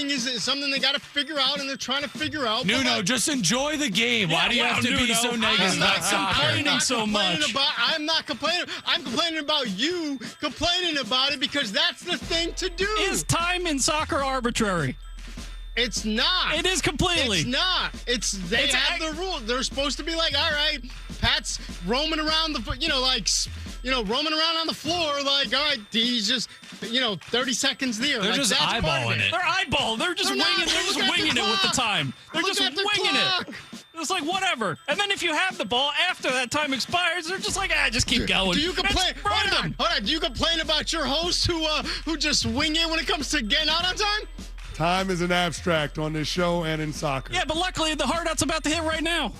thing is something they got to figure out, and they're trying to figure out. No, just enjoy the game. Why do you have to be so negative about soccer? I'm not complaining. I'm complaining about you complaining about it because that's the thing to do. Is time in soccer arbitrary? It's not. It is completely. It's not. They have the rule. They're supposed to be like, all right, Pat's roaming around roaming around on the floor. Like, all right, he's just, 30 seconds there. They're just eyeballing it. They're eyeballing. They're just winging it with the time. They're just winging it. It's like, whatever. And then if you have the ball after that time expires, they're just like, just keep going. Do you complain? Hold on. Do you complain about your hosts who just wing it when it comes to getting out on time? Time is an abstract on this show and in soccer. Yeah, but luckily the hard out's about to hit right now.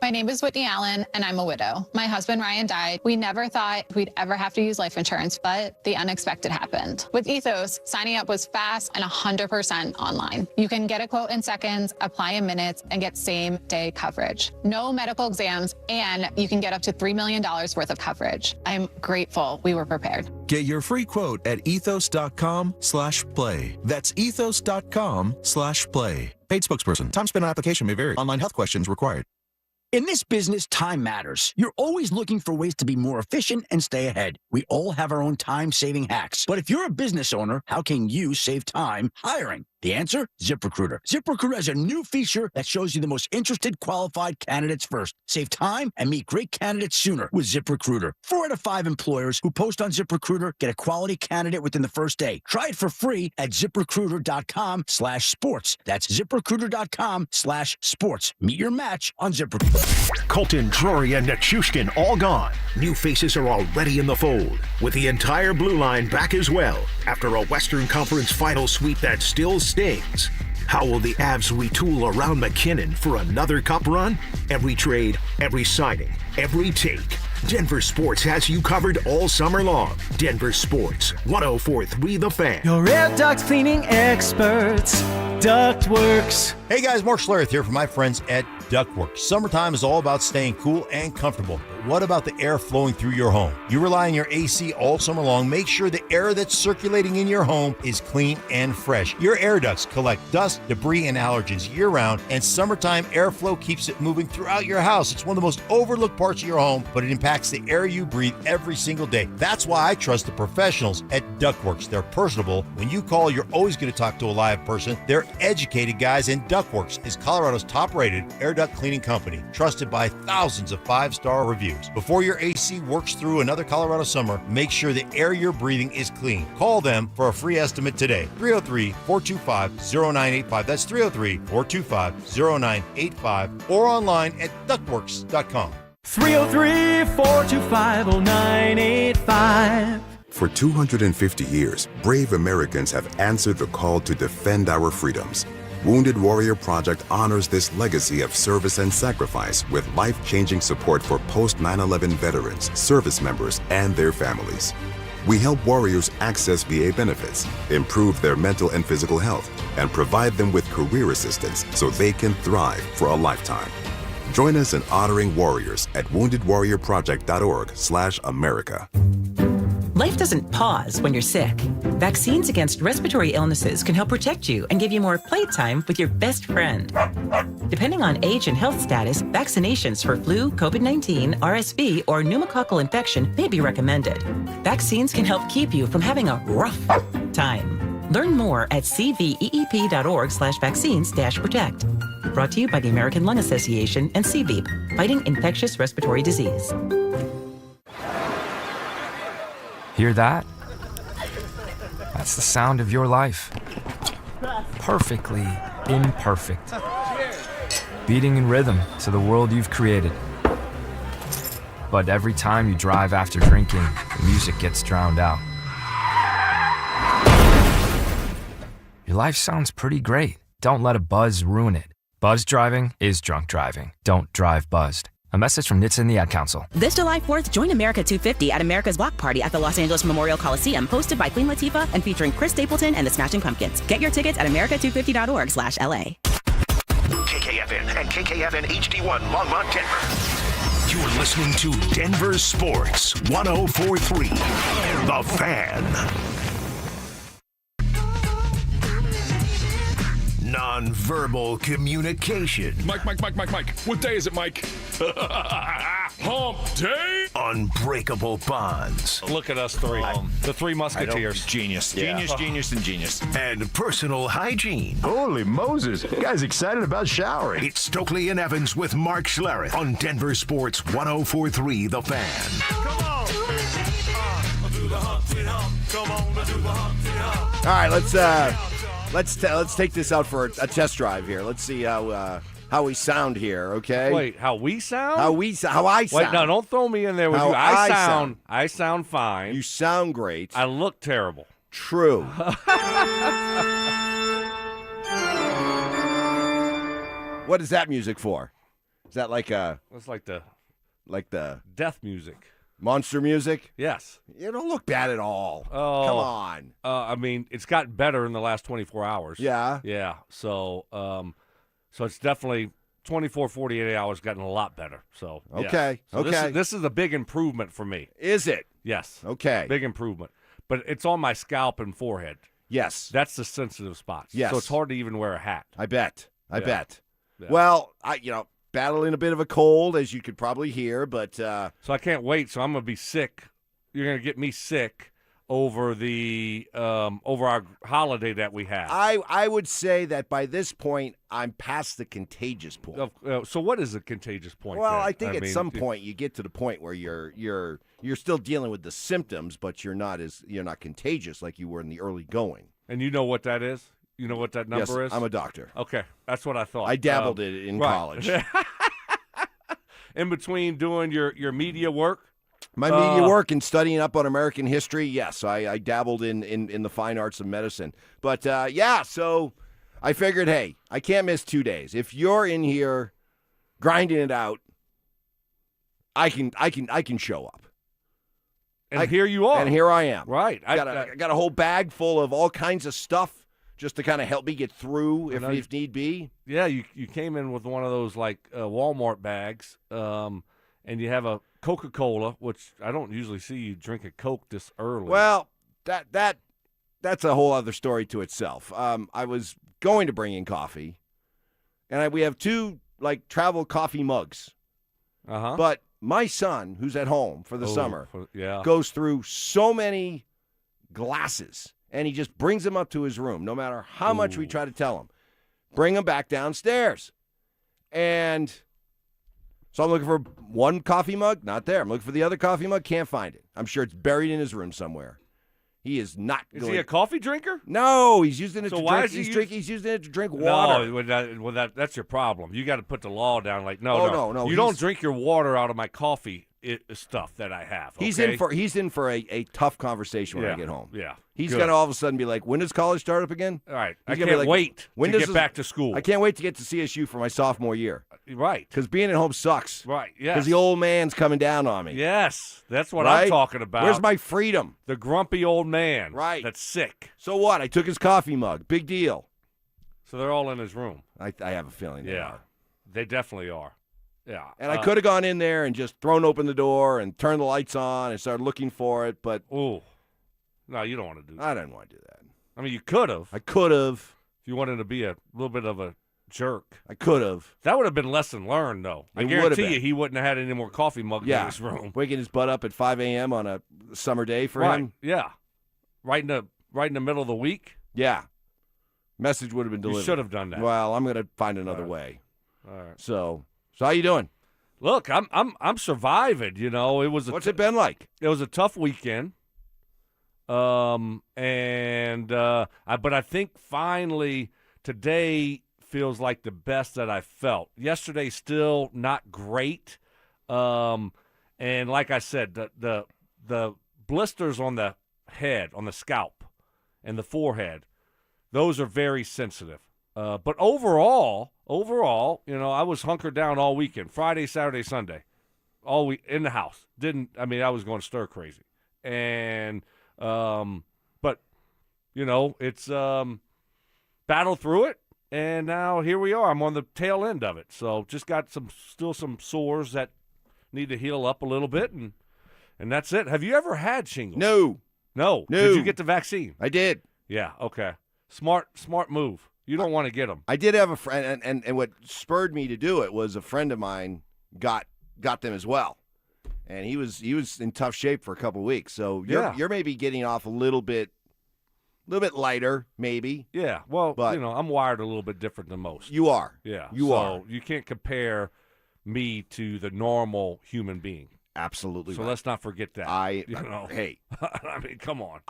My name is Whitney Allen, and I'm a widow. My husband, Ryan, died. We never thought we'd ever have to use life insurance, but the unexpected happened. With Ethos, signing up was fast and 100% online. You can get a quote in seconds, apply in minutes, and get same-day coverage. No medical exams, and you can get up to $3 million worth of coverage. I'm grateful we were prepared. Get your free quote at ethos.com/play. That's ethos.com/play. Paid spokesperson. Time spent on application may vary. Online health questions required. In this business, time matters. You're always looking for ways to be more efficient and stay ahead. We all have our own time-saving hacks. But if you're a business owner, how can you save time hiring? The answer? ZipRecruiter. ZipRecruiter has a new feature that shows you the most interested qualified candidates first. Save time and meet great candidates sooner with ZipRecruiter. 4 out of 5 employers who post on ZipRecruiter get a quality candidate within the first day. Try it for free at ZipRecruiter.com/sports. That's ZipRecruiter.com/sports. Meet your match on ZipRecruiter. Colton, Drury, and Nichushkin all gone. New faces are already in the fold, with the entire blue line back as well after a Western Conference final sweep that still stings. How will the Avs retool around McKinnon for another cup run? Every trade, every signing, every take. Denver Sports has you covered all summer long. Denver Sports, 104.3 The Fan. Your air duct cleaning experts, Ductworks. Hey guys, Mark Schlereth here from my friends at Ductworks. Summertime is all about staying cool and comfortable. But what about the air flowing through your home? You rely on your AC all summer long. Make sure the air that's circulating in your home is clean and fresh. Your air ducts collect dust, debris, and allergens year-round, and summertime airflow keeps it moving throughout your house. It's one of the most overlooked parts of your home, but it impacts the air you breathe every single day. That's why I trust the professionals at Ductworks. They're personable. When you call, you're always going to talk to a live person. They're educated guys, and Ductworks is Colorado's top-rated air duct cleaning company, trusted by thousands of 5-star reviews. Before your AC works through another Colorado summer, make sure the air you're breathing is clean. Call them for a free estimate today. 303-425-0985. That's 303-425-0985, or online at ductworks.com. 303-425-0985. For 250 years, brave Americans have answered the call to defend our freedoms. Wounded Warrior Project honors this legacy of service and sacrifice with life-changing support for post-9/11 veterans, service members, and their families. We help warriors access VA benefits, improve their mental and physical health, and provide them with career assistance so they can thrive for a lifetime. Join us in honoring warriors at woundedwarriorproject.org/America. Life doesn't pause when you're sick. Vaccines against respiratory illnesses can help protect you and give you more playtime with your best friend. Depending on age and health status, vaccinations for flu, COVID-19, RSV, or pneumococcal infection may be recommended. Vaccines can help keep you from having a rough time. Learn more at cveep.org/vaccines-protect. Brought to you by the American Lung Association and CVEEP, fighting infectious respiratory disease. Hear that? That's the sound of your life. Perfectly imperfect. Beating in rhythm to the world you've created. But every time you drive after drinking, the music gets drowned out. Your life sounds pretty great. Don't let a buzz ruin it. Buzz driving is drunk driving. Don't drive buzzed. A message from NHTSA and the Ad Council. This July 4th, join America 250 at America's Block Party at the Los Angeles Memorial Coliseum, hosted by Queen Latifah and featuring Chris Stapleton and the Smashing Pumpkins. Get your tickets at america250.org/LA. KKFN and KKFN HD1 Longmont, Denver. You're listening to Denver Sports 104.3 The Fan. nonverbal communication. Mike. What day is it, Mike? Hump day. Unbreakable bonds. Look at us three. The three musketeers. Genius. Yeah. Genius, and genius. And personal hygiene. Holy Moses. You guys excited about showering. It's Stokley and Evans with Mark Schlereth on Denver Sports 104.3 The Fan. Come on. Do the Humpty Hump. Come on, do the Humpty Hump. All right, let's take this out for a test drive here. Let's see how we sound here, okay? Wait, how we sound? How I sound. Wait, no, don't throw me in there with you. I sound fine. You sound great. I look terrible. True. What is that music for? Is that like It's like the death music. Monster music? Yes. You don't look bad at all. Oh, come on. I mean, it's gotten better in the last 24 hours. Yeah. Yeah. So, so it's definitely 24, 48 hours gotten a lot better. So, yeah. Okay. So okay. This is a big improvement for me. Is it? Yes. Okay. Big improvement. But it's on my scalp and forehead. Yes. That's the sensitive spots. Yes. So it's hard to even wear a hat. I bet. Yeah. Yeah. Well, battling a bit of a cold, as you could probably hear, but so I can't wait. So I'm gonna be sick. You're gonna get me sick over the over our holiday that we have. I would say that by this point I'm past the contagious point. So what is a contagious point? Well, then? I think at some point you get to the point where you're still dealing with the symptoms, but you're not contagious like you were in the early going. And you know what that is? You know what that number is? I'm a doctor. Okay, that's what I thought. I dabbled in college. In between doing your media work? My media work and studying up on American history, yes, I dabbled in the fine arts of medicine. But, so I figured, hey, I can't miss 2 days. If you're in here grinding it out, I can show up. And here you are. And here I am. Right. I got a whole bag full of all kinds of stuff just to kind of help me get through if need be. Yeah, you came in with one of those like Walmart bags, and you have a Coca-Cola, which I don't usually see you drink a Coke this early. Well, that's a whole other story to itself. I was going to bring in coffee, and we have two like travel coffee mugs. Uh-huh. But my son, who's at home for the summer, goes through so many glasses. And he just brings them up to his room, no matter how much we try to tell him. Bring them back downstairs. And so I'm looking for one coffee mug, not there. I'm looking for the other coffee mug, can't find it. I'm sure it's buried in his room somewhere. He is not Is he a coffee drinker? No, he's using it to why drink. is He's using it to drink water. No, that's your problem. You got to put the law down. Like, no. You don't drink your water out of my coffee stuff that I have. Okay? He's in for a tough conversation when I get home. Yeah. He's going to all of a sudden be like, when does college start up again? All right. He's I can't wait to get back to school. I can't wait to get to CSU for my sophomore year. Right. Because being at home sucks. Right, yes. Because the old man's coming down on me. Yes. That's what I'm talking about. Where's my freedom? The grumpy old man. Right. That's sick. So what? I took his coffee mug. Big deal. So they're all in his room. I have a feeling they are. They definitely are. Yeah. And I could have gone in there and just thrown open the door and turned the lights on and started looking for it, but... Ooh. No, you don't want to do that. I didn't want to do that. I mean, you could have. I could have. If you wanted to be a little bit of a jerk. I could have. That would have been lesson learned, though. I guarantee you he wouldn't have had any more coffee mugs in his room. Waking his butt up at 5 a.m. on a summer day for him. Yeah. Right in the middle of the week. Yeah. Message would have been delivered. You should have done that. Well, I'm going to find another way. All right. So how you doing? Look, I'm surviving. You know, what's it been like? It was a tough weekend. But I think finally today feels like the best that I felt. Yesterday still not great. And like I said, the blisters on the head, on the scalp, and the forehead, those are very sensitive. But overall, I was hunkered down all weekend, Friday, Saturday, Sunday, all week in the house. I was going stir crazy. And but it's battle through it, and now here we are. I'm on the tail end of it. So just got still some sores that need to heal up a little bit, and that's it. Have you ever had shingles? No. Did you get the vaccine? I did. Yeah. Okay. Smart move. You don't want to get them. I did have a friend, and what spurred me to do it was a friend of mine got them as well, and he was in tough shape for a couple of weeks. So you're maybe getting off a little bit lighter, maybe. Yeah. Well, but I'm wired a little bit different than most. You are. Yeah. You are. You can't compare me to the normal human being. Absolutely. So right. Let's not forget that. Hey, I mean, come on.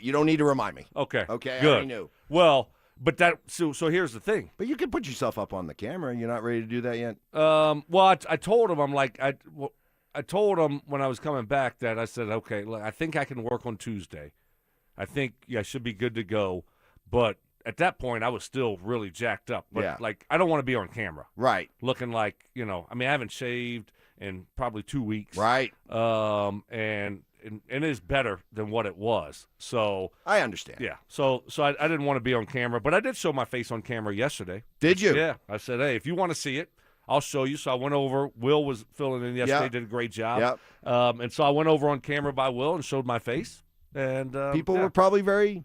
You don't need to remind me. Okay. Okay. Good. I already knew. Well, but so here's the thing. But you can put yourself up on the camera. You're not ready to do that yet. Well, I told him I told him when I was coming back that I said, okay, look, I think I can work on Tuesday. I think I should be good to go. But at that point, I was still really jacked up. But I don't want to be on camera. Right. Looking like, I mean, I haven't shaved in probably 2 weeks. Right. And it is better than what it was. So I understand. Yeah. So I didn't want to be on camera, but I did show my face on camera yesterday. Did you? Yeah. I said, hey, if you want to see it, I'll show you. So I went over. Will was filling in yesterday, did a great job. Yep. And so I went over on camera by Will and showed my face. And people were probably very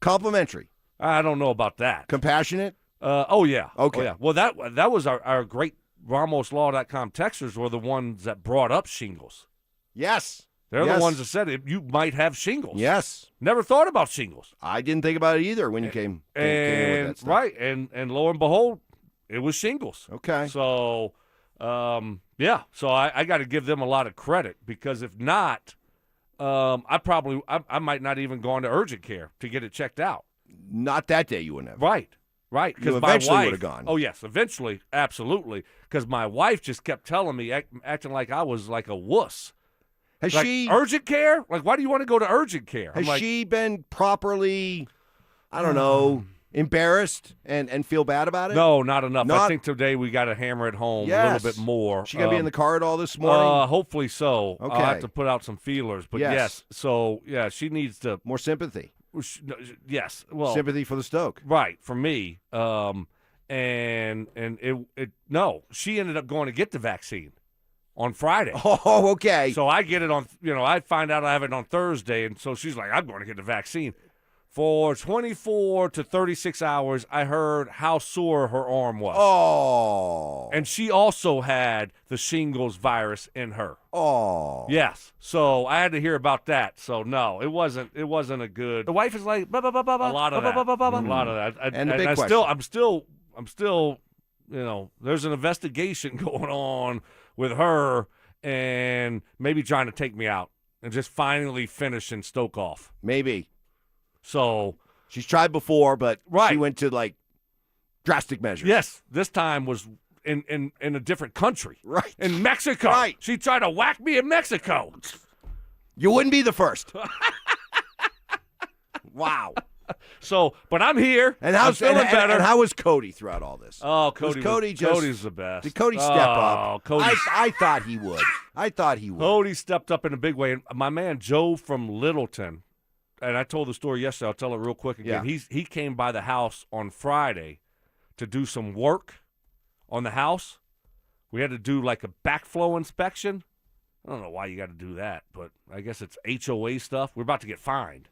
complimentary. I don't know about that. Compassionate? Oh, yeah. Okay. Oh, yeah. Well, that was our great RamosLaw.com texters were the ones that brought up shingles. Yes. They're the ones that said you might have shingles. Yes. Never thought about shingles. I didn't think about it either when you came in with that stuff. Right. And lo and behold, it was shingles. Okay. So, So I got to give them a lot of credit because if not, I might not even go into urgent care to get it checked out. Not that day you wouldn't have. Right. Because you my eventually wife would have gone. Oh yes, eventually, absolutely. Because my wife just kept telling me, acting like I was like a wuss. Has like, she urgent care? Like, why do you want to go to urgent care? Has she been properly, I don't know, embarrassed and feel bad about it? No, not enough. I think today we got to hammer it home a little bit more. She gonna be in the car at all this morning? Hopefully so. Okay. I'll have to put out some feelers, but yes. So yeah, she needs to more sympathy. Yes. Well, sympathy for the Stoke. Right, for me. And she ended up going to get the vaccine on Friday. Oh, okay. So I get it on, I find out I have it on Thursday, and so she's like, I'm going to get the vaccine. For 24 to 36 hours, I heard how sore her arm was. Oh. And she also had the shingles virus in her. Oh. Yes. So I had to hear about that. So no, it wasn't a good. The wife is like, a lot of that. A lot of that. And the big question. I'm still, there's an investigation going on with her and maybe trying to take me out and just finally finishing Stoke off. Maybe. So she's tried before, but she went to drastic measures. Yes, this time was in a different country. Right. In Mexico. Right. She tried to whack me in Mexico. You wouldn't be the first. Wow. So, but I'm here. And how's I'm feeling better. And how was Cody throughout all this? Oh, Cody's the best. Did Cody step up? Cody. I thought he would. Cody stepped up in a big way. And my man Joe from Littleton, and I told the story yesterday. I'll tell it real quick again. Yeah. He came by the house on Friday to do some work on the house. We had to do like a backflow inspection. I don't know why you got to do that, but I guess it's HOA stuff. We're about to get fined.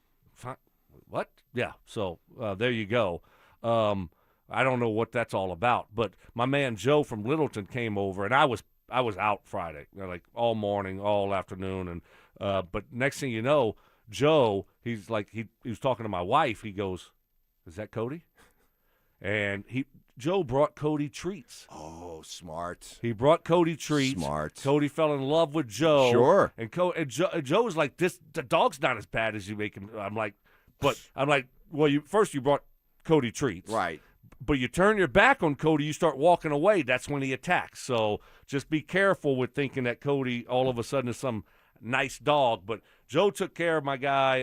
What? Yeah. So there you go. I don't know what that's all about, but my man Joe from Littleton came over, and I was out Friday, like all morning, all afternoon, and but next thing you know, Joe, he's like he was talking to my wife. He goes, "Is that Cody?" And Joe brought Cody treats. Oh, smart. He brought Cody treats. Smart. Cody fell in love with Joe. Sure. And Joe was like, "The dog's not as bad as you make him." I'm like, well, you brought Cody treats. Right. But you turn your back on Cody, you start walking away. That's when he attacks. So just be careful with thinking that Cody all of a sudden is some nice dog. But Joe took care of my guy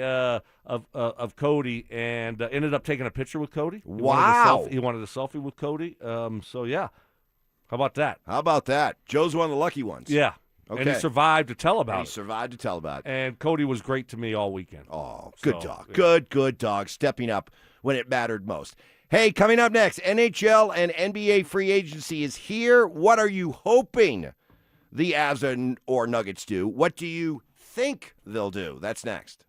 of Cody and ended up taking a picture with Cody. Wow. He wanted a selfie with Cody. So, yeah. How about that? Joe's one of the lucky ones. Yeah. Okay. And he survived to tell about it. And Cody was great to me all weekend. Oh, good dog. Yeah. Good dog. Stepping up when it mattered most. Hey, coming up next, NHL and NBA free agency is here. What are you hoping the Avs or Nuggets do? What do you think they'll do? That's next.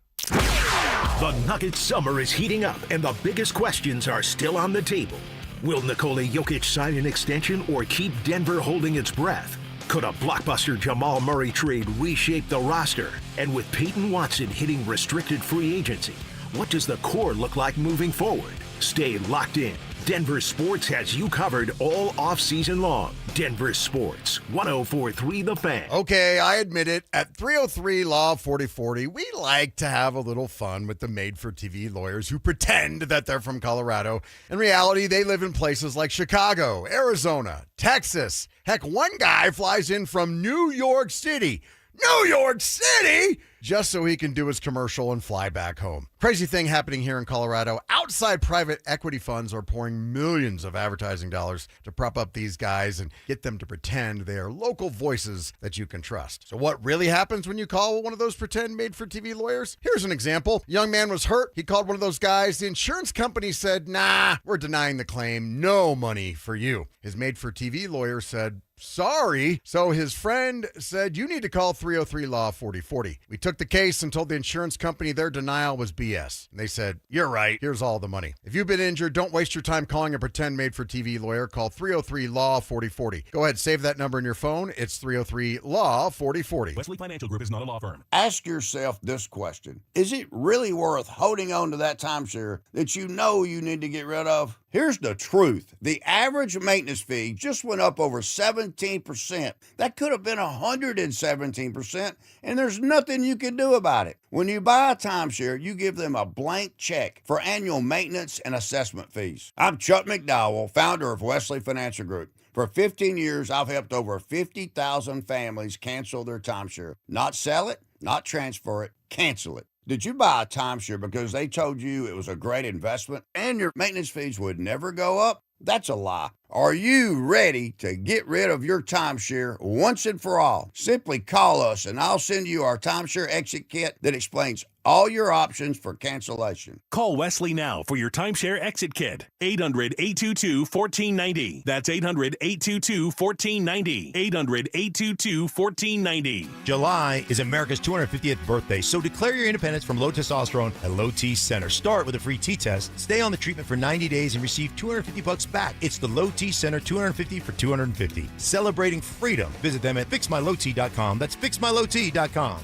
The Nuggets summer is heating up, and the biggest questions are still on the table. Will Nikola Jokic sign an extension or keep Denver holding its breath? Could a blockbuster Jamal Murray trade reshape the roster? And with Payton Watson hitting restricted free agency, what does the core look like moving forward? Stay locked in. Denver Sports has you covered all offseason long. Denver Sports, 104.3 The Fan. Okay, I admit it. At 303 Law 4040, we like to have a little fun with the made-for-TV lawyers who pretend that they're from Colorado. In reality, they live in places like Chicago, Arizona, Texas. Heck, one guy flies in from New York City. New York City! Just so he can do his commercial and fly back home. Crazy thing happening here in Colorado. Outside private equity funds are pouring millions of advertising dollars to prop up these guys and get them to pretend they are local voices that you can trust. So what really happens when you call one of those pretend made-for-TV lawyers? Here's an example. A young man was hurt. He called one of those guys. The insurance company said, nah, we're denying the claim. No money for you. His made-for-TV lawyer said, sorry. So his friend said, you need to call 303 Law 4040. We took the case and told the insurance company their denial was BS. And they said, you're right. Here's all the money. If you've been injured, don't waste your time calling a pretend made-for-TV lawyer. Call 303 Law 4040. Go ahead, save that number in your phone. It's 303 Law 4040. Wesley Financial Group is not a law firm. Ask yourself this question. Is it really worth holding on to that timeshare that you know you need to get rid of? Here's the truth. The average maintenance fee just went up over 17%. That could have been 117%, and there's nothing you can do about it. When you buy a timeshare, you give them a blank check for annual maintenance and assessment fees. I'm Chuck McDowell, founder of Wesley Financial Group. For 15 years, I've helped over 50,000 families cancel their timeshare. Not sell it, not transfer it, cancel it. Did you buy a timeshare because they told you it was a great investment and your maintenance fees would never go up? That's a lie. Are you ready to get rid of your timeshare once and for all? Simply call us and I'll send you our timeshare exit kit that explains all your options for cancellation. Call Wesley now for your timeshare exit kit. 800-822-1490. That's 800-822-1490. 800-822-1490. July is America's 250th birthday, so declare your independence from low testosterone at Low T Center. Start with a free T-test, stay on the treatment for 90 days, and receive $250 back. It's the Low T Center 250 for 250. Celebrating freedom. Visit them at fixmylowt.com. That's fixmylowt.com.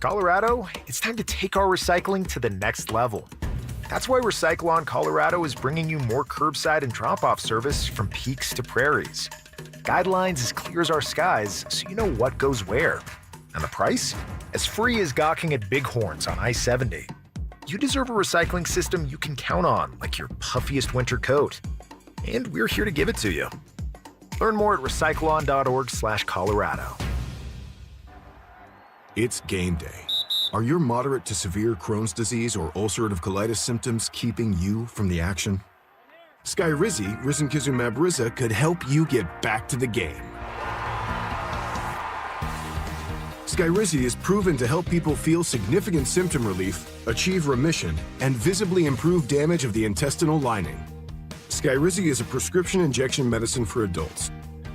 Colorado, it's time to take our recycling to the next level. That's why Recycle-On Colorado is bringing you more curbside and drop-off service from peaks to prairies. Guidelines as clear as our skies, so you know what goes where. And the price? As free as gawking at Bighorns on I-70. You deserve a recycling system you can count on, like your puffiest winter coat. And we're here to give it to you. Learn more at recycleon.org/Colorado. It's game day. Are your moderate to severe Crohn's disease or ulcerative colitis symptoms keeping you from the action? Skyrizi, risankizumab Riza, could help you get back to the game. Skyrizi is proven to help people feel significant symptom relief, achieve remission, and visibly improve damage of the intestinal lining. Skyrizi is a prescription injection medicine for adults.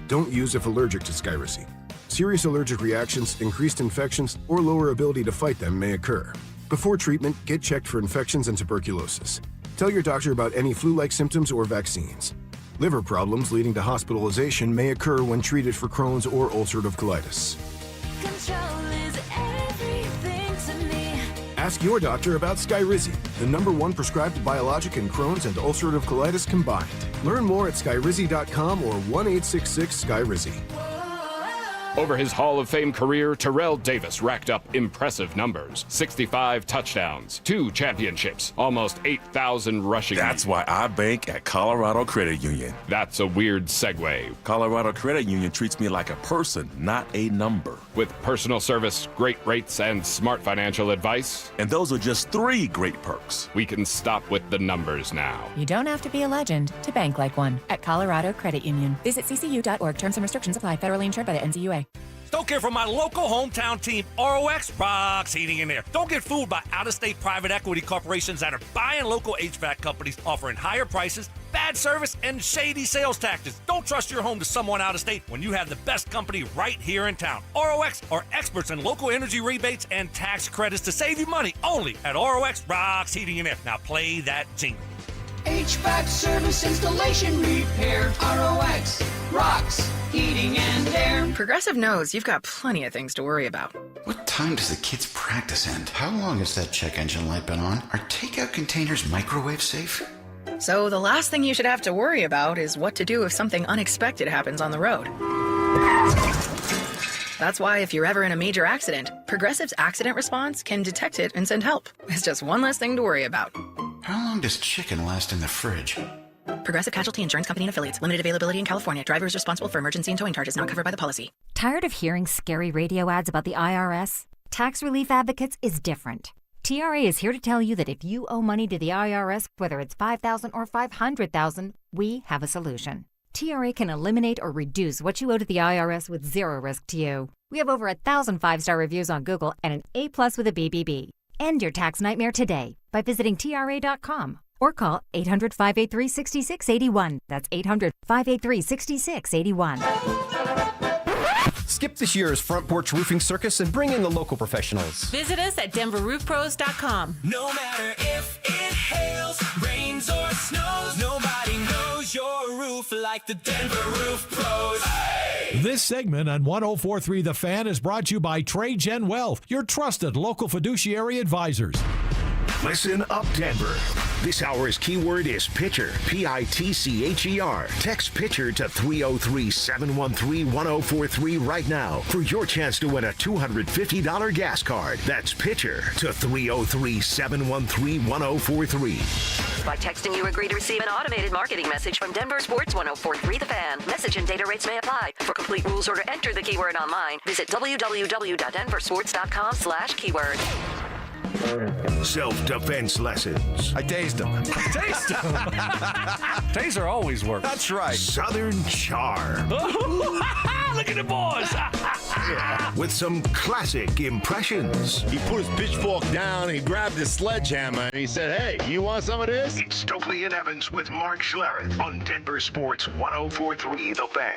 Don't use if allergic to Skyrizi. Serious allergic reactions, increased infections, or lower ability to fight them may occur. Before treatment, get checked for infections and tuberculosis. Tell your doctor about any flu-like symptoms or vaccines. Liver problems leading to hospitalization may occur when treated for Crohn's or ulcerative colitis. Control is everything to me. Ask your doctor about Skyrizi, the #1 prescribed biologic in Crohn's and ulcerative colitis combined. Learn more at skyrizi.com or 1-866-SKYRIZI. Over his Hall of Fame career, Terrell Davis racked up impressive numbers. 65 touchdowns, 2 championships, almost 8,000 rushing. That's why I bank at Colorado Credit Union. That's a weird segue. Colorado Credit Union treats me like a person, not a number. With personal service, great rates, and smart financial advice. And those are just 3 great perks. We can stop with the numbers now. You don't have to be a legend to bank like one at Colorado Credit Union. Visit ccu.org. Terms and restrictions apply. Federally insured by the NCUA. show care from my local hometown team, ROX Rocks Heating and Air. Don't get fooled by out-of-state private equity corporations that are buying local HVAC companies, offering higher prices, bad service, and shady sales tactics. Don't trust your home to someone out of state when you have the best company right here in town. ROX are experts in local energy rebates and tax credits to save you money only at ROX Rocks Heating and Air. Now play that jingle. HVAC service, installation, repair. ROX Rocks Heating and Air. Progressive knows you've got plenty of things to worry about. What time does the kids' practice end? How long has that check engine light been on? Are takeout containers microwave safe? So the last thing you should have to worry about is what to do if something unexpected happens on the road. That's why if you're ever in a major accident, Progressive's accident response can detect it and send help. It's just one less thing to worry about. How long does chicken last in the fridge? Progressive Casualty Insurance Company and Affiliates. Limited availability in California. Driver is responsible for emergency and towing charges not covered by the policy. Tired of hearing scary radio ads about the IRS? Tax Relief Advocates is different. TRA is here to tell you that if you owe money to the IRS, whether it's $5,000 or $500,000, we have a solution. TRA can eliminate or reduce what you owe to the IRS with zero risk to you. We have over 1,000 5-star reviews on Google and an A+ with a BBB. End your tax nightmare today by visiting TRA.com or call 800-583-6681. That's 800-583-6681. Skip this year's Front Porch Roofing Circus and bring in the local professionals. Visit us at DenverRoofPros.com. No matter if it hails, rains, or snows, nobody knows your roof like the Denver Roof Pros. Hey! This segment on 104.3 The Fan is brought to you by TradeGen Wealth, your trusted local fiduciary advisors. Listen up, Denver. This hour's keyword is pitcher, Pitcher. Text pitcher to 303-713-1043 right now for your chance to win a $250 gas card. That's pitcher to 303-713-1043. By texting, you agree to receive an automated marketing message from DenverSports 104.3 The Fan. Message and data rates may apply. For complete rules or to enter the keyword online, visit www.denversports.com/keyword. Self-defense lessons. I tased him. Taste him. Taser always works. That's right. Southern charm. Look at the boys. With some classic impressions. He put his pitchfork down, and he grabbed his sledgehammer, and he said, "Hey, you want some of this?" It's Stokley and Evans with Mark Schlereth on Denver Sports 104.3 The Fan.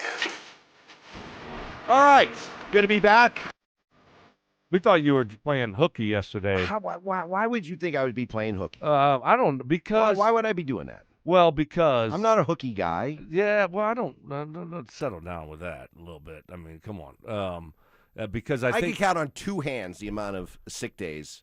All right. Good to be back. We thought you were playing hooky yesterday. Why would you think I would be playing hooky? I don't, because... Why would I be doing that? Well, because... I'm not a hooky guy. Yeah, well, I don't settle down with that a little bit. I mean, come on. Because I think... can count on two hands the amount of sick days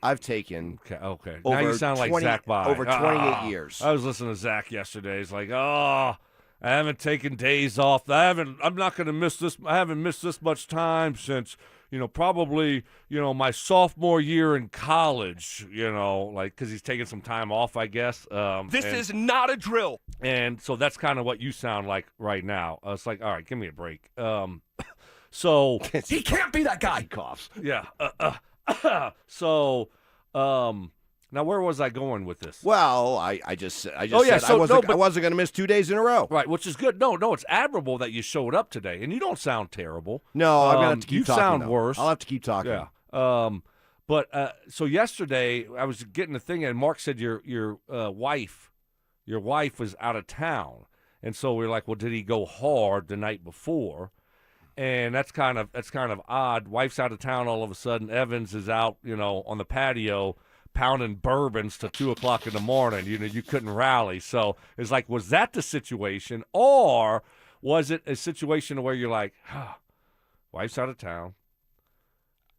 I've taken. Okay. Now you sound like Zach Bye. Over 28 years. I was listening to Zach yesterday. He's like, I haven't taken days off. I'm not going to miss this. I haven't missed this much time since... probably, my sophomore year in college, because he's taking some time off, I guess. This is not a drill. And so that's kind of what you sound like right now. It's like, all right, give me a break. So he can't be that guy. He coughs. Yeah. So, now where was I going with this? Well, I just said I wasn't going to miss 2 days in a row. Right, which is good. No, it's admirable that you showed up today, and you don't sound terrible. No, I'm going to have to keep talking. You sound worse. I'll have to keep talking. Yeah. But so yesterday I was getting the thing, and Mark said your wife was out of town, and so we were like, well, did he go hard the night before? And that's kind of odd. Wife's out of town all of a sudden. Evans is out, on the patio, pounding bourbons to 2:00 in the morning. You couldn't rally. So it's like, was that the situation, or was it a situation where you're like, wife's out of town,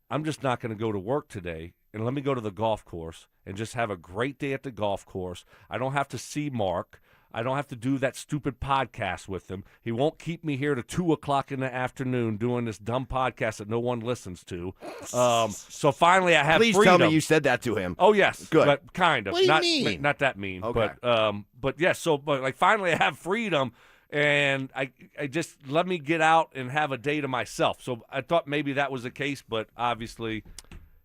I'm just not going to go to work today, and let me go to the golf course and just have a great day at the golf course. I don't have to see Mark. I don't have to do that stupid podcast with him. He won't keep me here to 2:00 in the afternoon doing this dumb podcast that no one listens to. So finally I have freedom. Please tell me you said that to him. Oh, yes. Good. But kind of. What do you mean? Not that mean. Okay. But yes, but finally I have freedom, and I just let me get out and have a day to myself. So I thought maybe that was the case, but obviously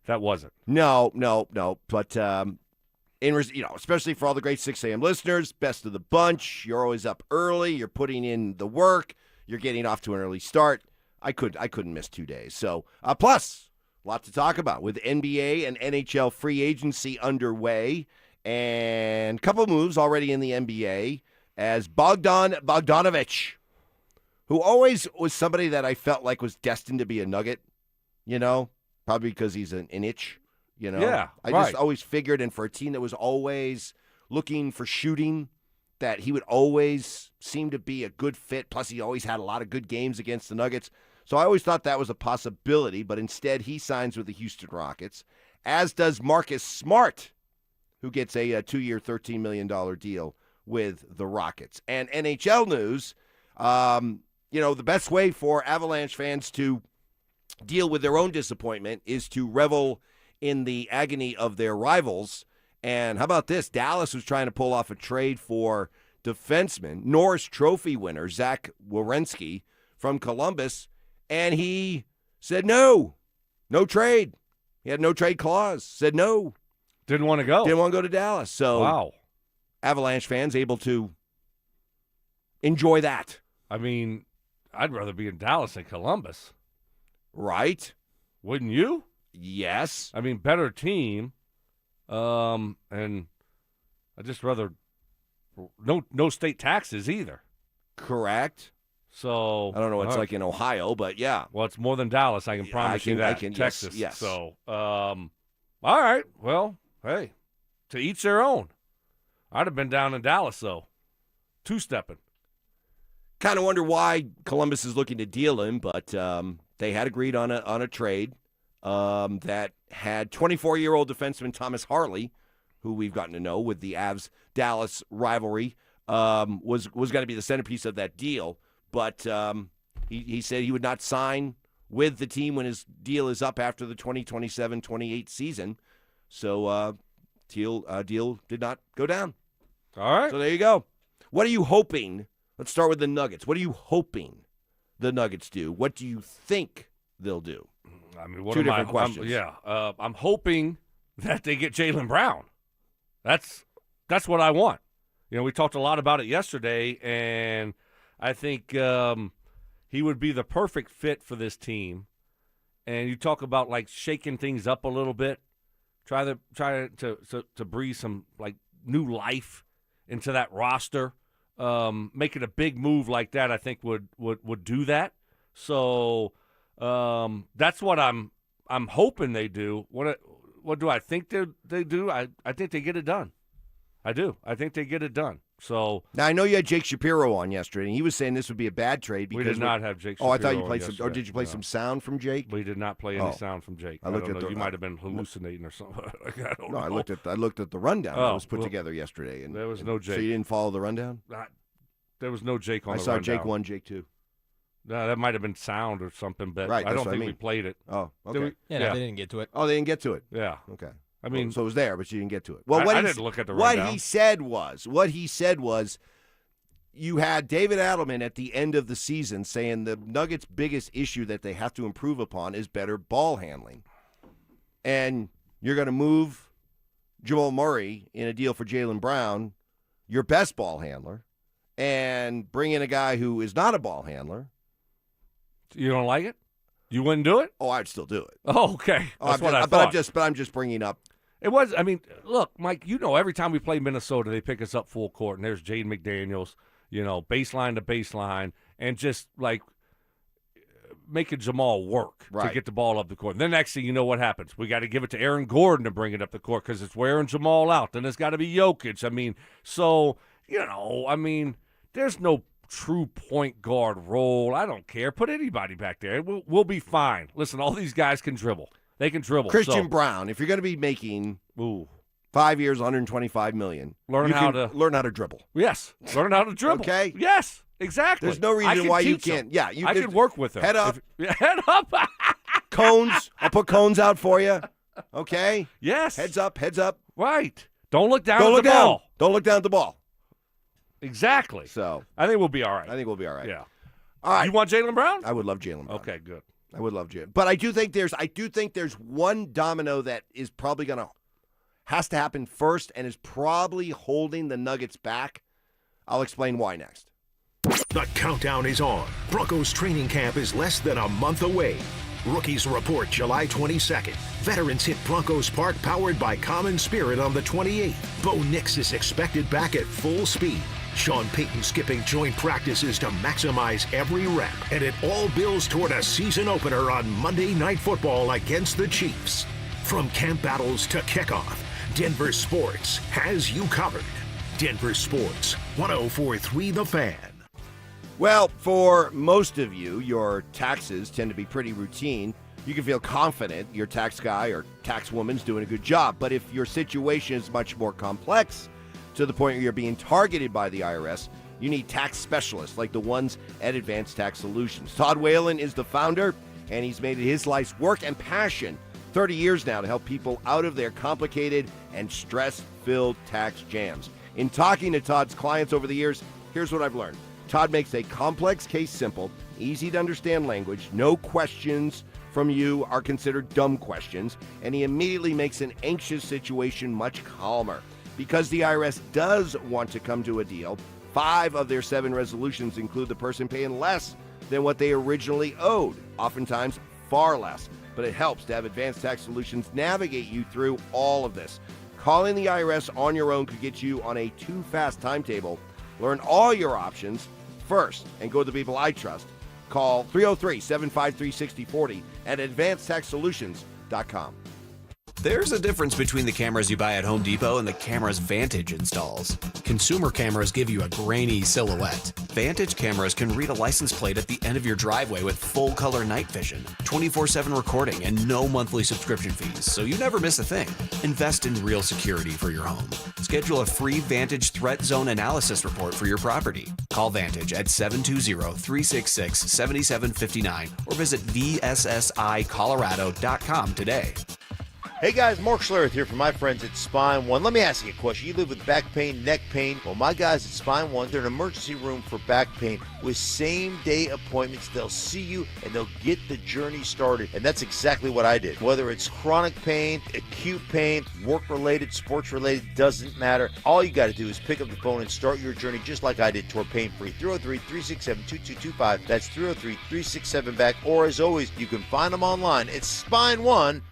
that wasn't. No. But especially for all the great 6 a.m. listeners, best of the bunch. You're always up early. You're putting in the work. You're getting off to an early start. I couldn't miss 2 days. So, plus, a lot to talk about with NBA and NHL free agency underway, and a couple moves already in the NBA as Bogdanović, who always was somebody that I felt like was destined to be a Nugget, probably because he's an itch, Yeah, I just always figured, and for a team that was always looking for shooting, that he would always seem to be a good fit. Plus, he always had a lot of good games against the Nuggets. So I always thought that was a possibility, but instead he signs with the Houston Rockets, as does Marcus Smart, who gets a 2-year, $13 million deal with the Rockets. And NHL news, the best way for Avalanche fans to deal with their own disappointment is to revel in the agony of their rivals. And how about this? Dallas was trying to pull off a trade for defenseman, Norris Trophy winner Zach Werenski from Columbus, and he said no trade. He had no trade clause, said no. Didn't want to go. Didn't want to go to Dallas. So wow. Avalanche fans able to enjoy that. I mean, I'd rather be in Dallas than Columbus. Right? Wouldn't you? Yes. I mean, better team. And I'd just rather no state taxes either. Correct. So I don't know what it's like in Ohio, but yeah. Well, it's more than Dallas. I can promise you that. Texas. Yes. So, all right. Well, hey, to each their own. I'd have been down in Dallas though, two-stepping. Kind of wonder why Columbus is looking to deal him, but they had agreed on a trade that had 24-year-old defenseman Thomas Harley, who we've gotten to know with the Avs-Dallas rivalry, was going to be the centerpiece of that deal. But he said he would not sign with the team when his deal is up after the 2027-28 season. So deal did not go down. All right. So there you go. What are you hoping? Let's start with the Nuggets. What are you hoping the Nuggets do? What do you think they'll do? I mean, Two different questions. I'm hoping that they get Jaylen Brown. That's what I want. We talked a lot about it yesterday, and I think he would be the perfect fit for this team. And you talk about like shaking things up a little bit, try to breathe some like new life into that roster. Making a big move like that, I think would do that. So that's what I'm hoping they do. What do I think they do? I think they get it done. I do. I think they get it done. So now I know you had Jake Shapiro on yesterday, and he was saying this would be a bad trade because we did not have Jake Shapiro. Oh, I thought you played yesterday. some. Or did you play some sound from Jake? We did not play any sound from Jake. I don't know. You might have been hallucinating or something. I don't know. I looked at the rundown that was put together yesterday, and there was no Jake. So you didn't follow the rundown? There was no Jake on the rundown. I saw rundown. Jake 1, Jake 2. No, that might have been sound or something, but right, I don't think we played it. Oh, okay. Yeah, no, they didn't get to it. Oh, they didn't get to it. Yeah. Okay. I mean, so it was there, but you didn't get to it. Well, I didn't look at the rundown. What he said was, you had David Adelman at the end of the season saying the Nuggets' biggest issue that they have to improve upon is better ball handling, and you're going to move Jamal Murray in a deal for Jaylen Brown, your best ball handler, and bring in a guy who is not a ball handler. You don't like it? You wouldn't do it? Oh, I'd still do it. Oh, okay. That's what I thought. But I'm just bringing up. It was. I mean, look, Mike. Every time we play Minnesota, they pick us up full court, and there's Jaden McDaniels. Baseline to baseline, and just like making Jamal work to get the ball up the court. And then next thing you know, what happens? We got to give it to Aaron Gordon to bring it up the court because it's wearing Jamal out. Then it's got to be Jokic. I mean, there's no true point guard role. I don't care. Put anybody back there. We'll be fine. Listen, all these guys can dribble. They can dribble. Christian Brown, if you're going to be making 5 years, $125 million, learn how to dribble. Yes, learn how to dribble. Okay. Yes, exactly. There's no reason why you can't. Yeah, I could work with him. Head up. Head up. Cones. I'll put cones out for you. Okay. Yes. Heads up. Heads up. Right. Don't look down at the ball. Don't look down at the ball. Exactly. So I think we'll be all right. Yeah. All right. You want Jaylen Brown? I would love Jaylen Brown. Okay, good. I would love Jaylen. But I do think there's one domino that is probably has to happen first and is probably holding the Nuggets back. I'll explain why next. The countdown is on. Broncos training camp is less than a month away. Rookies report July 22nd. Veterans hit Broncos Park powered by Common Spirit on the 28th. Bo Nix is expected back at full speed. Sean Payton skipping joint practices to maximize every rep. And it all builds toward a season opener on Monday Night Football against the Chiefs. From camp battles to kickoff, Denver Sports has you covered. Denver Sports, 104.3 The Fan. Well, for most of you, your taxes tend to be pretty routine. You can feel confident your tax guy or tax woman's doing a good job. But if your situation is much more complex, to the point where you're being targeted by the IRS, you need tax specialists like the ones at Advanced Tax Solutions. Todd Whalen is the founder, and he's made it his life's work and passion 30 years now to help people out of their complicated and stress-filled tax jams. In talking to Todd's clients over the years, here's what I've learned. Todd makes a complex case simple, easy to understand language. No questions from you are considered dumb questions, and he immediately makes an anxious situation much calmer. Because the IRS does want to come to a deal, 5 of their 7 resolutions include the person paying less than what they originally owed, oftentimes far less. But it helps to have Advanced Tax Solutions navigate you through all of this. Calling the IRS on your own could get you on a too-fast timetable. Learn all your options first and go to the people I trust. Call 303-753-6040 at advancedtaxsolutions.com. There's a difference between the cameras you buy at Home Depot and the cameras Vantage installs. Consumer cameras give you a grainy silhouette. Vantage cameras can read a license plate at the end of your driveway with full color night vision, 24/7 recording, and no monthly subscription fees, so you never miss a thing. Invest in real security for your home. Schedule a free Vantage Threat Zone Analysis report for your property. Call Vantage at 720-366-7759 or visit vssicolorado.com today. Hey guys, Mark Schlereth here from my friends at Spine One. Let me ask you a question. You live with back pain, neck pain. Well, my guys at Spine One, they're an emergency room for back pain with same-day appointments. They'll see you and they'll get the journey started. And that's exactly what I did. Whether it's chronic pain, acute pain, work-related, sports-related, doesn't matter. All you got to do is pick up the phone and start your journey just like I did toward pain-free. 303-367-2225. That's 303-367-BACK. Or as always, you can find them online at SpineOne.com.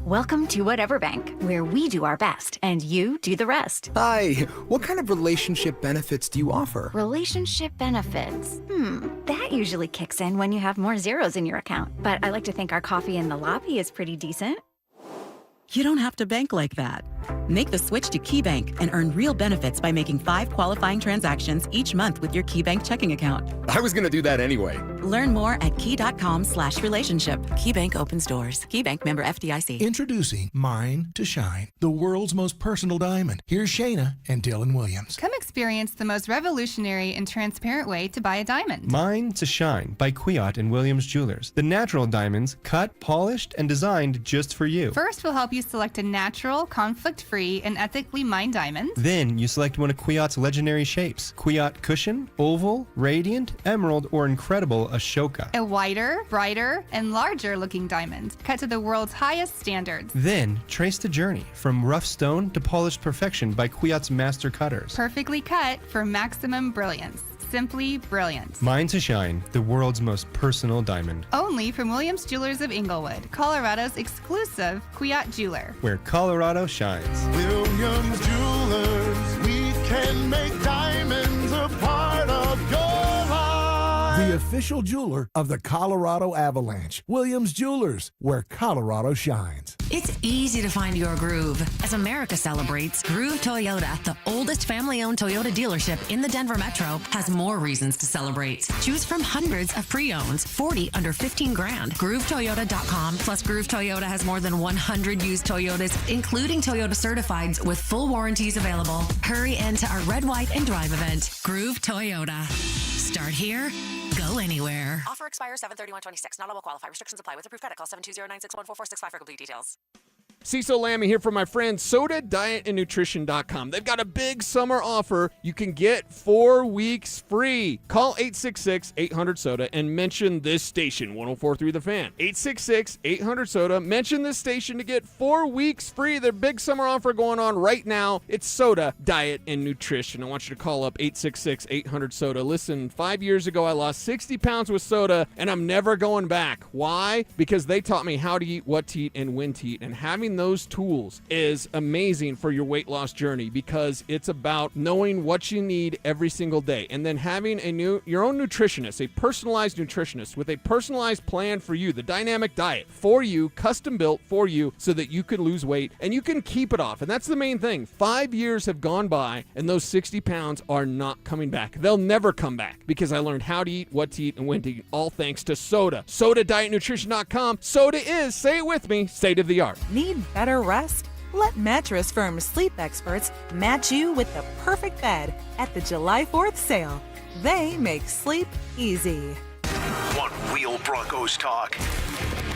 Welcome to Whatever Bank, where we do our best and you do the rest. Hi, what kind of relationship benefits do you offer? Relationship benefits? That usually kicks in when you have more zeros in your account. But I like to think our coffee in the lobby is pretty decent. You don't have to bank like that. Make the switch to KeyBank and earn real benefits by making 5 qualifying transactions each month with your KeyBank checking account. I was going to do that anyway. Learn more at key.com/relationship. KeyBank opens doors. KeyBank member FDIC. Introducing Mine to Shine, the world's most personal diamond. Here's Shayna and Dylan Williams. Come experience the most revolutionary and transparent way to buy a diamond. Mine to Shine by Kwiat and Williams Jewelers. The natural diamonds cut, polished, and designed just for you. First, we'll help you select a natural, conflict-free, and ethically mined diamond. Then you select one of Kwiat's legendary shapes. Kwiat Cushion, Oval, Radiant, Emerald, or Incredible Ashoka. A wider, brighter, and larger-looking diamond, cut to the world's highest standards. Then trace the journey from rough stone to polished perfection by Kwiat's master cutters. Perfectly cut for maximum brilliance. Simply brilliant. Mine to Shine, the world's most personal diamond. Only from Williams Jewelers of Inglewood, Colorado's exclusive Kwiat jeweler. Where Colorado shines. Williams Jewelers, we can make diamonds a part of your life. The official jeweler of the Colorado Avalanche. Williams Jewelers, where Colorado shines. It's easy to find your groove. As America celebrates, Groove Toyota, the oldest family-owned Toyota dealership in the Denver Metro, has more reasons to celebrate. Choose from hundreds of pre-owns, 40 under 15 grand. GrooveToyota.com. Plus, Groove Toyota has more than 100 used Toyotas, including Toyota Certifieds, with full warranties available. Hurry into our Red, White, and Drive event. Groove Toyota. Start here, go anywhere. Offer expires 7/31/26. Not all will qualify. Restrictions apply. With approved credit, call 720-961-4465 for complete details. Cecil Lammy here for my friends SodaDietAndNutrition.com. They've got a big summer offer. You can get 4 weeks free. Call 866-800-SODA and mention this station, 104.3 The Fan. 866-800-SODA. Mention this station to get 4 weeks free. Their big summer offer going on right now. It's Soda, Diet, and Nutrition. I want you to call up 866-800-SODA. Listen, 5 years ago I lost 60 pounds with soda, and I'm never going back. Why? Because they taught me how to eat, what to eat, and when to eat. And having those tools is amazing for your weight loss journey because it's about knowing what you need every single day and then having your own nutritionist, a personalized nutritionist with a personalized plan for you, the dynamic diet for you, custom built for you so that you can lose weight and you can keep it off. And that's the main thing. 5 years have gone by and those 60 pounds are not coming back. They'll never come back because I learned how to eat, what to eat, and when to eat, all thanks to Soda. SodaDietNutrition.com. Soda is, say it with me, state of the art. Need better rest? Let Mattress Firm's sleep experts match you with the perfect bed at the July 4th sale. They make sleep easy. Want real Broncos talk?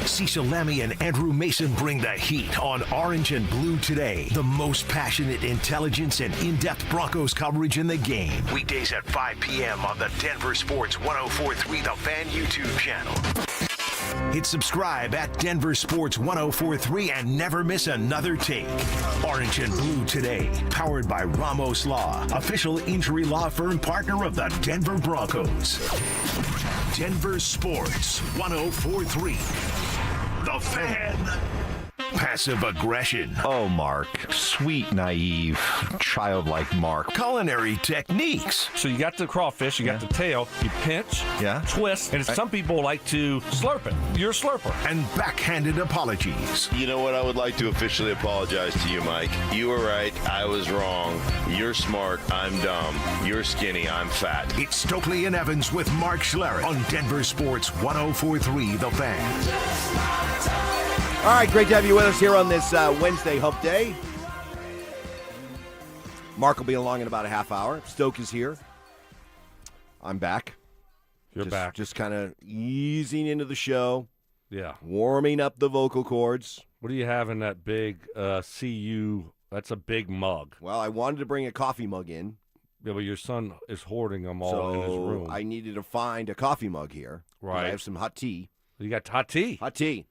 Cecil Lammy and Andrew Mason bring the heat on Orange and Blue today. The most passionate intelligence and in-depth Broncos coverage in the game. Weekdays at 5 p.m. on the Denver Sports 104.3 The Fan YouTube channel. Hit subscribe at Denver Sports 104.3 and never miss another take. Orange and Blue today, powered by Ramos Law, official injury law firm partner of the Denver Broncos. Denver Sports 104.3 The Fan. Passive aggression. Oh, Mark. Sweet, naive, childlike Mark. Culinary techniques. So you got the crawfish, you got the tail, you pinch, twist, and some people like to slurp it. You're a slurper. And backhanded apologies. You know what? I would like to officially apologize to you, Mike. You were right. I was wrong. You're smart. I'm dumb. You're skinny. I'm fat. It's Stokley and Evans with Mark Schlereth on Denver Sports 104.3 The Fan. All right, great to have you with us here on this Wednesday Hump Day. Mark will be along in about a half hour. Stoke is here. I'm back. You're back. Just kind of easing into the show. Yeah. Warming up the vocal cords. What do you have in that big CU? That's a big mug. Well, I wanted to bring a coffee mug in. Yeah, but your son is hoarding them all in his room. I needed to find a coffee mug here. Right. I have some hot tea. You got hot tea? Hot tea.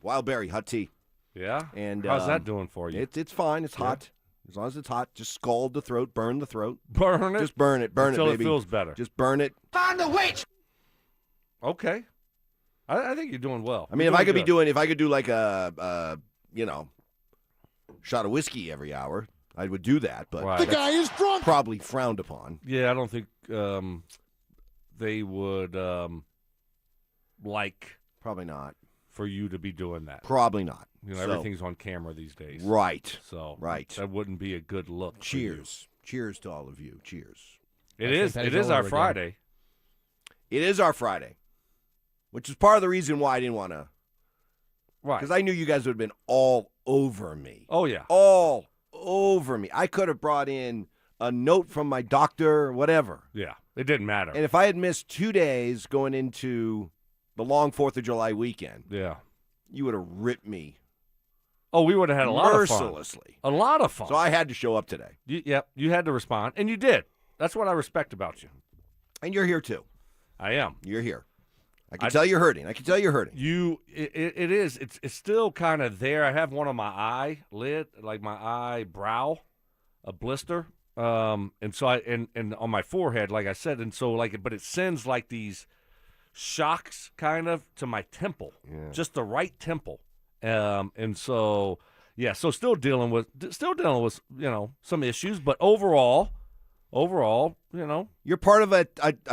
Wild berry, hot tea. Yeah? And how's that doing for you? It's fine. It's hot. As long as it's hot, just scald the throat, burn the throat. Burn it? Just burn it, Until baby. it feels better. Just burn it. Find the witch! Okay. I think you're doing well. I mean, if I could do like a shot of whiskey every hour, I would do that. But The guy is drunk. Probably frowned upon. Yeah, I don't think they would like. Probably not. For you to be doing that. Probably not. You know, everything's on camera these days. Right. So right. That wouldn't be a good look. Cheers. Cheers to all of you. Cheers. It is our Friday. It is our Friday. Which is part of the reason why I didn't want to. Right. Because I knew you guys would have been all over me. Oh, yeah. All over me. I could have brought in a note from my doctor or whatever. Yeah. It didn't matter. And if I had missed 2 days going into the long 4th of July weekend, you would have ripped me. Oh, we would have had a lot of fun. Mercilessly. A lot of fun. So I had to show up today. You had to respond, and you did. That's what I respect about you. And you're here, too. I am. You're here. I can tell you're hurting. It is. It's still kind of there. I have one on my eyelid, like my eyebrow, a blister. And so and on my forehead, like I said, and so but it sends like these shocks kind of to my temple, just the right temple. And so still dealing with some issues, but overall, you're part of a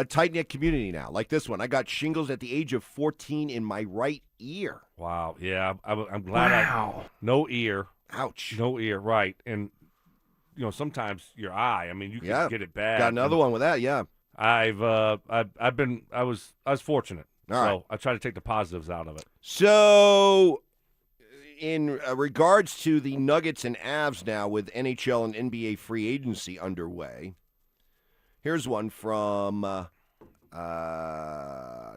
tight knit community now. Like this one, I got shingles at the age of 14 in my right ear. Wow. Yeah, I'm glad. Wow. No ear. Ouch. No ear. Right. And sometimes your eye. I mean, you can get it bad. Got another one with that. Yeah. I was fortunate. All right. So I try to take the positives out of it. So, in regards to the Nuggets and Avs now with NHL and NBA free agency underway, here's one from, I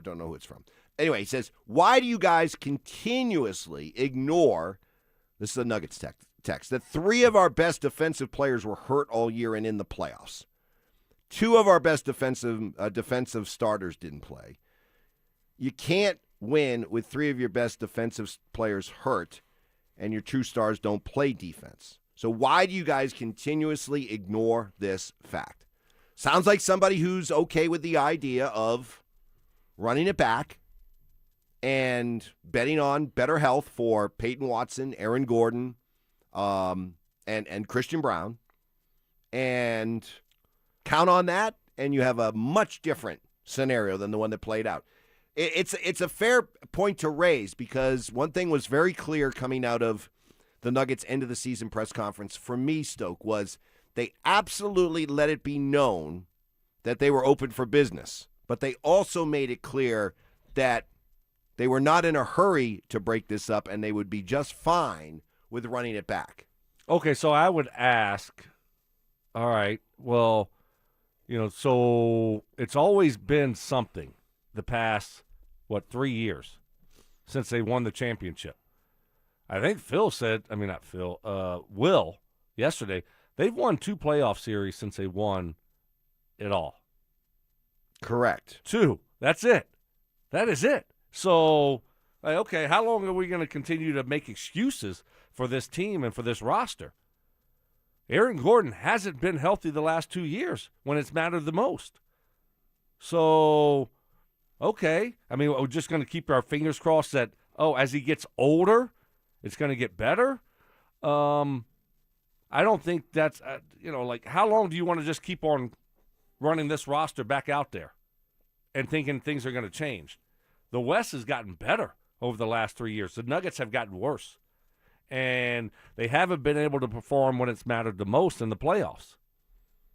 don't know who it's from. Anyway, he says, why do you guys continuously ignore This is a Nuggets text. That 3 of our best defensive players were hurt all year and in the playoffs. 2 of our best defensive starters didn't play. You can't win with 3 of your best defensive players hurt and your true stars don't play defense. So why do you guys continuously ignore this fact? Sounds like somebody who's okay with the idea of running it back and betting on better health for Payton Watson, Aaron Gordon, and Christian Brown, and count on that, and you have a much different scenario than the one that played out. It's a fair point to raise because one thing was very clear coming out of the Nuggets' end of the season press conference for me, Stoke, was they absolutely let it be known that they were open for business, but they also made it clear that they were not in a hurry to break this up and they would be just fine with running it back. Okay, so I would ask, all right, well, so it's always been something the past, 3 years since they won the championship. I think Will, yesterday, they've won 2 playoff series since they won it all. Correct. 2. That's it. That is it. So, okay, how long are we going to continue to make excuses for this team and for this roster? Aaron Gordon hasn't been healthy the last 2 years when it's mattered the most. So, okay. We're just going to keep our fingers crossed that, as he gets older, it's going to get better. I don't think that's, how long do you want to just keep on running this roster back out there and thinking things are going to change? The West has gotten better over the last 3 years. The Nuggets have gotten worse. And they haven't been able to perform when it's mattered the most in the playoffs.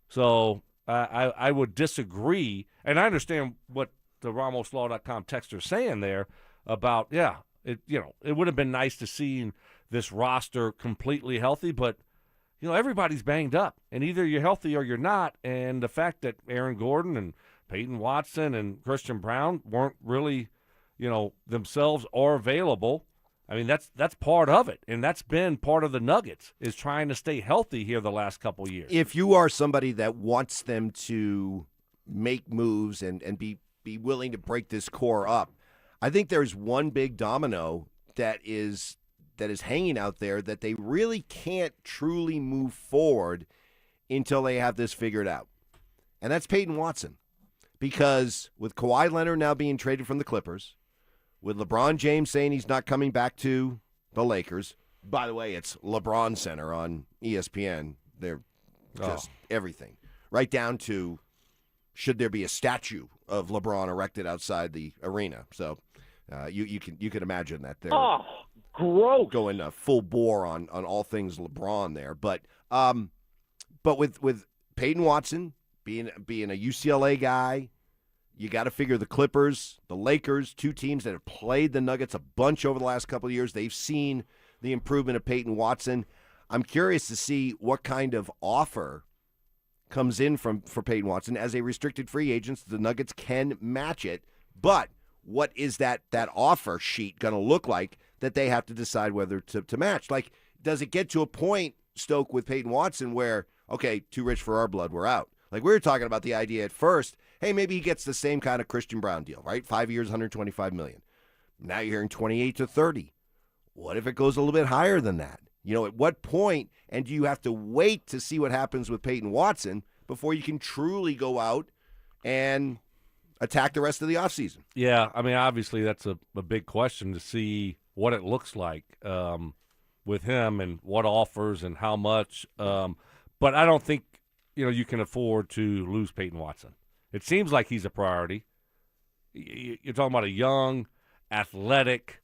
So I would disagree. And I understand what the RamosLaw.com texter is saying there about, it would have been nice to see this roster completely healthy, but everybody's banged up, and either you're healthy or you're not. And the fact that Aaron Gordon and Payton Watson and Christian Brown weren't really, themselves or available, that's part of it, and that's been part of the Nuggets is trying to stay healthy here the last couple of years. If you are somebody that wants them to make moves and be willing to break this core up, I think there's one big domino that is hanging out there that they really can't truly move forward until they have this figured out. And that's Payton Watson. Because with Kawhi Leonard now being traded from the Clippers, with LeBron James saying he's not coming back to the Lakers, by the way, it's LeBron Center on ESPN. They're just everything. Right down to should there be a statue of LeBron erected outside the arena. So you can imagine that they're gross. Going full bore on all things LeBron there. But with Payton Watson being a UCLA guy, you got to figure the Clippers, the Lakers, 2 teams that have played the Nuggets a bunch over the last couple of years. They've seen the improvement of Payton Watson. I'm curious to see what kind of offer comes in for Payton Watson. As a restricted free agent, the Nuggets can match it. But what is that offer sheet going to look like that they have to decide whether to match? Like, does it get to a point, Stoke, with Payton Watson where, okay, too rich for our blood, we're out? Like, we were talking about the idea at first, hey, maybe he gets the same kind of Christian Brown deal, right? 5 years, $125 million. Now you're hearing 28 to 30. What if it goes a little bit higher than that? At what point, and do you have to wait to see what happens with Payton Watson before you can truly go out and attack the rest of the offseason? Yeah, obviously that's a big question to see what it looks like with him and what offers and how much. But I don't think, you can afford to lose Payton Watson. It seems like he's a priority. You're talking about a young, athletic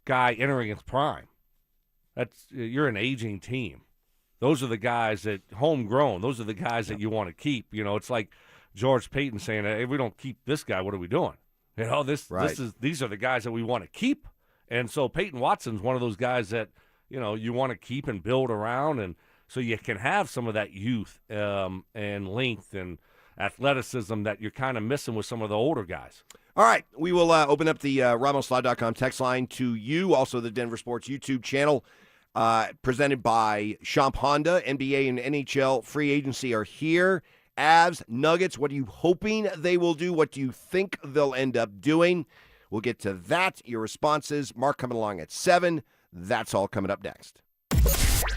guy entering his prime. You're an aging team. Those are the guys that homegrown. Those are the guys that you want to keep. It's like George Payton saying, "Hey, if we don't keep this guy, what are we doing?" These are the guys that we want to keep. And so Payton Watson's one of those guys that you want to keep and build around, and so you can have some of that youth and length and athleticism that you're kind of missing with some of the older guys. All right, we will open up the RamosLaw.com text line to you, also the Denver Sports YouTube channel, presented by Schomp Honda. NBA and NHL free agency are here. Avs, Nuggets, what are you hoping they will do? What do you think they'll end up doing? We'll get to that, your responses. Mark coming along at 7. That's all coming up next.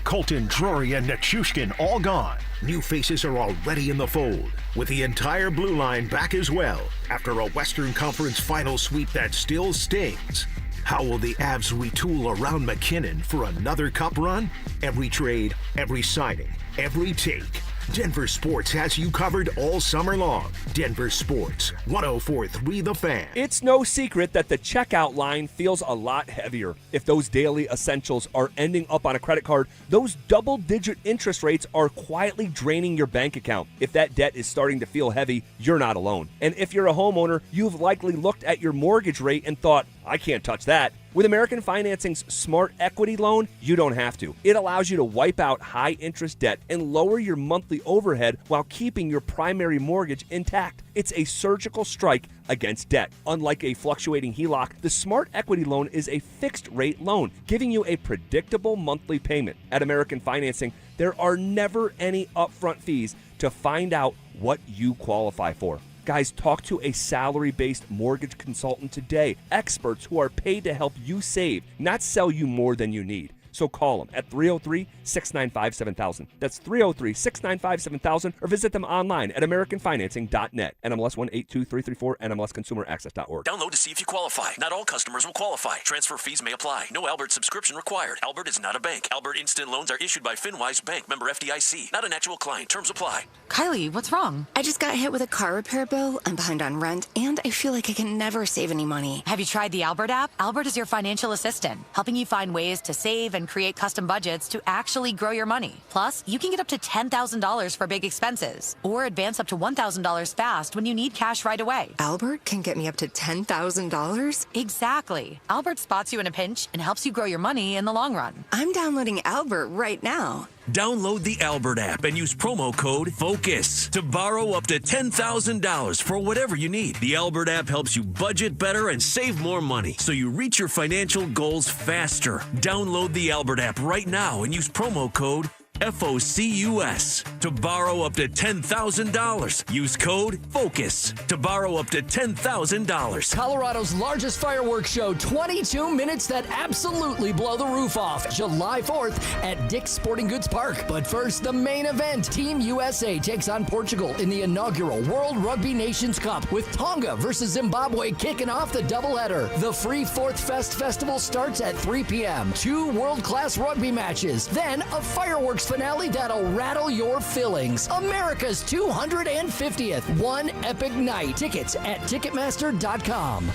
Colton, Drury, and Nichushkin all gone. New faces are already in the fold, with the entire blue line back as well after a Western Conference final sweep that still stings. How will the Avs retool around McKinnon for another cup run? Every trade, every signing, every take. Denver Sports has you covered all summer long. Denver Sports, 104.3 The Fan. It's no secret that the checkout line feels a lot heavier. If those daily essentials are ending up on a credit card, those double-digit interest rates are quietly draining your bank account. If that debt is starting to feel heavy, you're not alone. And if you're a homeowner, you've likely looked at your mortgage rate and thought, I can't touch that. With American Financing's Smart Equity Loan, you don't have to. It allows you to wipe out high-interest debt and lower your monthly overhead while keeping your primary mortgage intact. It's a surgical strike against debt. Unlike a fluctuating HELOC, the Smart Equity Loan is a fixed-rate loan, giving you a predictable monthly payment. At American Financing, there are never any upfront fees to find out what you qualify for. Guys, talk to a salary-based mortgage consultant today. Experts who are paid to help you save, not sell you more than you need. So call them at 303-695-7000. That's 303-695-7000, or visit them online at AmericanFinancing.net. NMLS 182334, NMLSConsumerAccess.org. Download to see if you qualify. Not all customers will qualify. Transfer fees may apply. No Albert subscription required. Albert is not a bank. Albert Instant Loans are issued by FinWise Bank, member FDIC. Not an actual client. Terms apply. Kylie, what's wrong? I just got hit with a car repair bill. I'm behind on rent, and I feel like I can never save any money. Have you tried the Albert app? Albert is your financial assistant, helping you find ways to save and create custom budgets to actually grow your money. Plus, you can get up to $10,000 for big expenses, or advance up to $1,000 fast when you need cash right away. Albert can get me up to $10,000? Exactly. Albert spots you in a pinch and helps you grow your money in the long run. I'm downloading Albert right now. Download the Albert app and use promo code FOCUS to borrow up to $10,000 for whatever you need. The Albert app helps you budget better and save more money so you reach your financial goals faster. Download the Albert app right now and use promo code FOCUS to borrow up to $10,000. Use code FOCUS to borrow up to $10,000. Colorado's largest fireworks show, 22 minutes that absolutely blow the roof off. July 4th at Dick's Sporting Goods Park. But first, the main event. Team USA takes on Portugal in the inaugural World Rugby Nations Cup with Tonga versus Zimbabwe kicking off the doubleheader. The free Fourth Fest Festival starts at 3 p.m. 2 world-class rugby matches. Then a fireworks finale that'll rattle your fillings. America's 250th One Epic Night. Tickets at Ticketmaster.com.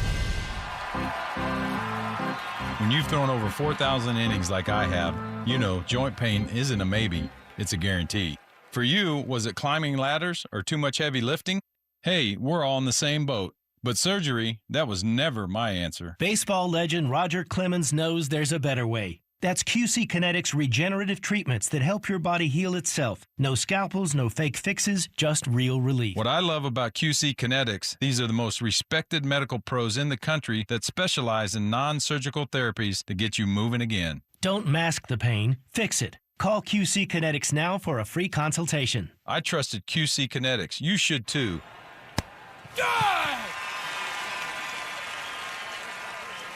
When you've thrown over 4,000 innings like I have, you know joint pain isn't a maybe, it's a guarantee. For you, was it climbing ladders or too much heavy lifting? Hey, we're all in the same boat. But surgery, that was never my answer. Baseball legend Roger Clemens knows there's a better way. That's QC Kinetics regenerative treatments that help your body heal itself. No scalpels, no fake fixes, just real relief. What I love about QC Kinetics, these are the most respected medical pros in the country that specialize in non-surgical therapies to get you moving again. Don't mask the pain, fix it. Call QC Kinetics now for a free consultation. I trusted QC Kinetics. You should too.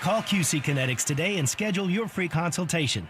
Call QC Kinetics today and schedule your free consultation.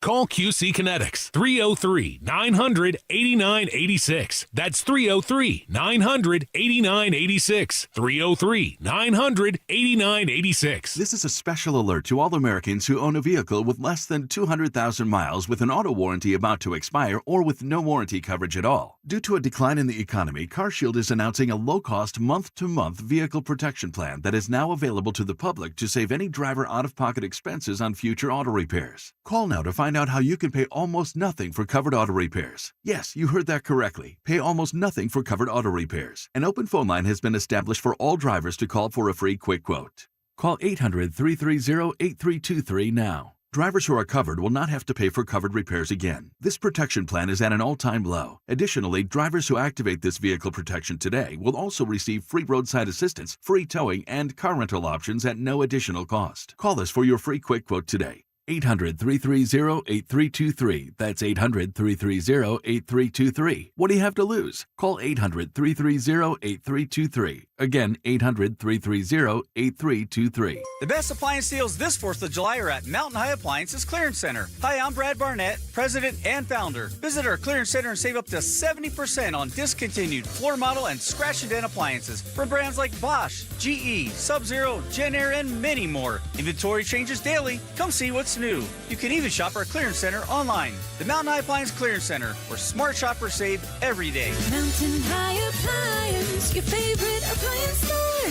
Call QC Kinetics, 303-900-8986. That's 303-900-8986. 303-900-8986. This is a special alert to all Americans who own a vehicle with less than 200,000 miles with an auto warranty about to expire or with no warranty coverage at all. Due to a decline in the economy, CarShield is announcing a low-cost month-to-month vehicle protection plan that is now available to the public to save any driver out-of-pocket expenses on future auto repairs. Call now to find out how you can pay almost nothing for covered auto repairs. Yes, you heard that correctly. Pay almost nothing for covered auto repairs. An open phone line has been established for all drivers to call for a free quick quote. Call 800-330-8323 now. Drivers who are covered will not have to pay for covered repairs again. This protection plan is at an all-time low. Additionally, drivers who activate this vehicle protection today will also receive free roadside assistance, free towing, and car rental options at no additional cost. Call us for your free quick quote today. 800-330-8323. That's 800-330-8323. What do you have to lose? Call 800-330-8323. Again, 800-330-8323. The best appliance deals this 4th of July are at Mountain High Appliances Clearance Center. Hi, I'm Brad Barnett, president and founder. Visit our clearance center and save up to 70% on discontinued floor model and scratch and dent appliances from brands like Bosch, GE, Sub-Zero, Genair, and many more. Inventory changes daily. Come see what's new. You can even shop our clearance center online. The Mountain High Appliance Clearance Center, where smart shoppers save every day. Mountain High Appliance, your favorite appliance store.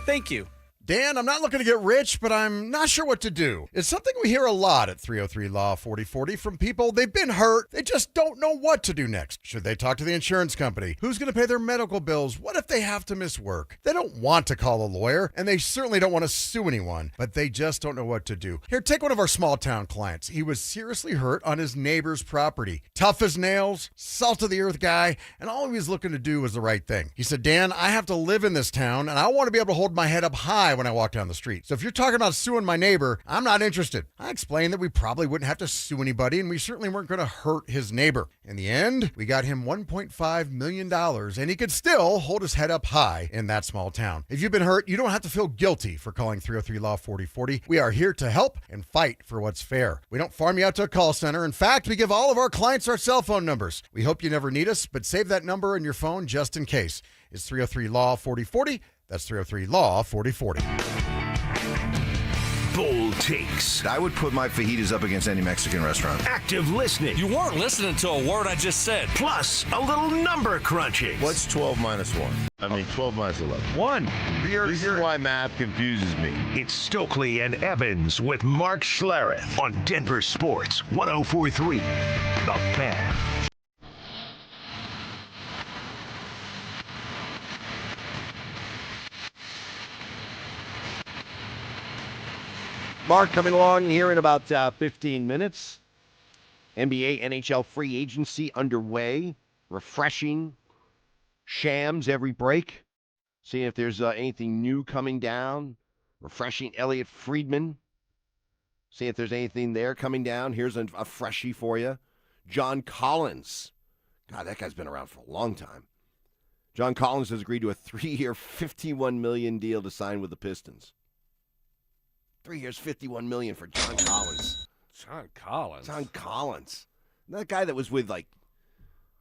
Thank you. Dan, I'm not looking to get rich, but I'm not sure what to do. It's something we hear a lot at 303 Law 4040 from people. They've been hurt. They just don't know what to do next. Should they talk to the insurance company? Who's going to pay their medical bills? What if they have to miss work? They don't want to call a lawyer, and they certainly don't want to sue anyone, but they just don't know what to do. Here, take one of our small town clients. He was seriously hurt on his neighbor's property. Tough as nails, salt of the earth guy, and all he was looking to do was the right thing. He said, Dan, I have to live in this town, and I want to be able to hold my head up high when I walk down the street. So if you're talking about suing my neighbor, I'm not interested. I explained that we probably wouldn't have to sue anybody, and we certainly weren't going to hurt his neighbor. In the end, we got him $1.5 million, and he could still hold his head up high in that small town. If you've been hurt, you don't have to feel guilty for calling 303 Law 4040. We are here to help and fight for what's fair. We don't farm you out to a call center. In fact, we give all of our clients our cell phone numbers. We hope you never need us, but save that number in your phone just in case. It's 303 Law 4040. That's 303 Law 4040. Bold takes. I would put my fajitas up against any Mexican restaurant. Active listening. You weren't listening to a word I just said. Plus, a little number crunching. What's 12 minus 1? I mean, 12 minus 11. 1. This is why math confuses me. It's Stokley and Evans with Mark Schlereth on Denver Sports 104.3. The Fan. Mark coming along here in about 15 minutes. NBA, NHL free agency underway. Refreshing shams every break. Seeing if there's anything new coming down. Refreshing Elliot Friedman. See if there's anything there coming down. Here's a freshie for you. John Collins. God, that guy's been around for a long time. John Collins has agreed to a 3-year, $51 million deal to sign with the Pistons. 3 years, $51 million for John Collins. John Collins? John Collins. That guy that was with, like,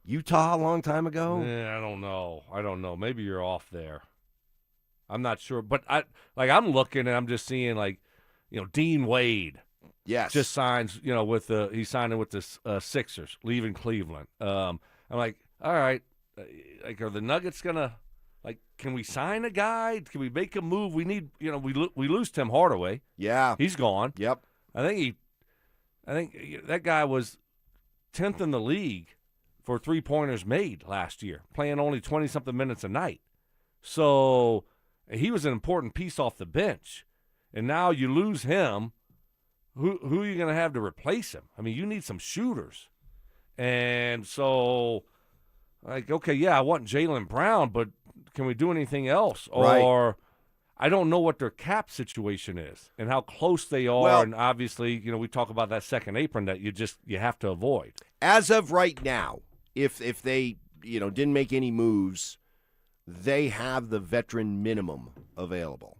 Utah a long time ago? Yeah, I don't know. Maybe you're off there. I'm not sure. But, I'm looking and I'm just seeing, like, Dean Wade. Yes. Just signs, he's signing with the Sixers, leaving Cleveland. I'm like, all right, are the Nuggets going to, can we sign a guy? Can we make a move? We need, we lose Tim Hardaway. Yeah. He's gone. Yep. I think that guy was 10th in the league for three-pointers made last year, playing only 20-something minutes a night. So he was an important piece off the bench. And now you lose him. Who are you going to have to replace him? I mean, you need some shooters. And so, okay, yeah, I want Jaylen Brown, but can we do anything else? Right. Or I don't know what their cap situation is and how close they are. Well, and obviously, we talk about that second apron that you have to avoid. As of right now, if they, didn't make any moves, they have the veteran minimum available.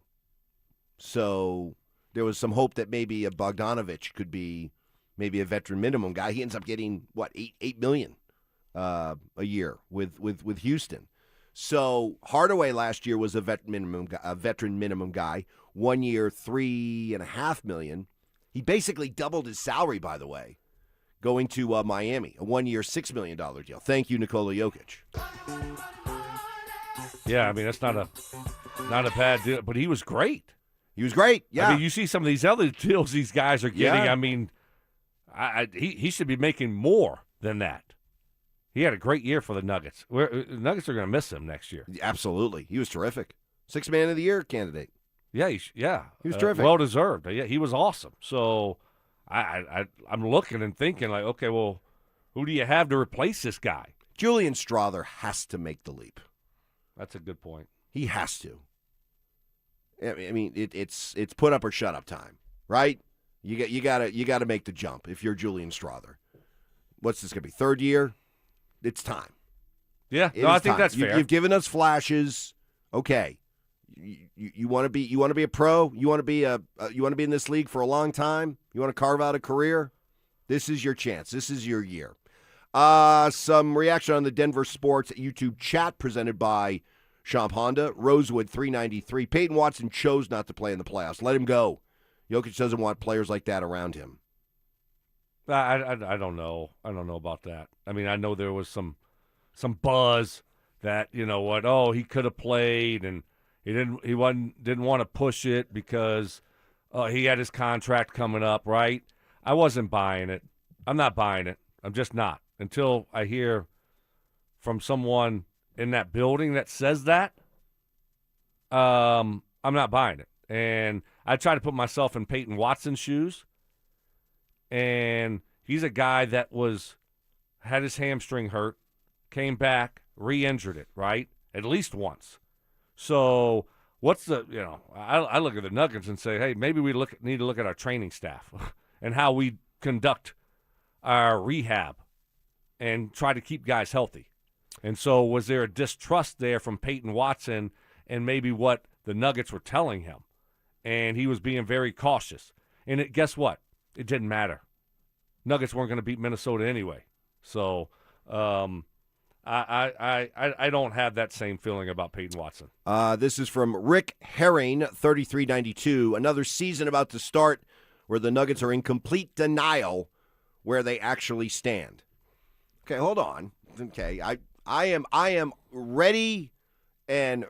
So there was some hope that maybe a Bogdanovich could be maybe a veteran minimum guy. He ends up getting, $8 million a year with Houston. So Hardaway last year was a veteran minimum guy. 1 year, $3.5 million. He basically doubled his salary, by the way, going to Miami. A 1 year, $6 million deal. Thank you, Nikola Jokic. Yeah, I mean that's not a bad deal, but he was great. He was great. Yeah. I mean, you see some of these other deals these guys are getting. Yeah. I mean, he should be making more than that. He had a great year for the Nuggets. The Nuggets are going to miss him next year. Absolutely. He was terrific. 6th Man of the Year candidate. Yeah, he was terrific. Well deserved. Yeah, he was awesome. So I'm looking and thinking like, okay, well, who do you have to replace this guy? Julian Strother has to make the leap. That's a good point. He has to. I mean, it's put up or shut up time, right? You gotta make the jump if you're Julian Strother. What's this gonna be? Third year? It's time. Yeah, I think that's fair. You've given us flashes. Okay, you want to be a pro. You want to be in this league for a long time. You want to carve out a career. This is your chance. This is your year. Some reaction on the Denver Sports YouTube chat presented by Champ Honda. Rosewood 393. Peyton Watson chose not to play in the playoffs. Let him go. Jokic doesn't want players like that around him. I don't know. I don't know about that. I mean, I know there was some buzz that, you know what, oh, he could have played and he didn't want to push it because he had his contract coming up, right? I wasn't buying it. I'm not buying it. I'm just not. Until I hear from someone in that building that says that, I'm not buying it. And I try to put myself in Peyton Watson's shoes, and he's a guy that had his hamstring hurt, came back, re-injured it, right? At least once. So what's I look at the Nuggets and say, hey, maybe we need to look at our training staff and how we conduct our rehab and try to keep guys healthy. And so was there a distrust there from Peyton Watson and maybe what the Nuggets were telling him? And he was being very cautious. And guess what? It didn't matter. Nuggets weren't going to beat Minnesota anyway. So I don't have that same feeling about Peyton Watson. This is from Rick Herring, 3392. Another season about to start where the Nuggets are in complete denial where they actually stand. Okay, hold on. Okay, I am ready and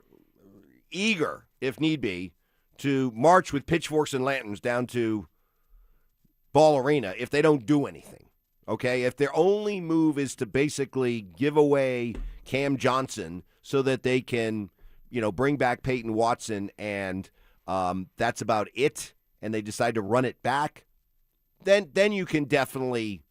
eager, if need be, to march with pitchforks and lanterns down to Ball Arena if they don't do anything. Okay, if their only move is to basically give away Cam Johnson so that they can, bring back Peyton Watson and that's about it, and they decide to run it back, then you can definitely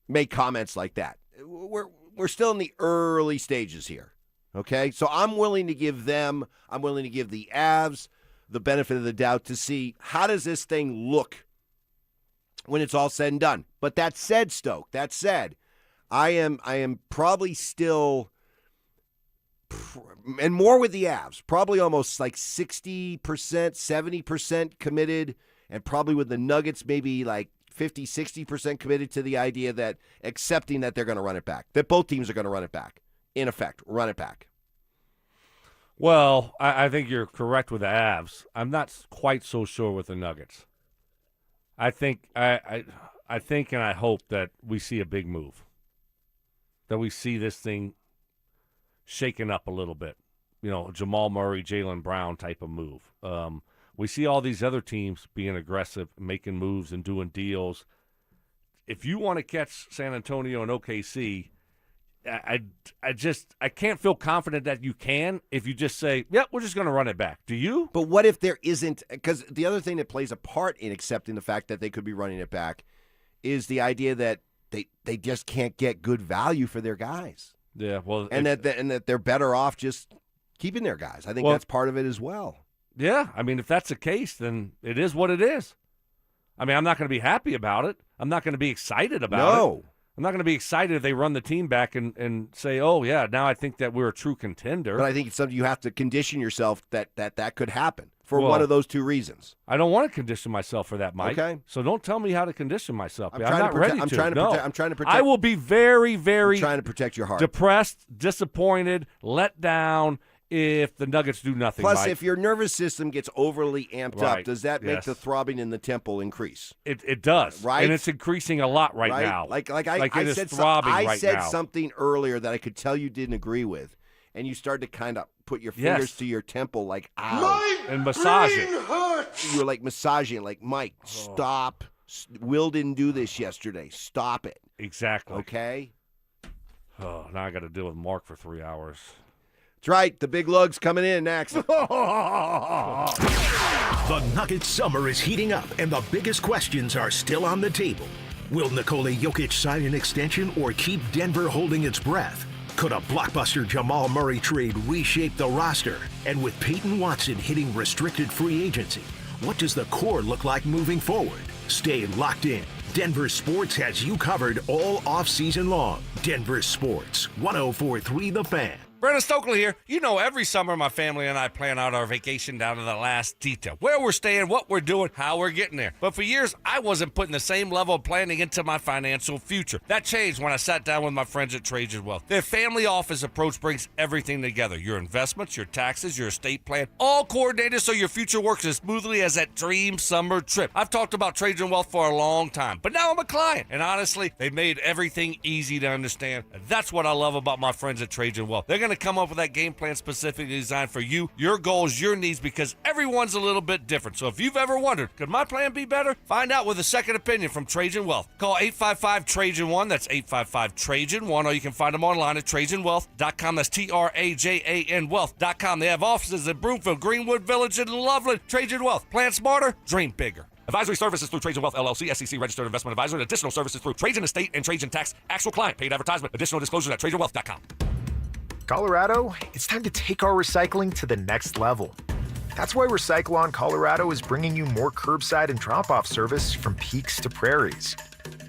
make comments like that. We're still in the early stages here. Okay, so I'm willing to give the Avs the benefit of the doubt to see how does this thing look when it's all said and done. But that said, Stoke, I am probably still, and more with the Avs, probably almost like 60%, 70% committed, and probably with the Nuggets maybe like 50, 60% committed to the idea that accepting that they're going to run it back, that both teams are going to run it back. In effect, run it back. Well, I think you're correct with the Avs. I'm not quite so sure with the Nuggets. I think I think and I hope that we see a big move, that we see this thing shaken up a little bit. Jamal Murray, Jaylen Brown type of move. We see all these other teams being aggressive, making moves and doing deals. If you want to catch San Antonio and OKC, I can't feel confident that you can if you just say, yep, we're just going to run it back. Do you? But what if there isn't? Because the other thing that plays a part in accepting the fact that they could be running it back is the idea that they just can't get good value for their guys. Yeah, well, and that they're better off just keeping their guys. I think that's part of it as well. Yeah, I mean, if that's the case, then it is what it is. I mean, I'm not going to be happy about it. I'm not going to be excited about it. No. I'm not going to be excited if they run the team back and say, oh, yeah, now I think that we're a true contender. But I think it's something you have to condition yourself that could happen for one of those two reasons. I don't want to condition myself for that, Mike. Okay. So don't tell me how to condition myself. I'm not ready to. I'm trying to protect. I will be very, very I'm trying to protect your heart. Depressed, disappointed, let down if the Nuggets do nothing. Plus, Mike. if your nervous system gets overly amped up, does that make the throbbing in the temple increase? It does, right? And it's increasing a lot right now. I said something earlier that I could tell you didn't agree with, and you started to kind of put your fingers to your temple, like ow, and massage it. You were like massaging, like Mike, stop. Will didn't do this yesterday. Stop it. Exactly. Okay. Oh, now I got to deal with Mark for 3 hours. That's right. The big lug's coming in next. The Nuggets summer is heating up, and the biggest questions are still on the table. Will Nikola Jokic sign an extension or keep Denver holding its breath? Could a blockbuster Jamal Murray trade reshape the roster? And with Payton Watson hitting restricted free agency, what does the core look like moving forward? Stay locked in. Denver Sports has you covered all offseason long. Denver Sports, 104.3 The Fan. Brandon Stokley here. You know, every summer my family and I plan out our vacation down to the last detail. Where we're staying, what we're doing, how we're getting there. But for years, I wasn't putting the same level of planning into my financial future. That changed when I sat down with my friends at Trajan Wealth. Their family office approach brings everything together. Your investments, your taxes, your estate plan, all coordinated so your future works as smoothly as that dream summer trip. I've talked about Trajan Wealth for a long time, but now I'm a client. And honestly, they made everything easy to understand. And that's what I love about my friends at Trajan Wealth. They're going to come up with that game plan specifically designed for you, your goals, your needs, because everyone's a little bit different. So if you've ever wondered, could my plan be better? Find out with a second opinion from Trajan Wealth. Call 855-TRAJAN-1. That's 855-TRAJAN-1. Or you can find them online at TrajanWealth.com. That's TRAJAN Wealth.com. They have offices in Broomfield, Greenwood Village, and Loveland. Trajan Wealth. Plan smarter, dream bigger. Advisory services through Trajan Wealth LLC, SEC registered investment advisor, and additional services through Trajan Estate and Trajan Tax. Actual client paid advertisement. Additional disclosures at TrajanWealth.com. Colorado, it's time to take our recycling to the next level. That's why Recycle-On Colorado is bringing you more curbside and drop-off service from peaks to prairies.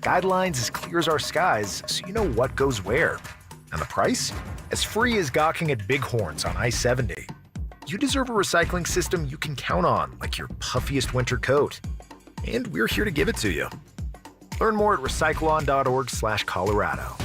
Guidelines as clear as our skies, so you know what goes where. And the price? As free as gawking at Bighorns on I-70. You deserve a recycling system you can count on, like your puffiest winter coat. And we're here to give it to you. Learn more at recycleon.org/Colorado.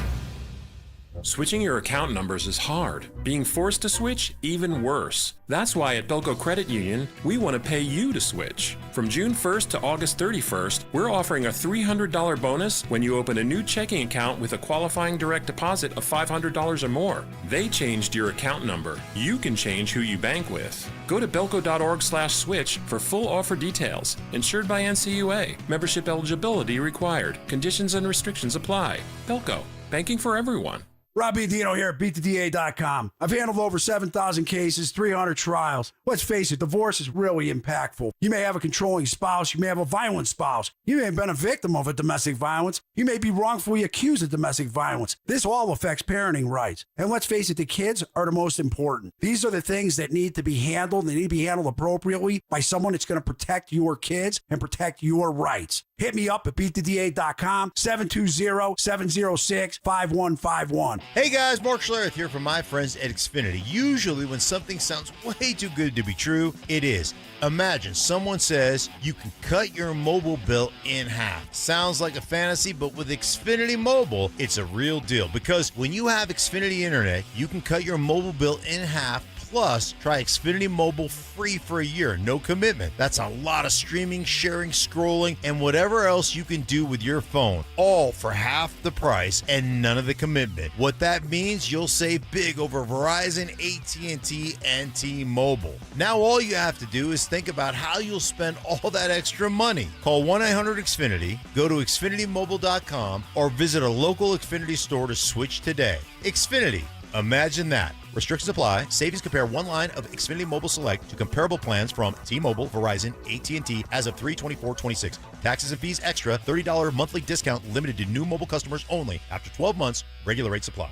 Switching your account numbers is hard. Being forced to switch, even worse. That's why at Belco Credit Union, we want to pay you to switch. From June 1st to August 31st, we're offering a $300 bonus when you open a new checking account with a qualifying direct deposit of $500 or more. They changed your account number. You can change who you bank with. Go to belco.org/switch for full offer details. Insured by NCUA. Membership eligibility required. Conditions and restrictions apply. Belco. Banking for everyone. Robbie Dino here at BeatTheDA.com. I've handled over 7,000 cases, 300 trials. Let's face it, divorce is really impactful. You may have a controlling spouse. You may have a violent spouse. You may have been a victim of a domestic violence. You may be wrongfully accused of domestic violence. This all affects parenting rights. And let's face it, the kids are the most important. These are the things that need to be handled. They need to be handled appropriately by someone that's going to protect your kids and protect your rights. Hit me up at BeatTheDA.com, 720-706-5151. Hey guys, Mark Schlereth here from my friends at Xfinity. Usually when something sounds way too good to be true, it is. Imagine someone says you can cut your mobile bill in half. Sounds like a fantasy, but with Xfinity Mobile, it's a real deal. Because when you have Xfinity Internet, you can cut your mobile bill in half. Plus, try Xfinity Mobile free for a year, no commitment. That's a lot of streaming, sharing, scrolling, and whatever else you can do with your phone, all for half the price and none of the commitment. What that means, you'll save big over Verizon, AT&T, and T-Mobile. Now all you have to do is think about how you'll spend all that extra money. Call 1-800-XFINITY, go to XfinityMobile.com, or visit a local Xfinity store to switch today. Xfinity. Imagine that. Restrictions apply. Savings compare one line of Xfinity Mobile Select to comparable plans from T-Mobile, Verizon, AT&T as of 3/24/26. Taxes and fees extra. $30 monthly discount limited to new mobile customers only. After 12 months, regular rates apply.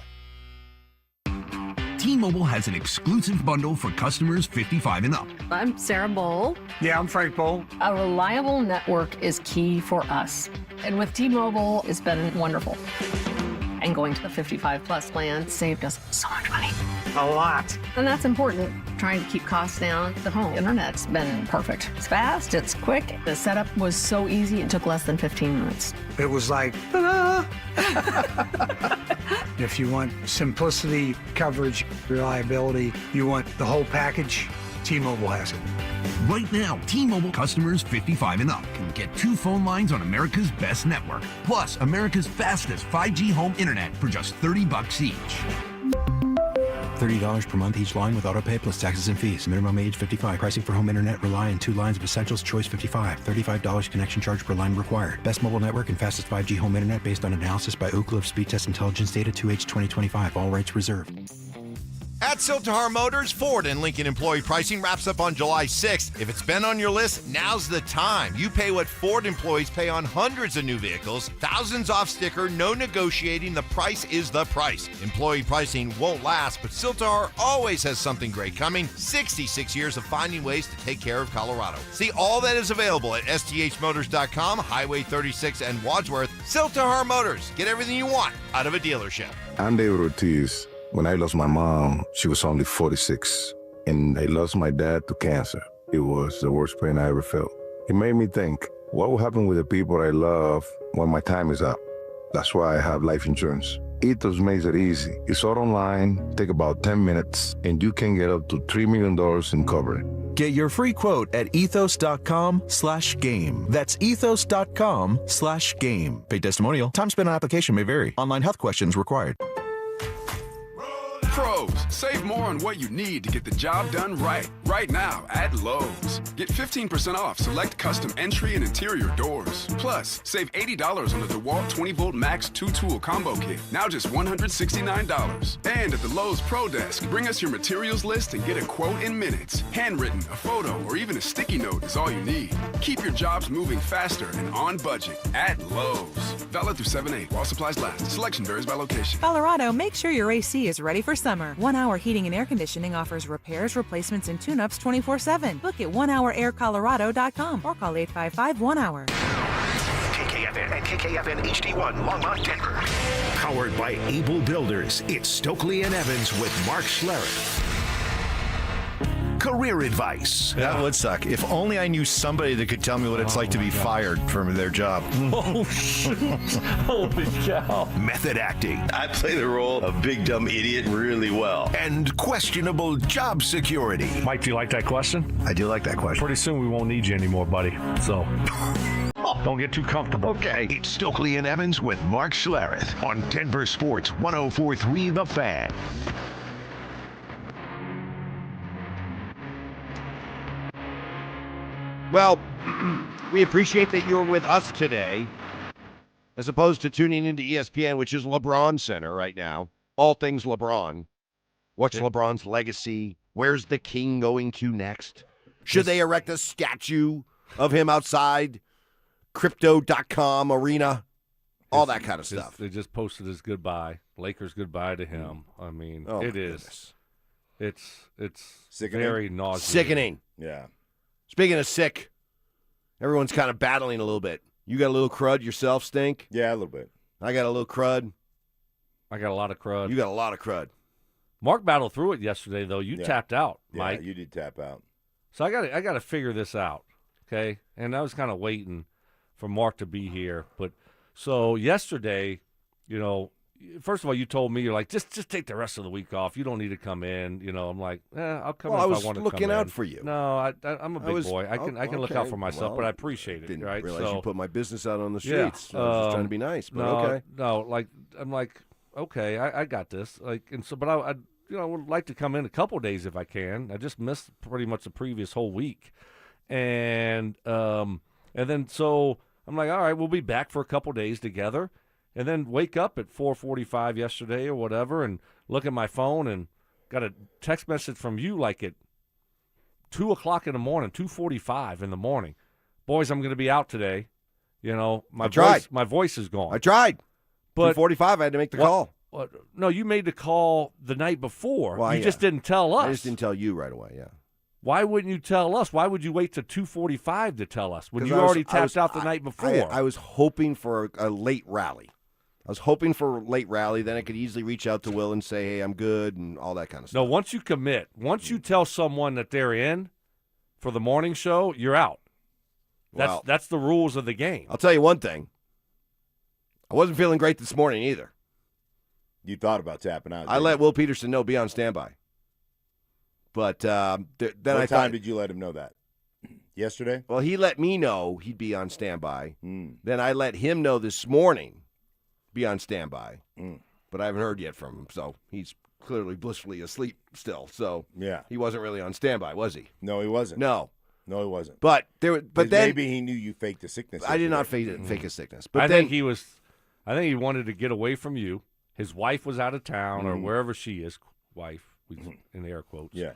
T-Mobile has an exclusive bundle for customers 55 and up. I'm Sarah Bowl. Yeah, I'm Frank Bowl. A reliable network is key for us. And with T-Mobile, it's been wonderful. And going to the 55-plus plan saved us so much money. A lot. And that's important. Trying to keep costs down. The home internet's been perfect. It's fast, it's quick. The setup was so easy, it took less than 15 minutes. It was like, ta-da! If you want simplicity, coverage, reliability, you want the whole package, T-Mobile has it. Right now, T-Mobile customers 55 and up can get 2 phone lines on America's best network, plus America's fastest 5G home internet for just $30 each. $30 per month each line with autopay plus taxes and fees. Minimum age 55. Pricing for home internet rely on 2 lines of essentials. Choice 55. $35 connection charge per line required. Best mobile network and fastest 5G home internet based on analysis by Ookla of Speed Test Intelligence data 2H 2025. All rights reserved. At Siltahar Motors, Ford and Lincoln employee pricing wraps up on July 6th. If it's been on your list, now's the time. You pay what Ford employees pay on hundreds of new vehicles. Thousands off sticker, no negotiating. The price is the price. Employee pricing won't last, but Siltahar always has something great coming. 66 years of finding ways to take care of Colorado. See all that is available at sthmotors.com, Highway 36 and Wadsworth. Siltahar Motors. Get everything you want out of a dealership. I'm David Ortiz. When I lost my mom, she was only 46, and I lost my dad to cancer. It was the worst pain I ever felt. It made me think, what will happen with the people I love when my time is up? That's why I have life insurance. Ethos makes it easy. It's all online, take about 10 minutes, and you can get up to $3 million in coverage. Get your free quote at ethos.com/game. That's ethos.com/game. Paid testimonial. Time spent on application may vary. Online health questions required. Pros, save more on what you need to get the job done right now at Lowe's. Get 15% off select custom entry and interior doors. Plus, save $80 on the DeWalt 20-volt Max 2-tool combo kit, now just $169. And at the Lowe's Pro Desk, bring us your materials list and get a quote in minutes. Handwritten, a photo, or even a sticky note is all you need. Keep your jobs moving faster and on budget at Lowe's. Valid through 7/8 while supplies last. Selection varies by location. Colorado, make sure your AC is ready for summer. 1 Hour Heating and Air Conditioning offers repairs, replacements, and tune-ups 24/7. Book at onehouraircolorado.com or call 855-1-HOUR. KKFN and KKFN HD1 Longmont, Denver. Powered by Able Builders, it's Stokley and Evans with Mark Schlereth. Career advice. That would suck. If only I knew somebody that could tell me what it's like to be fired from their job. Oh, shoot. Holy cow. Method acting. I play the role of big dumb idiot really well. And questionable job security. Mike, do you like that question? I do like that question. Pretty soon we won't need you anymore, buddy. So don't get too comfortable. Okay. It's Stokley and Evans with Mark Schlereth on Denver Sports 104.3 The Fan. Well, we appreciate that you're with us today, as opposed to tuning into ESPN, which is LeBron Center right now. All things LeBron. What's LeBron's legacy? Where's the king going to next? Should they erect a statue of him outside Crypto.com arena? All that kind of stuff. They just posted his goodbye. Lakers goodbye to him. I mean, it is. It's Sickening. very nauseating. Sickening. Yeah. Speaking of sick, everyone's kind of battling a little bit. You got a little crud yourself, Stink? Yeah, a little bit. I got a little crud. I got a lot of crud. You got a lot of crud. Mark battled through it yesterday, though. You tapped out, Mike. Yeah, you did tap out. So I got to figure this out, okay? And I was kind of waiting for Mark to be here. But so yesterday, you know, first of all, you told me, you're like, just take the rest of the week off. You don't need to come in. You know, I'm like, I'll come in if I want to come in. I was looking out for you. No, I'm a big boy. I can look out for myself, but I appreciate it. Didn't right? realize you put my business out on the streets. Yeah, I was just trying to be nice, but okay. No, like I'm like, okay, I got this. Like, and so, but I would like to come in a couple days if I can. I just missed pretty much the previous whole week, and then so I'm like, all right, we'll be back for a couple days together. And then wake up at 4:45 yesterday or whatever and look at my phone and got a text message from you like at 2 o'clock in the morning, 2:45 in the morning. Boys, I'm going to be out today. You know, my voice is gone. I tried. But 2:45, I had to make the call. No, you made the call the night before. Well, you just didn't tell us. I just didn't tell you right away, yeah. Why wouldn't you tell us? Why would you wait till 2:45 to tell us when you already tapped out the night before? I was hoping for a late rally. Then I could easily reach out to Will and say, hey, I'm good and all that kind of stuff. No, once you commit, once you tell someone that they're in for the morning show, you're out. That's the rules of the game. I'll tell you one thing. I wasn't feeling great this morning either. You thought about tapping out. I let Will Peterson know, be on standby. But then what time did you let him know that? Yesterday? Well, he let me know he'd be on standby. Then I let him know this morning, be on standby. But I haven't heard yet from him, so he's clearly blissfully asleep still. So yeah, he wasn't really on standby, was he? No, he wasn't. No, he wasn't. But then maybe he knew you faked a sickness. I did not fake a sickness. But I think he wanted to get away from you. His wife was out of town or wherever she is. Wife. in air quotes. Yeah.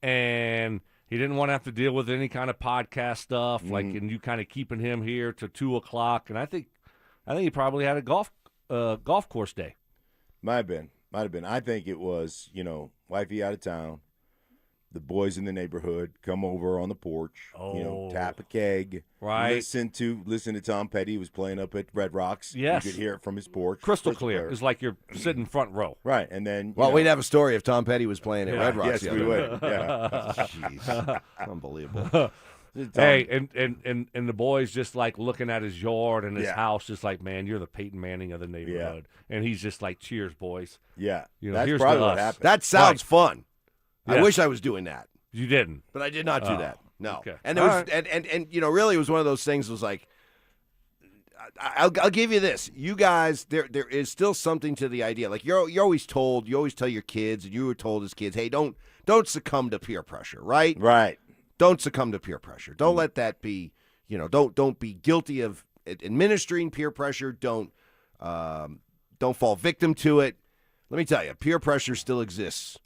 And he didn't want to have to deal with any kind of podcast stuff, and you kind of keeping him here to 2:00. And I think he probably had a golf course day. Might have been. I think it was, wifey out of town, the boys in the neighborhood come over on the porch, tap a keg, right? Listen to Tom Petty. He was playing up at Red Rocks. Yes. You could hear it from his porch. Crystal clear. It's like you're sitting front row. Right, and then we'd have a story if Tom Petty was playing at Red Rocks. Yes, we would. Yeah. Jeez. Unbelievable. Hey, and the boys just like looking at his yard and his house, just like, man, you're the Peyton Manning of the neighborhood. And he's just like, cheers, boys. Yeah. That's here's probably what happened. That sounds fun. Yeah. I wish I was doing that. You didn't. But I did not do that. No. Okay. And there was and really it was one of those things. It was like, I'll give you this. You guys, there is still something to the idea. Like you always tell your kids, and you were told as kids, hey, don't succumb to peer pressure, right? Right. Don't succumb to peer pressure. Don't let that be, don't be guilty of administering peer pressure. Don't fall victim to it. Let me tell you, peer pressure still exists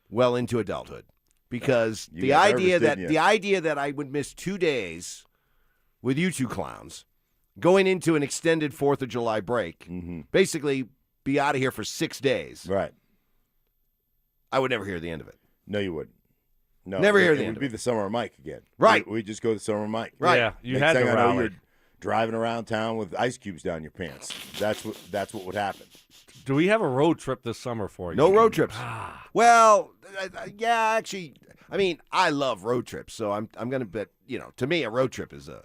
well into adulthood. Because the idea that I would miss 2 days with you two clowns, going into an extended 4th of July break, basically be out of here for 6 days. Right. I would never hear the end of it. No, you wouldn't. No, never hear the end It would be the summer of Mike again. Right. We just go to summer of Mike. Right. Yeah, you Next had thing to I know, rally. you're driving around town with ice cubes down your pants. That's what would happen. Do we have a road trip this summer for you? No road trips. Well, yeah, actually, I mean, I love road trips, so I'm going to bet, to me a road trip is a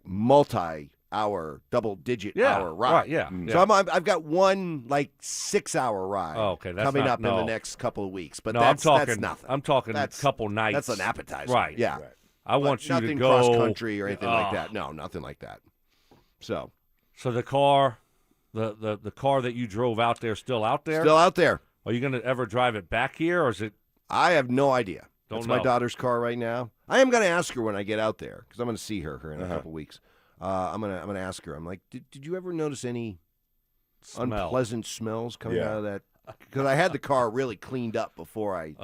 multi-hour, double-digit hour ride. Right, yeah. So I've got one 6-hour ride okay, that's coming up in the no. next couple of weeks, but No, that's I'm nothing. I'm talking a couple nights. That's an appetizer. Right. Yeah. Right. I want you to nothing go cross-country or anything like that. No, nothing like that. So the car, the car that you drove out there, still out there? Still out there. Are you going to ever drive it back here, or is it? I have no idea. Don't That's know. my daughter's car right now. I am going to ask her when I get out there because I'm going to see her in a couple weeks. I'm going to ask her. I'm like, did you ever notice any unpleasant smells coming out of that? Because I had the car really cleaned up before I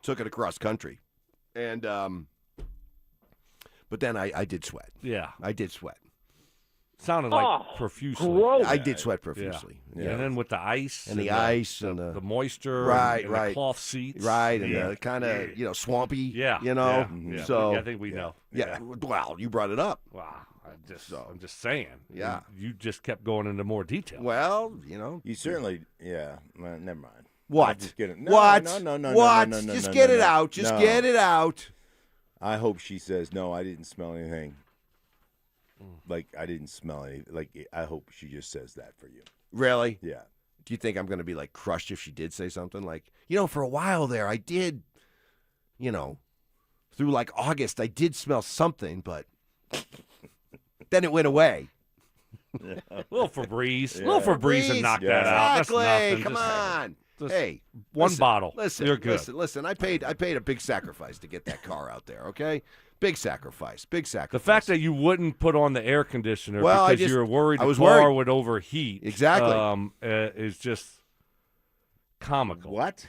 took it across country, and but then I did sweat. Yeah, I did sweat. Sounded like profusely. Gross. I did sweat profusely. Yeah. Yeah. And then with the ice. And the ice and the moisture. Right, and right. the cloth seats. Right, and the kind of, swampy. Yeah. Yeah. So I think we know. Yeah. Well, you brought it up. Wow. I'm just saying. Yeah. You just kept going into more detail. Well, You certainly, Well, never mind. What? Just get it. What? No. What? No, just get it out. Just No. get it out. I hope she says, no, I didn't smell anything. Like, I didn't smell anything. Like, I hope she just says that for you. Really? Yeah. Do you think I'm going to be crushed if she did say something like, for a while there I did, through August I did smell something, but then it went away. Little Febreze. Yeah. Little Febreze and knock that out. That's Exactly. nothing. Come on. Hey, one one bottle. Listen, You're good. Listen. I paid a big sacrifice to get that car out there. Okay, big sacrifice. The fact that you wouldn't put on the air conditioner Well, because you were worried I the was car worried. would overheat. Exactly. Is just comical. What?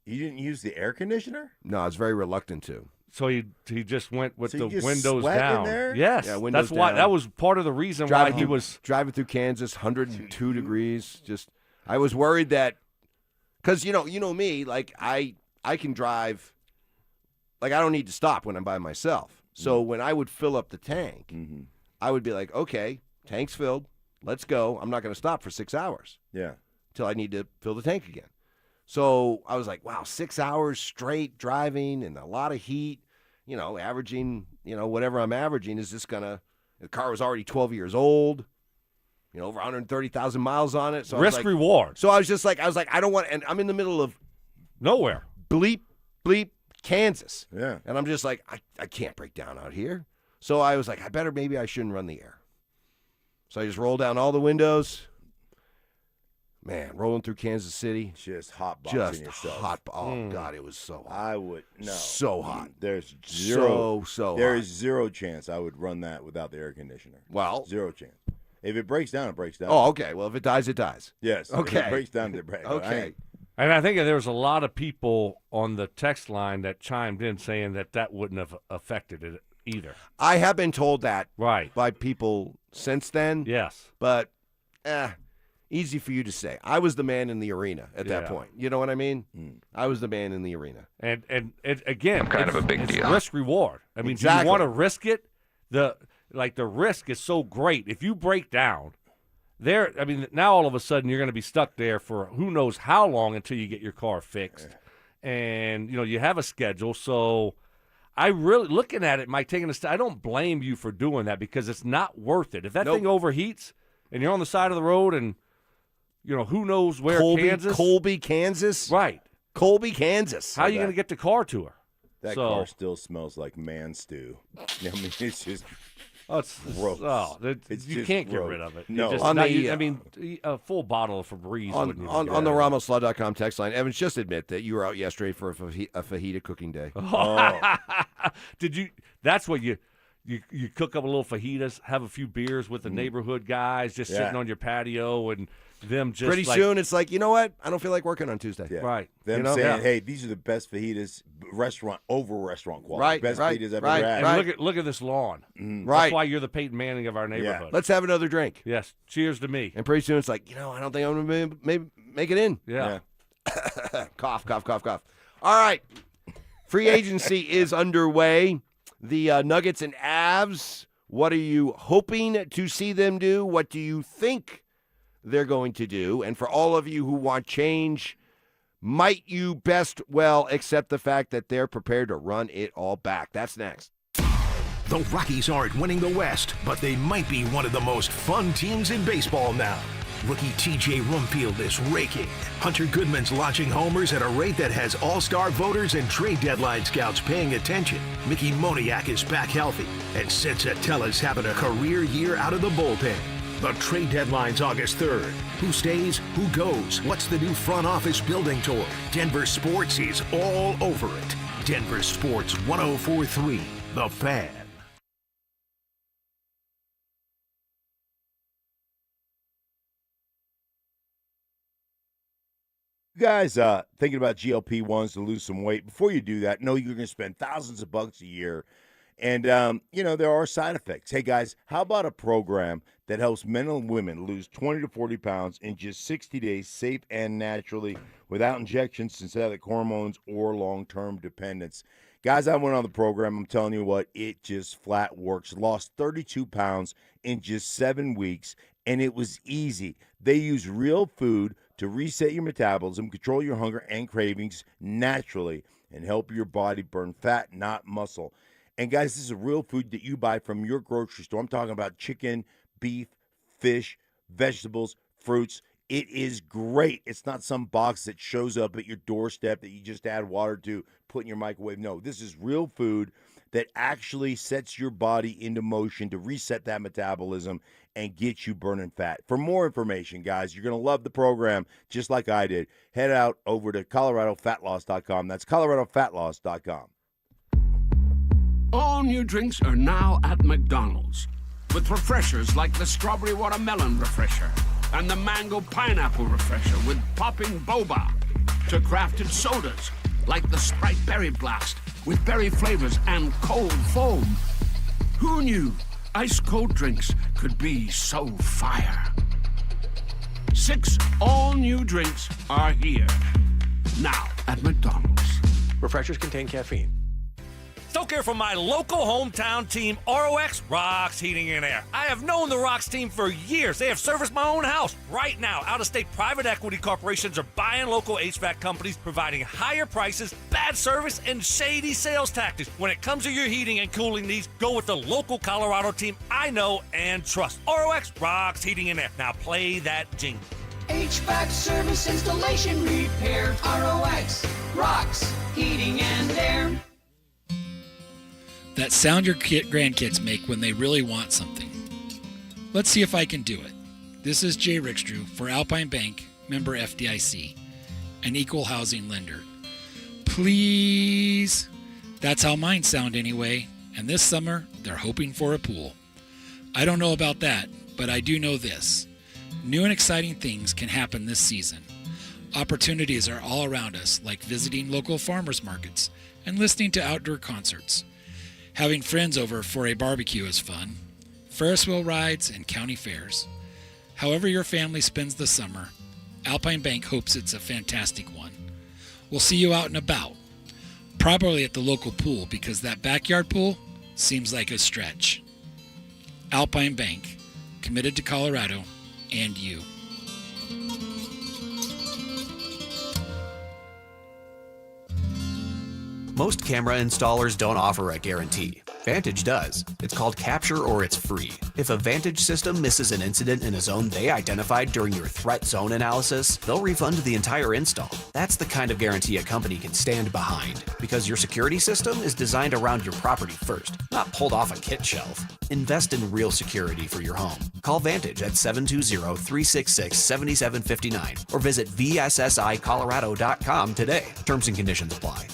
You didn't use the air conditioner? No, I was very reluctant to. So he just went with So the you just windows sweat in down. there? Yes, Yeah, windows that's why. down. That was part of the reason why he was driving through Kansas, 102 degrees. Just, I was worried that, because you know me, I can drive, I don't need to stop when I'm by myself. So when I would fill up the tank, I would be like, okay, tank's filled, let's go. I'm not going to stop for 6 hours. Yeah. Till I need to fill the tank again. So I was like, wow, 6 hours straight driving and a lot of heat, averaging, whatever I'm averaging, is this going to, the car was already 12 years old, over 130,000 miles on it. So I was risk reward. So I was just like, I don't want, and I'm in the middle of nowhere. Bleep, Kansas. Yeah. And I'm just like, I can't break down out here. So I was like, maybe I shouldn't run the air. So I just rolled down all the windows. Man, rolling through Kansas City. Just hotboxing Just yourself. hot. Oh, God, it was so hot. I would, no. So hot. There's zero. So There hot. is zero chance I would run that without the air conditioner. Well. Zero chance. If it breaks down, it breaks down. Oh, okay. Well, if it dies, it dies. Yes. Okay. If it breaks down, it breaks down. Okay. And I think there was a lot of people on the text line that chimed in saying that wouldn't have affected it either. I have been told that right by people since then. Yes. But easy for you to say. I was the man in the arena at that point. You know what I mean? I was the man in the arena. And it, again, Kind of a big it's deal. risk reward. I mean, do you want to risk it? The risk is so great. If you break down, now all of a sudden you're going to be stuck there for who knows how long until you get your car fixed. And, you have a schedule. So I really, looking at it, Mike, taking a step, I don't blame you for doing that because it's not worth it. If that thing overheats and you're on the side of the road and, who knows where, Kansas. Colby, Kansas? Right. Colby, Kansas. How are you going to get the car to her? That car still smells like man stew. I mean, it's just gross. You can't get rid of it. No. A full bottle of Febreze on the RamosLaw.com text line, Evans, just admit that you were out yesterday for a fajita cooking day. Did you? That's what you cook up a little fajitas, have a few beers with the neighborhood guys, just sitting on your patio, and them just pretty soon it's like, you know what? I don't feel like working on Tuesday. Yeah. Right. Them saying, hey, these are the best fajitas, restaurant quality. Right. Best fajitas I've ever had. And look at this lawn. Right. That's why you're the Peyton Manning of our neighborhood. Yeah. Let's have another drink. Yes. Cheers to me. And pretty soon it's like, I don't think I'm going to maybe make it in. Yeah. Cough, cough, cough, cough. All right. Free agency is underway. The Nuggets and Avs, what are you hoping to see them do? What do you think they're going to do? And for all of you who want change, might you best well accept the fact that they're prepared to run it all back? That's next. The Rockies aren't winning the West, but they might be one of the most fun teams in baseball now. Rookie T.J. Rumfield is raking. Hunter Goodman's launching homers at a rate that has all-star voters and trade deadline scouts paying attention. Mickey Moniak is back healthy, and Sensatella's having a career year out of the bullpen. The trade deadline's August 3rd. Who stays? Who goes? What's the new front office building toward? Denver Sports is all over it. Denver Sports 104.3, The Fan. You guys thinking about GLP-1s to lose some weight, before you do that, know you're going to spend thousands of bucks a year. And, there are side effects. Hey, guys, how about a program that helps men and women lose 20 to 40 pounds in just 60 days, safe and naturally, without injections, synthetic hormones, or long-term dependence? Guys, I went on the program. I'm telling you what, it just flat works. Lost 32 pounds in just 7 weeks, and it was easy. They use real food to reset your metabolism, control your hunger and cravings naturally, and help your body burn fat, not muscle. And guys, this is a real food that you buy from your grocery store. I'm talking about chicken, beef, fish, vegetables, fruits. It is great. It's not some box that shows up at your doorstep that you just add water to, put in your microwave. No, this is real food that actually sets your body into motion to reset that metabolism and get you burning fat. For more information, guys, you're going to love the program just like I did. Head out over to ColoradoFatLoss.com. That's ColoradoFatLoss.com. All new drinks are now at McDonald's, with refreshers like the Strawberry Watermelon Refresher and the Mango Pineapple Refresher with popping boba, to crafted sodas like the Sprite Berry Blast with berry flavors and cold foam. Who knew ice-cold drinks could be so fire? 6 all-new drinks are here, now at McDonald's. Refreshers contain caffeine. Stoke here from my local hometown team, ROX Rocks Heating and Air. I have known the Rocks team for years. They have serviced my own house. Right now, out-of-state private equity corporations are buying local HVAC companies, providing higher prices, bad service, and shady sales tactics. When it comes to your heating and cooling needs, go with the local Colorado team I know and trust. ROX Rocks Heating and Air. Now play that jingle. HVAC service, installation, repair. ROX Rocks Heating and Air. That sound your grandkids make when they really want something. Let's see if I can do it. This is Jay Rickstrew for Alpine Bank, member FDIC, an equal housing lender. Please. That's how mine sound anyway, and this summer they're hoping for a pool. I don't know about that, but I do know this. New and exciting things can happen this season. Opportunities are all around us, like visiting local farmers markets and listening to outdoor concerts. Having friends over for a barbecue is fun. Ferris wheel rides and county fairs. However your family spends the summer, Alpine Bank hopes it's a fantastic one. We'll see you out and about, probably at the local pool because that backyard pool seems like a stretch. Alpine Bank, committed to Colorado and you. Most camera installers don't offer a guarantee. Vantage does. It's called Capture or it's free. If a Vantage system misses an incident in a zone they identified during your threat zone analysis, they'll refund the entire install. That's the kind of guarantee a company can stand behind, because your security system is designed around your property first, not pulled off a kit shelf. Invest in real security for your home. Call Vantage at 720-366-7759 or visit VSSIColorado.com today. Terms and conditions apply.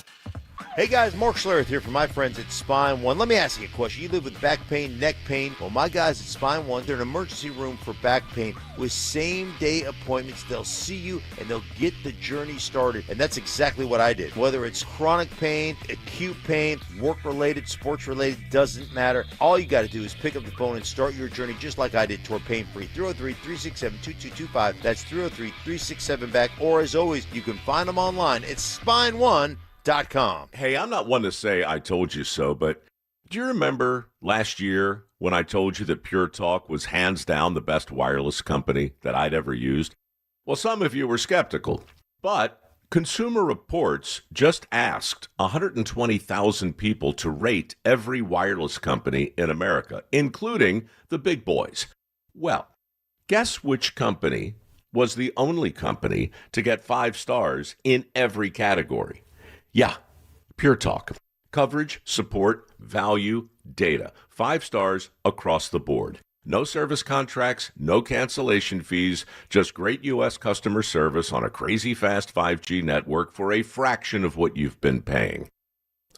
Hey guys, Mark Schlereth here from my friends at Spine One. Let me ask you a question. You live with back pain, neck pain? Well, my guys at Spine One, they're an emergency room for back pain with same-day appointments. They'll see you and they'll get the journey started. And that's exactly what I did. Whether it's chronic pain, acute pain, work-related, sports-related, doesn't matter. All you got to do is pick up the phone and start your journey just like I did toward pain-free. 303-367-2225. That's 303-367-BACK. Or as always, you can find them online at SpineOne.com. Hey, I'm not one to say I told you so, but do you remember last year when I told you that Pure Talk was hands down the best wireless company that I'd ever used? Well, some of you were skeptical, but Consumer Reports just asked 120,000 people to rate every wireless company in America, including the big boys. Well, guess which company was the only company to get 5 stars in every category? Yeah, Pure Talk. Coverage, support, value, data. 5 stars across the board. No service contracts, no cancellation fees, just great U.S. customer service on a crazy fast 5G network for a fraction of what you've been paying.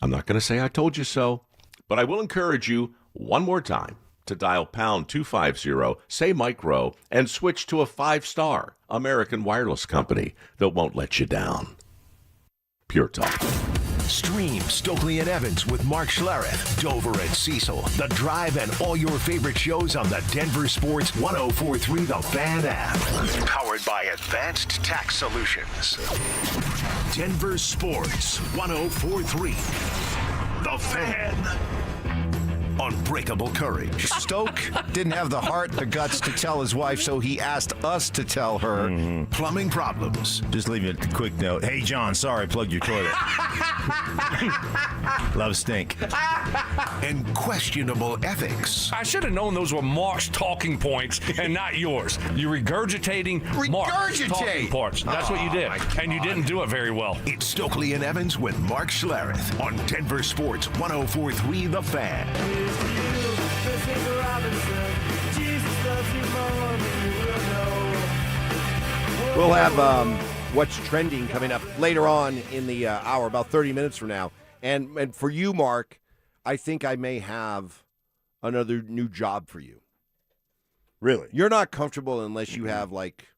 I'm not going to say I told you so, but I will encourage you one more time to dial pound 250, say micro, and switch to a 5-star American wireless company that won't let you down. Pure Talk. Stream Stokley and Evans with Mark Schlereth, Dover and Cecil, The Drive, and all your favorite shows on the Denver Sports 104.3 The Fan app. Powered by Advanced Tax Solutions. Denver Sports 104.3 The Fan. Unbreakable courage. Stoke didn't have the heart, the guts to tell his wife, so he asked us to tell her. Plumbing problems. Just leave it a quick note. Hey, John, sorry, plugged your toilet. Love stink. And questionable ethics. I should have known those were Mark's talking points and not yours. You're regurgitating Mark's talking points. That's what you did. And you didn't do it very well. It's Stokley and Evans with Mark Schlereth on Denver Sports 104.3 The Fan. We'll have what's trending coming up later on in the hour, about 30 minutes from now. And for you, Mark, I think I may have another new job for you. Really? You're not comfortable unless you have like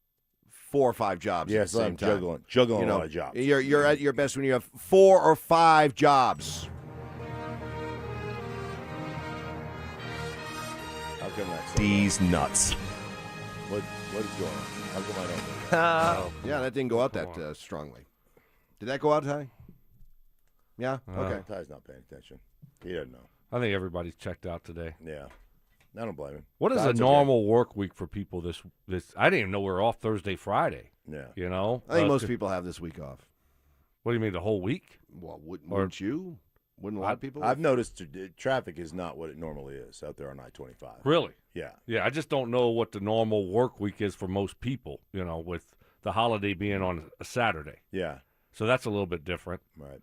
4 or 5 jobs at the same time. Juggling a lot of jobs. You're at your best when you have 4 or 5 jobs. How come that's These nuts. What is going on? How come I don't? Yeah, that didn't go out that strongly. Did that go out, Ty? Yeah? Okay. Ty's not paying attention. He doesn't know. I think everybody's checked out today. Yeah. I don't blame him. What is a normal work week for people this I didn't even know we were off Thursday, Friday. Yeah. You know? I think most people have this week off. What do you mean, the whole week? Well, wouldn't you? Wouldn't a lot of people? I've noticed traffic is not what it normally is out there on I-25. Really? Yeah. Yeah, I just don't know what the normal work week is for most people, with the holiday being on a Saturday. Yeah. So that's a little bit different. Right.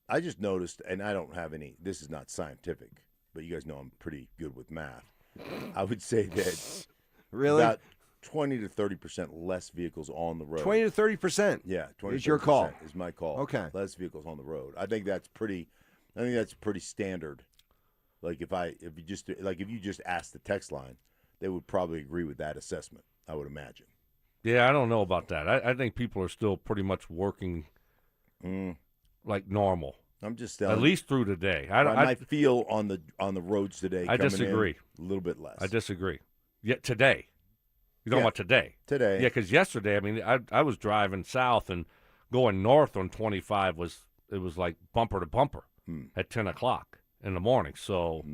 I just noticed, and I don't have any, this is not scientific, but you guys know I'm pretty good with math. I would say that really about 20 to 30% less vehicles on the road. 20 to 30%? Yeah. 20 is your call. Is my call. Okay. Less vehicles on the road. I think that's pretty standard. Like if you just asked the text line, they would probably agree with that assessment, I would imagine. Yeah, I don't know about that. I think people are still pretty much working like normal. I'm just at least through today. I might feel on the roads today. I disagree. A little bit less. I disagree. Yeah, today. You're talking about today. Today. Yeah, because yesterday, I mean, I was driving south and going north on 25 was like bumper to bumper at 10 o'clock in the morning. So,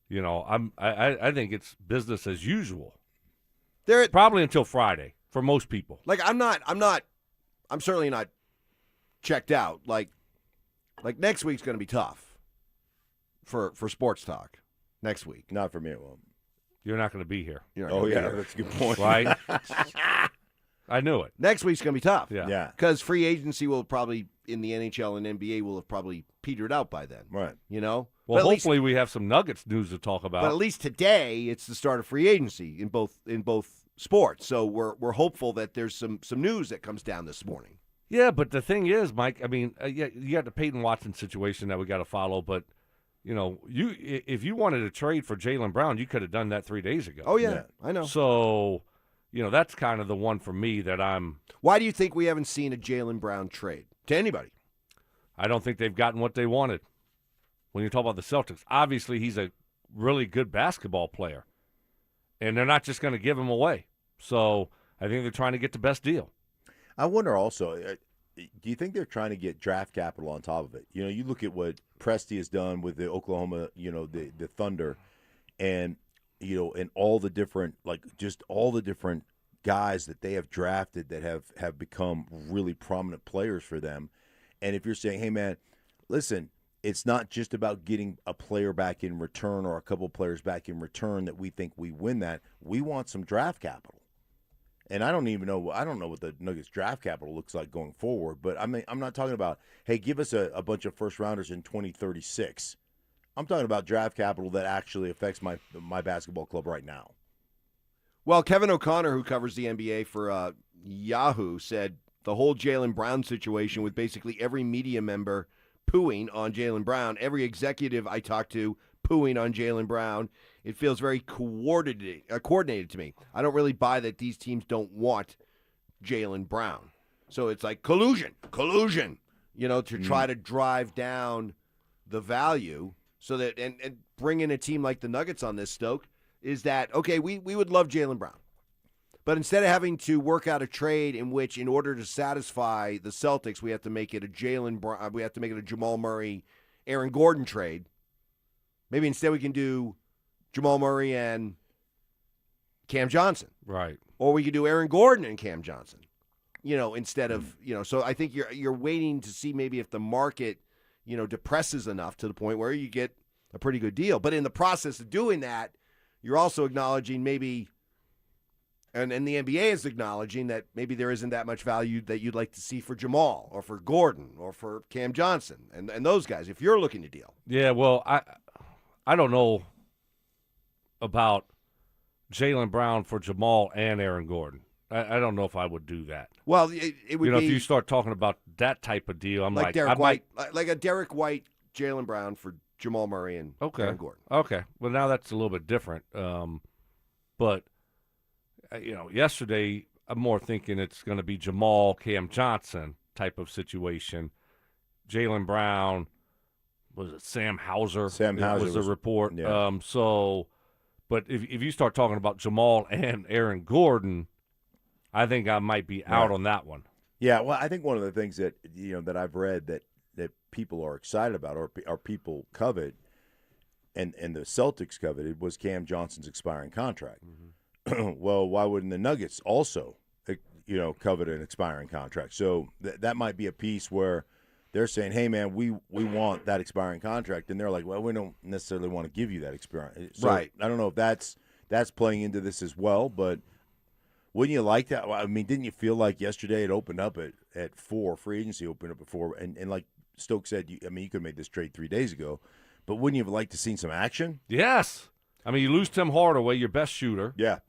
you know, I think it's business as usual. Probably until Friday for most people. Like I'm certainly not checked out. Like next week's going to be tough for sports talk. Next week, not for me. It won't. You're not going to be here. That's a good point. Right? I knew it. Next week's going to be tough. Yeah. Because free agency will probably, in the NHL and NBA, will have probably petered out by then. Right. You know? Well, hopefully we have some Nuggets news to talk about. But at least today, it's the start of free agency in both sports. So we're hopeful that there's some news that comes down this morning. Yeah, but the thing is, Mike, I mean, you got the Payton Watson situation that we got to follow, but you know, if you wanted to trade for Jaylen Brown, you could have done that 3 days ago. Oh yeah. I know. So, you know, that's kind of the one for me that I'm. Why do you think we haven't seen a Jaylen Brown trade to anybody? I don't think they've gotten what they wanted. When you talk about the Celtics, obviously he's a really good basketball player, and they're not just going to give him away. So I think they're trying to get the best deal. I wonder also, do you think they're trying to get draft capital on top of it? You know, you look at what Presti has done with the Oklahoma, you know, the Thunder, and you know, and all the different, like, just all the different guys that they have drafted that have become really prominent players for them. And if you're saying, hey man, listen, it's not just about getting a player back in return or a couple players back in return that we think we win that. We want some draft capital. And I don't know what the Nuggets draft capital looks like going forward, but I mean, I'm not talking about, hey, give us a bunch of first rounders in 2036. I'm talking about draft capital that actually affects my basketball club right now. Well, Kevin O'Connor, who covers the NBA for Yahoo, said the whole Jaylen Brown situation with basically every media member pooing on Jaylen Brown, every executive I talked to pooing on Jaylen Brown. It feels very coordinated to me. I don't really buy that these teams don't want Jaylen Brown. So it's like collusion, you know, to try to drive down the value so that and bring in a team like the Nuggets on this, Stoke, is that, okay, we would love Jaylen Brown. But instead of having to work out a trade in which, in order to satisfy the Celtics, we have to make it a Jamal Murray, Aaron Gordon trade. Maybe instead we can do Jamal Murray and Cam Johnson. Right. Or we could do Aaron Gordon and Cam Johnson. You know, instead of, you know, so I think you're waiting to see maybe if the market, you know, depresses enough to the point where you get a pretty good deal. But in the process of doing that, you're also acknowledging maybe, and the NBA is acknowledging that maybe there isn't that much value that you'd like to see for Jamal or for Gordon or for Cam Johnson and those guys if you're looking to deal. Yeah, well, I don't know about Jaylen Brown for Jamal and Aaron Gordon. I don't know if I would do that. Well, it would be, be, if you start talking about that type of deal, I'm like Derek White, like a Derek White, Jaylen Brown for Jamal Murray and Aaron Gordon. Okay, well now that's a little bit different. But you know, yesterday I'm more thinking it's going to be Jamal, Cam Johnson type of situation. Jaylen Brown, was it Sam Hauser? Sam Hauser was the report. Yeah. But if you start talking about Jamal and Aaron Gordon, I think I might be out on that one. Yeah, well, I think one of the things that that I've read that people are excited about or people covet, and the Celtics coveted, was Cam Johnson's expiring contract. Mm-hmm. Well, why wouldn't the Nuggets also, covet an expiring contract? So that might be a piece where they're saying, hey, man, we want that expiring contract. And they're like, well, we don't necessarily want to give you that expiring. So right. I don't know if that's playing into this as well, but wouldn't you like that? I mean, didn't you feel like yesterday it opened up at 4, free agency opened up at 4, and like Stoke said, you could have made this trade 3 days ago, but wouldn't you have liked to seen some action? Yes. I mean, you lose Tim Hardaway, your best shooter. Yeah.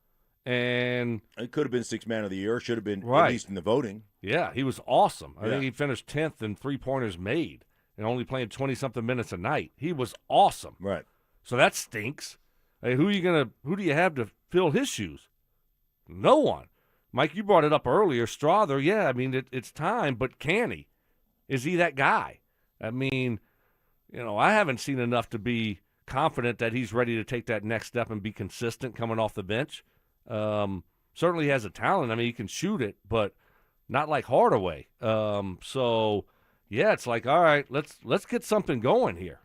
And it could have been 6th man of the year, should have been right. At least in the voting. Yeah, he was awesome. I think he finished 10th in three-pointers made and only playing 20-something minutes a night. He was awesome. Right. So that stinks. Hey, who do you have to fill his shoes? No one. Mike, you brought it up earlier. Strother, yeah, I mean, it's time, but can he? Is he that guy? I mean, I haven't seen enough to be confident that he's ready to take that next step and be consistent coming off the bench. Certainly has a talent. I mean, he can shoot it, but not like Hardaway. So, yeah, it's like, all right, let's get something going here.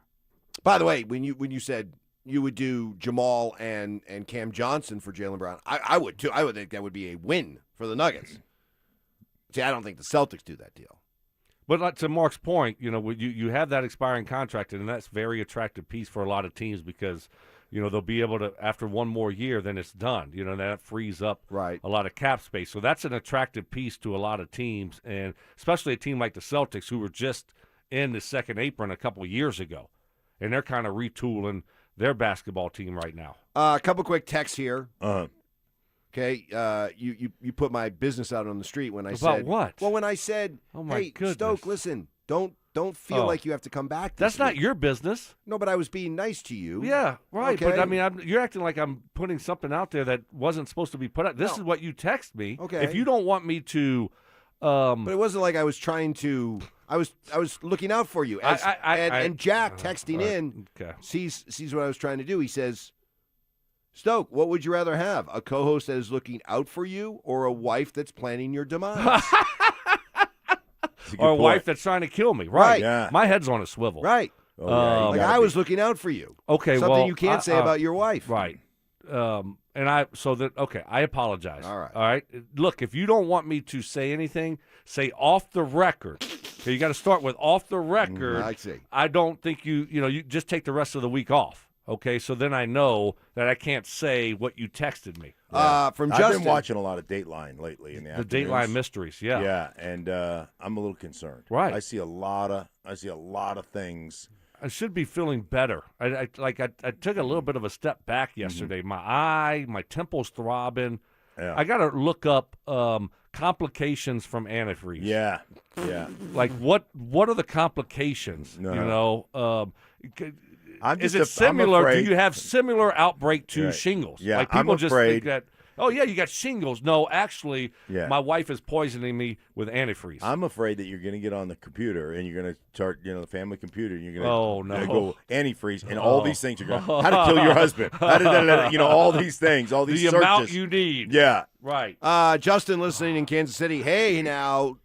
By the way, when you said you would do Jamal and Cam Johnson for Jaylen Brown, I would too. I would think that would be a win for the Nuggets. See, I don't think the Celtics do that deal. But to Mark's point, you have that expiring contract, and that's a very attractive piece for a lot of teams because, they'll be able to, after one more year, then it's done. That frees up a lot of cap space. So that's an attractive piece to a lot of teams, and especially a team like the Celtics who were just in the second apron a couple of years ago, and they're kind of retooling their basketball team right now. A couple quick texts here. Okay, you put my business out on the street when I said. About what? Well, when I said, oh my hey, goodness. Stoke, listen, don't feel like you have to come back this That's not week. your business. No, but I was being nice to you. Yeah, right. Okay. But, I mean, you're acting like I'm putting something out there that wasn't supposed to be put out. This is what you text me. Okay. If you don't want me to but it wasn't like I was trying to – I was looking out for you. And Jack texting in sees what I was trying to do. He says, Stoke, what would you rather have, a co-host that is looking out for you or a wife that's planning your demise? Or a wife that's trying to kill me. Right. Yeah. My head's on a swivel. Right. I was looking out for you. Okay, Something you can't say about your wife. Right. I apologize. All right. Look, if you don't want me to say anything, say off the record. Okay, you got to start with off the record. I see. I don't think you just take the rest of the week off. Okay, so then I know that I can't say what you texted me. From Justin, I've been watching a lot of Dateline lately in the The afternoons. Dateline mysteries, yeah. Yeah, and I'm a little concerned. Right. I see a lot of things. I should be feeling better. I took a little bit of a step back yesterday. My temple's throbbing. Yeah. I got to look up complications from antifreeze. Yeah. Like what are the complications? Is it similar? Do you have similar outbreak to shingles? Yeah, like people I'm just afraid. think that. Oh yeah, you got shingles. No, actually, Yeah. my wife is poisoning me with antifreeze. I'm afraid that you're going to get on the computer and you're going to start, the family computer, and you're Oh, going to no. go antifreeze, and all these things are going. How to kill your husband? All these things, all these the searches. amount you need. Yeah. Right. Justin, listening in Kansas City. Hey, now,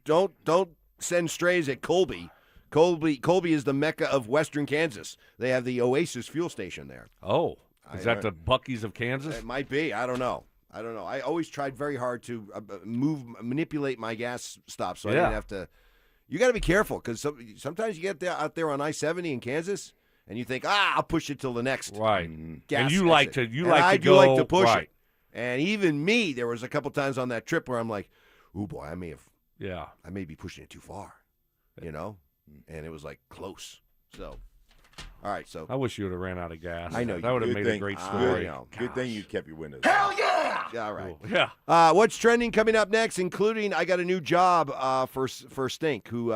don't send strays at Colby. Colby is the mecca of Western Kansas. They have the Oasis fuel station there. Oh, is that the Buc-ee's of Kansas? It might be. I don't know. I always tried very hard to manipulate my gas stops so I didn't have to. You got to be careful because sometimes you get out there on I-70 in Kansas and you think, I'll push it till the next right. gas. And you like to I go, do like to push right. it. And even me, there was a couple times on that trip where I'm like, "Ooh boy, I may be pushing it too far," and it was like close. So, all right. So I wish you would have ran out of gas. I know that would have made a great story. Good thing you kept your windows. Hell yeah! All right. Cool. Yeah. What's trending coming up next? Including, I got a new job for Stink, who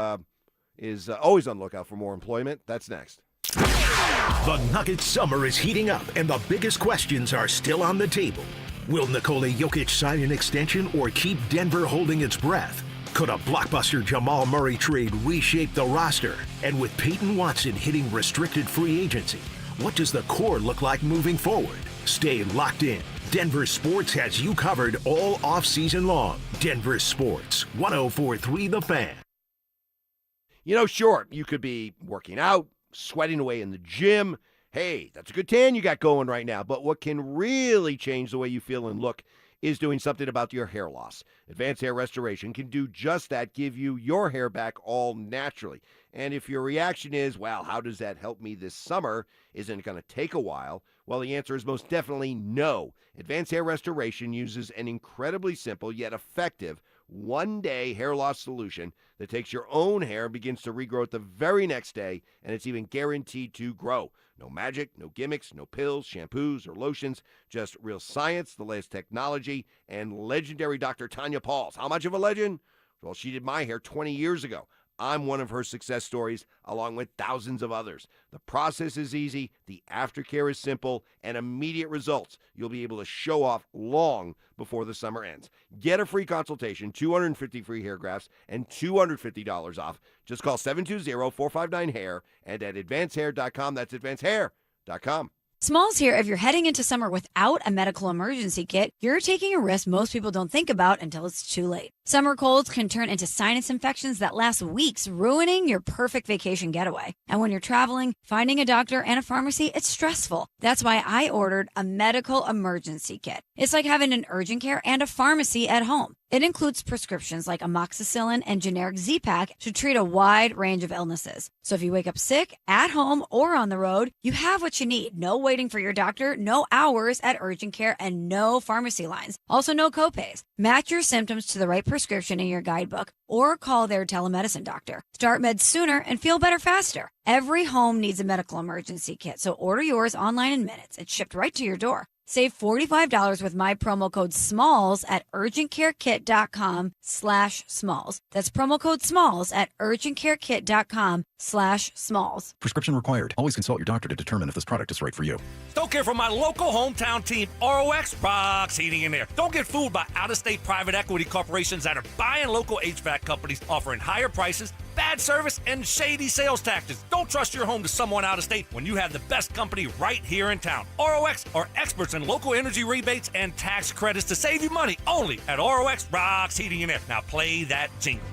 is always on the lookout for more employment. That's next. The Nuggets summer is heating up, and the biggest questions are still on the table. Will Nikola Jokic sign an extension or keep Denver holding its breath? Could a blockbuster Jamal Murray trade reshape the roster? And with Payton Watson hitting restricted free agency, what does the core look like moving forward? Stay locked in. Denver Sports has you covered all offseason long. Denver Sports, 104.3 The Fan. Sure, you could be working out, sweating away in the gym. Hey, that's a good tan you got going right now. But what can really change the way you feel and look is doing something about your hair loss. Advanced Hair Restoration can do just that, give you your hair back all naturally. And if your reaction is, well, how does that help me this summer? Isn't it going to take a while? Well, the answer is most definitely no. Advanced Hair Restoration uses an incredibly simple yet effective one-day hair loss solution that takes your own hair and begins to regrow it the very next day, and it's even guaranteed to grow. No magic, no gimmicks, no pills, shampoos, or lotions, just real science, the latest technology, and legendary Dr. Tanya Pauls. How much of a legend? Well, she did my hair 20 years ago. I'm one of her success stories, along with thousands of others. The process is easy, the aftercare is simple, and immediate results you'll be able to show off long before the summer ends. Get a free consultation, 250 free hair grafts, and $250 off. Just call 720-459-HAIR and at advancehair.com. That's advancehair.com. Smalls here. If you're heading into summer without a medical emergency kit, you're taking a risk most people don't think about until it's too late. Summer colds can turn into sinus infections that last weeks, ruining your perfect vacation getaway. And when you're traveling, finding a doctor and a pharmacy, it's stressful. That's why I ordered a medical emergency kit. It's like having an urgent care and a pharmacy at home. It includes prescriptions like amoxicillin and generic Z-Pak to treat a wide range of illnesses. So if you wake up sick, at home, or on the road, you have what you need. No waiting for your doctor, no hours at urgent care, and no pharmacy lines. Also, no copays. Match your symptoms to the right prescription in your guidebook or call their telemedicine doctor. Start meds sooner and feel better faster. Every home needs a medical emergency kit, so order yours online in minutes. It's shipped right to your door. Save $45 with my promo code SMALLS at urgentcarekit.com/smalls. That's promo code SMALLS at urgentcarekit.com/smalls. Prescription required. Always consult your doctor to determine if this product is right for you. Don't care for my local hometown team, ROX Rocks Heating and Air. Don't get fooled by out-of-state private equity corporations that are buying local HVAC companies, offering higher prices, bad service, and shady sales tactics. Don't trust your home to someone out of state when you have the best company right here in town. ROX are experts in local energy rebates and tax credits to save you money only at ROX Rocks Heating and Air. Now play that jingle.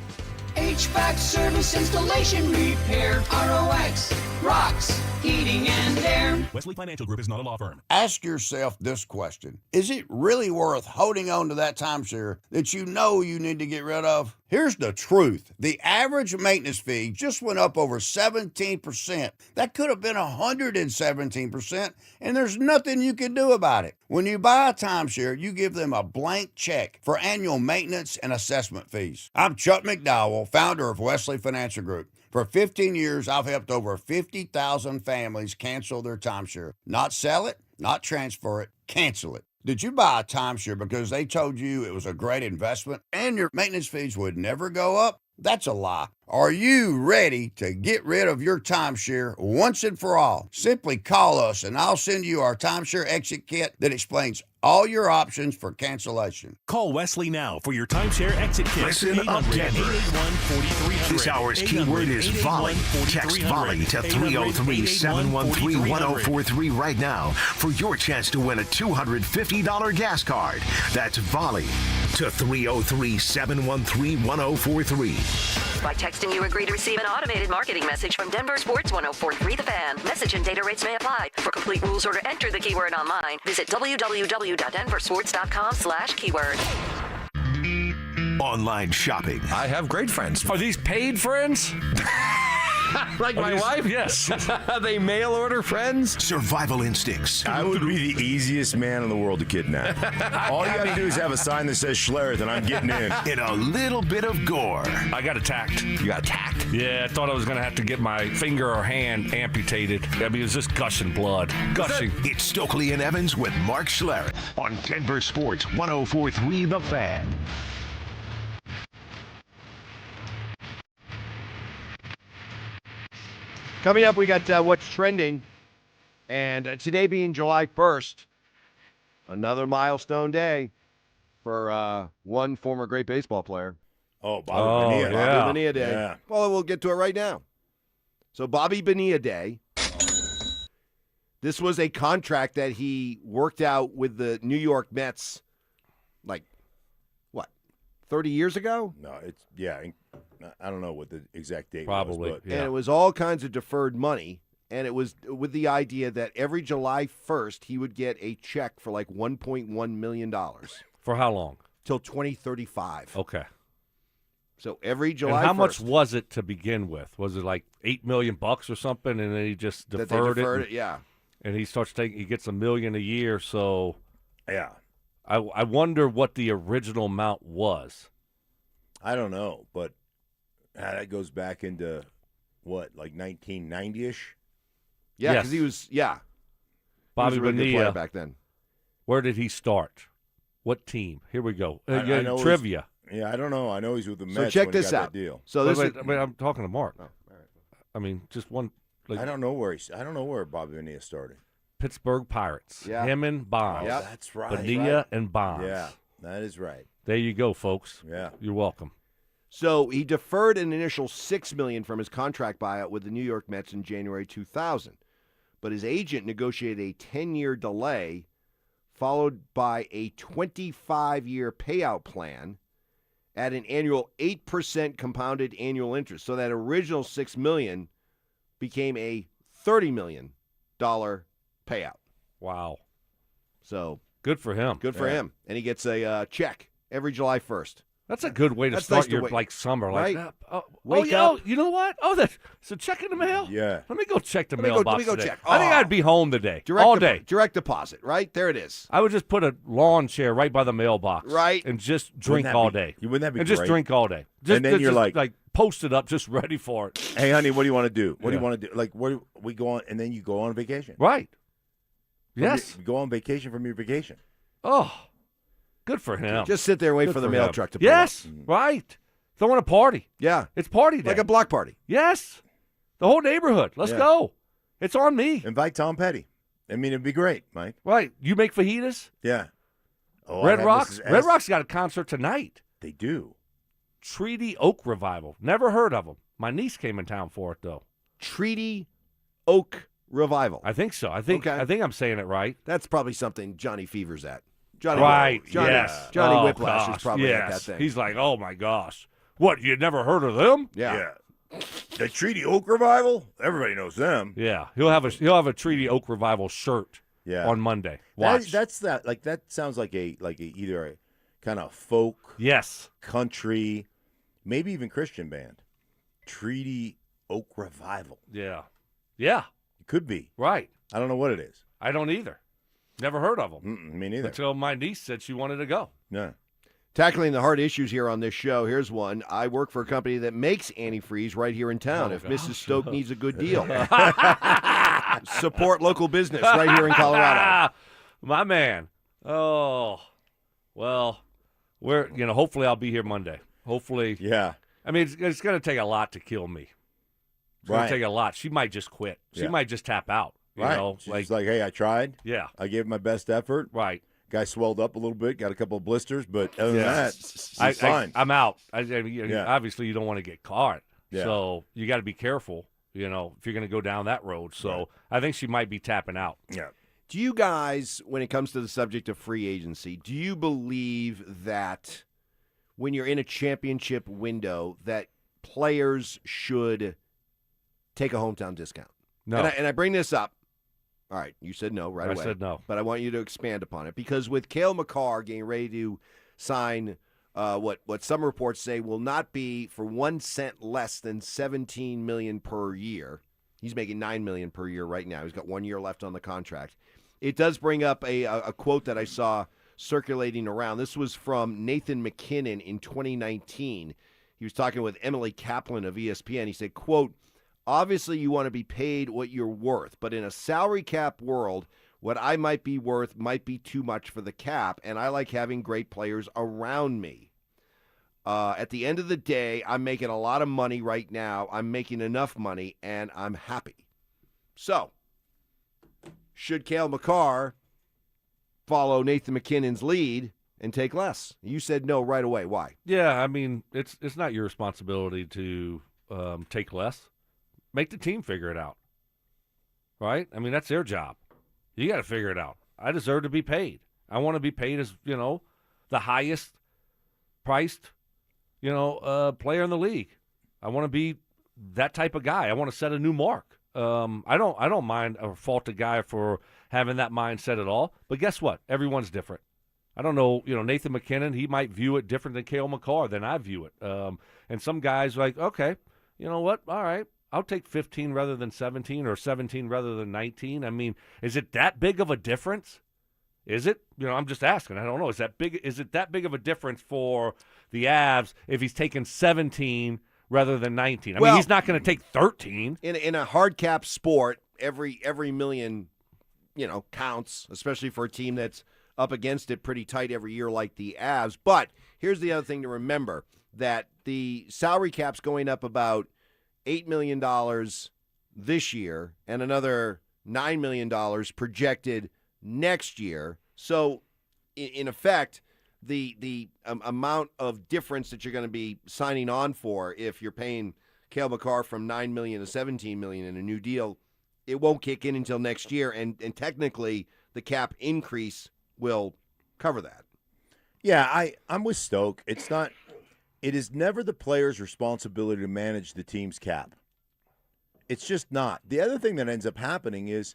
HVAC service, installation, repair. ROX Rocks Heating and Air. Wesley Financial Group is not a law firm. Ask yourself this question. Is it really worth holding on to that timeshare that you know you need to get rid of? Here's the truth. The average maintenance fee just went up over 17%. That could have been 117%, and there's nothing you can do about it. When you buy a timeshare, you give them a blank check for annual maintenance and assessment fees. I'm Chuck McDowell, founder of Wesley Financial Group. For 15 years, I've helped over 50,000 families cancel their timeshare. Not sell it, not transfer it, cancel it. Did you buy a timeshare because they told you it was a great investment and your maintenance fees would never go up? That's a lie. Are you ready to get rid of your timeshare once and for all? Simply call us and I'll send you our timeshare exit kit that explains all your options for cancellation. Call Wesley now for your timeshare exit kit. Listen up, Denver. This hour's keyword is volley. Text volley to 303-713-1043 right now for your chance to win a $250 gas card. That's volley to 303-713-1043. By texting, you agree to receive an automated marketing message from DenverSports 1043 The Fan. Message and data rates may apply. For complete rules or to enter the keyword online, visit www.denversports.com/keyword. Online shopping. I have great friends. Are these paid friends? Like my wife? Yes. They mail order friends? Survival instincts. I would be the easiest man in the world to kidnap. All you gotta do is have a sign that says Schlereth and I'm getting in. And a little bit of gore. I got attacked. You got attacked? Yeah, I thought I was going to have to get my finger or hand amputated. I mean, it was just gushing blood. Gushing. It's Stokley and Evans with Mark Schlereth on Denver Sports 1043 The Fan. Coming up, we got what's trending. And today being July 1st, another milestone day for one former great baseball player. Oh, Bobby Bonilla. Bobby Bonilla Day. Yeah. Well, we'll get to it right now. So Bobby Bonilla Day. This was a contract that he worked out with the New York Mets, like, what, 30 years ago? No, it's, yeah, I don't know what the exact date Probably, was. But yeah. And it was all kinds of deferred money. And it was with the idea that every July 1st, he would get a check for like $1.1 million. For how long? Till 2035. Okay. So every July and how 1st, much was it to begin with? Was it like $8 million or something, and then he just deferred it? Yeah. And he starts taking. He gets $1 million a year. So, yeah. I wonder what the original amount was. I don't know, but that goes back into what, like 1990-ish? Yeah, because he was Bobby he was a really good Bonilla player back then. Where did he start? What team? Here we go. I know trivia. Yeah, I don't know. I know he's with the Mets. So check when he this got out. That deal. So this is, I'm talking to Mark. Oh, all right. I mean, just one. Like, I don't know where Bobby Bonilla started. Pittsburgh Pirates. Yeah. Him and Bonds. Oh, that's right. Bonilla and Bonds. Yeah, that is right. There you go, folks. Yeah. You're welcome. So he deferred an initial $6 million from his contract buyout with the New York Mets in January 2000, but his agent negotiated a 10-year delay, followed by a 25-year payout plan at an annual 8% compounded annual interest. So that original $6 million became a $30 million payout. Wow. So good for him. Good for him, and he gets a check every July 1st. That's a good way to That's start nice to your wait. summer. Right? Wake up. You know what? So check in the mail. Yeah. Let me go check the Let me mailbox go today. check. I think Oh. I'd be home today. All day. Direct deposit, right? There it is. I would just put a lawn chair right by the mailbox. Right. And just drink all day. Wouldn't that be And just great? drink all day. Just, And then you're just, like- post it up, just ready for it. Hey, honey, what do you want to do? What do Yeah. you want to do? Like, where we go on, and then you go on vacation. Right. From Yes. you go on vacation from your vacation. Oh, good for him. Just sit there and wait Good for the for mail him. truck to pull Yes, up. right. Throwing a party. Yeah. It's party day. Like a block party. Yes. The whole neighborhood. Let's Yeah. go. It's on me. Invite Tom Petty. I mean, it'd be great, Mike. Right. You make fajitas? Yeah. Oh, Red I had Rocks? Mrs. Red S. Rocks got a concert tonight. They do. Treaty Oak Revival. Never heard of them. My niece came in town for it, though. Treaty Oak Revival. I think so. I think I'm saying it right. That's probably something Johnny Fever's at. Johnny Yes. Johnny Oh, Whiplash gosh, is probably yes. at that thing. He's like, oh, my gosh. What, you never heard of them? Yeah. The Treaty Oak Revival? Everybody knows them. Yeah. He'll have a Treaty Oak Revival shirt on Monday. Watch. That sounds like either a kind of folk, country, maybe even Christian band. Treaty Oak Revival. Yeah. Yeah. It could be. Right. I don't know what it is. I don't either. Never heard of them. Me neither. Until my niece said she wanted to go. Yeah. Tackling the hard issues here on this show, here's one. I work for a company that makes antifreeze right here in town. Oh, if gosh. Mrs. Stoke needs a good deal, support local business right here in Colorado. My man. Oh, well, hopefully I'll be here Monday. Hopefully. Yeah. I mean, it's going to take a lot to kill me. It's going Right. to take a lot. She might just quit. She Yeah. might just tap out. You Right. know, She's like, hey, I tried. Yeah. I gave my best effort. Right. Guy swelled up a little bit, got a couple of blisters, but other than that, he's fine. I'm out. Yeah. Obviously, you don't want to get caught. Yeah. So you got to be careful, if you're going to go down that road. So I think she might be tapping out. Yeah. Do you guys, when it comes to the subject of free agency, do you believe that when you're in a championship window that players should take a hometown discount? No. And I bring this up. All right, you said no right away. I said no. But I want you to expand upon it because with Cale Makar getting ready to sign what some reports say will not be for 1 cent less than $17 million per year. He's making $9 million per year right now. He's got 1 year left on the contract. It does bring up a quote that I saw circulating around. This was from Nathan McKinnon in 2019. He was talking with Emily Kaplan of ESPN. He said, quote, obviously you want to be paid what you're worth, but in a salary cap world, what I might be worth might be too much for the cap, and I like having great players around me. At the end of the day, I'm making a lot of money right now. I'm making enough money, and I'm happy. So, should Cale Makar follow Nathan McKinnon's lead and take less? You said no right away. Why? Yeah, I mean, it's not your responsibility to take less. Make the team figure it out, right? I mean, that's their job. You got to figure it out. I deserve to be paid. I want to be paid as, the highest priced, player in the league. I want to be that type of guy. I want to set a new mark. I don't mind or fault a guy for having that mindset at all. But guess what? Everyone's different. I don't know, Nathan McKinnon, he might view it different than Cale Makar than I view it. And some guys are like, okay, you know what? All right. I'll take 15 rather than 17 or 17 rather than 19. I mean, is it that big of a difference? Is it? I'm just asking. I don't know. Is it that big of a difference for the Avs if he's taking 17 rather than 19? I mean, he's not going to take 13. In a hard cap sport, every million, counts, especially for a team that's up against it pretty tight every year like the Avs. But here's the other thing to remember, that the salary cap's going up about $8 million this year and another $9 million projected next year. So, in effect, the amount of difference that you're going to be signing on for if you're paying Cale Makar from $9 million to $17 million in a new deal, it won't kick in until next year, and technically the cap increase will cover that. Yeah, I'm with Stoke. It is never the player's responsibility to manage the team's cap. It's just not. The other thing that ends up happening is,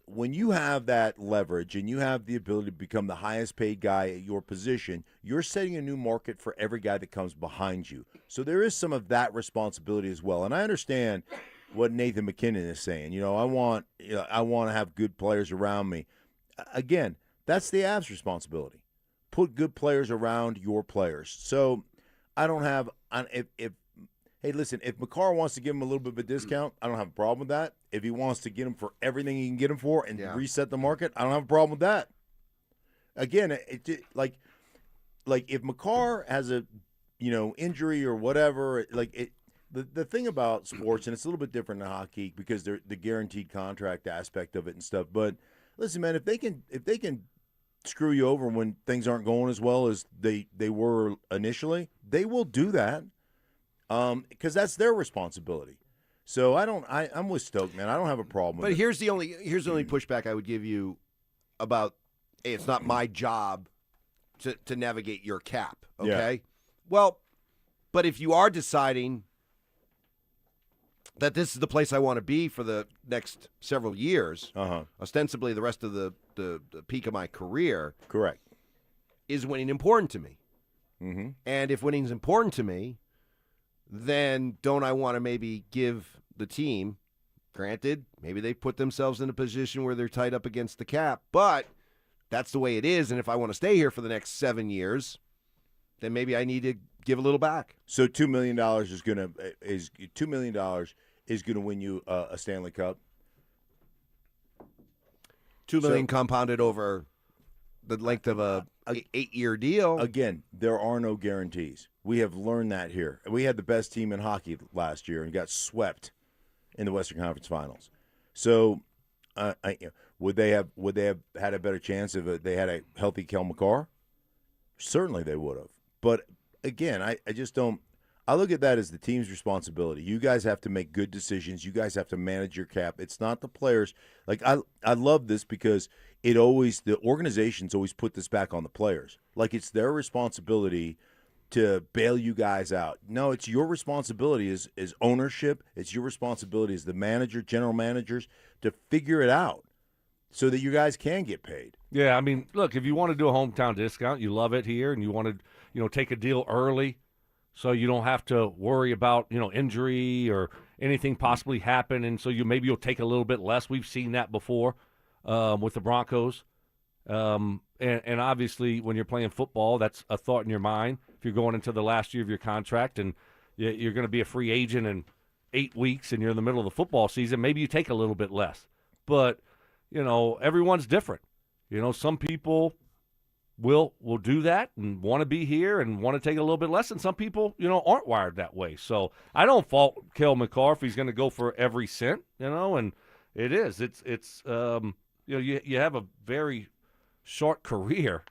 when you have that leverage and you have the ability to become the highest paid guy at your position, you're setting a new market for every guy that comes behind you. So there is some of that responsibility as well. And I understand what Nathan McKinnon is saying. I want to have good players around me. Again, that's the Avs' responsibility. Put good players around your players. So I don't have hey, listen, if Makar wants to give him a little bit of a discount, I don't have a problem with that. If he wants to get him for everything he can get him for and reset the market, I don't have a problem with that. Again, like if Makar has a injury or whatever, the thing about sports, and it's a little bit different in hockey because they're the guaranteed contract aspect of it and stuff. But listen, man, if they can screw you over when things aren't going as well as they were initially, they will do that. Because that's their responsibility. So I'm with Stoke, man. I don't have a problem with it. But here's the only pushback I would give you about, hey, it's not my job to navigate your cap, okay? Yeah. Well, but if you are deciding that this is the place I want to be for the next several years, ostensibly the rest of the peak of my career, correct, is winning important to me. Mm-hmm. And if winning's important to me, then don't I want to maybe give the team, granted, maybe they put themselves in a position where they're tied up against the cap, but that's the way it is, and if I want to stay here for the next 7 years, then maybe I need to give a little back. So $2 million is going to win you a Stanley Cup. $2 million compounded over the length of a 8-year deal. Again, there are no guarantees. We have learned that here. We had the best team in hockey last year and got swept in the Western Conference Finals. So, would they have had a better chance if they had a healthy Cale Makar? Certainly, they would have. But again, I just don't. I look at that as the team's responsibility. You guys have to make good decisions. You guys have to manage your cap. It's not the players. Like I love this because the organizations always put this back on the players. Like it's their responsibility to bail you guys out. No, it's your responsibility as ownership. It's your responsibility as the manager, general managers, to figure it out so that you guys can get paid. Yeah, I mean, look, if you want to do a hometown discount, you love it here, and you want to, take a deal early so you don't have to worry about, injury or anything possibly happen, and so you'll take a little bit less. We've seen that before with the Broncos. And obviously, when you're playing football, that's a thought in your mind. If you're going into the last year of your contract and you're going to be a free agent in 8 weeks and you're in the middle of the football season, maybe you take a little bit less. But, everyone's different. Some people will do that and want to be here and want to take a little bit less, and some people, aren't wired that way. So I don't fault Cale Makar if he's going to go for every cent, and it is. It's you have a very short career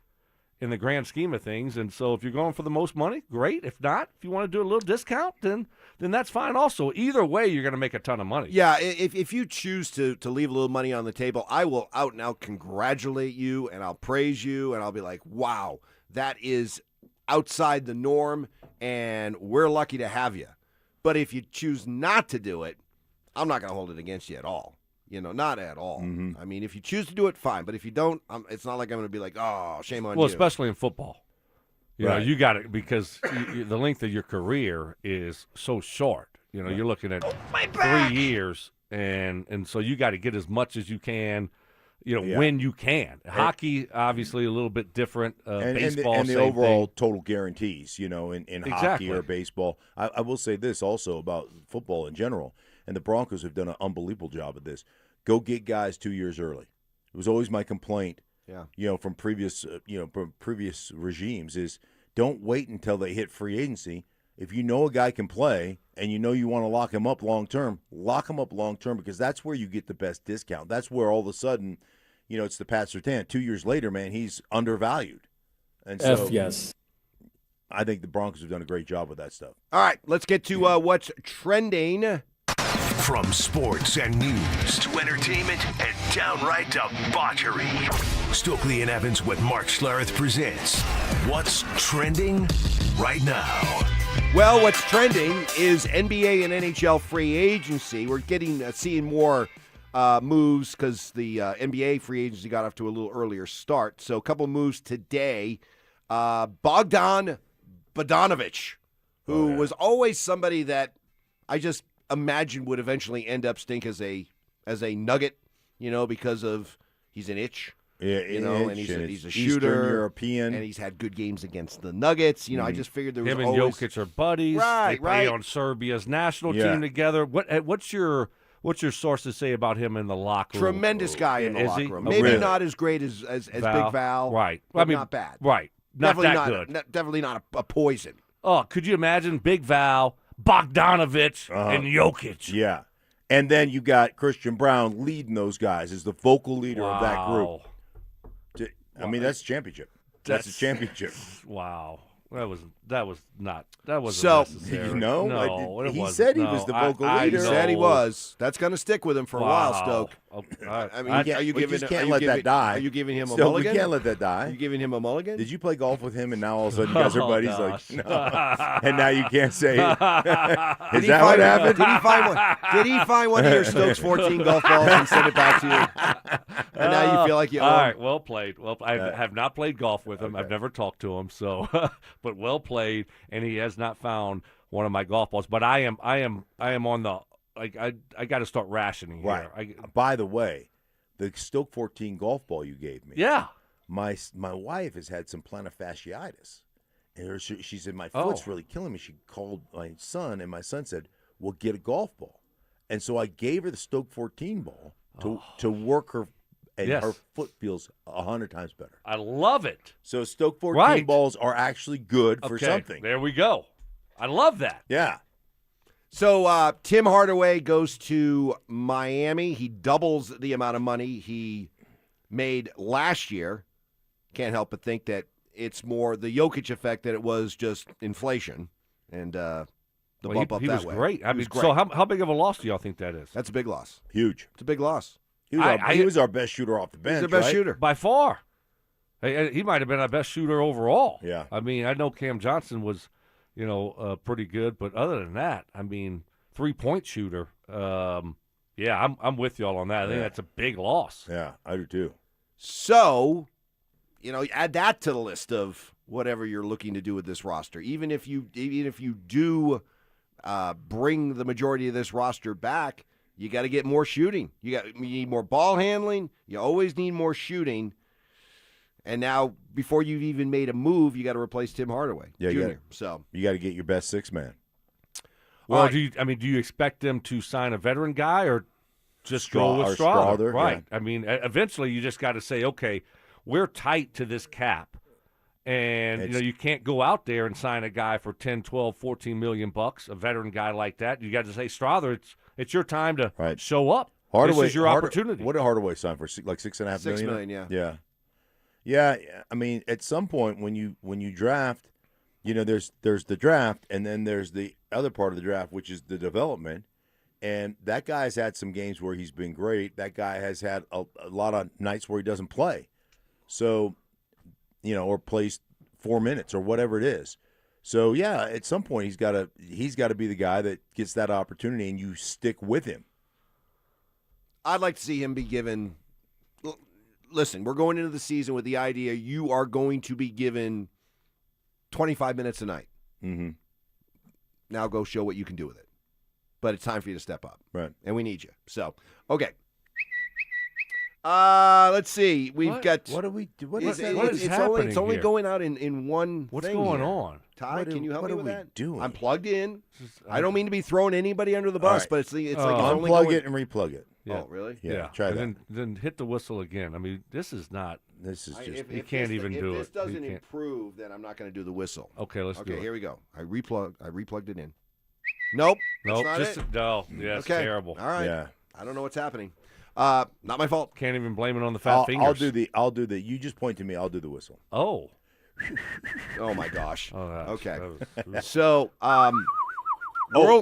in the grand scheme of things, and so if you're going for the most money, great. If not, if you want to do a little discount, then that's fine also. Either way, you're going to make a ton of money. Yeah, if you choose to leave a little money on the table, I will out and out congratulate you, and I'll praise you, and I'll be like, wow, that is outside the norm, and we're lucky to have you. But if you choose not to do it, I'm not going to hold it against you at all. Not at all. Mm-hmm. I mean, if you choose to do it, fine. But if you don't, it's not like I'm going to be like, oh, shame on you. Well, especially in football. Right. You got it because the length of your career is so short. You're looking at 3 years, and so you got to get as much as you can, when you can. Hockey, obviously, a little bit different. Baseball, and the same overall thing. total guarantees, in Exactly. hockey or baseball. I will say this also about football in general, and the Broncos have done an unbelievable job of this. Go get guys 2 years early. It was always my complaint from previous regimes is don't wait until they hit free agency. If you know a guy can play and you know you want to lock him up long term, because that's where you get the best discount. That's where all of a sudden, it's the Pat Surtain. 2 years later, man, he's undervalued. And so yes. I think the Broncos have done a great job with that stuff. All right, let's get to what's trending. From sports and news to entertainment and downright debauchery. Stokley and Evans with Mark Schlereth presents What's Trending Right Now. Well, what's trending is NBA and NHL free agency. We're seeing more moves because the NBA free agency got off to a little earlier start. So a couple moves today. Bogdan Bogdanović, who was always somebody that I just imagined would eventually end up stink as a nugget, because of he's an itch. Yeah, and he's a Eastern shooter, European, and he's had good games against the Nuggets. I just figured there was him and always... Jokic are buddies. Right, they play right. on Serbia's national team together. What's your sources say about him in the locker room? Tremendous guy in the locker room. Oh, Maybe really? not as great as Big Val. Right. But not bad. Right. Not definitely that not, good. Definitely not a poison. Oh, could you imagine Big Val, Bogdanović, and Jokic? Yeah. And then you got Christian Brown leading those guys as the vocal leader of that group. I mean, that's a championship. That's a championship. Wow. That wasn't So, necessary. No, it he wasn't. said he was the vocal leader. He said he was. That's going to stick with him for a while, Stoke. I mean, we just can't let that die. Are you giving him a Still, mulligan? we can't let that die. Are you giving him a mulligan? Did you play golf with him and now all of a sudden you guys are buddies? gosh. Like, no. And now you can't say it. Is Did that what happened? Did he find one of your Stokes 14 golf balls and send it back to you? And now you feel like you owe him? All right, well played. I have not played golf with him. I've never talked to him, so but well played. And he has not found one of my golf balls. But I am on the I got to start rationing here. Right. By the way, the Stoke 14 golf ball you gave me. Yeah. My wife has had some plantar fasciitis. And she said, my foot's really killing me. She called my son, and my son said, well, get a golf ball. And so I gave her the Stoke 14 ball to work her, and her foot feels 100 times better. I love it. So Stoke 14 balls are actually good for something. There we go. I love that. Yeah. So Tim Hardaway goes to Miami. He doubles the amount of money he made last year. Can't help but think that it's more the Jokic effect that it was just inflation and the bump up he that was way. Great. I He mean, was great. so how big of a loss do y'all think that is? That's a big loss. Huge. It's a big loss. He was our best shooter off the bench. He's the best shooter by far. He might have been our best shooter overall. Yeah. I mean, I know Cam Johnson was, pretty good, but other than that, I mean, 3-point shooter. I'm with y'all on that. I think that's a big loss. Yeah, I do too. So, add that to the list of whatever you're looking to do with this roster. Even if you do bring the majority of this roster back, you got to get more shooting. You need more ball handling. You always need more shooting. And now, before you've even made a move, you got to replace Tim Hardaway Jr. You got to get your best six man. Well, do you expect them to sign a veteran guy or just go with Strother? Right. Yeah. I mean, eventually you just got to say, okay, we're tight to this cap. And you can't go out there and sign a guy for 10, 12, 14 million bucks, a veteran guy like that. You got to say, Strother, it's your time to show up. Hardaway, this is your opportunity. What did Hardaway sign for? Like $6.5 million? $6 million, yeah. Yeah, I mean, at some point when you draft, there's the draft, and then there's the other part of the draft, which is the development. And that guy's had some games where he's been great. That guy has had a lot of nights where he doesn't play. So, or plays 4 minutes or whatever it is. So yeah, at some point he's got to be the guy that gets that opportunity, and you stick with him. I'd like to see him be given. Listen, we're going into the season with the idea you are going to be given 25 minutes a night. Mm-hmm. Now go show what you can do with it. But it's time for you to step up. Right. And we need you. So, okay. Let's see. We've got. What do we do? What is happening? It's only here? going out in one. What's thing going here. on? Ty, can you help me with that? What are we doing? I'm plugged in. I don't mean to be throwing anybody under the bus, but it's like it's unplug it and replug it. Yeah. Oh, really? Yeah. Try that. Then hit the whistle again. I mean, this is not This is just. You can't even do it. If this doesn't improve, then I'm not going to do the whistle. Okay, let's do it. Okay, here we go. I replugged it in. Nope. Nope. That's not it. No. Yeah, it's terrible. All right. Yeah. I don't know what's happening. Not my fault. Can't even blame it on the fat fingers. I'll do the. You just point to me. I'll do the whistle. Oh. Oh my gosh. Okay. So,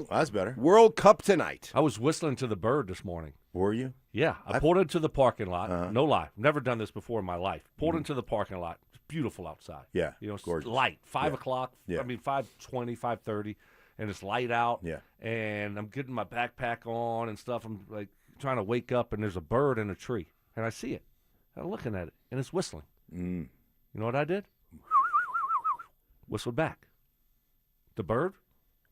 that's better. World Cup tonight. I was whistling to the bird this morning. Were you? Yeah. I pulled into the parking lot. No lie. Never done this before in my life. Pulled into the parking lot. It's beautiful outside. Yeah. It's gorgeous. light. 5 o'clock. Yeah. I mean, 5:20, 5:30, and it's light out. Yeah. And I'm getting my backpack on and stuff. I'm like trying to wake up, and there's a bird in a tree, and I see it. I'm looking at it, and it's whistling. You know what I did? Whistled back. The bird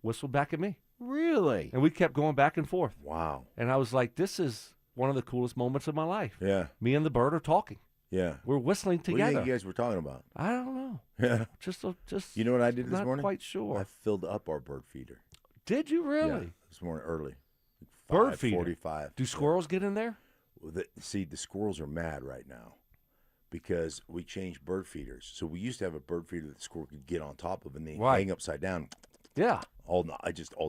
whistled back at me. Really? And we kept going back and forth. Wow. And I was like, this is one of the coolest moments of my life. Yeah. Me and the bird are talking. Yeah. We're whistling together. What do you think you guys were talking about? I don't know. Yeah. Just. You know what I did this not morning? Quite sure. I filled up our bird feeder. Did you really? Yeah, this morning early. Bird feeder. 45. Do squirrels get in there? Well, the squirrels are mad right now because we changed bird feeders. So we used to have a bird feeder that the squirrel could get on top of and they hang upside down. Yeah. All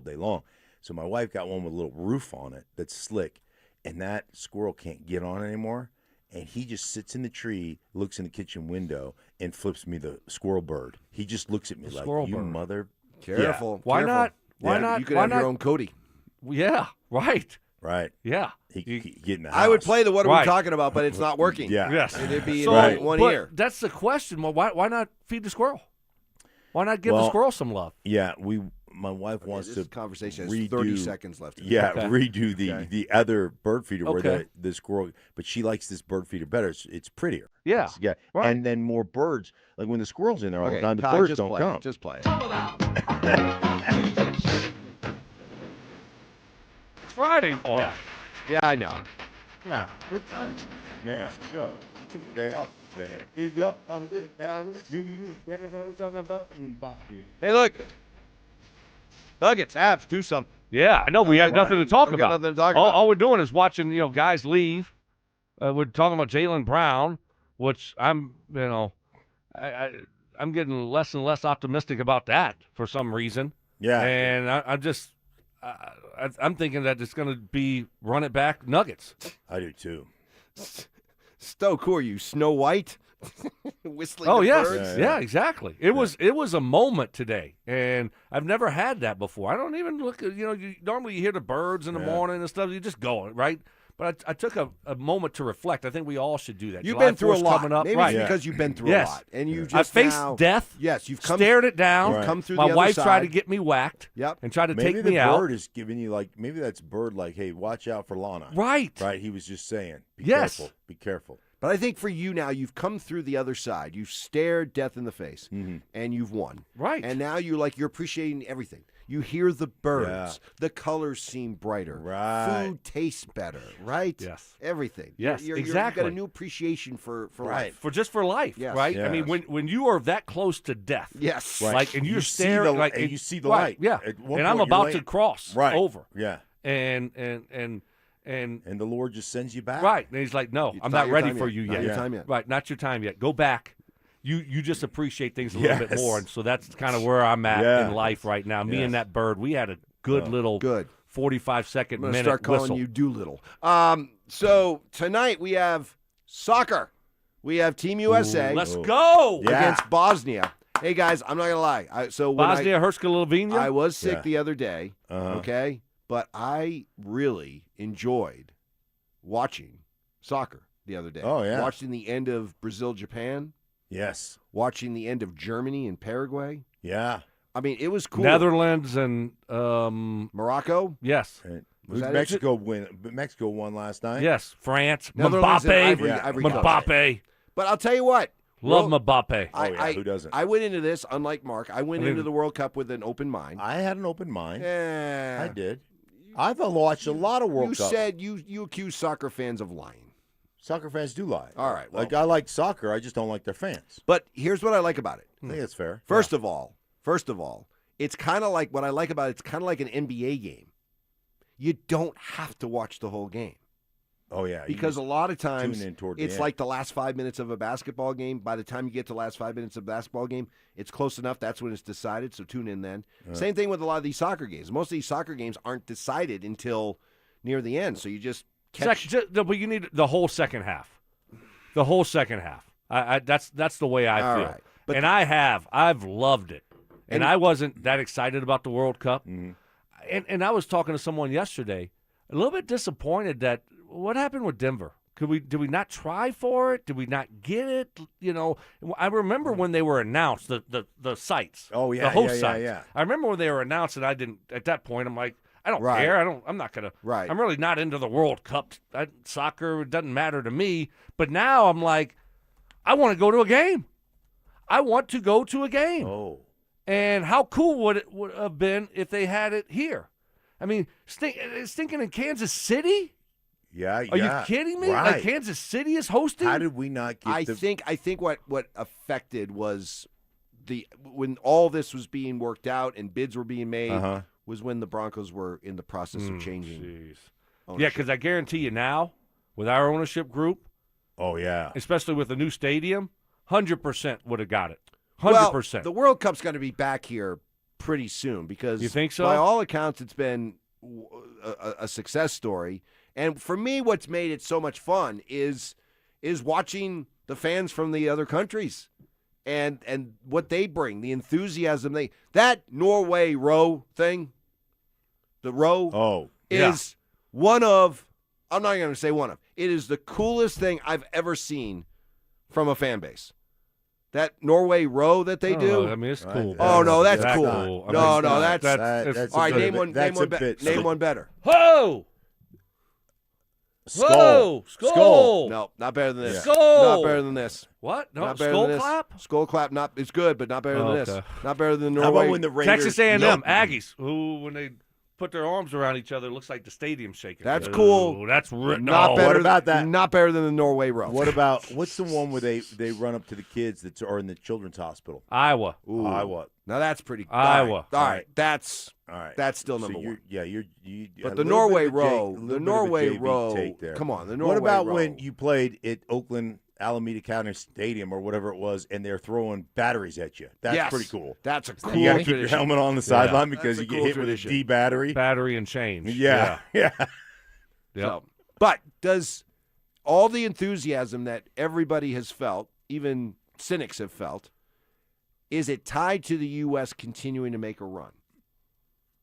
day long. So my wife got one with a little roof on it that's slick, and that squirrel can't get on anymore. And he just sits in the tree, looks in the kitchen window, and flips me the squirrel bird. He just looks at me like, "You bird. mother." Careful. Why careful. not? Why not? You could why have not? your own Cody. Yeah. Right. Right. Yeah. He get in the house. I would play the what are Right. we talking about, but it's not working. Yeah. Yes. It'd be So, in one but ear. that's the question. Well, why not feed the squirrel? Why not give the squirrel some love? Yeah, my wife wants this to conversation has redo, 30 seconds left. Yeah, Okay. redo the other bird feeder where Okay. the squirrel, but she likes this bird feeder better. It's prettier. Yeah. Yeah. Right. And then more birds. Like when the squirrel's in there all the Okay, time, the Todd, birds just don't play come. it. Just play it. Friday. Oh. Yeah, I know. Yeah. Yeah. Sure. Hey, look. Nuggets, Avs, do something. Yeah, I know. We have nothing to talk We got about. nothing to talk about. All we're doing is watching, guys leave. We're talking about Jaylen Brown, which I'm getting less and less optimistic about that for some reason. Yeah. And I'm thinking that it's going to be run it back Nuggets. I do too. Stoke, who are you, Snow White? Whistling Oh the yes, birds? yeah, exactly. It was a moment today, and I've never had that before. I don't even look at normally you hear the birds in the morning and stuff. You just go right. But I took a moment to reflect. I think we all should do that. You've July been through a 4th's lot. coming up. Maybe right. it's because you've been through a lot, and you I just faced now- death. Yes, you've come stared it down. Right. Come through My the other wife side. tried to get me whacked. Yep. And tried to Maybe take the me out. bird is giving you maybe that's bird hey, watch out for Lana. Right. Right. He was just saying, be Yes. careful. Be careful. But I think for you now, you've come through the other side. You've stared death in the face, Mm-hmm. and you've won. Right. And now you're appreciating everything. You hear the birds. Yeah. The colors seem brighter. Right. Food tastes better. Right. Yes. Everything. Yes, You've exactly. got a new appreciation for Right. life. For life, Yes. right? I mean, Yes. when you are that close to death, Yes. Right. and you're You see staring, the- and you see the right, light. yeah. At one And I'm point, you're about laying- to cross Right. over, Yeah. and And the Lord just sends you back. right, and he's like, no, It's I'm not not your ready time for yet. you Not yet. your time yet. Right, not your time yet. Go back. You just appreciate things a little bit Yes. more, and so that's kind of where I'm at Yeah. in life right now. Me Yes. and that bird, we had a good little Good. 45-second I'm going to minute start calling whistle. you Doolittle. So tonight we have soccer. We have Team USA Let's go. Yeah. against Bosnia. Hey, guys, I'm not going to lie. Bosnia Herzegovina. I was sick Yeah. the other day, Uh-huh. okay? But I really enjoyed watching soccer the other day. Oh, yeah. Watching the end of Brazil-Japan, Yes. watching the end of Germany and Paraguay. Yeah. I mean, it was cool. Netherlands and Morocco? yes, And Was that Mexico win? But Mexico won last night. yes, France, Netherlands and Mbappe, Ivory Coast. Mbappe. But I'll tell you what. Love World- Mbappe. Oh, yeah, who doesn't? I went into this, unlike Mark, I went I mean- into the World Cup with an open mind. I had an open mind. Yeah. I did. I've watched a lot of World You Cups. said you accuse soccer fans of lying. Soccer fans do lie. All right, well- I like soccer. I just don't like their fans. But here's what I like about it. I think that's fair. First of all, it's kind of like what I like about it. It's kind of like an NBA game. You don't have to watch the whole game. Oh, yeah. Because a lot of times tune in toward the it's end. like the last 5 minutes of a basketball game. By the time you get to the last 5 minutes of a basketball game, it's close enough. That's when it's decided, so tune in then. Same thing with a lot of these soccer games. Most of these soccer games aren't decided until near the end, so you just catch. But you need the whole second half. The whole second half. That's the way I feel. Right. But and I've loved it. And I wasn't that excited about the World Cup. Mm-hmm. And I was talking to someone yesterday, a little bit disappointed that what happened with Denver? Did we not try for it? Did we not get it? You know, I remember when they were announced, the sites. Oh, yeah, the host yeah, sites. yeah. I remember when they were announced, and I didn't. At that point, I'm like, I don't Right. care. I'm not gonna. Right. I'm really not into the World Cup. Soccer, it doesn't matter to me. But now I'm like, I want to go to a game. I want to go to a game. Oh. And how cool would it have been if they had it here? I mean, stinking in Kansas City? Yeah, Are you kidding me? Right. Like Kansas City is hosting? How did we not get I think what affected was when all this was being worked out and bids were being made was when the Broncos were in the process of changing. Yeah, because I guarantee you now, with our ownership group, oh yeah, especially with the new stadium, 100% would have got it. 100%. Well, the World Cup's going to be back here pretty soon because you think so? By all accounts, it's been a success story. And for me, what's made it so much fun is watching the fans from the other countries and what they bring, the enthusiasm that Norway row thing, the row is one of, I'm not going to say one of, it is the coolest thing I've ever seen from a fan base. That Norway row that they do. I mean, it's cool. Oh no, that's cool. Not. No, that's all right. Name one better. Whoa! Skull. Skull. No, not better than this. Yeah. Skull. Not better than this. What? No, not better skull than this. clap? Skull clap. Not. It's good, but not better than this. Okay. Not better than Norway. How about when the Raiders, Texas A&M Aggies, who when they put their arms around each other, it looks like the stadium shaking. That's cool. That's not better. What about that? Not better than the Norway row. What about what's the one where they run up to the kids that are in the children's hospital? Iowa. Ooh. Iowa. Now that's pretty. Iowa. All right. That's all right. That's still So number one. But the Norway row. The Norway row. Come on, the Norway What about row. when you played at Oakland Alameda County Stadium or whatever it was, and they're throwing batteries at you? That's pretty cool. That's a cool You got to keep tradition. your helmet on the sideline because That's you a get cool hit tradition. with a D battery. Battery and change. Yeah. Yep. So, but does all the enthusiasm that everybody has felt, even cynics have felt, is it tied to the U.S. continuing to make a run?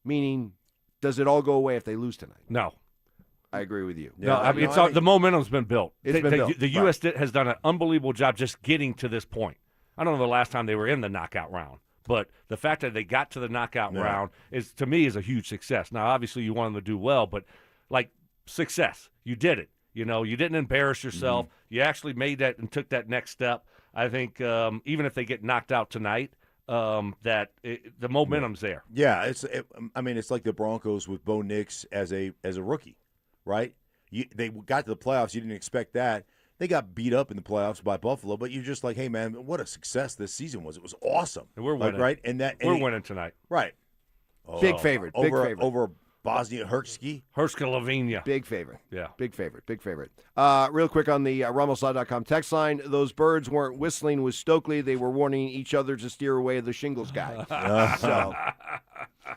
Meaning, does it all go away if they lose tonight? No. I agree with you. No, I mean, the momentum's been built. It's been built. The U.S. has done an unbelievable job just getting to this point. I don't know the last time they were in the knockout round, but the fact that they got to the knockout round is, to me, is a huge success. Now, obviously, you want them to do well, but like success, you did it. You know, you didn't embarrass yourself. You actually made that and took that next step. I think even if they get knocked out tonight, the momentum's there. Yeah, it's like the Broncos with Bo Nix as a rookie, right? They got to the playoffs. You didn't expect that. They got beat up in the playoffs by Buffalo, but you're just like, hey man, what a success this season was. It was awesome. And we're winning, right? We're winning tonight, right? Big favorite. Big favorite over Bosnia Herzegovina. Big favorite. Yeah. Big favorite. Real quick on the RumbleSide.com text line, those birds weren't whistling with Stokley. They were warning each other to steer away the shingles guy. So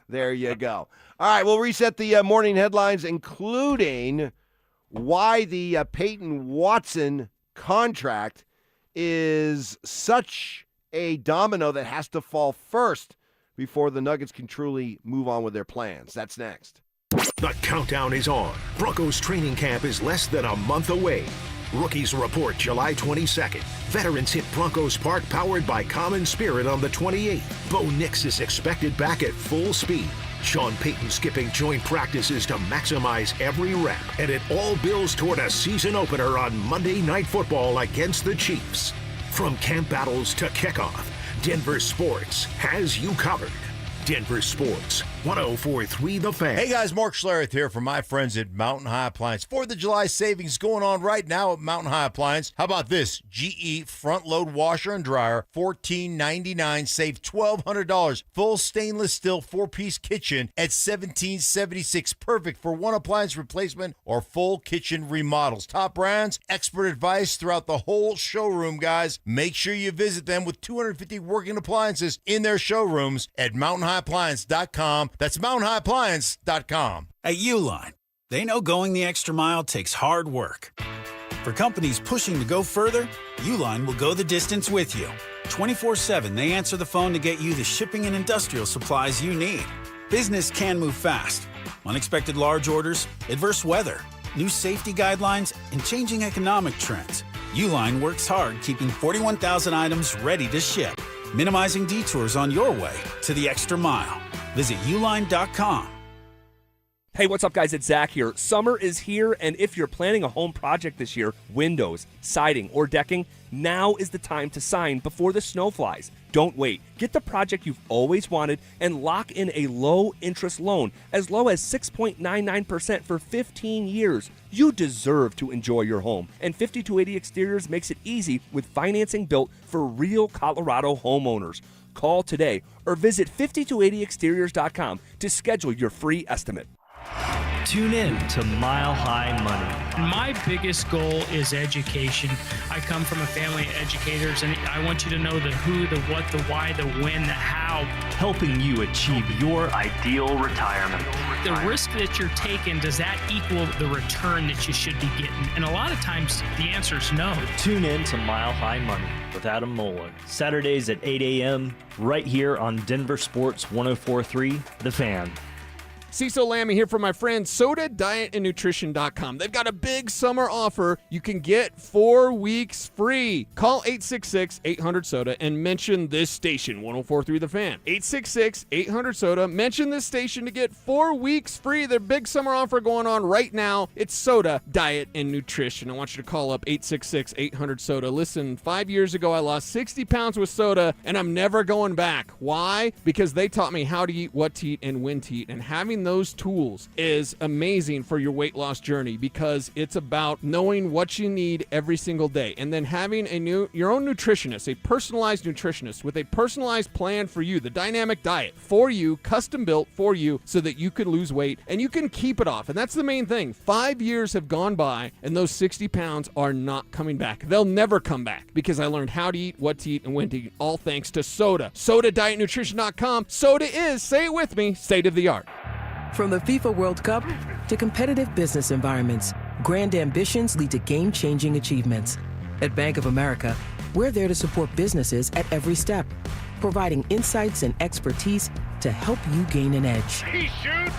there you go. All right, we'll reset the morning headlines, including why the Payton Watson contract is such a domino that has to fall first before the Nuggets can truly move on with their plans. That's next. The countdown is on. Broncos training camp is less than a month away. Rookies report July 22nd. Veterans hit Broncos Park powered by Common Spirit on the 28th. Bo Nix is expected back at full speed. Sean Payton skipping joint practices to maximize every rep. And it all builds toward a season opener on Monday Night Football against the Chiefs. From camp battles to kickoff, Denver Sports has you covered. Denver Sports, 1043 The Fan. Hey guys, Mark Schlereth here from my friends at Mountain High Appliance. 4th of July savings going on right now at Mountain High Appliance. How about this? GE front load washer and dryer, $14.99, save $1,200. Full stainless steel 4-piece kitchen at $17.76. Perfect for one appliance replacement or full kitchen remodels. Top brands, expert advice throughout the whole showroom, guys. Make sure you visit them with 250 working appliances in their showrooms at mountainhighappliance.com. That's mountainhighappliance.com. At Uline, they know going the extra mile takes hard work. For companies pushing to go further, Uline will go the distance with you. 24/7, they answer the phone to get you the shipping and industrial supplies you need. Business can move fast. Unexpected large orders, adverse weather, new safety guidelines, and changing economic trends. Uline works hard keeping 41,000 items ready to ship, minimizing detours on your way to the extra mile. Visit uline.com. Hey, what's up, guys? It's Zach here. Summer is here, and if you're planning a home project this year, windows, siding, or decking, now is the time to sign before the snow flies. Don't wait. Get the project you've always wanted and lock in a low-interest loan as low as 6.99% for 15 years. You deserve to enjoy your home, and 5280 Exteriors makes it easy with financing built for real Colorado homeowners. Call today or visit 5280exteriors.com to schedule your free estimate. Tune in to Mile High Money. My biggest goal is education. I come from a family of educators, and I want you to know the who, the what, the why, the when, the how. Helping you achieve your ideal retirement. The risk that you're taking, does that equal the return that you should be getting? And a lot of times, the answer is no. Tune in to Mile High Money with Adam Moeller. Saturdays at 8 a.m. right here on DenverSports 1043 The Fan. Cecil Lammy here for my friends SodaDietAndNutrition.com. They've got a big summer offer. You can get 4 weeks free. Call 866-800-SODA and mention this station, 1043 The Fan. 866-800-SODA. Mention this station to get 4 weeks free. Their big summer offer going on right now. It's Soda, Diet, and Nutrition. I want you to call up 866-800-SODA. Listen, 5 years ago I lost 60 pounds with soda, and I'm never going back. Why? Because they taught me how to eat, what to eat, and when to eat. And having those tools is amazing for your weight loss journey because it's about knowing what you need every single day and then having your own nutritionist, a personalized nutritionist with a personalized plan for you, the dynamic diet for you, custom built for you so that you can lose weight and you can keep it off. And that's the main thing. 5 years have gone by and those 60 pounds are not coming back. They'll never come back because I learned how to eat, what to eat, and when to eat, all thanks to Soda. SodaDietNutrition.com. Soda is, say it with me, state of the art. From the FIFA World Cup to competitive business environments, grand ambitions lead to game-changing achievements. At Bank of America, we're there to support businesses at every step, providing insights and expertise to help you gain an edge. He shoots,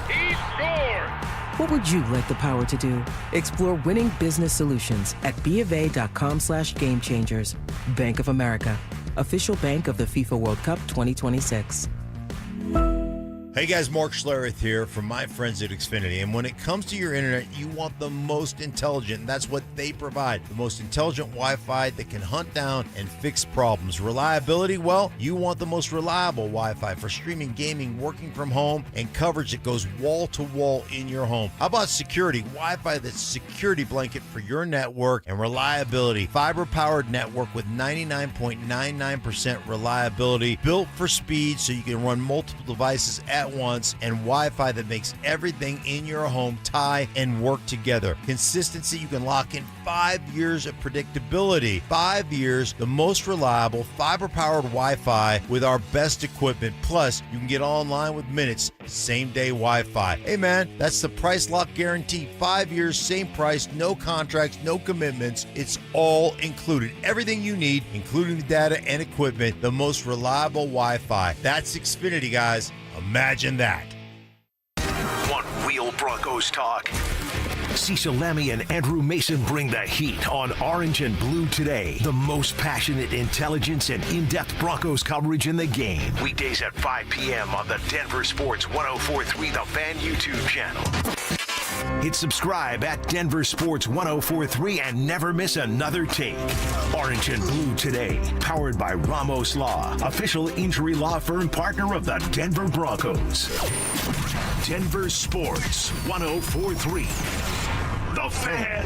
he scores! What would you like the power to do? Explore winning business solutions at BofA.com/gamechangers. Bank of America, official bank of the FIFA World Cup 2026. Hey guys, Mark Schlereth here from my friends at Xfinity. And when it comes to your internet, you want the most intelligent, and that's what they provide. The most intelligent Wi-Fi that can hunt down and fix problems. Reliability, well, you want the most reliable Wi-Fi for streaming, gaming, working from home, and coverage that goes wall to wall in your home. How about security? Wi-Fi that's security blanket for your network and reliability. Fiber-powered network with 99.99% reliability, built for speed so you can run multiple devices at once, and Wi-Fi that makes everything in your home tie and work together. Consistency, you can lock in 5 years of predictability. 5 years, the most reliable fiber-powered Wi-Fi with our best equipment. Plus, you can get online with minutes, same-day Wi-Fi. Hey man, that's the price lock guarantee. 5 years, same price, no contracts, no commitments. It's all included. Everything you need, including the data and equipment, the most reliable Wi-Fi. That's Xfinity, guys. Imagine that. One Wheel Broncos talk. Cecil Lammy and Andrew Mason bring the heat on Orange and Blue today. The most passionate intelligence and in-depth Broncos coverage in the game. Weekdays at 5 p.m. on the Denver Sports 1043 The Fan YouTube channel. Hit subscribe at Denver Sports 1043 and never miss another take. Orange and Blue today, powered by Ramos Law, official injury law firm partner of the Denver Broncos. Denver Sports 1043. The Fan.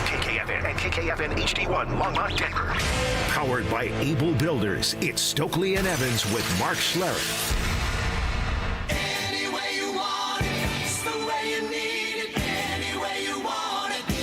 KKFN and KKFN HD1 Longmont, Denver. Powered by Able Builders, it's Stokley and Evans with Mark Schlereth.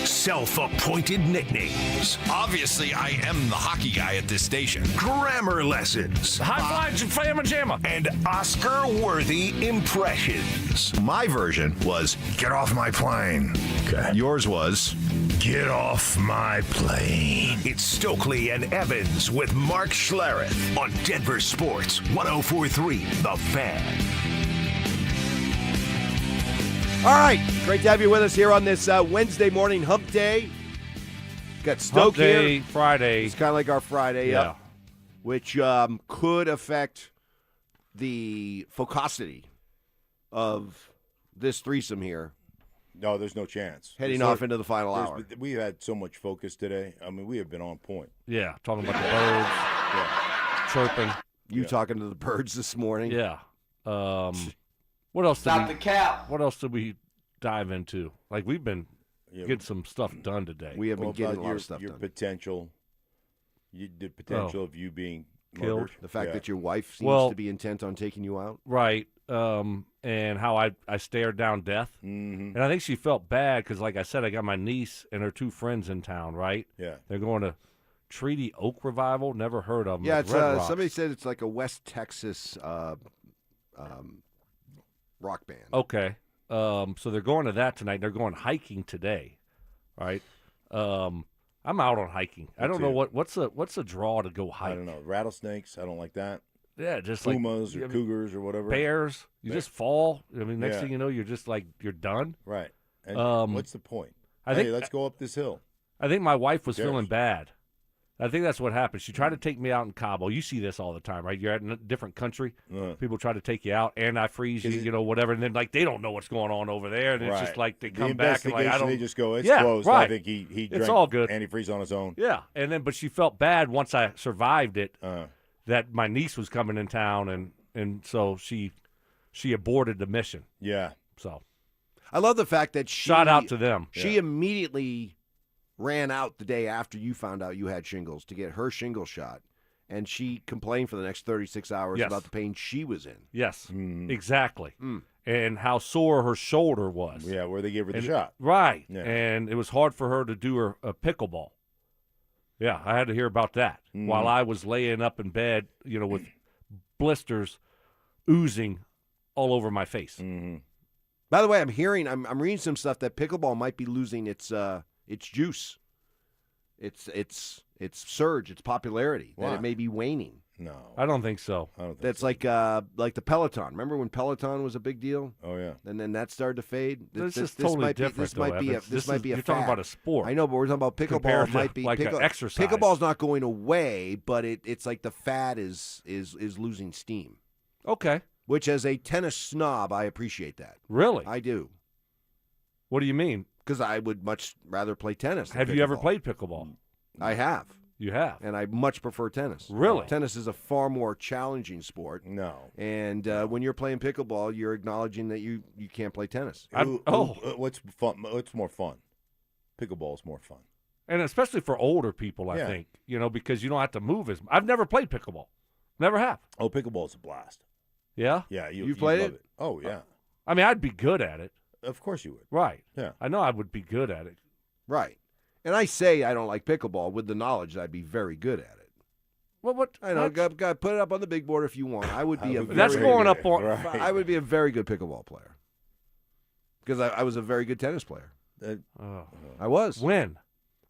Self-appointed nicknames. Obviously, I am the hockey guy at this station. Grammar lessons. High five, Flamma Jamma. And Oscar-worthy impressions. My version was, get off my plane. Okay. Yours was, get off my plane. It's Stokley and Evans with Mark Schlereth on Denver Sports 1043 The Fan. All right, great to have you with us here on this Wednesday morning hump day. Got Stoke here. Friday. It's kind of like our Friday, yeah. Which could affect the focosity of this threesome here. No, there's no chance. Heading off into the final hour. We had so much focus today. I mean, we have been on point. Yeah, talking about the birds, chirping. You talking to the birds this morning? Yeah. What else? Stop the cap. What else did we dive into? Like, we've been getting some stuff done today. We have been getting a lot of stuff your done. potential, the potential of you being killed. murdered. The fact that your wife seems to be intent on taking you out. Right. And how I stared down death. Mm-hmm. And I think she felt bad because, like I said, I got my niece and her two friends in town, right? Yeah. They're going to Treaty Oak Revival. Never heard of them. Yeah, like it's Red Rocks. somebody said it's like a West Texas rock band. Okay. So they're going to that tonight. They're going hiking today, right? I'm out on hiking. I don't know what's a draw to go hike. I don't know. Rattlesnakes. I don't like that. Yeah, just pumas like or cougars or whatever. Bears. You just fall. I mean, next thing you know, you're just like you're done. Right. And what's the point? Let's go up this hill. I think my wife was feeling bad. I think that's what happened. She tried to take me out in Cabo. You see this all the time, right? You're at a different country. People try to take you out, and I freeze you, whatever. And then, like, they don't know what's going on over there. And it's just like they come back and, like, I don't. They just go, it's closed. Right. I think he drank it's all good. antifreeze on his own. Yeah. And then, but she felt bad once I survived it that my niece was coming in town, and so she aborted the mission. Yeah. So. I love the fact that she. Shout out to them. She immediately ran out the day after you found out you had shingles to get her shingle shot, and she complained for the next 36 hours about the pain she was in. Yes, exactly. And how sore her shoulder was. Yeah, where they gave her the shot. Right. Yeah. And it was hard for her to do her pickleball. Yeah, I had to hear about that while I was laying up in bed, with blisters oozing all over my face. By the way, I'm reading some stuff that pickleball might be losing its juice, its surge, its popularity. Why? That it may be waning. No, I don't think so. That's like the Peloton. Remember when Peloton was a big deal? Oh yeah. And then that started to fade. This is totally different. This might be a you're fad. talking about a sport. I know, but we're talking about pickleball. Compared Might to, be like an exercise. Pickleball's not going away, but it's like the fad is losing steam. Okay. Which, as a tennis snob, I appreciate that. Really? I do. What do you mean? Because I would much rather play tennis than Have you ever played pickleball? I have. You have? And I much prefer tennis. Really? Tennis is a far more challenging sport. No. And when you're playing pickleball, you're acknowledging that you can't play tennis. What's fun? What's more fun? Pickleball is more fun. And especially for older people, I think, because you don't have to move as. I've never played pickleball. Never have. Oh, pickleball's a blast. Yeah? Yeah. You played love it? Oh, yeah. I mean, I'd be good at it. Of course you would. Right. Yeah. I know I would be good at it. Right. And I say I don't like pickleball with the knowledge that I'd be very good at it. Well, what? I know. Got put it up on the big board if you want. I would be That's going up on. Right. I would be a very good pickleball player because I was a very good tennis player. I was. When?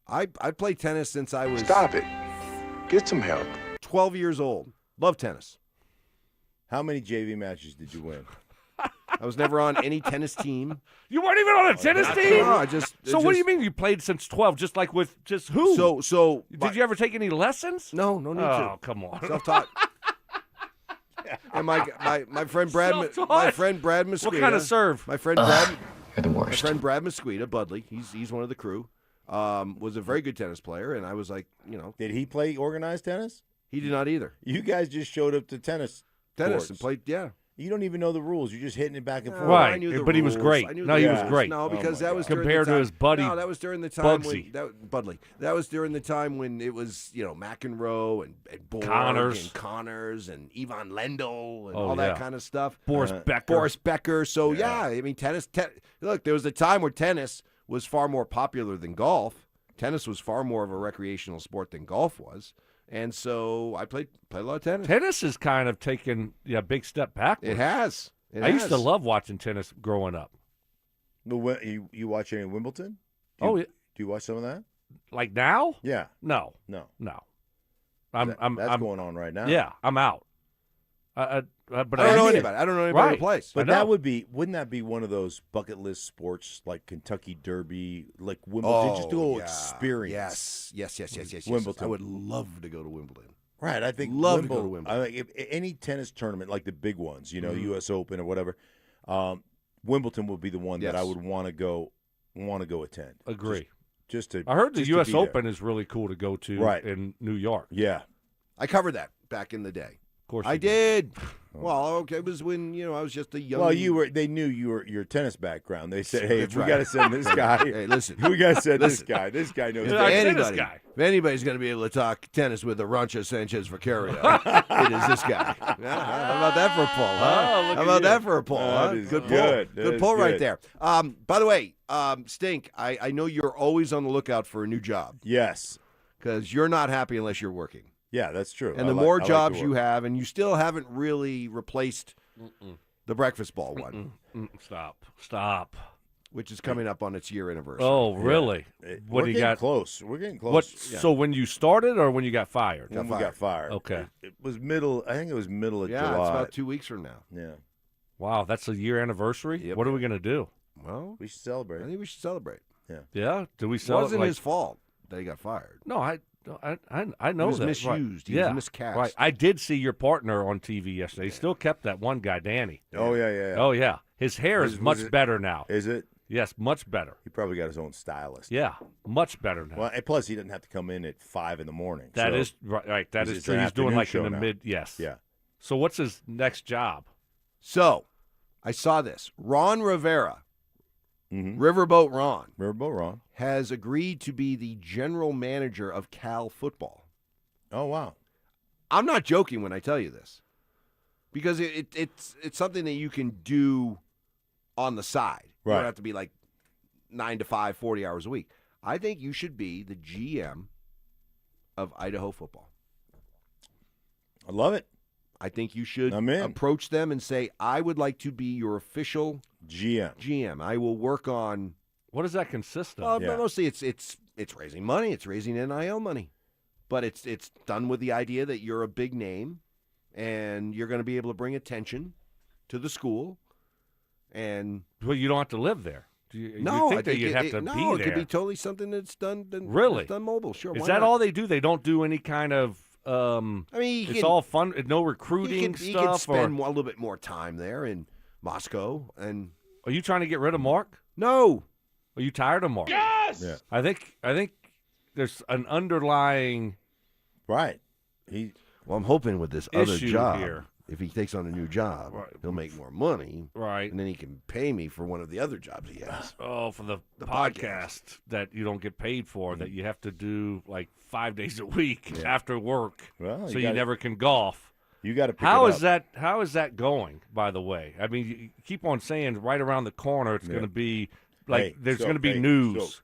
I played tennis since I was. Stop it. Get some help. 12 years old. Love tennis. How many JV matches did you win? I was never on any tennis team. You weren't even on a tennis team? No, what do you mean you played since 12? Just like with just who? So did you ever take any lessons? No need to. Oh, come on. Self-taught. And my friend Brad Mosqueda. What kind of serve? My friend Brad You're the worst. My friend Brad Mesquita, Budley, he's one of the crew, was a very good tennis player, and I was like, Did he play organized tennis? He did not either. You guys just showed up to tennis courts. And played, yeah. You don't even know the rules. You're just hitting it back and forth. Right, I knew the but he was rules. great. I knew No, the he was rules. great. No, because that was compared during to the time, his buddy. No, that was during the time Bugsy. Budley. That was during the time when it was McEnroe and Borg Connors and Ivan Lendl and all that kind of stuff. Boris Becker. So I mean tennis. Look, there was a time where tennis was far more popular than golf. Tennis was far more of a recreational sport than golf was. And so I played a lot of tennis. Tennis has kind of taken a big step backwards. It has. I used to love watching tennis growing up. You watch any Wimbledon? Do you watch some of that? Like now? Yeah. No. That's going on right now. Yeah, I'm out. But I don't know anybody. I don't know anybody who plays. But wouldn't that be one of those bucket list sports like Kentucky Derby, like Wimbledon? Just to experience. Yes. Wimbledon. I would love to go to Wimbledon. Right, I think love to go to Wimbledon. I think any tennis tournament, like the big ones, U.S. Open or whatever, Wimbledon would be the one that I would want to go attend. Agree. Just to. I heard the just U.S. to be Open there. is really cool to go to in New York. Yeah, I covered that back in the day. Of course, I did. Well, okay, it was when I was just a young. Well, they knew your tennis background. They said, "Hey, That's we right. got to send this guy. Hey, listen, we got to send this guy. This guy knows If anybody's going to be able to talk tennis with Arantxa Sanchez Vicario, it is this guy. Yeah, how about that for a poll? Huh? How about that for a poll? Huh? Good pull. Good pull right there. By the way, Stink, I know you're always on the lookout for a new job. Yes, because you're not happy unless you're working. Yeah, that's true. And the more jobs you have, and you still haven't really replaced the breakfast ball one. Stop. Which is coming up on its year anniversary. Oh, really? What do you got? Close. We're getting close. What? Yeah. So when you started or when you got fired? When we got fired. Okay. It was middle. I think it was middle of July. Yeah, it's about 2 weeks from now. Yeah. Wow, that's a year anniversary. Yep. What are we gonna do? Well, we should celebrate. I think we should celebrate. Yeah. Yeah. Do we It celebrate? wasn't his fault that he got fired. No, I know He was that. misused. Right. He was Yeah. miscast. Right. I did see your partner on TV yesterday. He still kept that one guy, Danny. Oh yeah. Oh yeah. His hair is much better now. Is it? Yes, much better. He probably got his own stylist. Yeah, much better now. Well, and plus he didn't have to come in at 5 a.m. That so is right. That is it's true. an He's doing afternoon like show in the now. mid. Yes. Yeah. So what's his next job? So, I saw this. Ron Rivera, Mm-hmm. Riverboat Ron, has agreed to be the general manager of Cal football. Oh wow! I'm not joking when I tell you this, because it's something that you can do on the side. You Right. don't have to be like 9 to 5, 40 hours a week. I think you should be the GM of Idaho football. I love it. I think you should I'm in. approach them and say, I would like to be your official GM. I will work on. What does that consist of? Mostly it's raising money. It's raising NIL money. But it's done with the idea that you're a big name and you're going to be able to bring attention to the school. And well, you don't have to live there. You no, think I that think you'd have to no, be it there. could be totally something that's done. Really? That's done mobile. Sure. Is why that not? all they do? They don't do any kind of. I mean, it's all fun. No recruiting He stuff. can spend a little bit more time there in Moscow. And are you trying to get rid of Mark? No. Are you tired of Mark? Yes. Yeah. I think there's an underlying right. Well, I'm hoping with this other issue job, here. if he takes on a new job, he'll make more money. Right. And then he can pay me for one of the other jobs he has. Oh, for the podcast that you don't get paid for, that you have to do like 5 days a week after work, Well, so you never can golf. You got to pick How it is up. that? How is that going? By the way, I mean, you keep on saying right around the corner it's going to be like there's going to be news.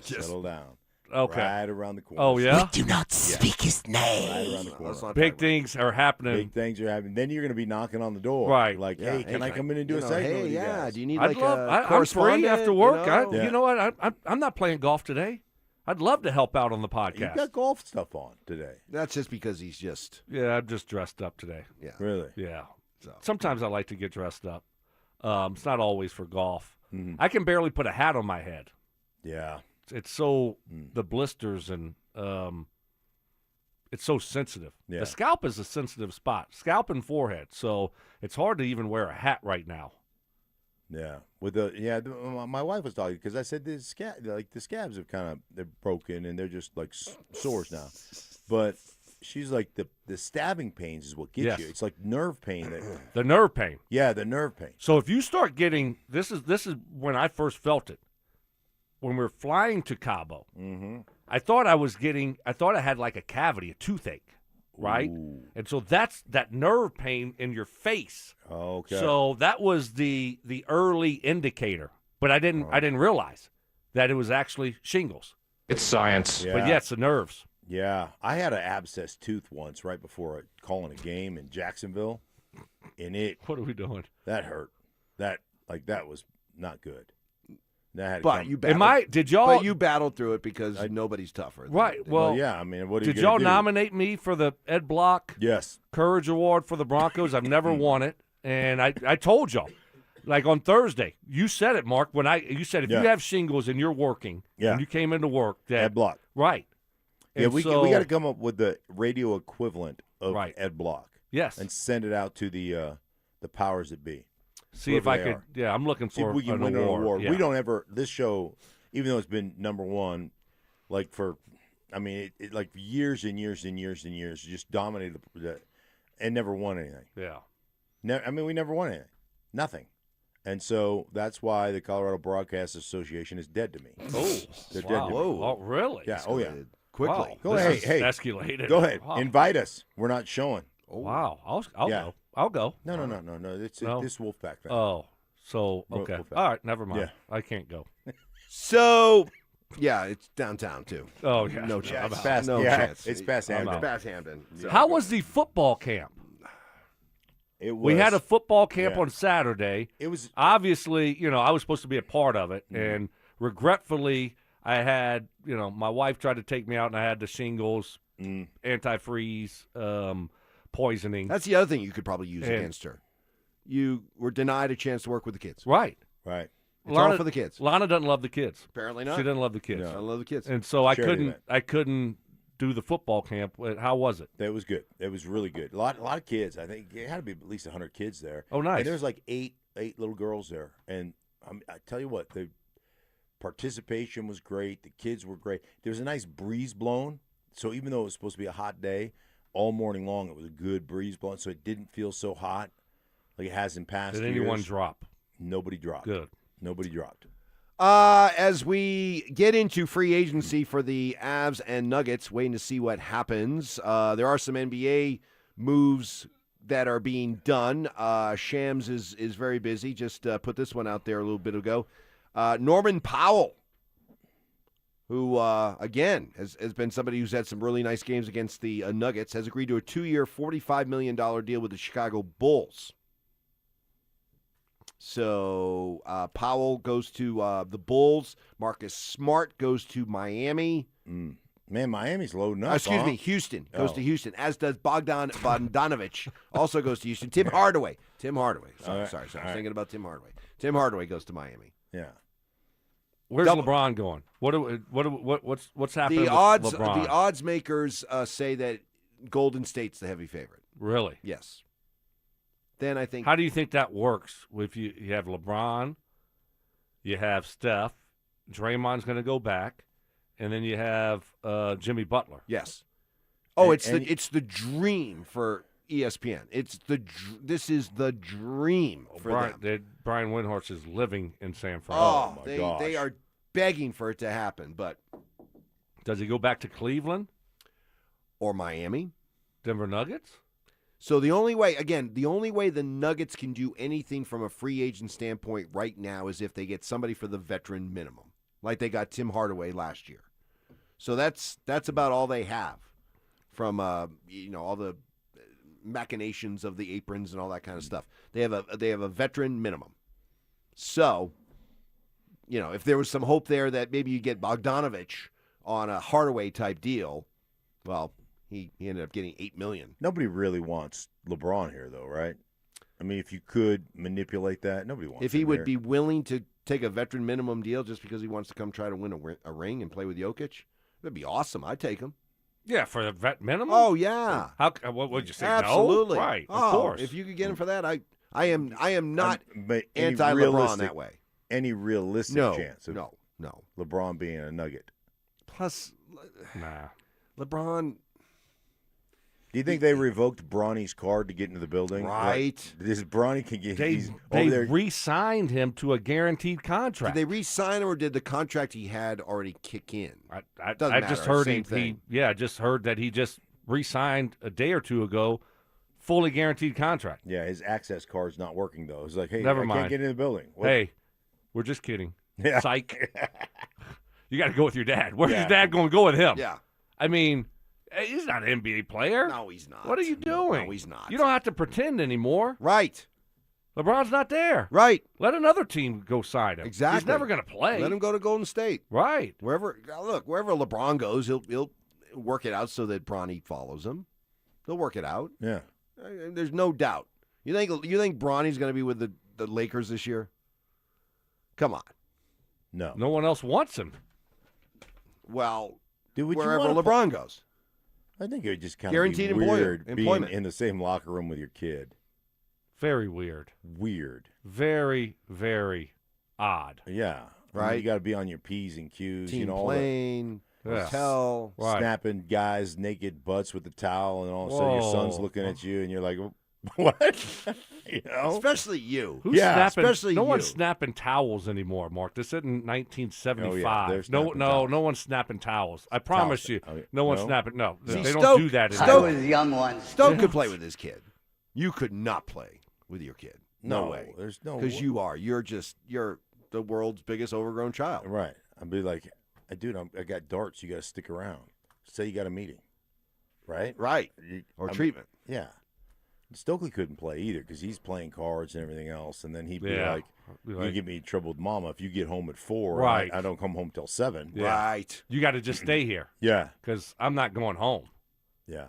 Just settle down. Okay. Right around the corner. Oh yeah. We do not speak his name. Right around the corner. Big things are happening. Big things are happening. Then you're going to be knocking on the door. Right. Like, Yeah, hey, can I come in and do a know, segment hey, with you yeah, guys? do you need I'd like love. a I'm free correspondent, after work. You know? You know what? I'm not playing golf today. I'd love to help out on the podcast. You got golf stuff on today. That's just because he's just. Yeah, I'm just dressed up today. Yeah. Really? Yeah. So. Sometimes I like to get dressed up. It's not always for golf. Mhm. I can barely put a hat on my head. Yeah. It's so the blisters and it's so sensitive. Yeah. The scalp is a sensitive spot, scalp and forehead. So it's hard to even wear a hat right now. Yeah, my wife was talking because I said the scabs have they're broken and they're just like sores now, but she's like the stabbing pains is what gets you. It's like nerve pain. The nerve pain. Yeah, the nerve pain. So if you start getting this is when I first felt it when we were flying to Cabo. Mm-hmm. I thought I had like a cavity, a toothache. Right? Ooh. And so that's that nerve pain in your face. Okay. So that was the early indicator. But I didn't realize that it was actually shingles. It's science. Yeah. But yeah, it's the nerves. Yeah. I had an abscess tooth once right before calling a game in Jacksonville. And what are we doing? That hurt. That was not good. But you battled through it because nobody's tougher. Right. Well, yeah. I mean, what did y'all nominate me for the Ed Block? Yes. Courage Award for the Broncos? I've never won it, and I told y'all, like on Thursday, you said it, Mark. You said if you have shingles and you're working, and you came into work, that Ed Block. Right. Yeah, and we got to come up with the radio equivalent of Right. Ed Block. Yes. And send it out to the powers that be. See if I could. Yeah, I'm looking for we can an win an award. Yeah. We don't ever. This show, even though it's been number one, like for, I mean, it like years and years and years and years, just dominated and never won anything. Yeah. I mean, we never won anything, nothing, and so that's why the Colorado Broadcast Association is dead to me. Oh, they're wow. dead to me. Oh, really? Yeah. Oh, yeah. Quickly. Wow. Go This ahead. is Hey, escalated. Go ahead. Wow. Invite us. We're not showing. Oh. Wow. I'll Yeah. go. I'll go. No. It's this Wolfpack thing. Oh. So, okay. Wolfpack. All right, never mind. Yeah. I can't go. So, yeah, it's downtown too. Oh, yeah. No Yeah, chance. it's past- no yeah, chance. it's past Hampton. It's past Hampton. So. How was the football camp? We had a football camp on Saturday. It was obviously, I was supposed to be a part of it, and regretfully, I had, my wife tried to take me out, and I had the shingles, antifreeze, poisoning. That's the other thing you could probably use against her. You were denied a chance to work with the kids. Right. It's all for the kids. Lana doesn't love the kids. Apparently not. She doesn't love the kids. I love the kids. And so I couldn't do the football camp. How was it? That was good. It was really good. A lot of kids. I think it had to be at least 100 kids there. Oh, nice. And there's like eight little girls there. And I tell you what, the participation was great. The kids were great. There was a nice breeze blowing. So even though it was supposed to be a hot day, all morning long it was a good breeze blowing. So it didn't feel so hot like it has in past years. Did anyone drop? Nobody dropped. Good. Nobody dropped. As we get into free agency for the Avs and Nuggets, waiting to see what happens. There are some NBA moves that are being done. Shams is very busy. Just put this one out there a little bit ago. Norman Powell, who, again, has been somebody who's had some really nice games against the Nuggets, has agreed to a 2-year, $45 million deal with the Chicago Bulls. So Powell goes to the Bulls. Marcus Smart goes to Miami. Man, Miami's loading up. Excuse me, Houston goes to Houston, as does Bogdan Bogdanovic. Also goes to Houston. Tim Hardaway. Sorry. I was thinking about Tim Hardaway. Tim Hardaway goes to Miami. Yeah. Where's LeBron going? What's happening? The odds, with LeBron? the odds makers say that Golden State's the heavy favorite. Really? Yes. Then I think. How do you think that works? If you have LeBron, you have Steph, Draymond's going to go back, and then you have Jimmy Butler. Yes. Oh, it's the dream for ESPN. This is the dream for them. Brian Windhorst is living in San Fran. Oh, my gosh. They are begging for it to happen, but does he go back to Cleveland or Miami? Denver Nuggets? So the only way the Nuggets can do anything from a free agent standpoint right now is if they get somebody for the veteran minimum, like they got Tim Hardaway last year. So that's about all they have from all the machinations of the aprons and all that kind of stuff. They have a veteran minimum. So, if there was some hope there that maybe you get Bogdanovich on a Hardaway type deal, well, he ended up getting $8 million. Nobody really wants LeBron here, though, right? I mean, if you could manipulate that, nobody wants. If he would be willing to take a veteran minimum deal just because he wants to come try to win a ring and play with Jokic, that'd be awesome. I'd take him. Yeah, for the vet minimum. Oh yeah. What would you say? Absolutely. No? Right. Oh, of course. If you could get him for that, I am not But any anti-LeBron realistic- that way. Any realistic No, chance of no. LeBron being a Nugget? Plus, Nah. LeBron. Do you think they revoked Bronny's card to get into the building? Right. Like, this Bronny can get. They he's over there. re-signed him to a guaranteed contract. Did they re-sign him, or did the contract he had already kick in? I Doesn't just matter, heard same thing. I just heard that he just re-signed a day or two ago, fully guaranteed contract. Yeah, his access card's not working though. It's like, hey, Never I mind. can't get in the building. What? Hey, we're just kidding. Yeah. Psych. You got to go with your dad. Where's Yeah. your dad going to go with him? Yeah. I mean, he's not an NBA player. No, he's not. What are you doing? No, he's not. You don't have to pretend anymore. Right. LeBron's not there. Right. Let another team go sign him. Exactly. He's never going to play. Let him go to Golden State. Right. Wherever LeBron goes, he'll work it out so that Bronny follows him. They'll work it out. Yeah. There's no doubt. You think Bronny's going to be with the Lakers this year? Come on. No. No one else wants him. Well, Dude, would you wherever wanna LeBron goes. I think it would just kind Guaranteed of be weird employment. being in the same locker room with your kid. Very weird. Weird. Very, very odd. Yeah. I mean, Right. you got to be on your P's and Q's. Team all plane, Yeah. hotel. Right. snapping guys' naked butts with the towel, and all of a sudden your son's Whoa. looking at you, and you're like, what? You know? Especially you. Who's Yeah, snapping? especially no you. one's snapping towels anymore, Mark. This isn't 1975. they're no, snapping no, towels. no one's snapping towels. I promise you, Okay. no one's No? snapping. No, See, they Stoke- don't do that Stoke- anymore. young one. Stoke could play with his kid. You could not play with your kid. No, No, way. there's no Because way. you are. You're the world's biggest overgrown child. Right. I'd be like, dude, I got darts. You got to stick around. Say you got a meeting. Right? Right. You- Or I'm- treatment. Yeah. Stokely couldn't play either because he's playing cards and everything else. And then he'd be Yeah. like, Be you like- get me in trouble with mama if you get home at 4. and Right. I don't come home till 7. Yeah. Right. You got to just stay here Yeah. because I'm not going home. Yeah.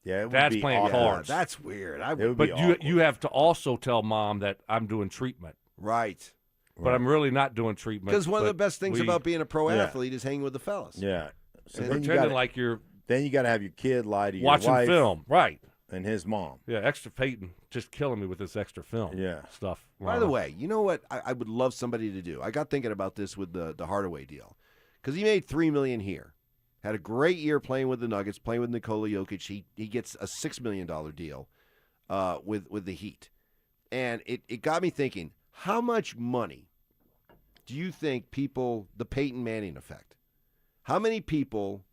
Yeah. It would Dad's be playing awful. cards. That's weird. It would be But awkward. you have to also tell mom that I'm doing treatment. Right. But I'm really not doing treatment. Because one of the but best things we- about being a pro Yeah. athlete is hanging with the fellas. Yeah. So And then you pretending gotta, like you're then you got to have your kid lie to your watching wife film, right? and his mom. Yeah, extra Payton just killing me with this extra film. Yeah. stuff. By the way, you know what I would love somebody to do? I got thinking about this with the Hardaway deal. Because he made $3 million here. Had a great year playing with the Nuggets, playing with Nikola Jokic. He gets a $6 million deal with the Heat. And it got me thinking, how much money do you think people, the Peyton Manning effect, how many people,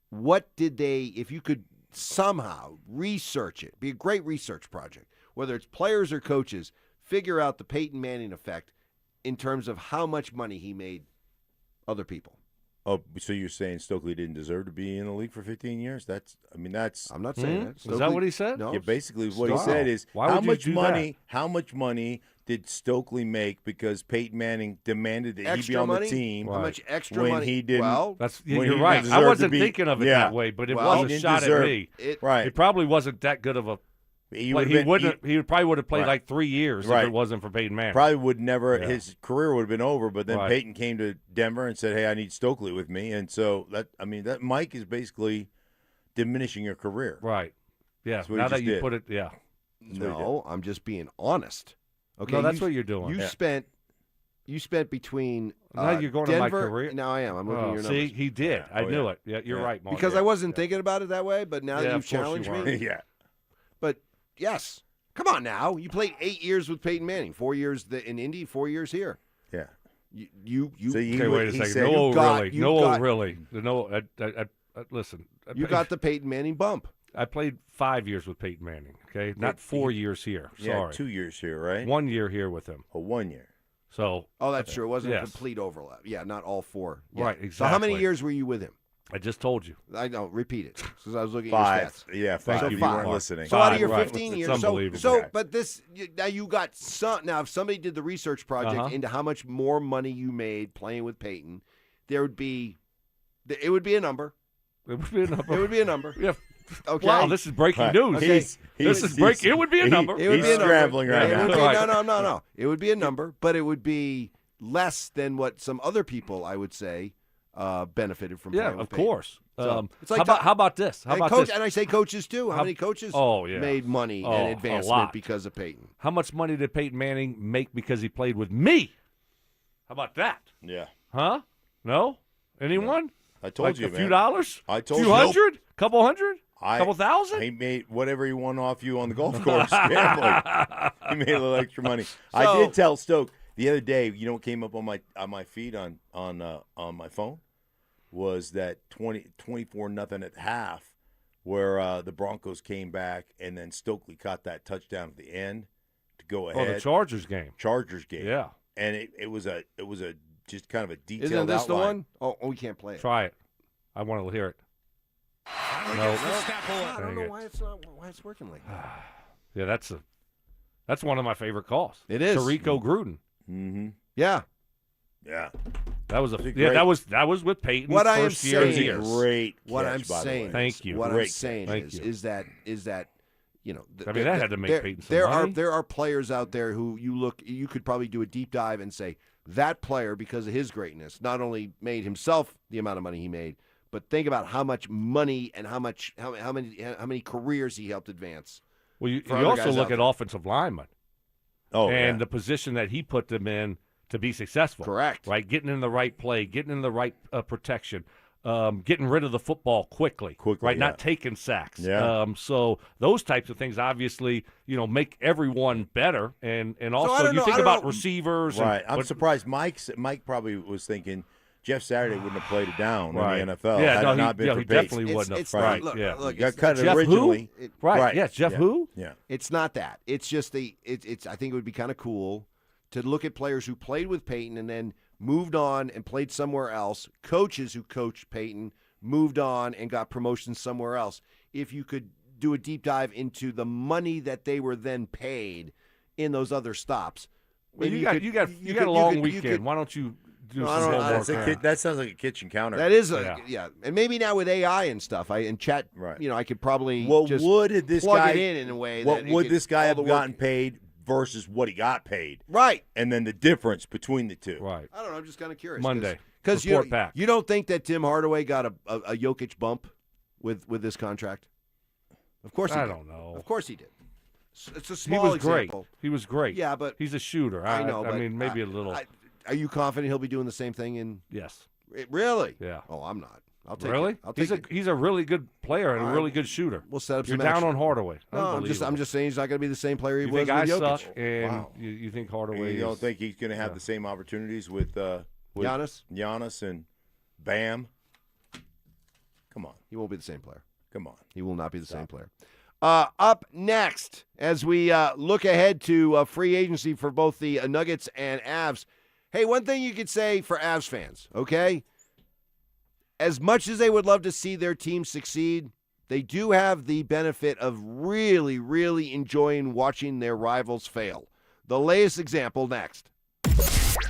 what did they, if you could somehow research it, be a great research project, whether it's players or coaches, figure out the Peyton Manning effect in terms of how much money he made other people. Oh, so you're saying Stokely didn't deserve to be in the league for 15 years? That's I'm not saying that. Is that what he said? No. Yeah, basically what he Stop. said is Why how would you much do money how much money did Stokely make because Peyton Manning demanded that he be Extra on money? the team How much extra when money? he didn't Well, That's when you're he right. didn't I deserve to wasn't be- thinking of it yeah. that way, but it Well, was he a didn't shot deserve- at me. Right. It probably wasn't that good of a. He Like, he probably would have played Right. like 3 years Right. if it wasn't for Peyton Manning. Probably would never Yeah. his career would have been over, but then Right. Peyton came to Denver and said, "Hey, I need Stokely with me." And so that Mike is basically diminishing your career. Right. Yeah. That's what he Now that just you did. put it, yeah. No, I'm just being honest. Okay, No, that's what you're doing. You Yeah. spent between Now you're going to my Denver, career. Now I am. I'm looking at your see, numbers. he did. I Oh, knew yeah. it. Yeah, you're Yeah. right, Mark. Because yeah. I wasn't thinking about it that way, but now Yeah, that of you've course you challenged were. me. yeah. But yes, come on now. You played 8 years with Peyton Manning, 4 years in Indy, 4 years here. Yeah. You. So he Okay, would- wait a he second. said- No, You got- really. you No, got- really. No, listen. You got the Peyton Manning bump. I played 5 years with Peyton Manning. Okay, not 4 years here. Yeah, Sorry, 2 years here, right? 1 year here with him. Oh, 1 year. So. Oh, that's true. It wasn't a Yes. complete overlap. Yeah, not all 4. Yeah. Right, So how many exactly. years were you with him? I just told you. I know. Repeat it, because I was looking 5. at your stats. Yeah, 5. Thank You you, weren't Mark. listening. So out of your Right. 15 It's years, unbelievable. so but this now you got some. Now, if somebody did the research project Uh-huh. into how much more money you made playing with Peyton, it would be a number. It would be a number. It would be a number. Yeah. Okay. Wow, this is breaking Right. news. Okay. This is breaking. It would be a number. It would He's be a number. scrambling right It would now. be- Right. No. It would be a number, but it would be less than what some other people, I would say, benefited from. Yeah, playing with of Peyton. course. It's like how about this? How about this? And I say coaches too. How many coaches made money and advancement because of Payton? How much money did Peyton Manning make because he played with me? How about that? Yeah. Huh? No? Anyone? I told you, a man. few dollars? I told few you. hundred? Couple hundred? Couple thousand? He made whatever he won off you on the golf course gambling. He made a little extra money. I did tell Stoke the other day. You know what came up on my feed on my phone was that 24-0 at half, where the Broncos came back and then Stokley caught that touchdown at the end to go ahead. Oh, the Chargers game. Yeah, and it was a just kind of a detailed Isn't this outline. the one? Oh, we can't play it. Try it. I want to hear it. No. I don't know why it's working like that. Yeah, that's one of my favorite calls. It is. Tarico Gruden. Mm-hmm. Yeah. Yeah. That was that was with Peyton. What I am first year saying, here. Great. What catch, I'm by the saying, way. Thank you. What Great I'm saying Thank you. is that you know, I mean, that had to make Peyton some money. There are players out there who you could probably do a deep dive and say that player, because of his greatness, not only made himself the amount of money he made, but think about how much money and how many careers he helped advance. Well, you also look at offensive linemen. Oh, and the position that he put them in to be successful. Correct. Right, getting in the right play, getting in the right protection, getting rid of the football quickly, right, not taking sacks. Yeah. So those types of things obviously, make everyone better, and also you think about receivers. Right. I'm surprised Mike probably was thinking Jeff Saturday wouldn't have played it down in the NFL. Yeah, had it not been for he Payton. definitely wouldn't have. Right. Look, Look, He got cut Jeff originally. Who? Right. Yeah, Jeff who? Yeah. It's not that. It's just it's I think it would be kind of cool to look at players who played with Payton and then moved on and played somewhere else, coaches who coached Payton, moved on and got promotions somewhere else. If you could do a deep dive into the money that they were then paid in those other stops. Well, you got a long weekend. Why don't you do some homework? That sounds like a kitchen counter. That is and maybe now with AI and stuff, and chat, I could probably just would this plug guy, it in a way. What that would this guy have work. gotten paid versus what he got paid? Right. And then the difference between the two. Right. I don't know. I'm just kind of curious. Monday. Because back. You don't think that Tim Hardaway got a Jokic bump with this contract? Of course he did. I don't know. Of course he did. It's a small example. Great. He was great. Yeah, but he's a shooter. I know. I mean, maybe a little. Are you confident he'll be doing the same thing in? Yes. Really? Yeah. Oh, I'm not. I'll take really? it. I'll take it. He's a really good player and a really good shooter. We'll set up You're some down action. on Hardaway. No, I'm just saying he's not going to be the same player he you was think I with Jokic. suck, and you think Hardaway? You don't think he's going to have the same opportunities with Giannis and Bam? Come on. He won't be the same player. Come on. He will not be the same player. Up next, as we look ahead to free agency for both the Nuggets and Avs. Hey, one thing you could say for Avs fans, okay? As much as they would love to see their team succeed, they do have the benefit of really, really enjoying watching their rivals fail. The latest example next.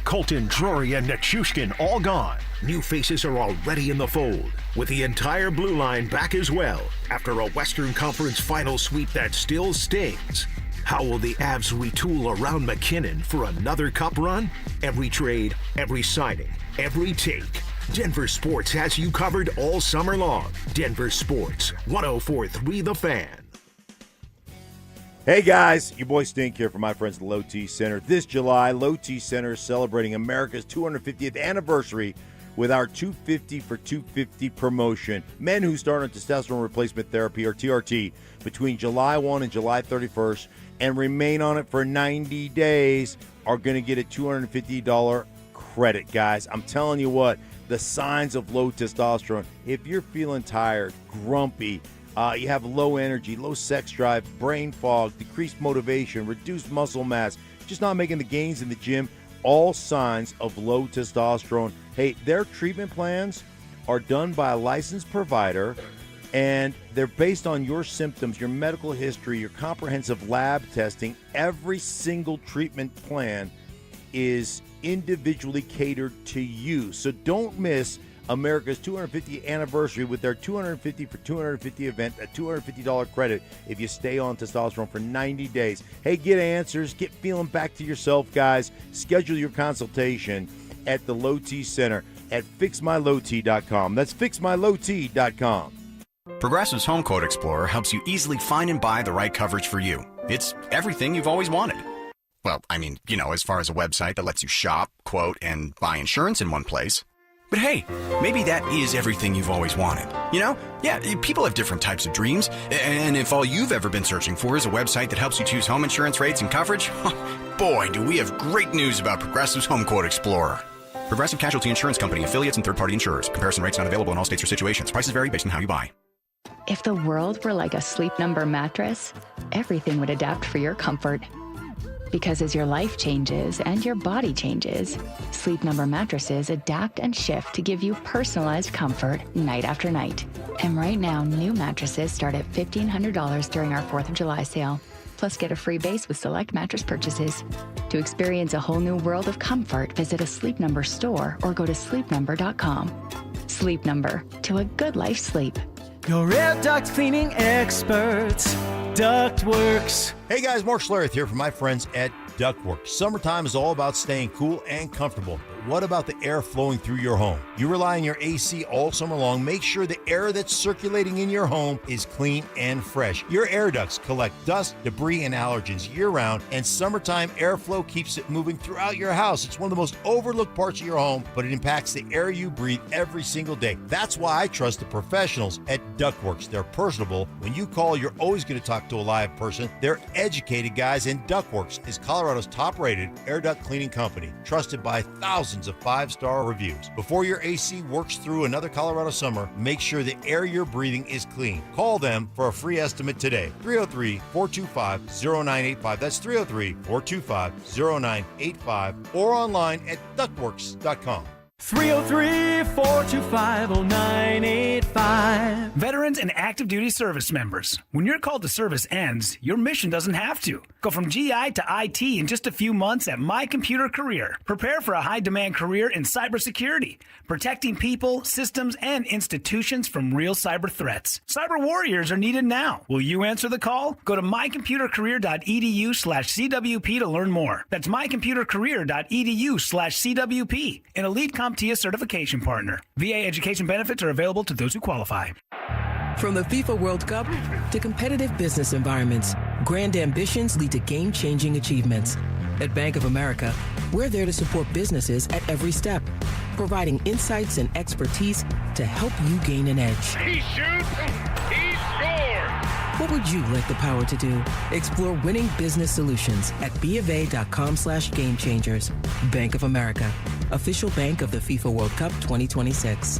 Colton, Drury, and Nichushkin all gone. New faces are already in the fold, with the entire blue line back as well after a Western Conference final sweep that still stings. How will the Avs retool around McKinnon for another cup run? Every trade, every signing, every take. Denver Sports has you covered all summer long. Denver Sports, 104.3 The Fan. Hey guys, your boy Stink here from my friends at Low T Center. This July, Low T Center is celebrating America's 250th anniversary with our 250 for 250 promotion. Men who start on testosterone replacement therapy, or TRT, between July 1 and July 31st and remain on it for 90 days are going to get a $250 credit, guys. I'm telling you what, the signs of low testosterone, if you're feeling tired, grumpy, you have low energy, low sex drive, brain fog, decreased motivation, reduced muscle mass, just not making the gains in the gym, all signs of low testosterone. Hey, their treatment plans are done by a licensed provider, and they're based on your symptoms, your medical history, your comprehensive lab testing. Every single treatment plan is individually catered to you. So don't miss America's 250th anniversary with their 250 for 250 event, a $250 credit if you stay on testosterone for 90 days. Hey, get answers, get feeling back to yourself, guys. Schedule your consultation at the Low T Center. at fixmylowt.com. That's fixmylowt.com. Progressive's Home Quote Explorer helps you easily find and buy the right coverage for you. It's everything you've always wanted. Well, I mean, as far as a website that lets you shop, quote, and buy insurance in one place. But hey, maybe that is everything you've always wanted. Yeah, people have different types of dreams. And if all you've ever been searching for is a website that helps you choose home insurance rates and coverage, boy, do we have great news about Progressive's Home Quote Explorer. Progressive Casualty Insurance Company, affiliates, and third-party insurers. Comparison rates not available in all states or situations. Prices vary based on how you buy. If the world were like a Sleep Number mattress, everything would adapt for your comfort. Because as your life changes and your body changes, Sleep Number mattresses adapt and shift to give you personalized comfort night after night. And right now, new mattresses start at $1,500 during our 4th of July sale. Plus, get a free base with select mattress purchases. To experience a whole new world of comfort, visit a Sleep Number store or go to sleepnumber.com. Sleep Number, to a good life sleep. Your air duct cleaning experts, Ductworks. Hey guys, Mark Schlereth here from my friends at Ductworks. Summertime is all about staying cool and comfortable. But what about the air flowing through your home? You rely on your AC all summer long. Make sure the air that's circulating in your home is clean and fresh. Your air ducts collect dust, debris, and allergens year-round, and summertime airflow keeps it moving throughout your house. It's one of the most overlooked parts of your home, but it impacts the air you breathe every single day. That's why I trust the professionals at Ductworks. They're personable. When you call, you're always going to talk to a live person. They're educated guys, and Ductworks is Colorado's top-rated air duct cleaning company, trusted by thousands of 5-star reviews. Before your AC works through another Colorado summer, make sure the air you're breathing is clean. Call them for a free estimate today. 303-425-0985. That's 303-425-0985, or online at ductworks.com. 303-425-0985. Veterans and active duty service members. When your call to service ends, your mission doesn't have to. Go from GI to IT in just a few months at My Computer Career. Prepare for a high-demand career in cybersecurity, protecting people, systems, and institutions from real cyber threats. Cyber warriors are needed now. Will you answer the call? Go to mycomputercareer.edu/CWP to learn more. That's mycomputercareer.edu/CWP. An elite CompTIA certification partner. VA education benefits are available to those who qualify. From the FIFA World Cup to competitive business environments, grand ambitions lead to game-changing achievements. At Bank of America, we're there to support businesses at every step, providing insights and expertise to help you gain an edge. He shoots, he scores! What would you like the power to do? Explore winning business solutions at BofA.com/gamechangers. Bank of America, official bank of the FIFA World Cup 2026.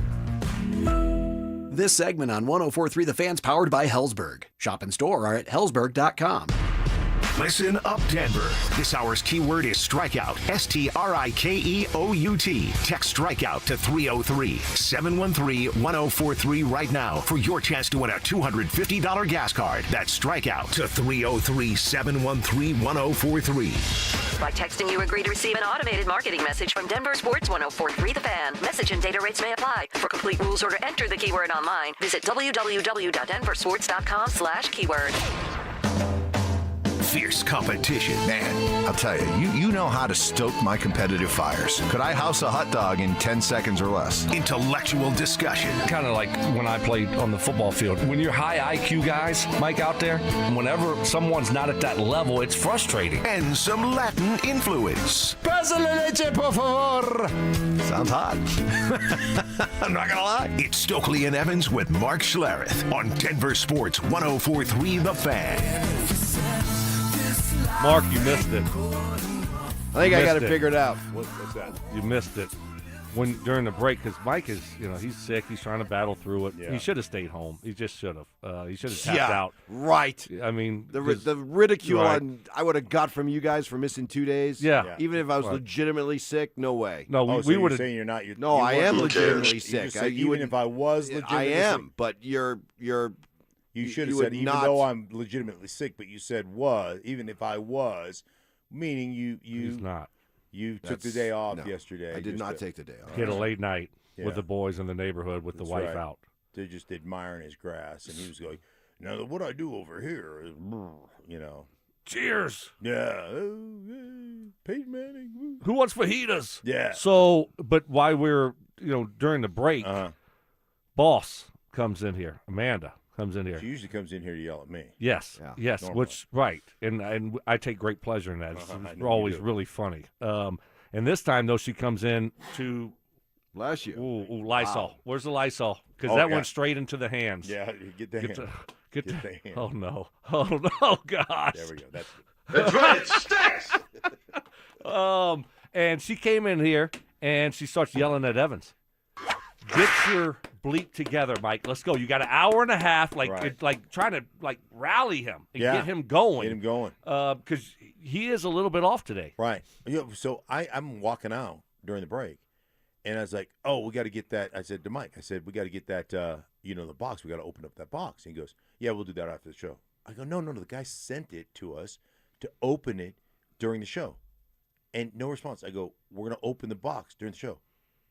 This segment on 104.3 The Fan's powered by Hellsberg. Shop and store are at hellsberg.com. Listen up, Denver. This hour's keyword is strikeout. STRIKEOUT. Text strikeout to 303-713-1043 right now for your chance to win a $250 gas card. That's strikeout to 303-713-1043. By texting, you agree to receive an automated marketing message from Denver Sports 104.3 The Fan. Message and data rates may apply. For complete rules or to enter the keyword online, visit www.denversports.com/keyword. Fierce competition. Man, I'll tell you, you know how to stoke my competitive fires. Could I house a hot dog in 10 seconds or less? Intellectual discussion. Kind of like when I played on the football field. When you're high IQ guys, Mike, out there, whenever someone's not at that level, it's frustrating. And some Latin influence. Pasa la leche, por favor. Sounds hot. I'm not gonna lie. It's Stokley and Evans with Mark Schlereth on Denver Sports 104.3 The Fan. Mark, you missed it. I think I got it figured out. What's that? You missed it during the break because Mike is, he's sick. He's trying to battle through it. Yeah. He should have stayed home. He just should have. He should have tapped out. Right. I mean, the ridicule I would have got from you guys for missing 2 days. Yeah. Even if I was legitimately sick, no way. No, we would have. Saying you're not. No, I am legitimately sick. Even if I was legitimately sick. I am, but you're. You should have said, even though I'm legitimately sick, but you said was, even if I was, meaning He's not. You took the day off yesterday. I did not take the day off. He had a late night with the boys in the neighborhood with the wife out. They're just admiring his grass, and he was going, now what I do over here is, Cheers. Yeah. Peyton Manning. Who wants fajitas? Yeah. So, but while we're during the break, boss comes in here. Amanda comes in here. She usually comes in here to yell at me. Yes, Yeah, yes, normally. which right, and I take great pleasure in that. It's I know you always do. really funny. And this time though, she comes in to bless you. Ooh, Lysol. Wow. Where's the Lysol? Because Oh, that yeah. went straight into the hands. Yeah, you get the hand. Get the the hand. Oh no! Oh no! Gosh! There we go. That's That's right, it stinks. And she came in here and she starts yelling at Evans. Get your bleep together, Mike. Let's go. You got an hour and a half, like trying to rally him and get him going. Get him going. Because he is a little bit off today. Right. So I'm walking out during the break, and I was like, "Oh, we got to get that." I said to Mike, "We got to get that. The box. We got to open up that box." And he goes, "Yeah, we'll do that after the show." I go, "No. The guy sent it to us to open it during the show, and no response." I go, "We're gonna open the box during the show."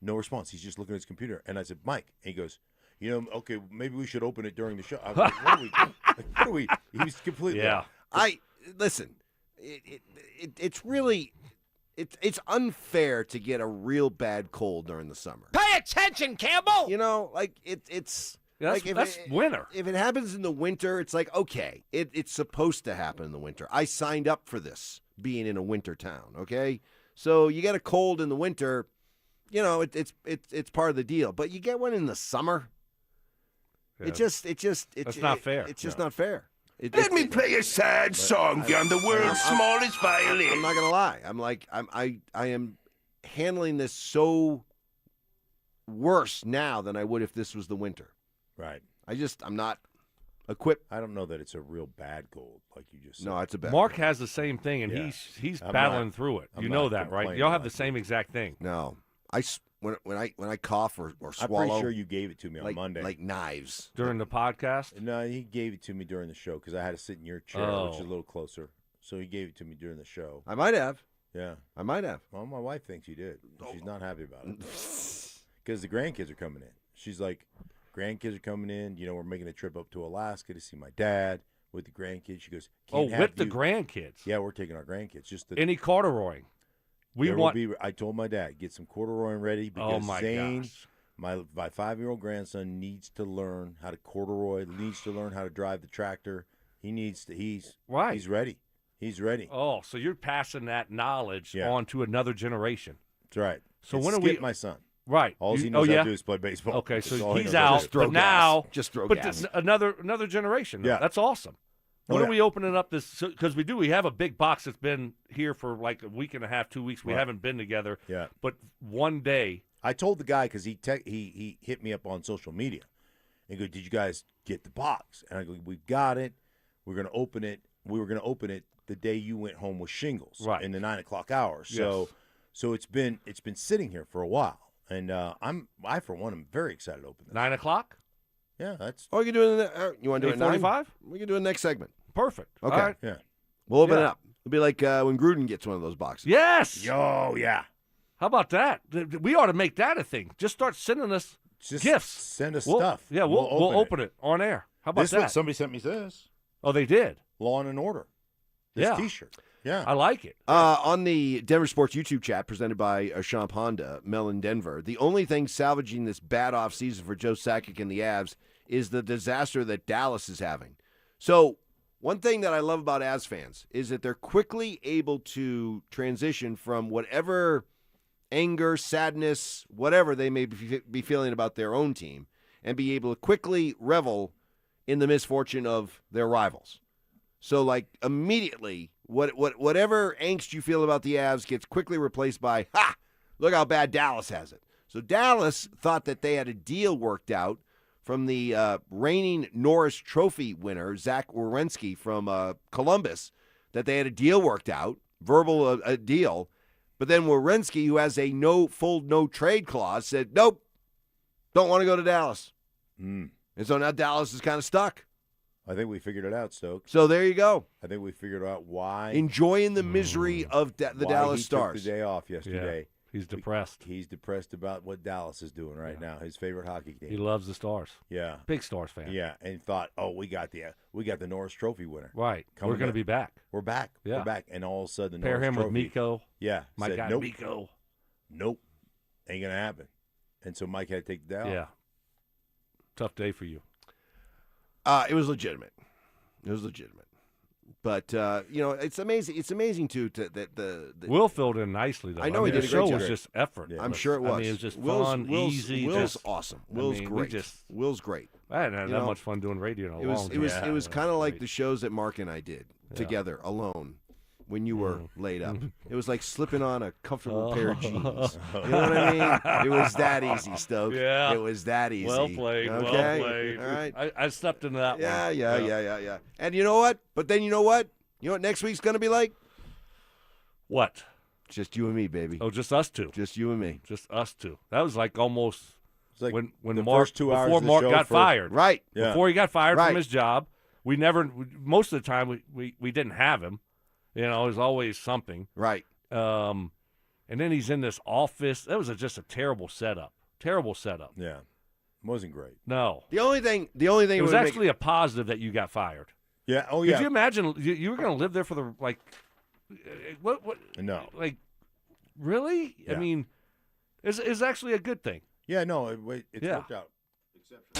No response. He's just looking at his computer. And I said, "Mike," and he goes, "Okay, maybe we should open it during the show." I was like, "What are we doing? What are we?" He was completely Listen. It's really it's unfair to get a real bad cold during the summer. Pay attention, Campbell. It's that's winter. If it happens in the winter, it's like okay, it's supposed to happen in the winter. I signed up for this being in a winter town. Okay, so you get a cold in the winter. It's part of the deal, but you get one in the summer. Yeah. That's not fair. It's just not fair. Let me play a sad song on the world's smallest violin. I'm not gonna lie. I am handling this so worse now than I would if this was the winter. Right. I'm not equipped. I don't know that it's a real bad cold like you just said. No, it's a bad. Mark has the same thing, and Yeah. he's I'm battling not- through it. I'm You know not that, right? complaining Y'all have like the same exact thing. No, when I cough or I'm swallow, pretty sure you gave it to me on like, Monday. like knives. During the podcast? No, he gave it to me during the show because I had to sit in your chair, which is a little closer. So he gave it to me during the show. I might have. Yeah. I might have. Well, my wife thinks you did. She's not happy about it because the grandkids are coming in. She's like, grandkids are coming in. We're making a trip up to Alaska to see my dad with the grandkids. She goes, Oh, "Can't with have the you-" grandkids? Yeah, we're taking our grandkids. Just the, Any corduroying? I told my dad, get some corduroying ready because Oh, my Zane, gosh. my 5-year-old grandson, needs to learn how to corduroy, needs to learn how to drive the tractor. He's ready. He's ready. Oh, so you're passing that knowledge on to another generation. That's right. So It's when are Skip, we? my son. Right. All he knows how to do is play baseball. Okay, That's so all he he's knows how to out, do. but now throw gas. Another generation. Yeah. That's awesome. Oh, When yeah. are we opening up this? Because we have a big box that's been here for like a week and a half, 2 weeks. We Right. haven't been together. Yeah. But one day. I told the guy because he hit me up on social media and go, "Did you guys get the box?" And I go, "We've got it. We're gonna open it. We were gonna open it the day you went home with shingles, Right. in the 9:00 hour. So it's been sitting here for a while, and I for one am very excited to open this. 9 o'clock. Yeah, that's. Oh, you can do it. You want to do it at 8:45? 9? We can do it next segment. Perfect. Okay. All right. Yeah. We'll open it Yeah. up. It'll be like when Gruden gets one of those boxes. Yes. Oh yeah. How about that? We ought to make that a thing. Just start sending us gifts. Send us We'll- stuff. Yeah, we'll open it on air. How about This that? one, somebody sent me this. Oh, they did. Law and Order. This Yeah. T-shirt. Yeah. I like it. On the Denver Sports YouTube chat presented by Champ Honda, Mel in Denver, the only thing salvaging this bad offseason for Joe Sakic and the Avs is the disaster that Dallas is having. So one thing that I love about Avs fans is that they're quickly able to transition from whatever anger, sadness, whatever they may be feeling about their own team and be able to quickly revel in the misfortune of their rivals. So, like, immediately, whatever angst you feel about the Avs gets quickly replaced by, ha, look how bad Dallas has it. So Dallas thought that they had a deal worked out from the reigning Norris Trophy winner, Zach Werenski from Columbus, that they had a deal worked out, verbal a deal. But then Werenski, who has a no trade clause, said, nope, don't want to go to Dallas. Mm. And so now Dallas is kind of stuck. I think we figured it out, Stokes. So there you go. I think we figured out why. Enjoying the misery of the why Dallas he Stars. Took the day off yesterday. He's depressed. He's depressed about what Dallas is doing right now. His favorite hockey team. He loves the Stars. Yeah, big Stars fan. Yeah, and thought, oh, we got the Norris Trophy winner. Right, we're going to be back. We're back. Yeah. We're back, and all of a sudden, the pair Norris him Trophy, with Mikko. Yeah, my said, guy nope, Mikko. Nope, ain't gonna happen. And so Mike had to take the day off. Yeah. Tough day for you. It was legitimate. But it's amazing. It's amazing too that the Will filled in nicely though. I know he did a the great show job. was just effort. I'm sure it was. I mean, it was just Will's, fun, easy. Will's just awesome. I Will's mean, great. Will's great. I hadn't had that much fun doing radio in a long time. It was kind of like the shows that Mark and I did together alone when you were laid up. It was like slipping on a comfortable pair of jeans. You know what I mean? It was that easy, Stoke. Yeah. It was that easy. Well played. Okay? Well played. All right. I stepped into that Yeah, one. yeah. And you know what? But then you know what? You know what next week's going to be like? What? Just you and me, baby. Oh, just us two. Just you and me. Just us two. That was like almost when the Mark first 2 hours before of the Mark show got for- fired. Right. Yeah. Before he got fired Right. from his job, most of the time we didn't have him. You know, there's always something. Right. And then he's in this office. That was just a terrible setup. Terrible setup. Yeah. Wasn't great. No. The only thing It was would actually a positive that you got fired. Yeah. Oh, yeah. Could you imagine you were going to live there for the what? No. Like, really? Yeah. I mean, it's actually a good thing. Yeah, no, it worked out.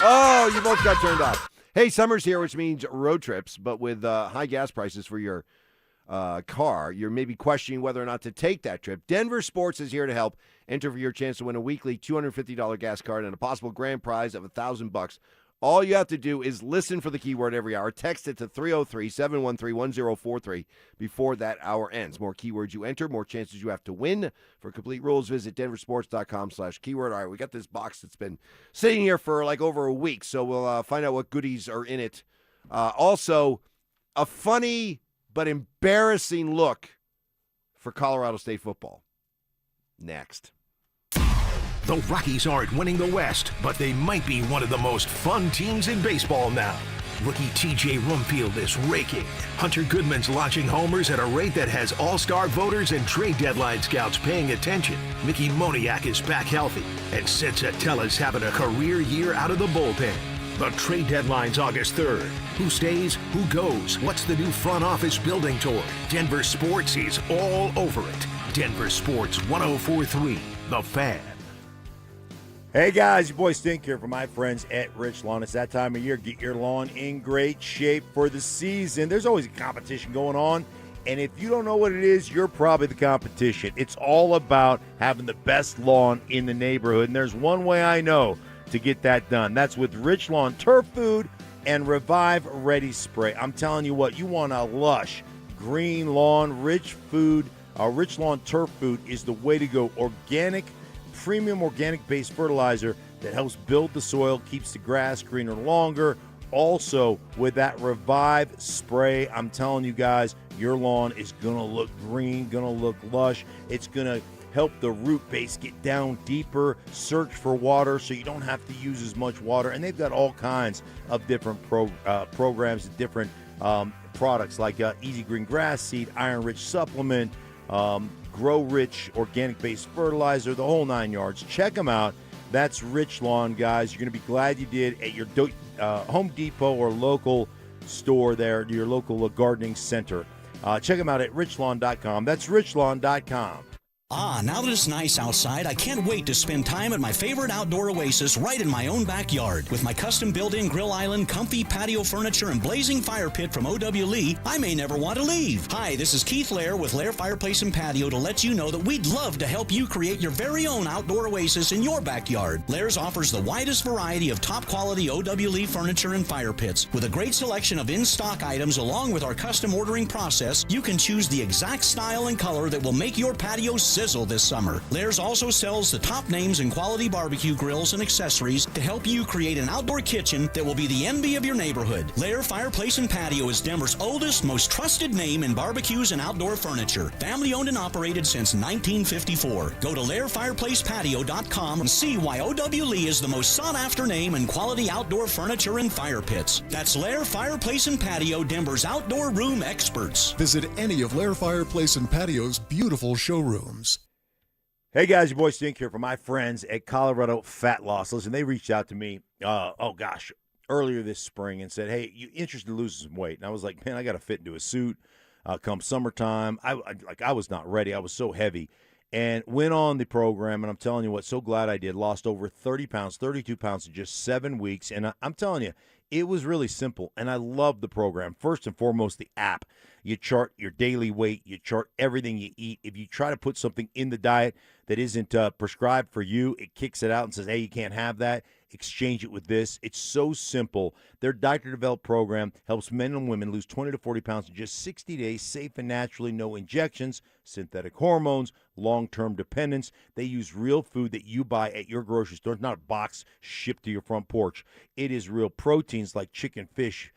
Oh, you both got turned off. Hey, summer's here, which means road trips, but with high gas prices for your car, you're maybe questioning whether or not to take that trip. DenverSports is here to help. Enter for your chance to win a weekly $250 gas card and a possible grand prize of $1,000. All you have to do is listen for the keyword every hour. Text it to 303-713-1043 before that hour ends. More keywords you enter, more chances you have to win. For complete rules, visit DenverSports.com/keyword. All right, we got this box that's been sitting here for like over a week, so we'll find out what goodies are in it. Also, a funny but embarrassing look for Colorado State football. Next. The Rockies aren't winning the West, but they might be one of the most fun teams in baseball now. Rookie TJ Rumfield is raking. Hunter Goodman's launching homers at a rate that has all-star voters and trade deadline scouts paying attention. Mickey Moniak is back healthy, and Sid Satella's having a career year out of the bullpen. The trade deadline's August 3rd. Who stays? Who goes? What's the new front office building toward? Denver Sports is all over it. Denver Sports 104.3, The Fan. Hey guys, your boy Stink here from my friends at Rich Lawn. It's that time of year. Get your lawn in great shape for the season. There's always a competition going on, and if you don't know what it is, you're probably the competition. It's all about having the best lawn in the neighborhood, and there's one way I know to get that done. That's with Rich Lawn Turf Food and Revive Ready Spray. I'm telling you what, you want a lush green lawn. Rich Lawn Turf Food is the way to go. Premium organic-based fertilizer that helps build the soil, keeps the grass greener longer. Also, with that Revive spray, I'm telling you guys, your lawn is going to look green, going to look lush. It's going to help the root base get down deeper, search for water so you don't have to use as much water. And they've got all kinds of different programs and different products like Easy Green Grass Seed, Iron Rich Supplement, Grow Rich organic-based fertilizer, the whole 9 yards. Check them out. That's Rich Lawn, guys. You're going to be glad you did at your Home Depot or local store there, your local gardening center. Check them out at richlawn.com. That's richlawn.com. Ah, now that it's nice outside, I can't wait to spend time at my favorite outdoor oasis right in my own backyard. With my custom built-in grill island, comfy patio furniture, and blazing fire pit from O.W. Lee, I may never want to leave. Hi, this is Keith Lair with Lair Fireplace and Patio to let you know that we'd love to help you create your very own outdoor oasis in your backyard. Lair's offers the widest variety of top-quality O.W. Lee furniture and fire pits. With a great selection of in-stock items along with our custom ordering process, you can choose the exact style and color that will make your patio sizzle this summer. Lair's also sells the top names in quality barbecue grills and accessories to help you create an outdoor kitchen that will be the envy of your neighborhood. Lair Fireplace and Patio is Denver's oldest, most trusted name in barbecues and outdoor furniture. Family owned and operated since 1954. Go to LairFireplacePatio.com and see why O.W. Lee is the most sought after name in quality outdoor furniture and fire pits. That's Lair Fireplace and Patio, Denver's outdoor room experts. Visit any of Lair Fireplace and Patio's beautiful showrooms. Hey guys, your boy Stink here from my friends at Colorado Fat Loss. Listen, they reached out to me, earlier this spring and said, hey, you interested in losing some weight? And I was like, man, I got to fit into a suit come summertime. I was not ready. I was so heavy. and went on the program, and I'm telling you what, so glad I did. Lost over 30 pounds, 32 pounds in just 7 weeks, and I'm telling you, it was really simple, and I love the program. First and foremost, the app. You chart your daily weight. You chart everything you eat. If you try to put something in the diet that isn't prescribed for you, it kicks it out and says, hey, you can't have that. Exchange it with this. It's so simple. Their doctor-developed program helps men and women lose 20 to 40 pounds in just 60 days, safe and naturally, no injections, synthetic hormones, long-term dependence. They use real food that you buy at your grocery store. It's not a box shipped to your front porch. It is real proteins like chicken, fish,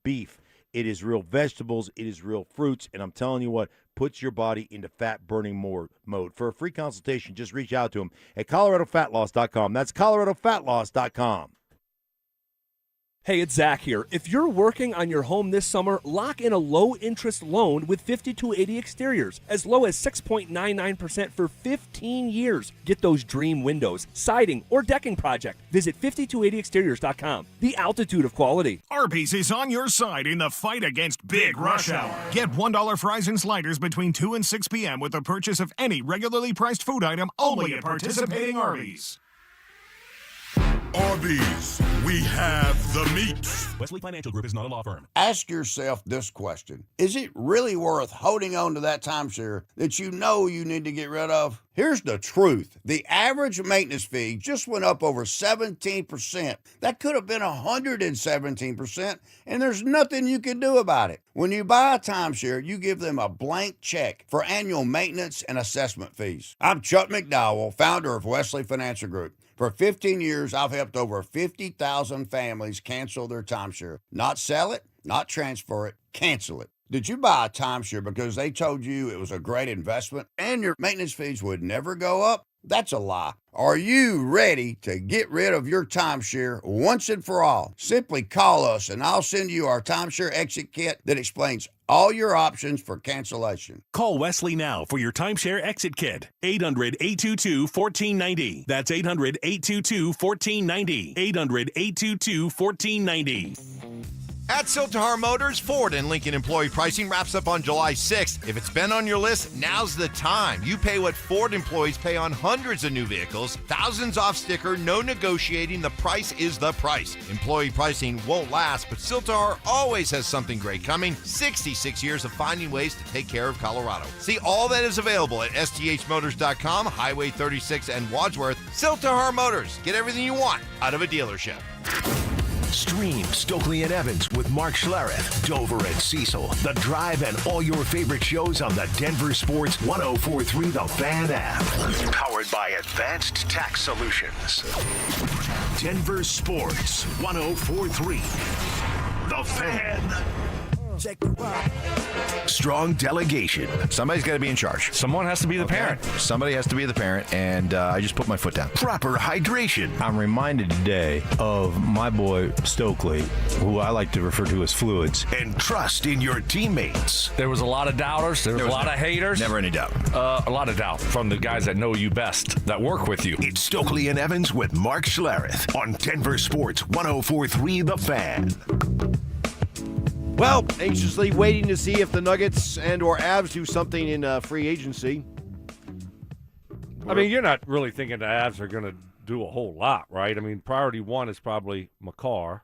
beef. It is real vegetables. It is real fruits. And I'm telling you what, puts your body into fat-burning mode. For a free consultation, just reach out to them at ColoradoFatLoss.com. That's ColoradoFatLoss.com. Hey, it's Zach here. If you're working on your home this summer, lock in a low-interest loan with 5280 Exteriors, as low as 6.99% for 15 years. Get those dream windows, siding, or decking project. Visit 5280exteriors.com. The altitude of quality. Arby's is on your side in the fight against Big Rush Hour. Get $1 fries and sliders between 2 and 6 p.m. with the purchase of any regularly priced food item only at participating Arby's. Arby's, we have the meat. Wesley Financial Group is not a law firm. Ask yourself this question. Is it really worth holding on to that timeshare that you know you need to get rid of? Here's the truth. The average maintenance fee just went up over 17%. That could have been 117%, and there's nothing you can do about it. When you buy a timeshare, you give them a blank check for annual maintenance and assessment fees. I'm Chuck McDowell, founder of Wesley Financial Group. For 15 years, I've helped over 50,000 families cancel their timeshare. Not sell it, not transfer it, cancel it. Did you buy a timeshare because they told you it was a great investment and your maintenance fees would never go up? That's a lie. Are you ready to get rid of your timeshare once and for all? Simply call us and I'll send you our timeshare exit kit that explains all your options for cancellation. Call Wesley now for your timeshare exit kit. 800-822-1490. That's 800-822-1490. 800-822-1490. At Siltahar Motors, Ford and Lincoln employee pricing wraps up on July 6th. If it's been on your list, now's the time. You pay what Ford employees pay on hundreds of new vehicles. Thousands off sticker, no negotiating. The price is the price. Employee pricing won't last, but Siltahar always has something great coming. 66 years of finding ways to take care of Colorado. See all that is available at sthmotors.com, Highway 36 and Wadsworth. Siltahar Motors. Get everything you want out of a dealership. Stream Stokley and Evans with Mark Schlereth, Dover and Cecil, The Drive, and all your favorite shows on the Denver Sports 104.3 The Fan app. Powered by Advanced Tax Solutions. Denver Sports 104.3 The Fan. Strong delegation. Somebody's got to be in charge. Someone has to be the parent. Somebody has to be the parent, and I just put my foot down. Proper hydration. I'm reminded today of my boy Stokley, who I like to refer to as Fluids. And trust in your teammates. There was a lot of doubters. There was a lot of haters. Never any doubt. A lot of doubt from the guys that know you best, that work with you. It's Stokley and Evans with Mark Schlereth on Denver Sports 104.3 The Fan. Well, anxiously waiting to see if the Nuggets and or Avs do something in free agency. I mean, you're not really thinking the Avs are going to do a whole lot, right? I mean, priority one is probably McCarr,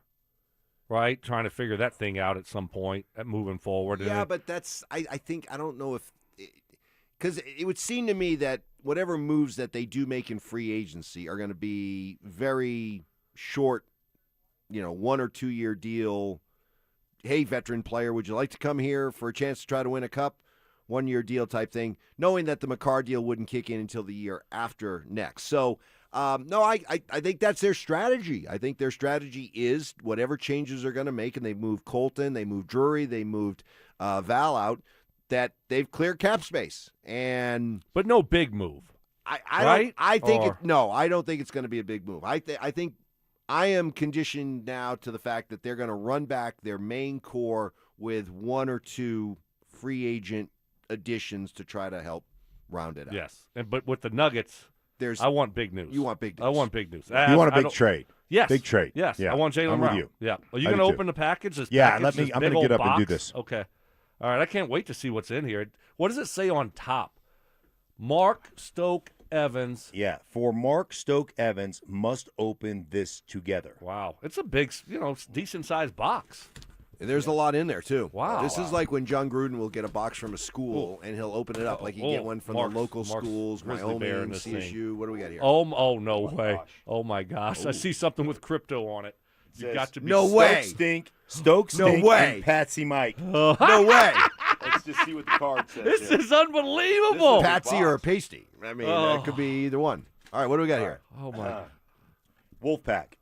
right? Trying to figure that thing out at some point, moving forward. Yeah, but that's I think I don't know if – because it would seem to me that whatever moves that they do make in free agency are going to be very short, 1 or 2 year deal. Hey, veteran player, would you like to come here for a chance to try to win a cup? 1 year deal type thing, knowing that the McCarr deal wouldn't kick in until the year after next. So, no, I think that's their strategy. I think their strategy is whatever changes they're going to make, and they moved Colton, they moved Drury, they moved Val out, that they've cleared cap space. But no big move. I don't think it's going to be a big move. I think I am conditioned now to the fact that they're going to run back their main core with 1 or 2 free agent additions to try to help round it out. Yes, but with the Nuggets, I want big news. You want big news. I want big news. You want a big trade. Yes. Big trade. Yes. Yeah. I want Jaylen I'm Brown. with you. Yeah. Are you I going to do open the package? I'm going to get up and do this. Okay. All right. I can't wait to see what's in here. What does it say on top? Mark Stoke Evans. Yeah, for Mark Stoke Evans, must open this together. Wow. It's a big, decent-sized box. There's a lot in there, too. Wow. This is like when John Gruden will get a box from a school, and he'll open it up like you get one from the local schools, Wyoming, CSU. What do we got here? Oh, no way. Oh, my gosh. I see something with crypto on it. You got to be no way. Stoke Stink, no way. and Patsy Mike. No way. Let's just see what the card says. This is unbelievable. This is Patsy or a pasty. I mean, that could be either one. All right, what do we got here? Oh, my. Wolfpack.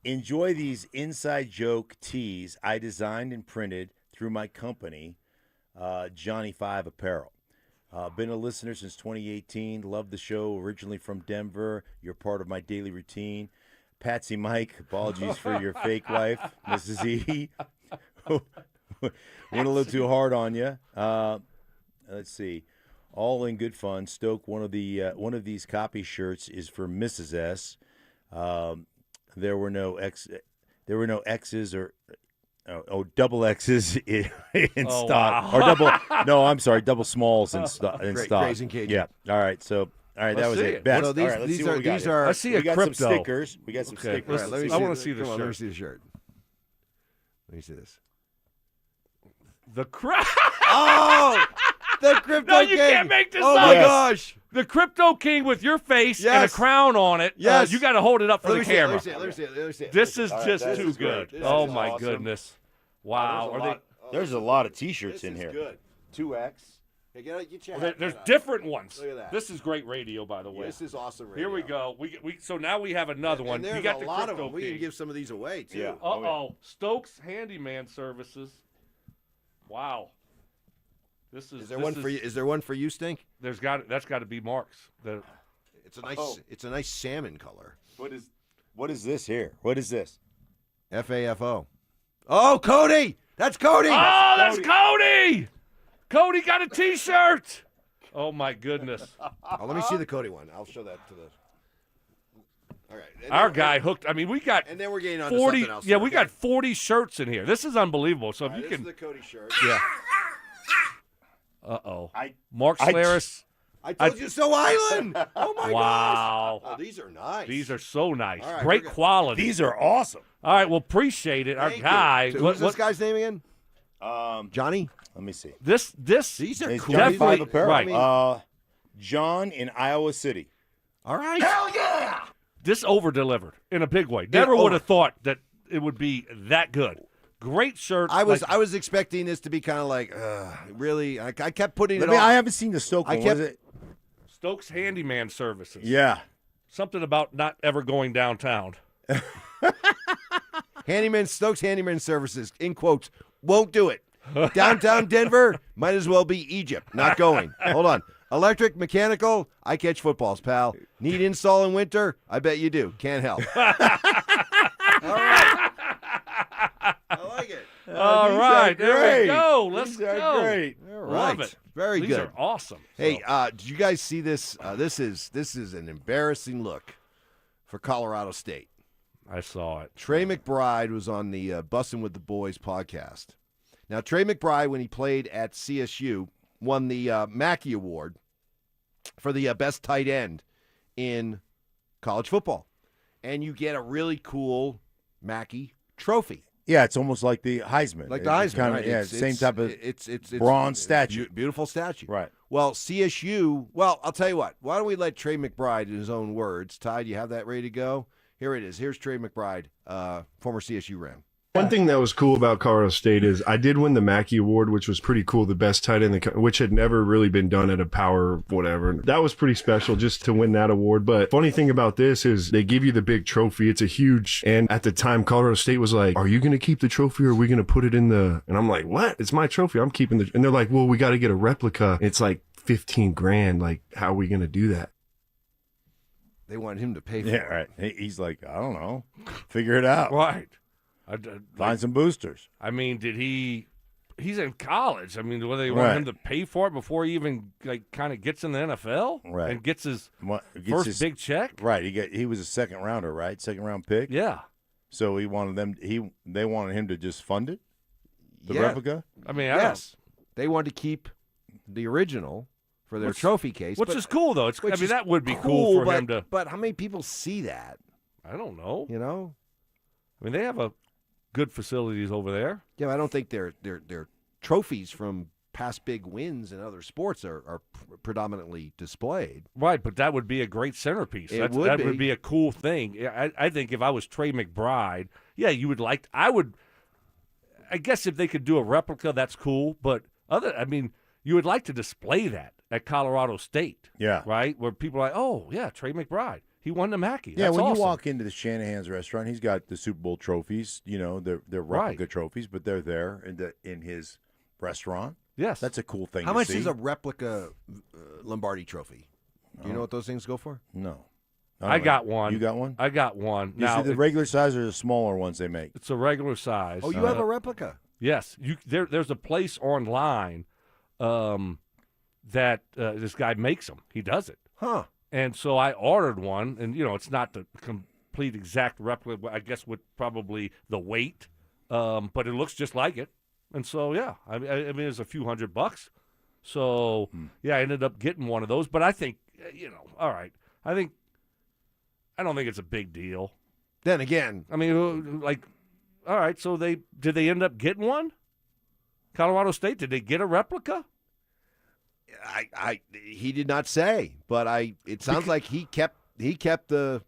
Enjoy these inside joke tees I designed and printed through my company, Johnny 5 Apparel. Been a listener since 2018. Love the show. Originally from Denver. You're part of my daily routine. Patsy Mike, apologies for your fake wife, Mrs. E. Went a little too hard on you. Let's see. All in good fun. Stoke, one of these copy shirts is for Mrs. S. There were no X's or double X's in stock. Wow. Or double. No, I'm sorry, double smalls in stock. Crazy Cajun. Yeah. All right. So. All right, that was it. Well, All right, let's see what we got here. I see a we got crypto. some stickers. We got some stickers. Right, I want to see the shirt. shirt. Let me see the shirt. Let me see this. The The Crypto No, you King. can't make this Oh up. my gosh. The Crypto King with your face and a Yes. crown on it. Yes. You got to hold it up for Let the me see it, camera. let me see it. This is All right, just this too is good. great. This Oh is my awesome. goodness! Wow. There's a lot of T-shirts in This here. is good. 2X. Hey, get your Well, hat there's out. different ones. Look at that. This is great radio, by the way. This is awesome radio. Here we go. So now we have another one. And there's You got a the lot of Crypto them. We King. can give some of these away, too. Yeah. Uh-oh. Stokes Handyman Services. Wow. Is there one for you? Is there one for you, Stink? That's got to be Mark's. It's a nice salmon color. What is this here? What is this? FAFO. Oh, Cody! That's Cody! Oh, that's Cody! Cody got a T-shirt. Oh my goodness! Let me see the Cody one. I'll show that to the. All right. Our guy hooked. I mean, we got. And then we're getting on to 40. something else. Yeah, here, we okay? got 40 shirts in here. This is unbelievable. So if you This can. is the Cody shirt. Yeah. Uh-oh. Mark Schlereth. I told you so, Island. Oh my Wow. gosh. Oh, these are nice. These are so nice. All right, Great we're good. quality. These are awesome. All right, well, appreciate it. Our Thank guy. you. So what's this guy's name again? Johnny. Let me see. These are It's cool. Johnny 5 Definitely- Apparel. right. John in Iowa City. All right. Hell yeah! This over-delivered in a big way. Never would have thought that it would be that good. Great shirt. I was expecting this to be kind of like, really. I kept putting it. I haven't seen the Stoke one. Was it? Stokes Handyman Services. Yeah. Something about not ever going downtown. Stokes Handyman Services, in quotes, won't do it. Downtown Denver might as well be Egypt. Not going. Hold on. Electric, mechanical, I catch footballs, pal. Need install in winter? I bet you do. Can't help. All right. I like it. All right, there we go. Let's These are go. great. All Love right. it. Very These good. are awesome. Hey, did you guys see this? This is an embarrassing look for Colorado State. I saw it. Trey McBride was on the Bussin' with the Boys podcast. Now, Trey McBride, when he played at CSU, won the Mackey Award for the best tight end in college football. And you get a really cool Mackey trophy. Yeah, it's almost like the Heisman. Like the Heisman, Kinda, right? Yeah, same type of it's bronze statue. Beautiful statue. Right. Well, CSU, I'll tell you what. Why don't we let Trey McBride, in his own words, Ty, do you have that ready to go? Here it is. Here's Trey McBride, former CSU Ram. One thing that was cool about Colorado State is I did win the Mackey Award, which was pretty cool, the best tight end, which had never really been done at a power whatever. That was pretty special just to win that award. But funny thing about this is they give you the big trophy. It's a huge, and at the time Colorado State was like, are you going to keep the trophy or are we going to put it in the, and I'm like, what? It's my trophy. I'm keeping the, and they're like, well, we got to get a replica. It's like $15,000. Like, how are we going to do that? They wanted him to pay for it. Yeah, right. He's like, I don't know. Figure it out. Right. Find some boosters. I mean, he's in college. I mean, do they want him to pay for it before he even kind of gets in the NFL? Right. And gets his Gets first big check? Right. He was a second rounder, right? Second round pick. Yeah. So he wanted they wanted him to just fund it? The replica? I mean, yes. They wanted to keep the original for their trophy case. Which is cool, though. I mean, that would be cool for him to. But how many people see that? I don't know. You know? I mean, they have a good facilities over there. Yeah, I don't think their trophies from past big wins in other sports are predominantly displayed. Right, but that would be a great centerpiece. That would be a cool thing. I think if I was Trey McBride, yeah, you would like. I guess if they could do a replica, that's cool. But you would like to display that at Colorado State. Yeah. Right, where people are like, oh yeah, Trey McBride, he won the Mackey. Yeah, That's when awesome. you walk into the Shanahan's restaurant, he's got the Super Bowl trophies. You know, they're replica trophies, but they're there in his restaurant. Yes, that's a cool thing. How to much see. is a replica Lombardi trophy? Do you know what those things go for? No. I got one. You got one? I got one. You see the regular size or the smaller ones they make? It's a regular size. Oh, you have a replica? Yes. There's a place online that this guy makes them. He does it. Huh. And so I ordered one, and it's not the complete exact replica. I guess with probably the weight, but it looks just like it. And so yeah, I mean it's a few $100. So yeah, I ended up getting one of those. But I think all right. I don't think it's a big deal. Then again, I mean, all right. So did they end up getting one? Colorado State, did they get a replica? He did not say, but it sounds like he kept the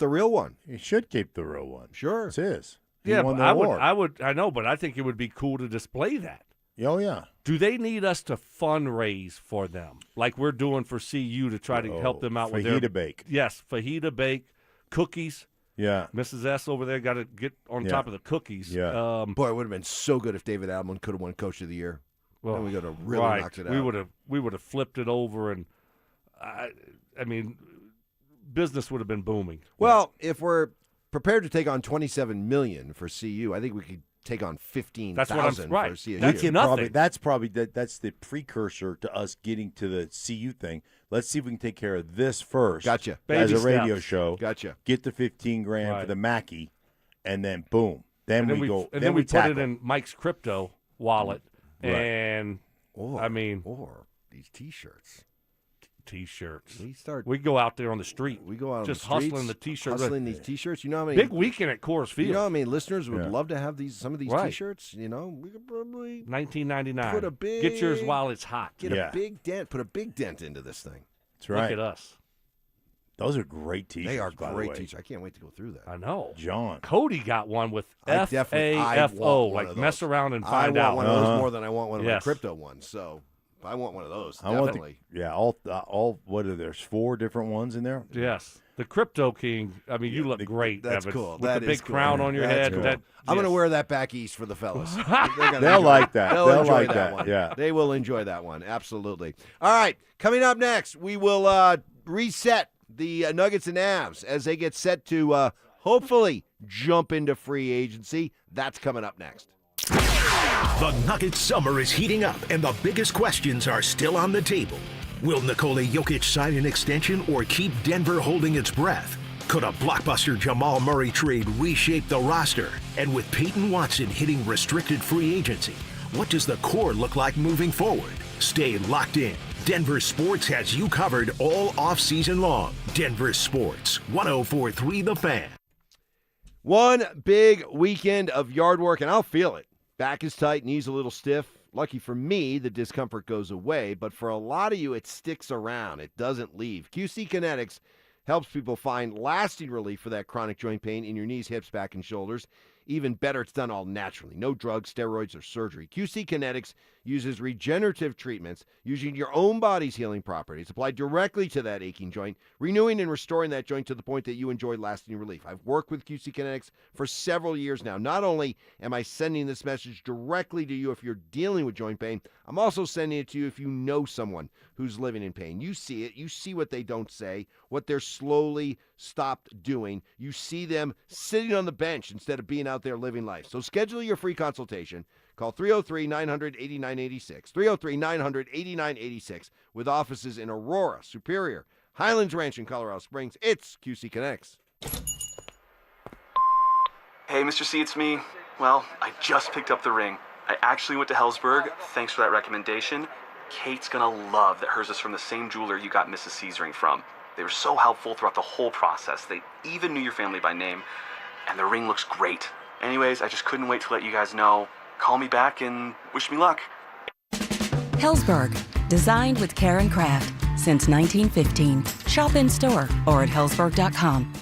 real one. He should keep the real one. Sure, it's his. Yeah, but I know, but I think it would be cool to display that. Oh yeah. Do they need us to fundraise for them, like we're doing for CU to try to help them out with their fajita bake? Yes, fajita bake, cookies. Yeah, Mrs. S over there got to get on top of the cookies. Yeah, boy, it would have been so good if David Allen could have won Coach of the Year. Well, then we could have really knocked it out. We would have flipped it over, and I mean, business would have been booming. Well, if we're prepared to take on $27 million for CU, I think we could take on $15,000 for CSU. That's the precursor to us getting to the CU thing. Let's see if we can take care of this first. Gotcha. As Baby a radio steps. show. Gotcha. Get the $15,000 for the Mackey, and then boom. Then we go. And then we put tackle it in Mike's crypto wallet, and or these T-shirts. T-shirts. We go out there on the street. We go out just on the streets, hustling the T-shirts. hustling these T-shirts. You know how many big weekend at Coors Field. You know how many listeners would love to have some of these Right. T-shirts? You know, we could probably $19.99. put a big Get yours while it's hot. Get a big dent. Put a big dent into this thing. That's right. Look at us. Those are great T-shirts. They are by the great way. T-shirts. I can't wait to go through that. I know. John. Cody got one with I FAFO, want one like of mess those. around and I find want out. one of those more than I want one of my Yes. crypto ones. So I want one of those. I want Definitely. all. What are there's 4 different ones in there? Yes. The Crypto King, I mean, you look great, That's Evans, cool. with That the big is cool. crown on your That's head. cool. That, I'm going to yes. wear that back east for the fellas. They'll like that. They'll They'll enjoy like that that. one. Yeah. They will enjoy that one. Absolutely. All right. Coming up next, we will reset the Nuggets and Avs as they get set to hopefully jump into free agency. That's coming up next. The Nuggets summer is heating up, and the biggest questions are still on the table. Will Nikola Jokic sign an extension or keep Denver holding its breath? Could a blockbuster Jamal Murray trade reshape the roster? And with Payton Watson hitting restricted free agency, what does the core look like moving forward? Stay locked in. Denver Sports has you covered all offseason long. Denver Sports, 104.3 The Fan. One big weekend of yard work, and I'll feel it. Back is tight, knees a little stiff. Lucky for me, the discomfort goes away, but for a lot of you, it sticks around. It doesn't leave. QC Kinetics helps people find lasting relief for that chronic joint pain in your knees, hips, back, and shoulders. Even better, it's done all naturally. No drugs, steroids, or surgery. QC Kinetics uses regenerative treatments using your own body's healing properties applied directly to that aching joint, renewing and restoring that joint to the point that you enjoy lasting relief. I've worked with QC Kinetics for several years now. Not only am I sending this message directly to you if you're dealing with joint pain, I'm also sending it to you if you know someone who's living in pain. You see it. You see what they don't say, what they're slowly stopped doing. You see them sitting on the bench instead of being out there living life. So schedule your free consultation. Call 303-900-8986, 303-900-8986, with offices in Aurora, Superior, Highlands Ranch, and Colorado Springs. It's QC Connects. Hey, Mr. C, it's me. Well, I just picked up the ring. I actually went to Hellsberg, thanks for that recommendation, Kate's gonna love that hers is from the same jeweler you got Mrs. C's ring from. They were so helpful throughout the whole process. They even knew your family by name, and the ring looks great. Anyways, I just couldn't wait to let you guys know. Call me back and wish me luck. Hellsberg, designed with care and craft since 1915. Shop in store or at hellsberg.com.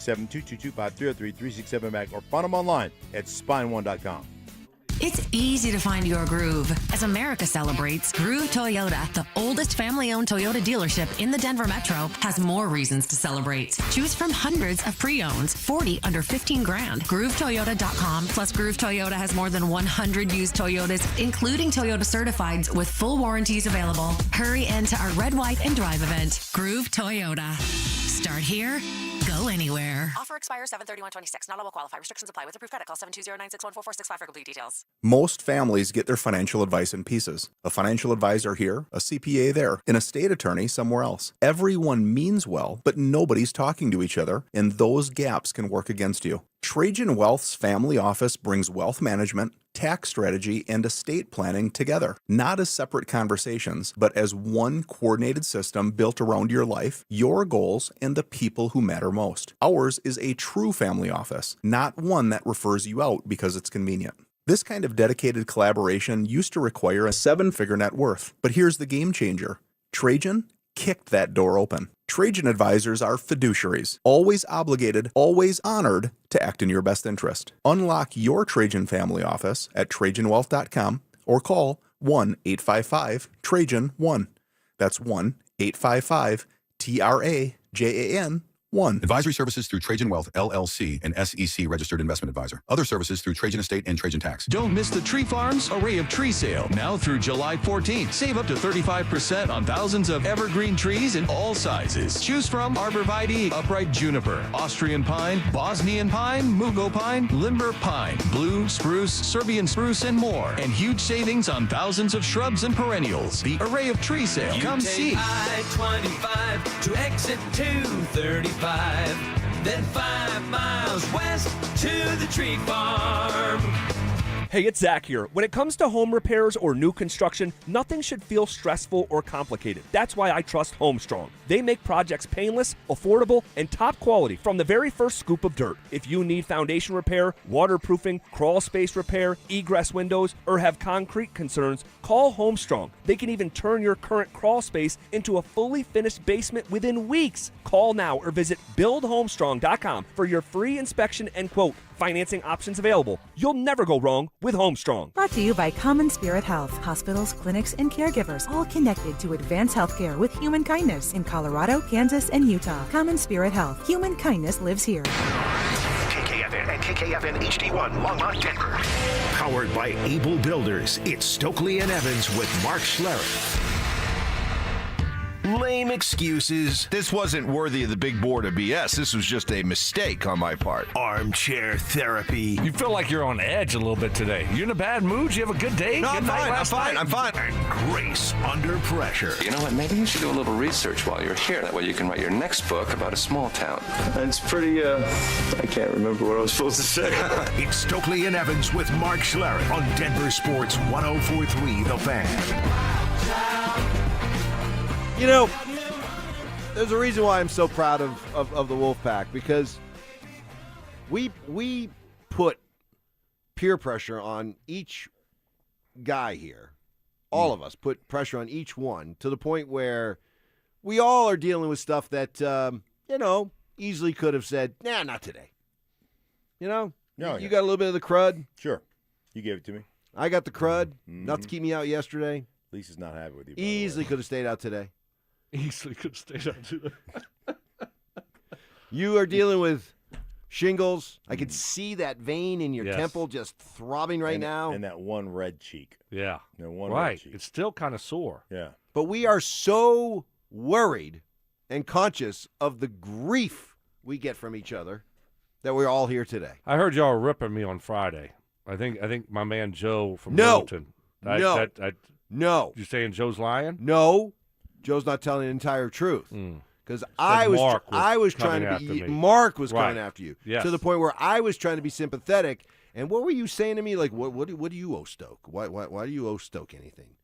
Seven 222-5303-367 Mac or find them online at spine1.com. It's easy to find your groove. As America celebrates, Groove Toyota, the oldest family-owned Toyota dealership in the Denver Metro, has more reasons to celebrate. Choose from hundreds of pre-owns, 40 under 15 grand. GrooveToyota.com. Plus, Groove Toyota has more than 100 used Toyotas, including Toyota Certifieds, with full warranties available. Hurry into our Red, White, and Drive event. Groove Toyota. Start here, go anywhere. Offer expires 7/31/26. Not all will qualify. Restrictions apply. With approved credit, call 720-961-4465 for complete details. Most families get their financial advice in pieces. A financial advisor here, a CPA there, an estate attorney somewhere else. Everyone means well, but nobody's talking to each other, and those gaps can work against you. Trajan Wealth's family office brings wealth management, tax strategy, and estate planning together, not as separate conversations, but as one coordinated system built around your life, your goals, and the people who matter most. Ours is a true family office, not one that refers you out because it's convenient. This kind of dedicated collaboration used to require a 7-figure net worth, but here's the game changer. Trajan kicked that door open. Trajan advisors are fiduciaries, always obligated, always honored to act in your best interest. Unlock your Trajan family office at TrajanWealth.com or call 1-855-TRAJAN-1. That's 1-855-TRAJAN-1. Advisory services through Trajan Wealth, LLC, an SEC registered investment advisor. Other services through Trajan Estate and Trajan Tax. Don't miss the Tree Farms Array of Tree Sale, now through July 14th. Save up to 35% on thousands of evergreen trees in all sizes. Choose from arborvitae, upright juniper, Austrian pine, Bosnian pine, mugo pine, limber pine, blue, spruce, Serbian spruce, and more. And huge savings on thousands of shrubs and perennials. The Array of Tree Sale. Come see. I-25 to exit 235. Then 5 miles west to the tree farm. Hey, it's Zach here. When it comes to home repairs or new construction, nothing should feel stressful or complicated. That's why I trust Homestrong. They make projects painless, affordable, and top quality from the very first scoop of dirt. If you need foundation repair, waterproofing, crawl space repair, egress windows, or have concrete concerns, call Homestrong. They can even turn your current crawl space into a fully finished basement within weeks. Call now or visit buildhomestrong.com for your free inspection and quote. Financing options available. You'll never go wrong with Homestrong. Brought to you by Common Spirit Health. Hospitals, clinics, and caregivers all connected to advanced healthcare with human kindness in Colorado, Kansas, and Utah. Common Spirit Health. Human kindness lives here. KKFN and KKFN HD1 Longmont, Denver. Powered by Able Builders, it's Stokley and Evans with Mark Schlereth. Lame excuses. This wasn't worthy of the big board of BS. This was just a mistake on my part. Armchair therapy. You feel like you're on edge a little bit today. You in a bad mood? You have a good day? No, good I'm fine. And grace under pressure. You know what? Maybe you should do a little research while you're here. That way you can write your next book about a small town. It's pretty, I can't remember what I was supposed to say. It's Stokley and Evans with Mark Schlereth on Denver Sports 104.3 The Fan. You know, there's a reason why I'm so proud of the Wolfpack, because we put peer pressure on each guy here all of us put pressure on each one to the point where we all are dealing with stuff that, easily could have said, nah, not today. You know? No, you got a little bit of the crud. Sure. You gave it to me. I got the crud. Not to keep me out yesterday. Lisa's not happy with you. Easily could have stayed out today. Easily could have stayed out today. You are dealing with shingles. I could see that vein in your Yes. temple just throbbing right now. And that one red cheek. Yeah. That one right. red cheek. It's still kind of sore. Yeah. But we are so worried and conscious of the grief we get from each other that we're all here today. I heard y'all were ripping me on Friday. I think my man Joe from No. Littleton. No. You saying Joe's lying? No. Joe's not telling the entire truth. Because I was trying to be. Mark was coming after you to the point where I was trying to be sympathetic. And what were you saying to me? Like, what do you owe Stoke? Why do you owe Stoke anything?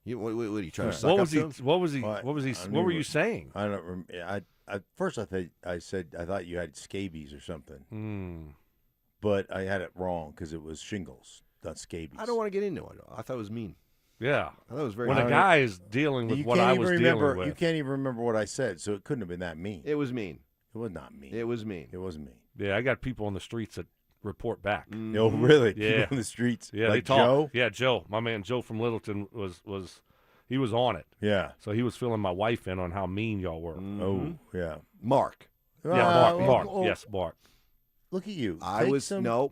What are you trying to suck up to him? What were you saying? I don't remember. At first I said I thought you had scabies or something. But I had it wrong because it was shingles, not scabies. I don't want to get into it. I thought it was mean. Yeah. I thought it was very when a guy is dealing with what I was dealing with. You can't even remember what I said, so it couldn't have been that mean. It was mean. It was not mean. It was mean. It wasn't mean. Yeah, I got people on the streets that report back. Oh, really? Yeah. People on the streets? Yeah, like they talk. Joe? Yeah, Joe. My man Joe from Littleton was he was on it. Yeah. So he was filling my wife in on how mean y'all were. Oh, yeah. Mark. Yeah, Mark. Yes, Mark. Look at you. I was no.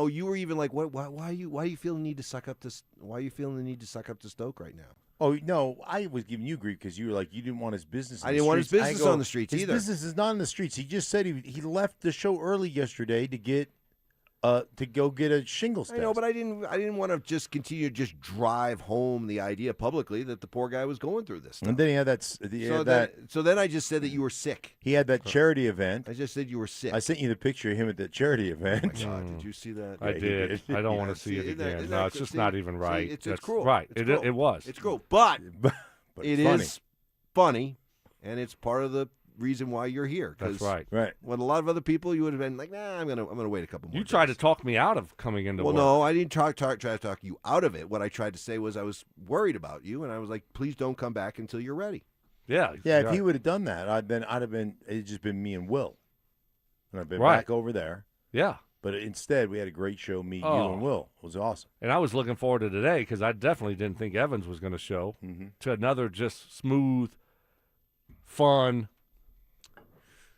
You were even like, what? Why are you feeling the need to suck up to? Why are you feeling the need to suck up to Stoke right now? Oh no, I was giving you grief because you were like you didn't want his business. I didn't want his business on the streets either. His business is not on the streets. He just said he left the show early yesterday to go get a shingles test. I know, but I didn't want to just continue to just drive home the idea publicly that the poor guy was going through this stuff. And then he had that. So then I just said that you were sick. He had that charity event. I just said you were sick. I sent you the picture of him at that charity event. Oh my God, did you see that? I did. I don't want to see it again. No, it's just not even right. It's cruel. Right. It's cruel. It was. It's cruel. But it funny. is funny, and it's part of the reason why you're here. That's right. Right. When a lot of other people, you would have been like, nah, I'm gonna wait a couple more. You tried to talk me out of coming into work. No, I didn't try to talk you out of it. What I tried to say was I was worried about you, and I was like, please don't come back until you're ready. Yeah. Yeah. If he would have done that, I'd have been. It'd just been me and Will, and I've been back over there. Yeah. But instead, we had a great show. Me, you, and Will. It was awesome. And I was looking forward to today because I definitely didn't think Evans was going to show to another just smooth, fun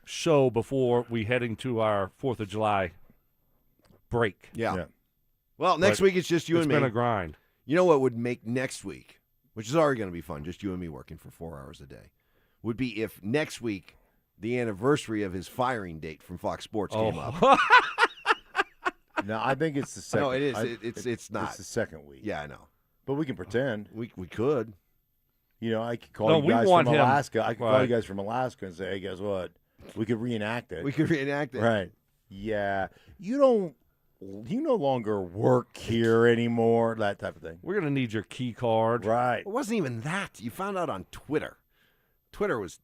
show before we heading to our 4th of July break. Yeah. Well, next week it's just you and me. It's been a grind. You know what would make next week, which is already going to be fun, just you and me working for 4 hours a day, would be if next week the anniversary of his firing date from Fox Sports came up. No, I think it's the second. No, it is. It's not. It's the second week. Yeah, I know. But we can pretend. We could. You know, I could call you guys from Alaska. I could call Right. you guys from Alaska and say, hey, guess what? We could reenact it. We could reenact it. Right. Yeah. You no longer work here anymore, that type of thing. We're going to need your key card. Right. It wasn't even that. You found out on Twitter. Twitter was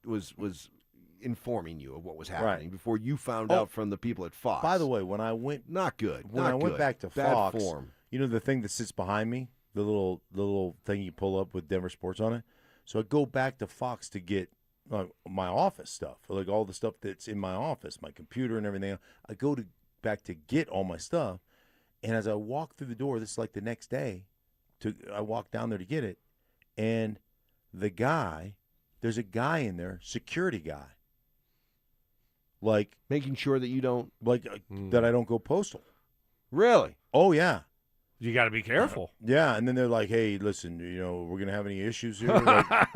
informing you of what was happening before you found out from the people at Fox. By the way, when I went not good. When I went back to Bad Fox, form. you know the thing that sits behind me, the little thing you pull up with DenverSports on it. So I go back to Fox to get my office stuff, like all the stuff that's in my office, my computer and everything. I go back to get all my stuff, and as I walk through the door, this is like the next day, I walk down there to get it, and there's a guy in there, security guy, like making sure that you don't that I don't go postal. Really? Oh yeah. You got to be careful. Yeah, and then they're like, "Hey, listen, we're gonna have any issues here?" Like, what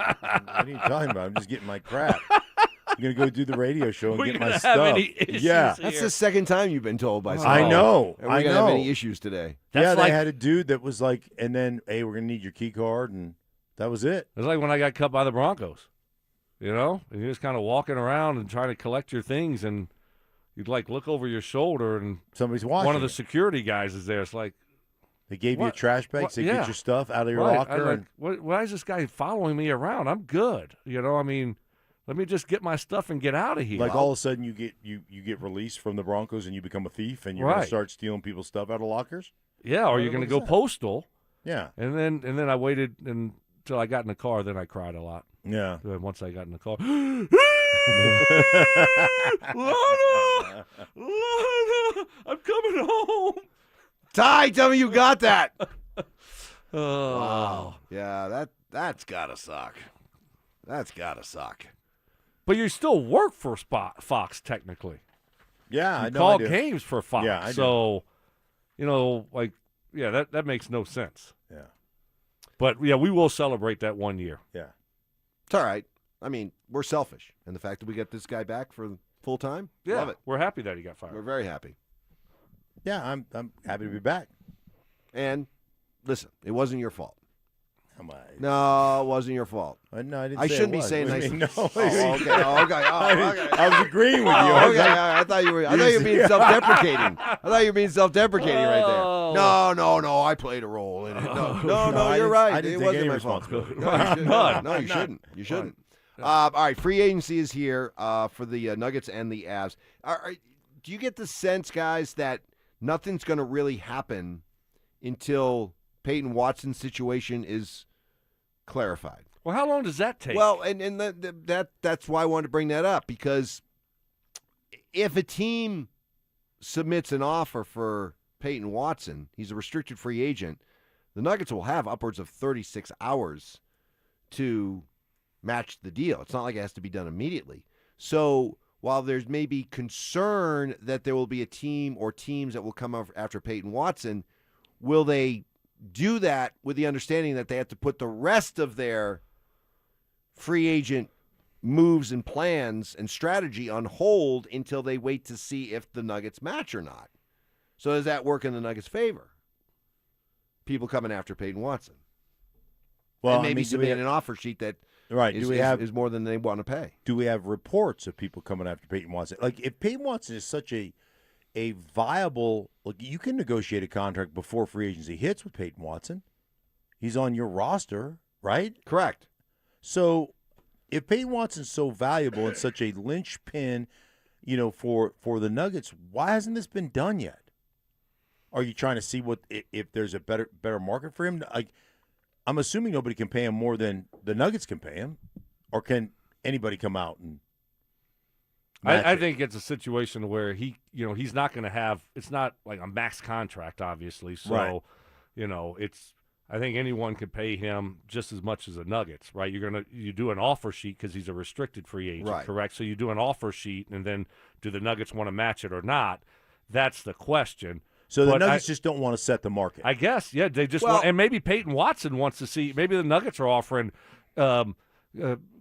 are you talking about? I'm just getting my crap. I'm gonna go do the radio show and get my stuff. Yeah, that's the second time you've been told by someone. I know. And we're gonna have any issues today. Yeah, they had a dude that was like, and then, hey, we're gonna need your key card, and that was it. It's like when I got cut by the Broncos. And you're just kind of walking around and trying to collect your things, and you'd like look over your shoulder, and somebody's watching. One of the security guys is there. It's like. They gave you a trash bag, so get your stuff out of your right. locker. Why is this guy following me around? I'm good. I mean, let me just get my stuff and get out of here. Like all of a sudden you get released from the Broncos and you become a thief and you're going to start stealing people's stuff out of lockers? Yeah, or you're going to go postal Yeah. And then I waited until I got in the car. Then I cried a lot. Yeah. Then once I got in the car, Lana, I'm coming home. Ty, tell me you got that. Oh. Wow. Yeah, that's gotta suck. That's gotta suck. But you still work for Fox technically. Yeah, you I know. call I do. games for Fox. Yeah, I do. So, that makes no sense. Yeah. But yeah, we will celebrate that 1 year. Yeah. It's all right. I mean, we're selfish, and the fact that we get this guy back for full time, Yeah, love it. we're happy that he got fired. We're very happy. Yeah, I'm happy to be back. And listen, it wasn't your fault. Am I? No, it wasn't your fault. No, I didn't. I say shouldn't it be was. saying What do nice. you mean? No. Oh, okay. I was agreeing with you. Oh, okay. I thought you were. I thought you were being self-deprecating. I thought you were being self-deprecating right there. No. I played a role in it. No. You're right. I didn't it take wasn't any my fault. responsibility. No, you shouldn't. You shouldn't. All right, free agency is here for the Nuggets and the Avs. Do you get the sense, guys, that nothing's going to really happen until Payton Watson's situation is clarified? Well, how long does that take? Well, and that's why I wanted to bring that up, because if a team submits an offer for Payton Watson, he's a restricted free agent, the Nuggets will have upwards of 36 hours to match the deal. It's not like it has to be done immediately. So while there's maybe concern that there will be a team or teams that will come after Payton Watson, will they do that with the understanding that they have to put the rest of their free agent moves and plans and strategy on hold until they wait to see if the Nuggets match or not? So does that work in the Nuggets' favor? People coming after Payton Watson. Well, and maybe submitting an an offer sheet that is more than they want to pay. Do we have reports of people coming after Payton Watson? Like, if Payton Watson is such a viable, like, you can negotiate a contract before free agency hits with Payton Watson. He's on your roster, right? Correct. So if Payton Watson's so valuable and such a linchpin, for the Nuggets, why hasn't this been done yet? Are you trying to see if there's a better market for him? Like, I'm assuming nobody can pay him more than the Nuggets can pay him, or can anybody come out and? I think it's a situation where he's not going to have. It's not like a max contract, obviously. So, right. It's. I think anyone could pay him just as much as the Nuggets, right? You do an offer sheet because he's a restricted free agent, right. Correct? So you do an offer sheet, and then do the Nuggets want to match it or not? That's the question. So the Nuggets just don't want to set the market. I guess, yeah, they just want, and maybe Payton Watson wants to see. Maybe the Nuggets are offering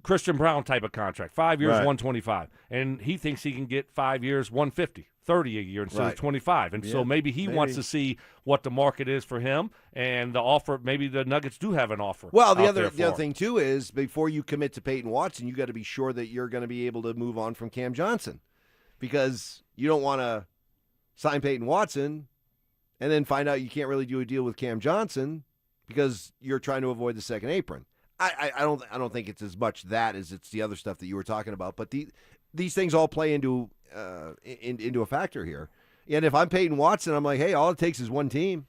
Christian Brown type of contract, 5 years, Right. $125, and he thinks he can get 5 years, $150, $30 a year instead Right. of $25, and so maybe he wants to see what the market is for him and the offer. Maybe the Nuggets do have an offer. Well, the out other there for him. thing too is before you commit to Payton Watson, you got to be sure that you're going to be able to move on from Cam Johnson, because you don't want to sign Payton Watson and then find out you can't really do a deal with Cam Johnson because you're trying to avoid the second apron. I don't think it's as much that as it's the other stuff that you were talking about. But these things all play into a factor here. And if I'm Payton Watson, I'm like, hey, all it takes is one team.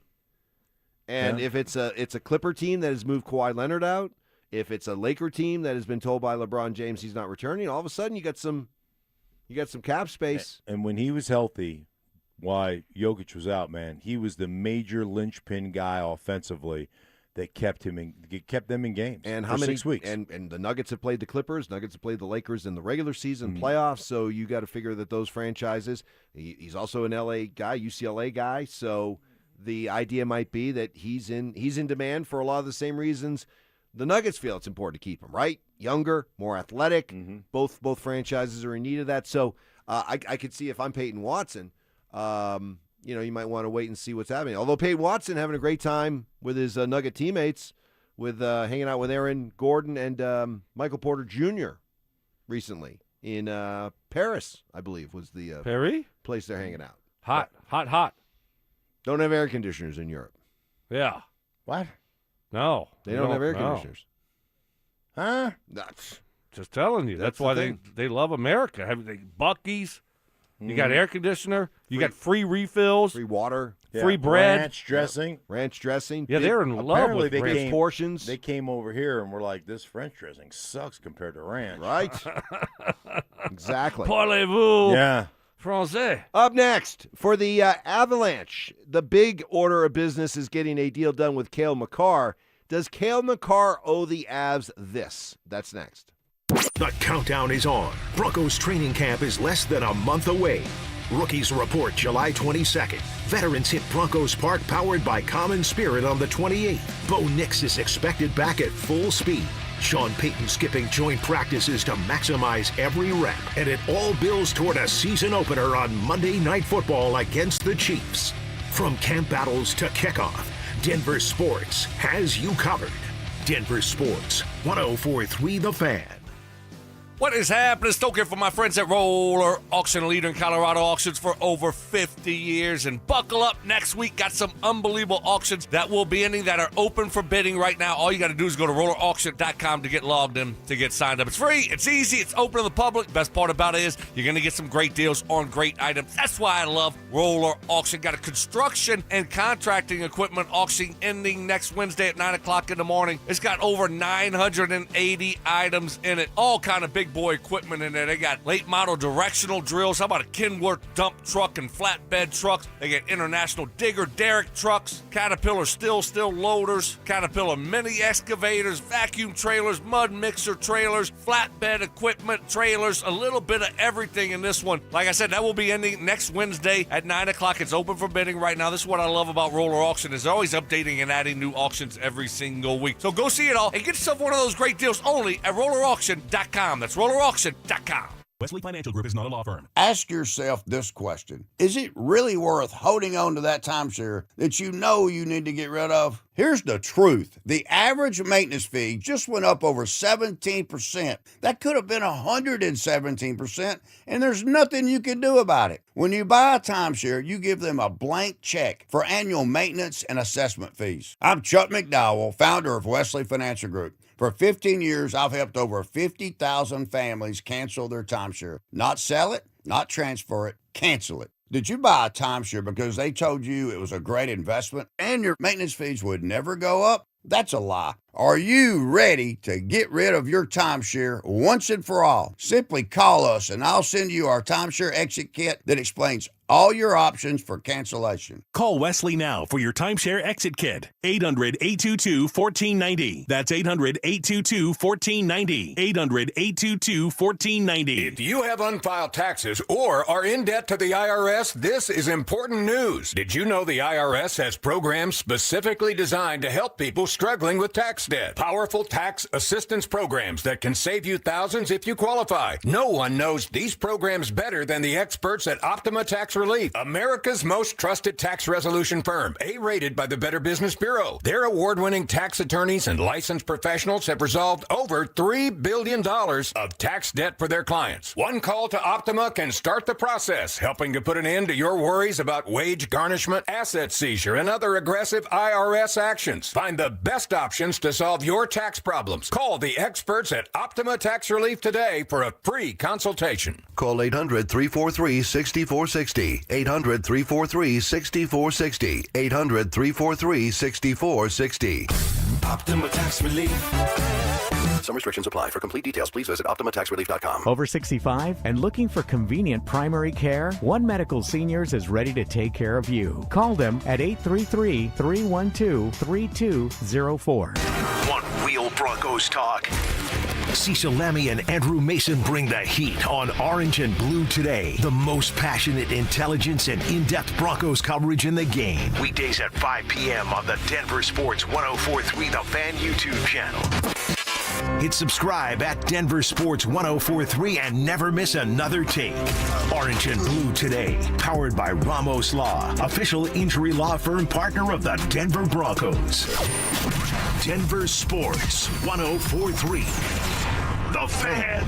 And if it's a Clipper team that has moved Kawhi Leonard out, if it's a Laker team that has been told by LeBron James he's not returning, all of a sudden you got some cap space. And when he was healthy, why Jokic was out, man, he was the major linchpin guy offensively that kept them in games. And for how many 6 weeks? And the Nuggets have played the Clippers. Nuggets have played the Lakers in the regular season playoffs. So you got to figure that those franchises. He's also an LA guy, UCLA guy. So the idea might be that he's in demand for a lot of the same reasons the Nuggets feel it's important to keep him. Right, younger, more athletic. Both franchises are in need of that. So I could see if I'm Payton Watson. You might want to wait and see what's happening. Although Payton Watson having a great time with his Nugget teammates, with hanging out with Aaron Gordon and Michael Porter Jr. recently in Paris, I believe, was the Paris place they're hanging out. Hot. Don't have air conditioners in Europe. Yeah. What? No. They don't have air conditioners. Huh? Just telling you. That's why they love America. Have they Buc-ee's? You got air conditioner. You got free refills. Free water. free bread. Ranch dressing. Ranch dressing. Yeah, they're in love with ranch. Portions. They came over here and were like, this French dressing sucks compared to ranch. Right. Exactly. Parlez-vous Yeah. français? Up next, for the Avalanche, the big order of business is getting a deal done with Cale Makar. Does Cale Makar owe the Avs this? That's next. The countdown is on. Broncos training camp is less than a month away. Rookies report July 22nd. Veterans hit Broncos Park powered by Common Spirit on the 28th. Bo Nix is expected back at full speed. Sean Payton skipping joint practices to maximize every rep. And it all builds toward a season opener on Monday Night Football against the Chiefs. From camp battles to kickoff, Denver Sports has you covered. Denver Sports, 104.3 The Fan. What is happening? Stoke here for my friends at Roller Auction, leader in Colorado auctions for over 50 years. And buckle up next week. Got some unbelievable auctions that will be ending that are open for bidding right now. All you got to do is go to rollerauction.com to get logged in, to get signed up. It's free. It's easy. It's open to the public. Best part about it is you're going to get some great deals on great items. That's why I love Roller Auction. Got a construction and contracting equipment auction ending next Wednesday at 9 o'clock in the morning. It's got over 980 items in it. All kind of big boy equipment in there. They got late model directional drills. How about a Kenworth dump truck and flatbed trucks? They got International Digger derrick trucks, Caterpillar still loaders, Caterpillar mini excavators, vacuum trailers, mud mixer trailers, flatbed equipment trailers, a little bit of everything in this one. Like I said, that will be ending next Wednesday at 9 o'clock. It's open for bidding right now. This is what I love about Roller Auction, is they're always updating and adding new auctions every single week. So go see it all and get yourself one of those great deals only at rollerauction.com. That's rollerauction.com. Wesley Financial Group is not a law firm. Ask yourself this question. Is it really worth holding on to that timeshare that you know you need to get rid of? Here's the truth. The average maintenance fee just went up over 17%. That could have been 117%, and there's nothing you can do about it. When you buy a timeshare, you give them a blank check for annual maintenance and assessment fees. I'm Chuck McDowell, founder of Wesley Financial Group. For 15 years, I've helped over 50,000 families cancel their timeshare. Not sell it, not transfer it, cancel it. Did you buy a timeshare because they told you it was a great investment and your maintenance fees would never go up? That's a lie. Are you ready to get rid of your timeshare once and for all? Simply call us and I'll send you our timeshare exit kit that explains all your options for cancellation. Call Wesley now for your timeshare exit kit. 800-822-1490. That's 800-822-1490. 800-822-1490. If you have unfiled taxes or are in debt to the IRS, this is important news. Did you know the IRS has programs specifically designed to help people struggling with tax debt? Powerful tax assistance programs that can save you thousands if you qualify. No one knows these programs better than the experts at Optima Tax Relief, America's most trusted tax resolution firm, A-rated by the Better Business Bureau. Their award-winning tax attorneys and licensed professionals have resolved over $3 billion of tax debt for their clients. One call to Optima can start the process, helping to put an end to your worries about wage garnishment, asset seizure, and other aggressive IRS actions. Find the best options to solve your tax problems. Call the experts at Optima Tax Relief today for a free consultation. Call 800-343-6460. 800-343-6460. 800-343-6460. Optima Tax Relief. Some restrictions apply. For complete details, please visit OptimaTaxRelief.com. Over 65 and looking for convenient primary care? One Medical Seniors is ready to take care of you. Call them at 833-312-3204. One Wheel Broncos talk. Cecil Lammy and Andrew Mason bring the heat on Orange and Blue Today. The most passionate intelligence and in-depth Broncos coverage in the game. Weekdays at 5 p.m. on the Denver Sports 104.3 The Fan YouTube channel. Hit subscribe at Denver Sports 104.3 and never miss another take. Orange and Blue Today, powered by Ramos Law, official injury law firm partner of the Denver Broncos. Denver Sports 104.3 The Fan.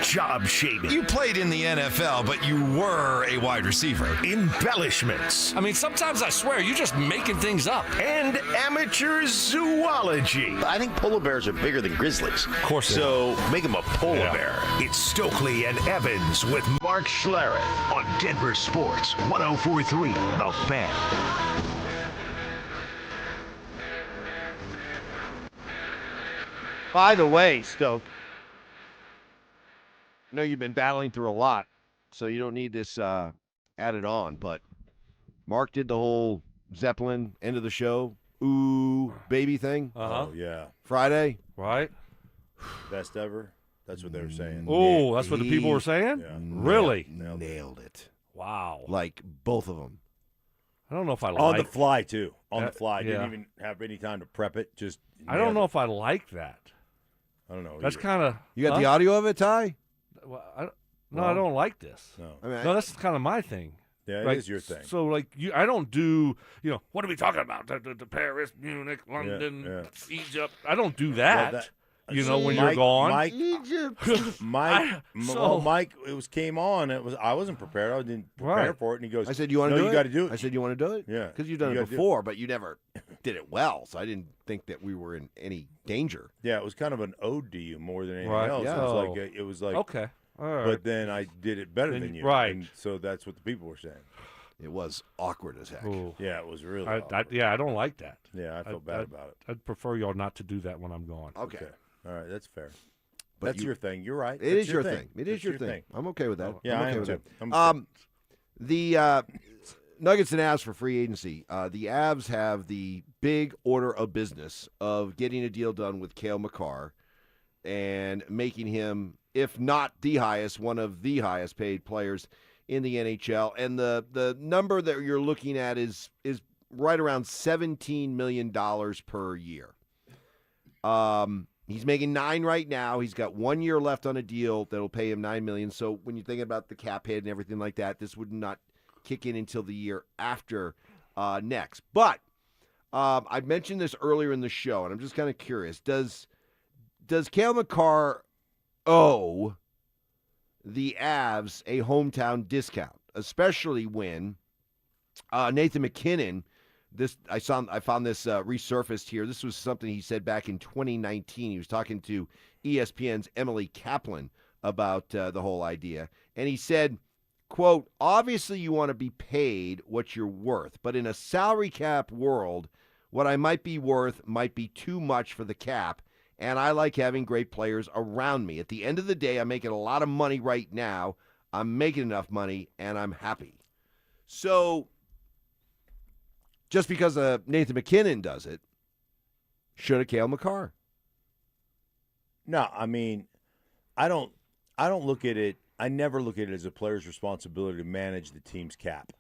Job shaving. You played in the NFL, but you were a wide receiver. Embellishments. I mean, sometimes I swear you're just making things up. And amateur zoology. I think polar bears are bigger than grizzlies. Of course. So make them a polar bear. It's Stokley and Evans with Mark Schlereth on Denver Sports 104.3 The Fan. By the way, Stoke, I know you've been battling through a lot, so you don't need this added on, but Mark did the whole Zeppelin end of the show, ooh, baby thing. Oh, yeah. Friday. Right. Best ever. That's what they were saying. Oh, that's what the people were saying? Yeah. Really? Nailed it. Wow. Like, both of them. I don't know if I like On the fly, too. On the fly. yeah. Didn't even have any time to prep it. Just I don't know if I like that. I don't know. That's either. kind of. You got the audio of it, Ty? Well, I don't like this. No. I mean, No, that's kind of my thing. Yeah, it Like, is your thing. So, like, I don't do, what are we talking about? The Paris, Munich, London, Egypt. I don't do that. When you're gone. Mike, Egypt. Mike, so- Mike, came on. I wasn't prepared. I didn't prepare for it. And he goes, I said, you want to no, do you it? got to do it. I said, you want to do it? Yeah. Because you've done You it gotta do it. before, but you never did it well, so I didn't think that we were in any danger. Yeah, it was kind of an ode to you more than anything Right. else. Yeah. It was like, Okay. All right. But then I did it better than you. Right. And so that's what the people were saying. It was awkward as heck. Ooh. Yeah, it was really I don't like that. Yeah, I felt bad about it. I'd prefer y'all not to do that when I'm gone. Okay. All right, that's fair. But That's your thing. You're right. It is your thing. It is your thing. I'm okay with that. Yeah, I'm I okay am with too. that. I'm The Nuggets and Avs for free agency. The Avs have the big order of business of getting a deal done with Cale Makar and making him, if not the highest, one of the highest paid players in the NHL. And the number that you're looking at is right around $17 million per year. He's making $9 million right now. He's got 1 year left on a deal that'll pay him $9 million. So when you're thinking about the cap hit and everything like that, this would not kick in until the year after next. But I mentioned this earlier in the show, and I'm just kind of curious. Does Cale Makar owe the Avs a hometown discount, especially when Nathan McKinnon? I found this resurfaced here. This was something he said back in 2019. He was talking to ESPN's Emily Kaplan about the whole idea, and he said, quote, obviously you want to be paid what you're worth, but in a salary cap world, what I might be worth might be too much for the cap, and I like having great players around me. At the end of the day, I'm making a lot of money right now. I'm making enough money, and I'm happy. So just because Nathan McKinnon does it, should have Cale Makar? No, I mean, I don't look at it. I never look at it as a player's responsibility to manage the team's cap.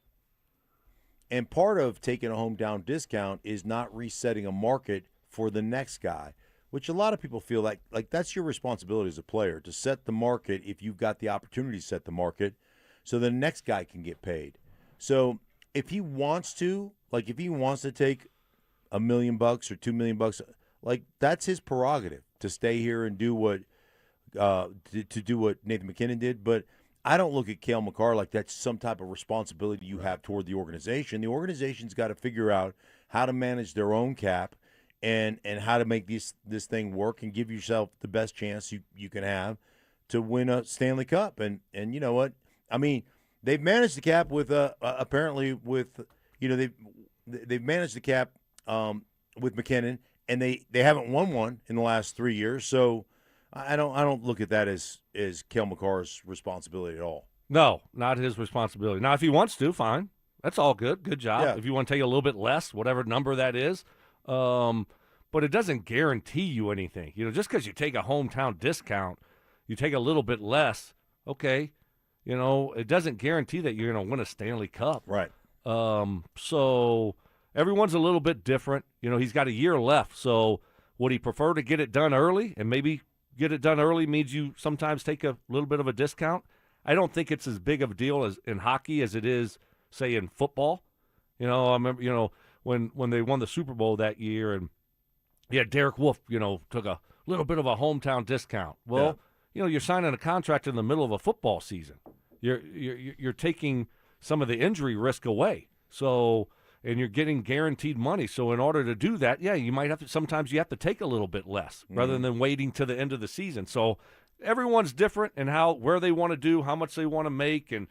And part of taking a hometown discount is not resetting a market for the next guy, which a lot of people feel like that's your responsibility as a player, to set the market if you've got the opportunity to set the market so the next guy can get paid. So if he wants to, if he wants to take $1 million or $2 million, that's his prerogative to stay here and do what to do what Nathan McKinnon did. But I don't look at Cale Makar like that's some type of responsibility you have toward the organization. The organization's got to figure out how to manage their own cap and how to make this thing work and give yourself the best chance you can have to win a Stanley Cup. And you know what? I mean, they've managed the cap with apparently with they've managed the cap with McKinnon, and they haven't won one in the last 3 years. So I don't look at that as Cale Makar's responsibility at all. No, not his responsibility. Now, if he wants to, fine. That's all good. Good job. Yeah. If you want to take a little bit less, whatever number that is. But it doesn't guarantee you anything. Just because you take a hometown discount, you take a little bit less, okay. It doesn't guarantee that you're going to win a Stanley Cup. Right. So everyone's a little bit different. He's got a year left. So would he prefer to get it done early? And maybe get it done early means you sometimes take a little bit of a discount. I don't think it's as big of a deal as in hockey as it is, say, in football. I remember, when they won the Super Bowl that year, and Derek Wolfe, took a little bit of a hometown discount. Well, you're signing a contract in the middle of a football season. You're taking some of the injury risk away. So, and you're getting guaranteed money. So in order to do that, you might have to, sometimes you have to take a little bit less rather than waiting to the end of the season. So everyone's different in where they want to do, how much they want to make, and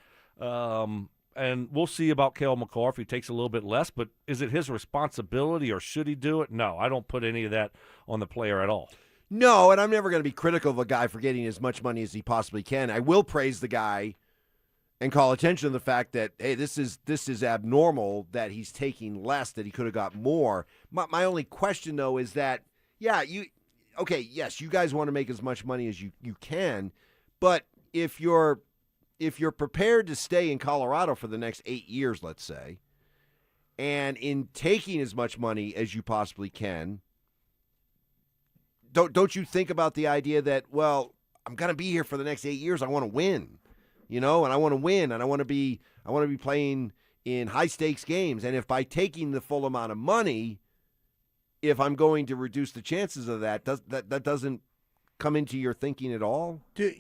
we'll see about Cale McCarr if he takes a little bit less. But is it his responsibility or should he do it? No, I don't put any of that on the player at all. No, and I'm never going to be critical of a guy for getting as much money as he possibly can. I will praise the guy and call attention to the fact that, hey, this is abnormal that he's taking less, that he could have got more. My only question, though, is that, yes, you guys want to make as much money as you can, but if you're prepared to stay in Colorado for the next 8 years, let's say, and in taking as much money as you possibly can, don't you think about the idea that, well, I'm going to be here for the next 8 years. I want to win, and I want to win, and I want to be playing in high stakes games. And if by taking the full amount of money, if I'm going to reduce the chances of that doesn't come into your thinking at all? Dude,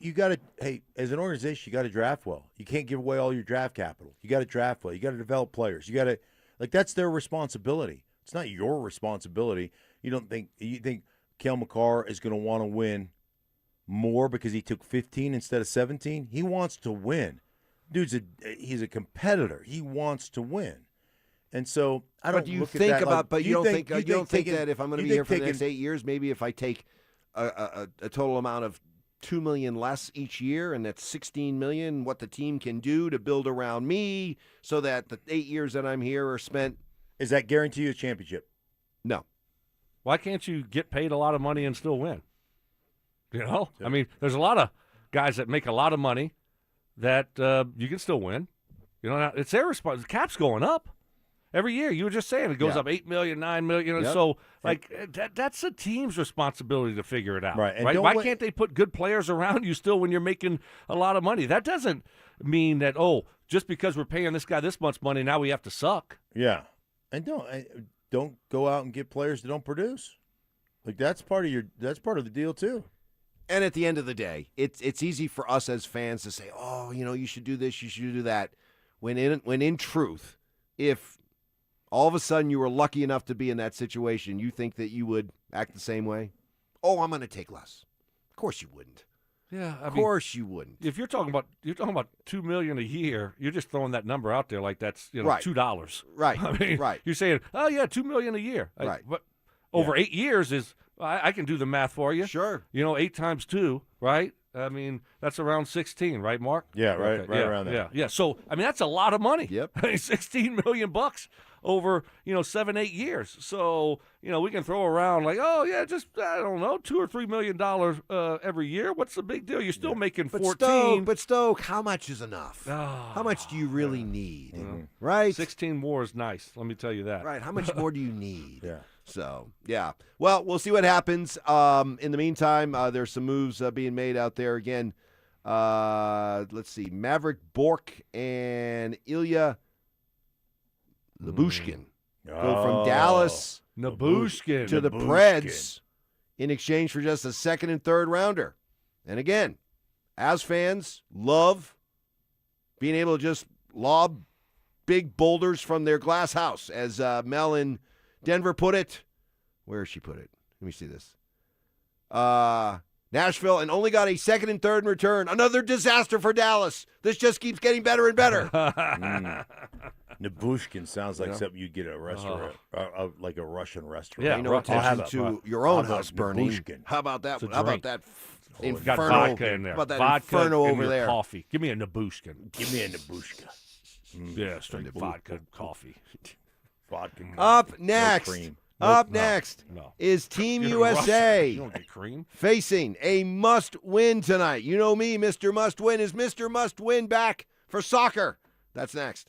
as an organization, you got to draft well. You can't give away all your draft capital. You got to draft well. You got to develop players. You got to, that's their responsibility. It's not your responsibility. You think Cale McCarr is going to want to win more because he took 15 instead of 17? He wants to win. He's a competitor. He wants to win. And so I don't. But you look think at that about. like, But you don't think that if I'm going to be here for the taking- next 8 years, maybe if I take a total amount of $2 million less each year, and that's $16 million, what the team can do to build around me, so that the 8 years that I'm here are spent. Is that guarantee you a championship? No. Why can't you get paid a lot of money and still win? I mean, there's a lot of guys that make a lot of money that you can still win. It's their responsibility. The cap's going up every year. You were just saying it goes up $8 million, $9 million. Yep. So, that's a team's responsibility to figure it out. Right. And Why can't they put good players around you still when you're making a lot of money? That doesn't mean that, just because we're paying this guy this much money, now we have to suck. Yeah. And don't go out and get players that don't produce. That's part of the deal too. And at the end of the day, it's easy for us as fans to say, you should do this, you should do that. When in truth, if all of a sudden you were lucky enough to be in that situation, you think that you would act the same way? Oh, I'm going to take less. Of course you wouldn't. Yeah, of course you wouldn't. If you're talking about $2 million a year, you're just throwing that number out there like that's Right. $2. Right. I mean, right. You're saying, $2 million a year. Right. But over 8 years is I can do the math for you. Sure. 8 times 2, right? I mean, that's around 16, right, Mark? Yeah, right, Okay. right Yeah, around there. Yeah. So, I mean, that's a lot of money. Yep. I mean, $16 million over 7-8 years. So we can throw around like, just I don't know, $2 or $3 million every year. What's the big deal? You're still making 14. But Stoke, how much is enough? How much do you really need? Right? 16 more is nice. Let me tell you that. Right. How much more do you need? Yeah. So, yeah. Well, we'll see what happens. In the meantime, there's some moves being made out there. Again, let's see. Maverick Bork and Ilya Lyubushkin go from Dallas Lyubushkin to the Preds in exchange for just a second and third rounder. And again, as fans, love being able to just lob big boulders from their glass house, as Mel in Denver put it. Where did she put it? Let me see this. Nashville, and only got a second and third in return. Another disaster for Dallas. This just keeps getting better and better. Lyubushkin sounds like something you'd get at a restaurant, like a Russian restaurant. Yeah, Pay no attention to your own house burning. Lyubushkin. How about that? It's a How about drink. that It's got inferno? vodka in there. How about that vodka inferno in over your there? coffee. Give me a Lyubushkin. Give me a Lyubushkin. Yeah, straight vodka coffee. Vodka. Up next. No cream. Up No, next no. is Team You're in USA Russia. You don't get cream. facing a must-win tonight. You know me, Mr. Must-Win. Is Mr. Must-Win back for soccer? That's next.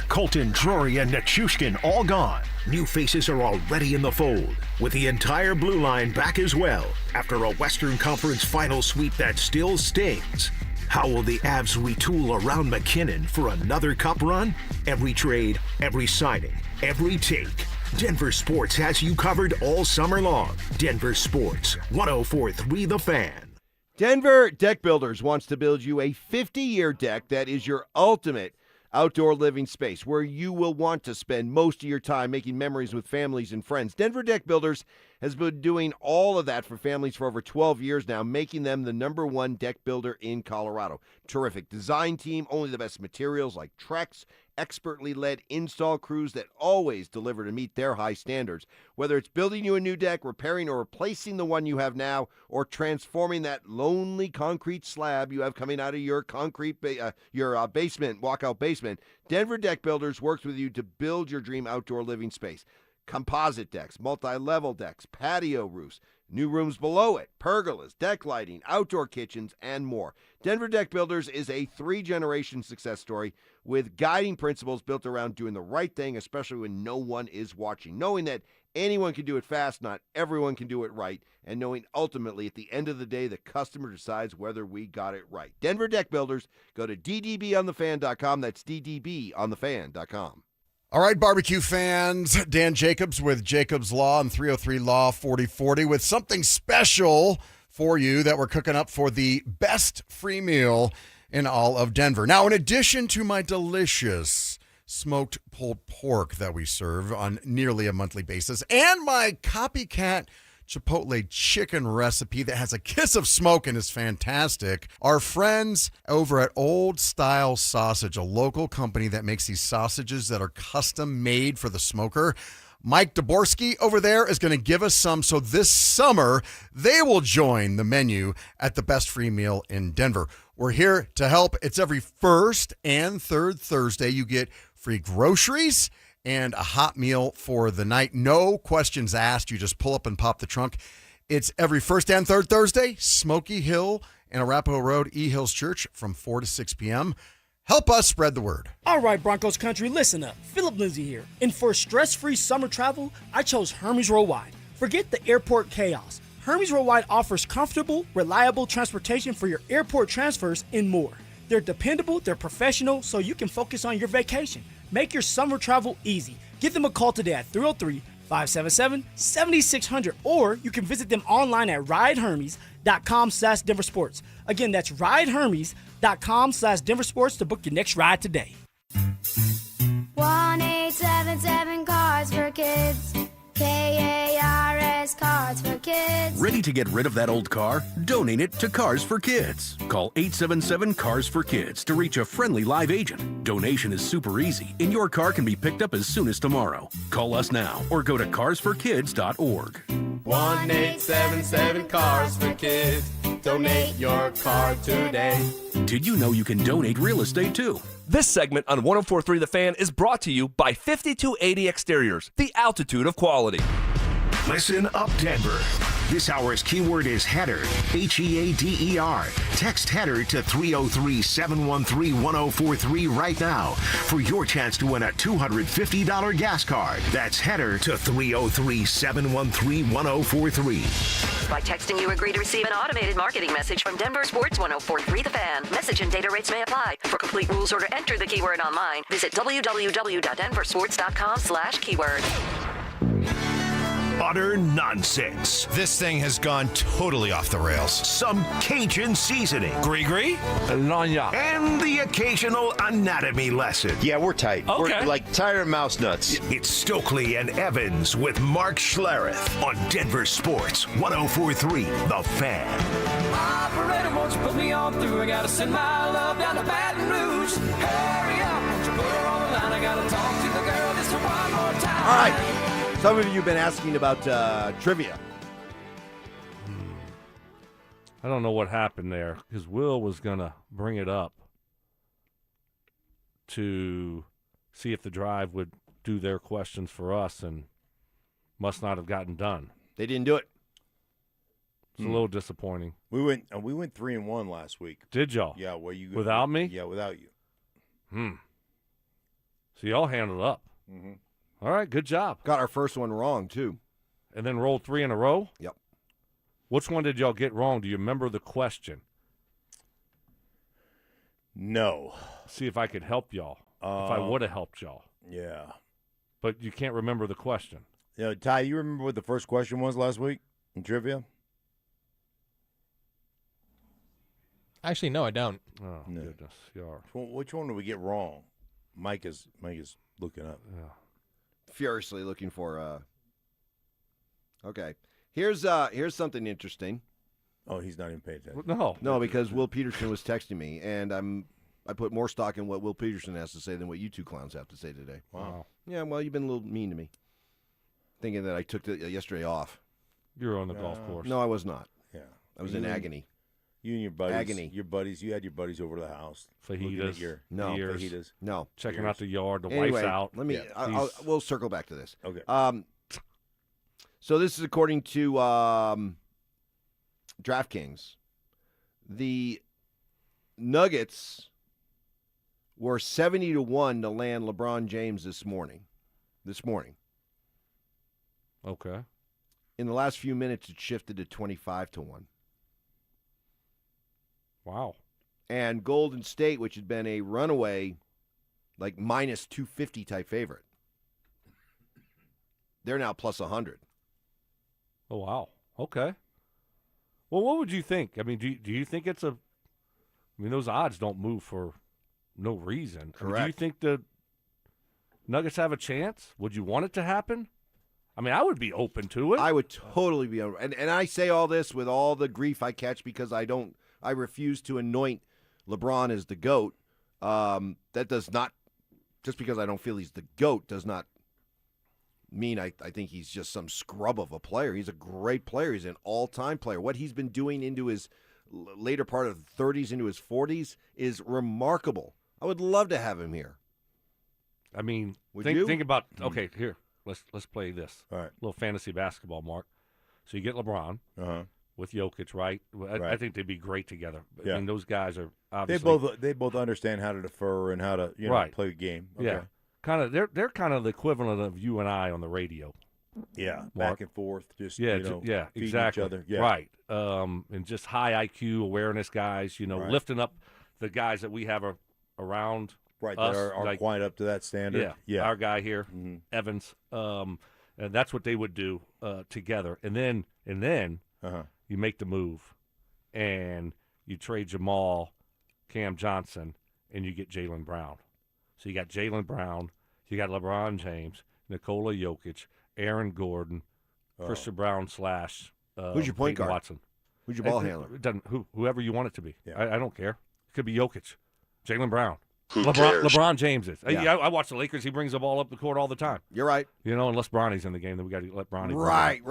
Colton, Drury, and Nichushkin all gone. New faces are already in the fold, with the entire blue line back as well after a Western Conference final sweep that still stings. How will the Avs retool around McKinnon for another cup run? Every trade, every signing, every take. Denver Sports has you covered all summer long. Denver Sports, 104.3 The Fan. Denver Deck Builders wants to build you a 50-year deck that is your ultimate outdoor living space where you will want to spend most of your time making memories with families and friends. Denver Deck Builders has been doing all of that for families for over 12 years now, making them the #1 deck builder in Colorado. Terrific design team, only the best materials like Trex, expertly led install crews that always deliver to meet their high standards. Whether it's building you a new deck, repairing or replacing the one you have now, or transforming that lonely concrete slab you have coming out of your basement, walkout basement, Denver Deck Builders works with you to build your dream outdoor living space. Composite decks, multi-level decks, patio roofs, new rooms below it, pergolas, deck lighting, outdoor kitchens, and more. Denver Deck Builders is a 3-generation success story with guiding principles built around doing the right thing, especially when no one is watching. Knowing that anyone can do it fast, not everyone can do it right, and knowing ultimately at the end of the day the customer decides whether we got it right. Denver Deck Builders, go to ddbonthefan.com. That's ddbonthefan.com. All right, barbecue fans, Dan Jacobs with Jacobs Law and 303 Law 4040 with something special for you that we're cooking up for the best free meal in all of Denver. Now, in addition to my delicious smoked pulled pork that we serve on nearly a monthly basis and my copycat Chipotle chicken recipe that has a kiss of smoke and is fantastic. Our friends over at Old Style Sausage, a local company that makes these sausages that are custom made for the smoker. Mike Daborski over there is going to give us some. So this summer, they will join the menu at the best free meal in Denver. We're here to help. It's every first and third Thursday. You get free groceries and a hot meal for the night. No questions asked. You just pull up and pop the trunk. It's every first and third Thursday, Smoky Hill and Arapahoe Road, E Hills Church from 4 to 6 p.m. Help us spread the word. All right, Broncos country, listen up. Philip Lindsay here. And for stress-free summer travel, I chose Hermes Worldwide. Forget the airport chaos. Hermes Worldwide offers comfortable, reliable transportation for your airport transfers and more. They're dependable, they're professional, so you can focus on your vacation. Make your summer travel easy. Give them a call today at 303-577-7600, or you can visit them online at ridehermes.com/DenverSports. Again, that's ridehermes.com/DenverSports to book your next ride today. 1-877 Cars for Kids. KARS Cars for Kids. Ready to get rid of that old car? Donate it to Cars for Kids. Call 877 Cars for Kids to reach a friendly live agent. Donation is super easy, and your car can be picked up as soon as tomorrow. Call us now or go to carsforkids.org. 1-877 Cars for Kids. Donate your car today. Did you know you can donate real estate too? This segment on 104.3 The Fan is brought to you by 5280 Exteriors, the altitude of quality. Listen up, Denver. This hour's keyword is header, H-E-A-D-E-R. Text header to 303-713-1043 right now for your chance to win a $250 gas card. That's header to 303-713-1043. By texting, you agree to receive an automated marketing message from DenverSports 104.3 The Fan. Message and data rates may apply. For complete rules or to enter the keyword online, visit www.denversports.com/keyword. Utter nonsense. This thing has gone totally off the rails. Some Cajun seasoning. Gree-gree? And the occasional anatomy lesson. Yeah, we're tight. Okay. We're like tired of mouse nuts. It's Stokley and Evans with Mark Schlereth on Denver Sports 104.3 The Fan. Operator, won't you put me on through? I gotta send my love down to Baton Rouge. Hurry up, won't you put her on the line? I gotta talk to the girl just one more time. All right. Some of you have been asking about trivia. I don't know what happened there because Will was going to bring it up to see if the Drive would do their questions for us and must not have gotten done. They didn't do it. It's a little disappointing. We went 3-1 last week. Did y'all? Yeah, well, you without me? Yeah, without you. So y'all handled up. Mm-hmm. All right, good job. Got our first one wrong, too. And then rolled 3 in a row? Yep. Which one did y'all get wrong? Do you remember the question? No. See if I could help y'all. If I would have helped y'all. Yeah. But you can't remember the question. Yeah, Ty, you remember what the first question was last week in trivia? Actually, no, I don't. Oh, goodness. You are. Which one did we get wrong? Mike is looking up. Yeah. Furiously looking for. Okay, here's something interesting. Oh, he's not even paying attention. No, because Will Peterson was texting me, and I put more stock in what Will Peterson has to say than what you two clowns have to say today. Wow. Yeah, well, you've been a little mean to me, thinking that I took yesterday off. You were on the golf course. No, I was not. Yeah, I was in agony. You and your buddies. Agony. You had your buddies over to the house. Fajitas. No. Fajitas. No. Checking out the yard. The Anyway, wife's out. Let me. Yeah. We'll circle back to this. Okay. So this is according to DraftKings. The Nuggets were 70-1 to land LeBron James this morning. Okay. In the last few minutes, it shifted to 25-1. Wow. And Golden State, which had been a runaway, like minus 250 type favorite, they're now plus 100. Oh, wow. Okay. Well, what would you think? I mean, do you think it's a – I mean, those odds don't move for no reason. Correct. Do you think the Nuggets have a chance? Would you want it to happen? I mean, I would be open to it. I would totally be open. And I say all this with all the grief I catch because I refuse to anoint LeBron as the GOAT. That does not – just because I don't feel he's the GOAT does not mean I think he's just some scrub of a player. He's a great player. He's an all-time player. What he's been doing into his later part of the 30s, into his 40s is remarkable. I would love to have him here. I mean, Would you? think about – okay, here. Let's play this. All right. A little fantasy basketball, Mark. So you get LeBron with Jokic, right? I think they'd be great together. Yeah. I mean, those guys are obviously They both understand how to defer and how to play the game. Okay. Yeah. Kind of they're kind of the equivalent of you and I on the radio. Yeah, Mark. back and forth, just feeding exactly. each other. Yeah. Right. And just high IQ awareness guys, Right. lifting up the guys that we have around Right, us, that are like, quite up to that standard. Yeah. Our guy here, Evans. And that's what they would do together. And then you make the move and you trade Jamal, Cam Johnson, and you get Jaylen Brown. So you got Jaylen Brown, you got LeBron James, Nikola Jokic, Aaron Gordon, Christian Brown / Who's your point Peyton guard? Watson. Who's your ball handler? It doesn't, whoever you want it to be. Yeah. I don't care. It could be Jokic, Jaylen Brown. Who cares? LeBron James is. Yeah. I watch the Lakers. He brings the ball up the court all the time. You're right. Unless Bronny's in the game, then we got to let Bronny. Right.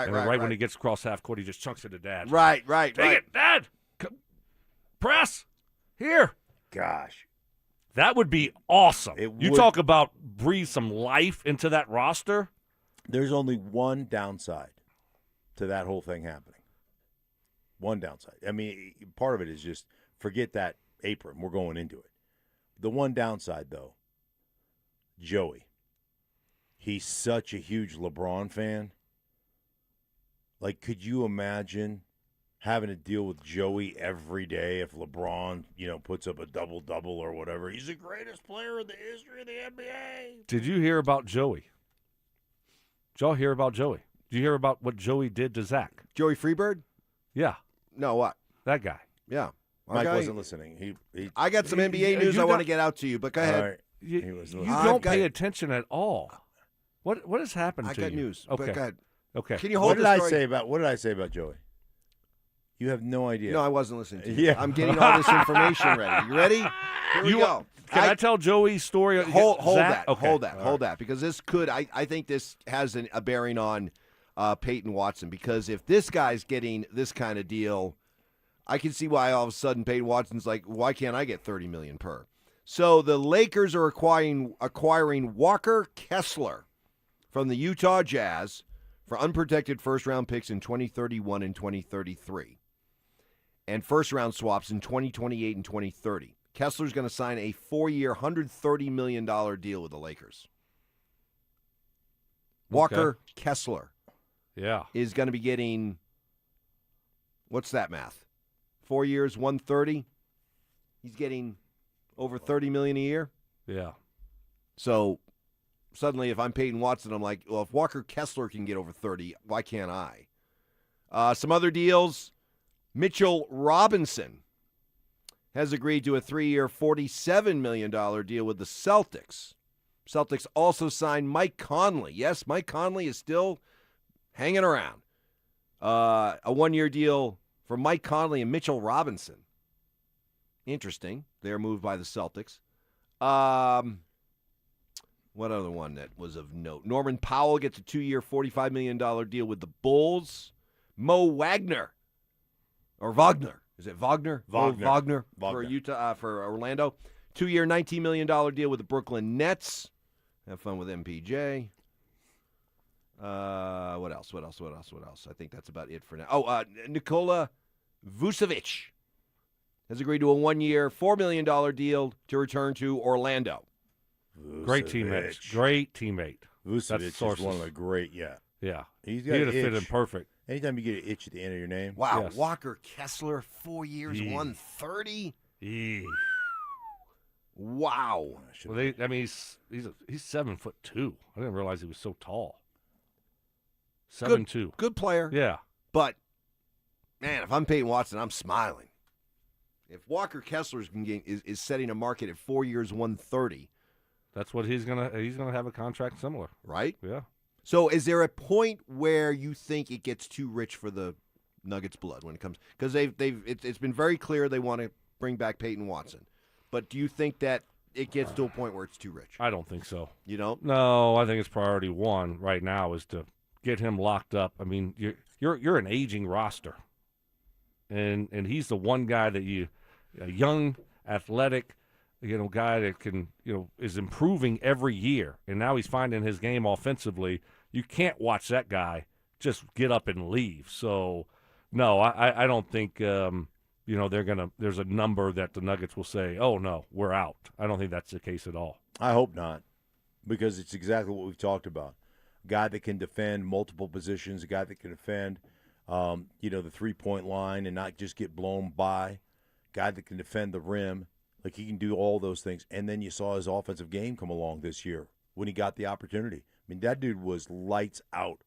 And then when he gets across half court, he just chunks it to Dad. Right. Take it, Dad. Press. Here. Gosh. That would be awesome. It You would. talk about breathe some life into that roster. There's only one downside to that whole thing happening. One downside. I mean, part of it is just forget that apron. We're going into it. The one downside, though, Joey. He's such a huge LeBron fan. Like, could you imagine having to deal with Joey every day if LeBron, puts up a double-double or whatever? He's the greatest player in the history of the NBA. Did you hear about Joey? Did y'all hear about Joey? Did you hear about what Joey did to Zach? Joey Freebird? Yeah. No, what? That guy. Yeah. Mike wasn't listening. I got some NBA news I want to get out to you, but go ahead. All right. You listening. don't pay attention at all. What has happened I to got you? news. Okay. But go ahead. Okay. Can you hold What did the I story? say about Joey? You have no idea. No, I wasn't listening to you. Yeah. I'm getting all this information ready. You ready? Here we go. Can I tell Joey's story? Hold Zach? that. Okay. Hold that. Because this could, I think this has a bearing on Peyton Watson. Because if this guy's getting this kind of deal, I can see why all of a sudden Peyton Watson's like, why can't I get $30 million per? So the Lakers are acquiring Walker Kessler from the Utah Jazz for unprotected first-round picks in 2031 and 2033, and first-round swaps in 2028 and 2030. Kessler's going to sign a 4-year, $130 million deal with the Lakers. Walker Kessler is going to be getting, what's that math? 4 years, 130. He's getting over $30 million a year. Yeah. So suddenly, if I'm Peyton Watson, I'm like, well, if Walker Kessler can get over 30, why can't I? Some other deals. Mitchell Robinson has agreed to a 3-year, $47 million deal with the Celtics. Celtics also signed Mike Conley. Yes, Mike Conley is still hanging around. A 1-year deal for Mike Conley and Mitchell Robinson. Interesting. They're moved by the Celtics. What other one that was of note? Norman Powell gets a 2-year, $45 million deal with the Bulls. Mo Wagner. Or Wagner. Is it Wagner? Wagner. For Utah, for Orlando. 2-year, $19 million deal with the Brooklyn Nets. Have fun with MPJ. What else? I think that's about it for now. Nikola Vucevic has agreed to a 1-year, $4 million deal to return to Orlando. Great teammate. Vucevic is one of the great, yeah. He'd have fit in perfect. Anytime you get an itch at the end of your name. Wow, Yes. Walker Kessler, 4 years, $130. Wow. Well, he's 7'2". I didn't realize he was so tall. 7'2". Good player. Yeah. But, man, if I'm Peyton Watson, I'm smiling. If Walker Kessler is setting a market at 4 years, $130. That's what he's gonna have a contract similar. Right? Yeah. So is there a point where you think it gets too rich for the Nuggets' blood when it comes? Because it's been very clear they want to bring back Peyton Watson. But do you think that it gets to a point where it's too rich? I don't think so. You don't? No, I think it's priority one right now is to get him locked up. I mean, you're an aging roster, and he's the one guy that a young, athletic, guy that can, is improving every year, and now he's finding his game offensively. You can't watch that guy just get up and leave. So, no, I don't think there's a number that the Nuggets will say, oh no, we're out. I don't think that's the case at all. I hope not, because it's exactly what we've talked about. A guy that can defend multiple positions, a guy that can defend, the 3-point line and not just get blown by, a guy that can defend the rim. Like, he can do all those things. And then you saw his offensive game come along this year when he got the opportunity. I mean, that dude was lights out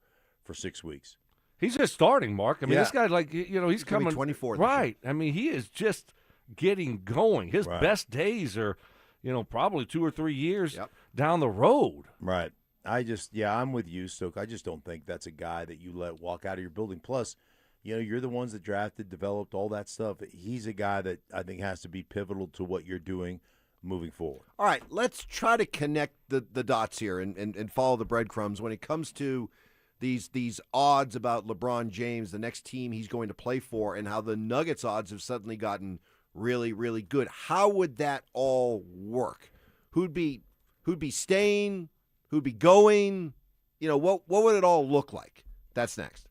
for 6 weeks. He's just starting, Mark. I mean, this guy, he's coming. 24. Right. I mean, he is just getting going. His best days are, probably 2 or 3 years down the road. Right. I'm with you, Stoke. I just don't think that's a guy that you let walk out of your building. Plus, you're the ones that drafted, developed, all that stuff. He's a guy that I think has to be pivotal to what you're doing moving forward. All right, let's try to connect the dots here and follow the breadcrumbs when it comes to these odds about LeBron James, the next team he's going to play for, and how the Nuggets odds have suddenly gotten really, really good. How would that all work? Who'd be staying? Who'd be going? What would it all look like? That's next.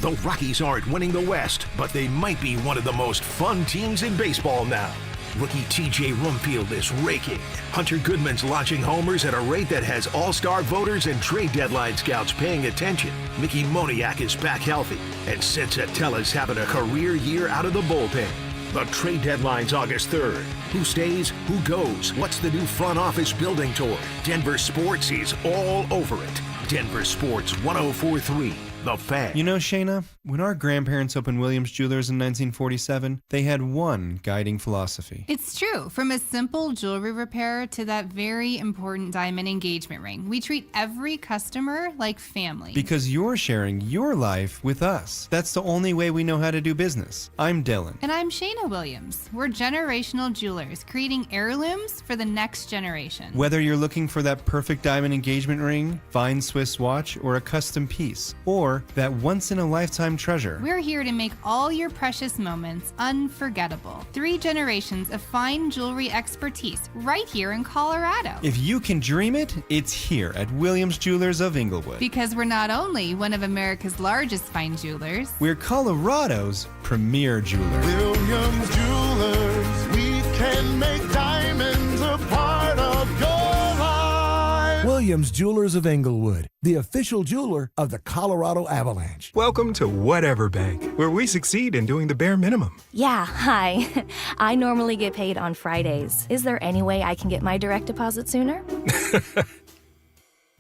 The Rockies aren't winning the West, but they might be one of the most fun teams in baseball now. Rookie TJ Rumfield is raking. Hunter Goodman's launching homers at a rate that has all-star voters and trade deadline scouts paying attention. Mickey Moniak is back healthy, and Sid Satella's having a career year out of the bullpen. The trade deadline's August 3rd. Who stays? Who goes? What's the new front office building toward? Denver Sports is all over it. Denver Sports 104.3. The Fan. Shayna, when our grandparents opened Williams Jewelers in 1947, they had one guiding philosophy. It's true. From a simple jewelry repair to that very important diamond engagement ring, we treat every customer like family. Because you're sharing your life with us. That's the only way we know how to do business. I'm Dylan. And I'm Shayna Williams. We're generational jewelers, creating heirlooms for the next generation. Whether you're looking for that perfect diamond engagement ring, fine Swiss watch, or a custom piece, or that once-in-a-lifetime treasure. We're here to make all your precious moments unforgettable. 3 generations of fine jewelry expertise right here in Colorado. If you can dream it, it's here at Williams Jewelers of Inglewood. Because we're not only one of America's largest fine jewelers, we're Colorado's premier jeweler. Williams Jewelers, we can make diamonds a part of your life. Williams Jewelers of Inglewood, the official jeweler of the Colorado Avalanche. Welcome to Whatever Bank, where we succeed in doing the bare minimum. Yeah, hi. I normally get paid on Fridays. Is there any way I can get my direct deposit sooner?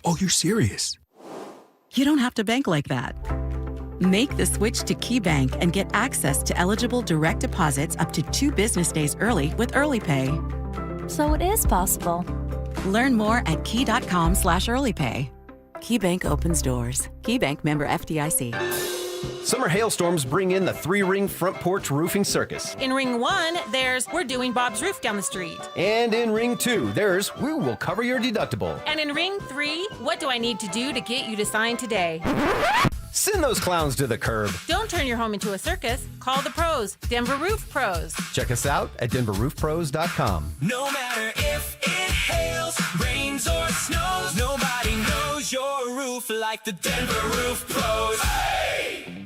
Oh, you're serious? You don't have to bank like that. Make the switch to KeyBank and get access to eligible direct deposits up to 2 business days early with Early Pay. So it is possible. Learn more at key.com/earlypay. KeyBank opens doors. KeyBank member FDIC. Summer hailstorms bring in the 3-ring front porch roofing circus. In ring 1, there's We're Doing Bob's Roof down the street. And in ring 2, there's We Will Cover Your Deductible. And in ring 3, What Do I Need to Do to Get You to Sign Today? Send those clowns to the curb. Don't turn your home into a circus. Call the pros, Denver Roof Pros. Check us out at denverroofpros.com. No matter if it hails, rains, or snows, nobody knows your roof like the Denver Roof Pros. Hey!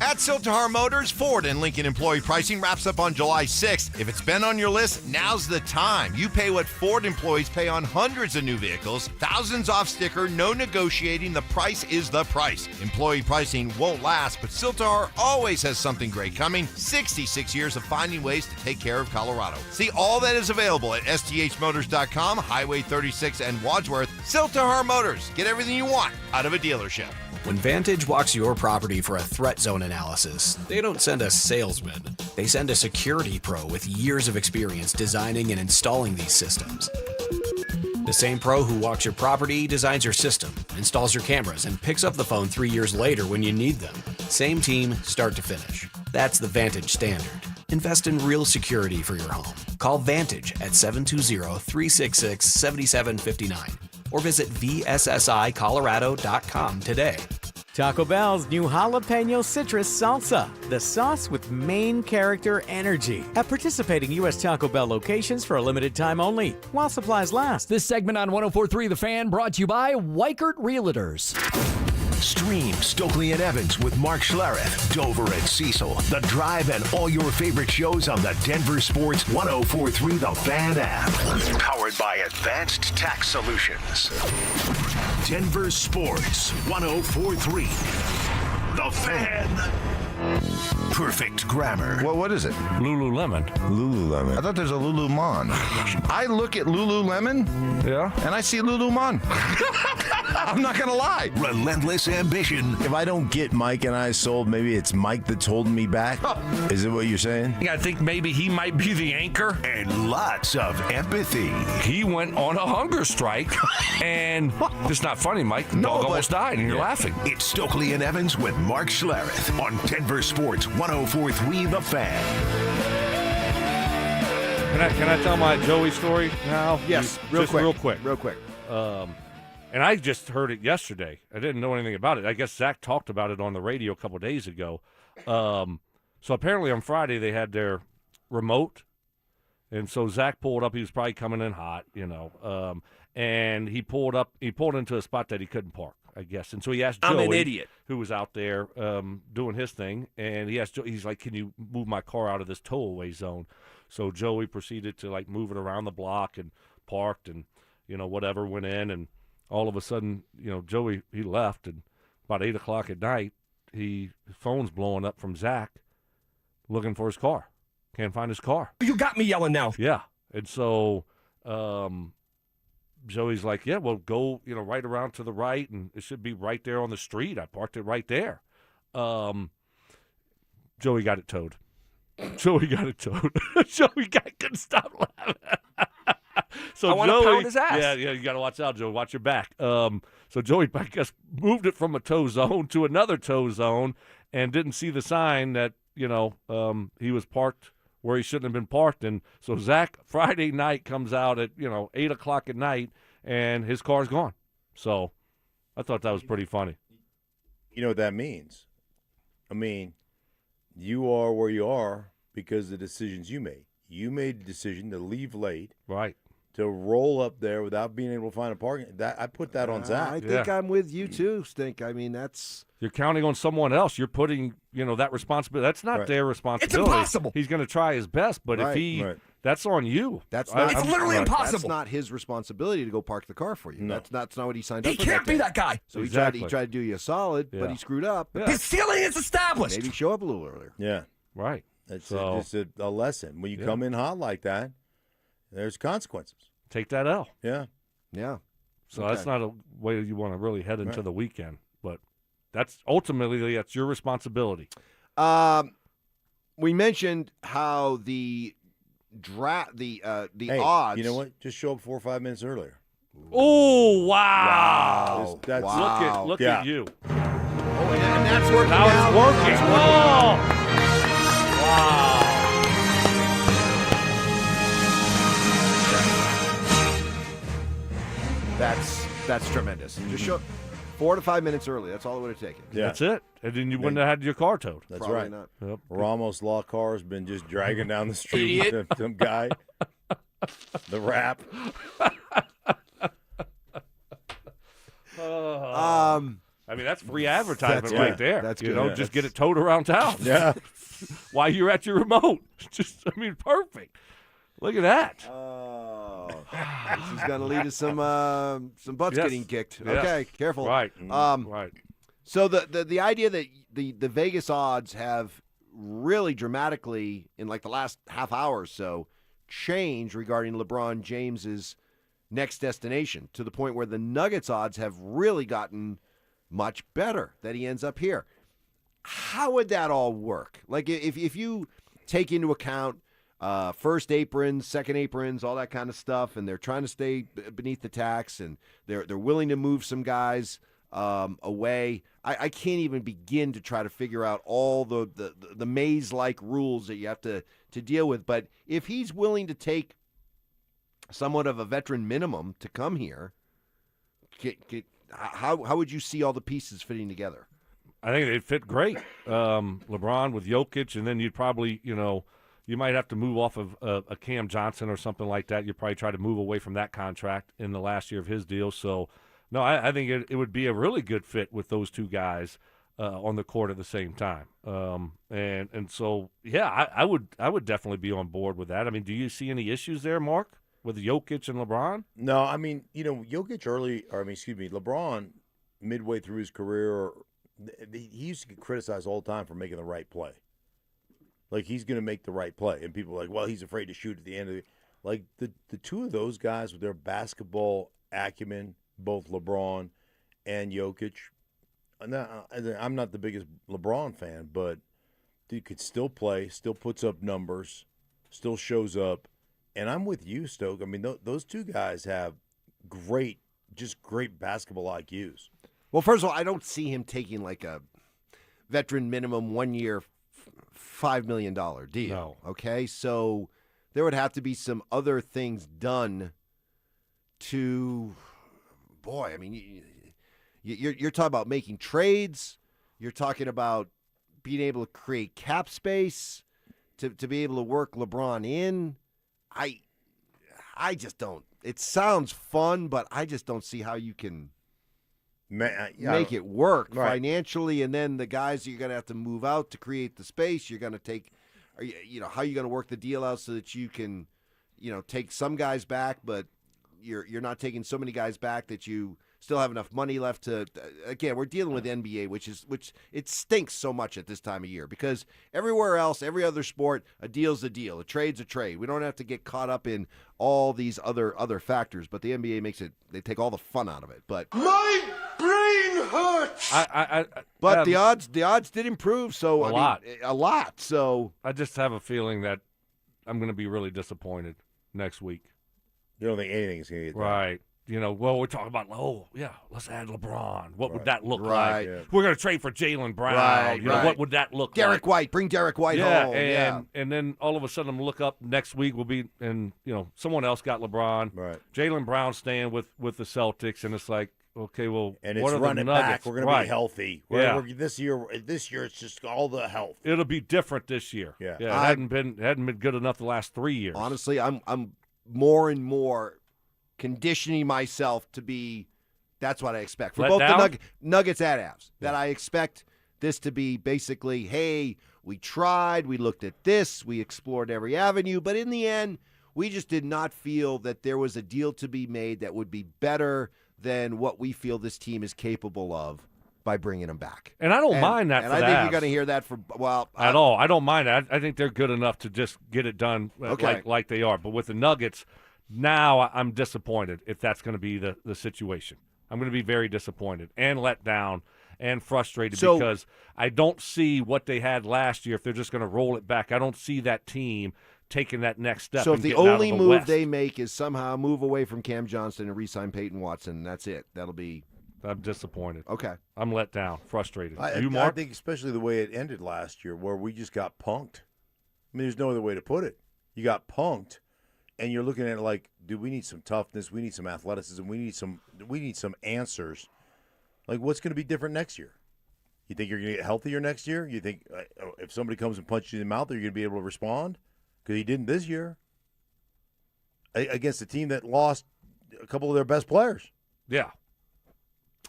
At Siltahar Motors, Ford and Lincoln employee pricing wraps up on July 6th. If it's been on your list, now's the time. You pay what Ford employees pay on hundreds of new vehicles. Thousands off sticker, no negotiating. The price is the price. Employee pricing won't last, but Siltahar always has something great coming. 66 years of finding ways to take care of Colorado. See all that is available at sthmotors.com, Highway 36 and Wadsworth. Siltahar Motors. Get everything you want out of a dealership. When Vantage walks your property for a threat zone analysis, they don't send a salesman. They send a security pro with years of experience designing and installing these systems. The same pro who walks your property, designs your system, installs your cameras, and picks up the phone 3 years later when you need them. Same team, start to finish. That's the Vantage standard. Invest in real security for your home. Call Vantage at 720-366-7759 or visit vssicolorado.com today. Taco Bell's new jalapeno citrus salsa, the sauce with main character energy. At participating U.S. Taco Bell locations for a limited time only, while supplies last. This segment on 104.3 The Fan brought to you by Weikert Realtors. Stream Stokley and Evans with Mark Schlereth, Dover and Cecil, The Drive, and all your favorite shows on the Denver Sports 104.3 The Fan app. Powered by Advanced Tax Solutions. Denver Sports 104.3 The Fan. Perfect grammar. Well, what is it? Lululemon. Lululemon. I thought there's a Lulumon. I look at Lululemon, yeah, and I see Lulumon. I'm not gonna lie. Relentless ambition. If I don't get Mike and I sold, maybe it's Mike that's holding me back. Is it what you're saying? I think maybe he might be the anchor. And lots of empathy. He went on a hunger strike, and it's not funny, Mike. The dog almost died, and you're laughing. It's Stokley and Evans with Mark Schlereth on Denver Sports 104.3 The Fan. Can I tell my Joey story now? Yes, real quick. And I just heard it yesterday. I didn't know anything about it. I guess Zach talked about it on the radio a couple of days ago. So apparently on Friday they had their remote, and so Zach pulled up. He was probably coming in hot, and he pulled into a spot that he couldn't park, I guess. And so he asked Joey, I'm an idiot, who was out there doing his thing, and he asked Joey, he's like, "Can you move my car out of this tow-away zone?" So Joey proceeded to move it around the block and parked, and whatever, went in, and all of a sudden, Joey, he left, and about 8 o'clock at night, his phone's blowing up from Zach looking for his car. Can't find his car. You got me yelling now. Yeah. And so Joey's like, yeah, well, go, right around to the right, and it should be right there on the street. I parked it right there. Joey got it towed. Joey couldn't stop laughing. So I want to pound his ass. Yeah, you got to watch out, Joey. Watch your back. So Joey, I guess, moved it from a tow zone to another tow zone and didn't see the sign that, he was parked where he shouldn't have been parked. And so Zach, Friday night, comes out at, 8 o'clock at night, and his car's gone. So I thought that was pretty funny. You know what that means? I mean, you are where you are because of the decisions you made. You made the decision to leave late. Right. To roll up there without being able to find a parking. I put that on Zach. I think I'm with you too, Stink. I mean, you're counting on someone else. You're putting, that responsibility. That's not their responsibility. It's impossible. He's going to try his best, but if that's on you. It's literally impossible. That's not his responsibility to go park the car for you. No. That's not what he signed up for. He can't be that guy. So Exactly. he tried to do you a solid, but he screwed up. Yeah. His ceiling is established. Maybe show up a little earlier. Yeah. Right. It's just a lesson. When you come in hot like that, there's consequences. Take that L. Yeah. Yeah. So that's not a way you want to really head into the weekend. But that's your responsibility. We mentioned how the Hey, odds. You know what? Just show up 4 or 5 minutes earlier. Oh, wow. That's, Look at you. Oh, and that's working now. It's working. Oh. Wow. That's tremendous. Just show 4 to 5 minutes early. That's all it would have taken. Yeah. That's it. And then you wouldn't have had your car towed. That's Probably right. not. Yep. Ramos' law car has been just dragging down the street with some guy. The rap. I mean, that's free advertisement right there. That's you good. know, Yeah. just get it towed around town. Yeah. While you're at your remote. Perfect. Look at that. Oh, this is going to lead to some butts getting kicked. Yes. Okay, careful. Right. Right. So the idea that the Vegas odds have really dramatically in like the last half hour or so changed regarding LeBron James's next destination to the point where the Nuggets odds have really gotten much better that he ends up here. How would that all work? Like if you take into account first aprons, second aprons, all that kind of stuff, and they're trying to stay beneath the tax, and they're willing to move some guys away. I can't even begin to try to figure out all the maze-like rules that you have to deal with. But if he's willing to take somewhat of a veteran minimum to come here, how would you see all the pieces fitting together? I think they'd fit great. LeBron with Jokic, and then you'd probably, you might have to move off of a Cam Johnson or something like that. You'd probably try to move away from that contract in the last year of his deal. So, no, I think it would be a really good fit with those two guys on the court at the same time. And so, yeah, I would definitely be on board with that. I mean, do you see any issues there, Mark, with Jokic and LeBron? No, I mean, Jokic LeBron midway through his career, he used to get criticized all the time for making the right play. Like, he's going to make the right play. And people are like, well, he's afraid to shoot at the end of it. Like, the two of those guys with their basketball acumen, both LeBron and Jokic, I'm not the biggest LeBron fan, but dude could still play, still puts up numbers, still shows up. And I'm with you, Stoke. I mean, those two guys have great basketball IQs. Well, first of all, I don't see him taking like a veteran minimum 1 year, $5 million deal. No. Okay, so there would have to be some other things done to, boy, I mean, you're talking about making trades. You're talking about being able to create cap space to be able to work LeBron in. I just don't. It sounds fun, but I just don't see how you can make it work financially. And then the guys that you're going to have to move out to create the space, you're going to take, how are you going to work the deal out so that you can, take some guys back, but you're not taking so many guys back that you still have enough money left to. Again, we're dealing with NBA, which it stinks so much at this time of year because everywhere else, every other sport, a deal's a deal, a trade's a trade. We don't have to get caught up in all these other factors, but the NBA they take all the fun out of it. But my brain hurts. But the odds did improve, so a lot. So I just have a feeling that I'm going to be really disappointed next week. You don't think anything's going to get done? Right. We're talking about, let's add LeBron. What would that look Right. like? Yeah. We're going to trade for Jaylen Brown. Right, What would that look like? Derek White, bring Derek White home. And then all of a sudden, I'm look up next week someone else got LeBron. Right. Jaylen Brown staying with the Celtics, and it's like, okay, well, And what it's are the running Nuggets? back. We're going to be healthy. Yeah. This year, it's just all the health. It'll be different this year. Yeah. It hadn't been good enough the last 3 years. Honestly, I'm more and more conditioning myself to be. That's what I expect for both the Nuggets and Avs. That I expect this to be basically, hey, we tried, we looked at this, we explored every avenue, but in the end, we just did not feel that there was a deal to be made that would be better than what we feel this team is capable of by bringing them back. And I don't mind that. And for I the think Avs. you're going to hear that at all. I don't mind it. I think they're good enough to just get it done like they are. But with the Nuggets, now I'm disappointed if that's going to be the situation. I'm going to be very disappointed and let down. and frustrated So- because I don't see what they had last year if they're just going to roll it back. I don't see that team taking that next step. So if and the getting out of only the move West. they make is somehow move away from Cam Johnston and re-sign Peyton Watson, that's it. That'll be. I'm disappointed. Okay. I'm let down, frustrated. I Mark? think especially the way it ended last year, where we just got punked. I mean, there's no other way to put it. You got punked, and you're looking at it like, dude, we need some toughness, we need some athleticism, we need some answers. Like, what's going to be different next year? You think you're going to get healthier next year? You think if somebody comes and punches you in the mouth, are you going to be able to respond? Because he didn't this year against a team that lost a couple of their best players. Yeah.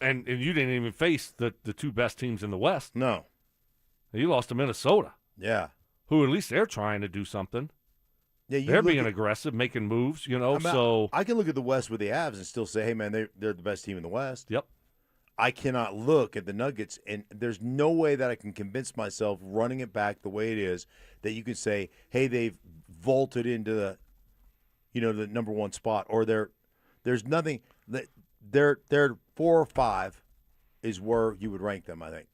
And you didn't even face the two best teams in the West. No. You lost to Minnesota. Yeah. Who at least they're trying to do something. Yeah, they're being aggressive, making moves, so I can look at the West with the Avs and still say, hey, man, they're the best team in the West. Yep. I cannot look at the Nuggets, and there's no way that I can convince myself running it back the way it is that you can say, hey, they've vaulted into the number one spot, or there's nothing that they're 4 or 5 is where you would rank them, I think.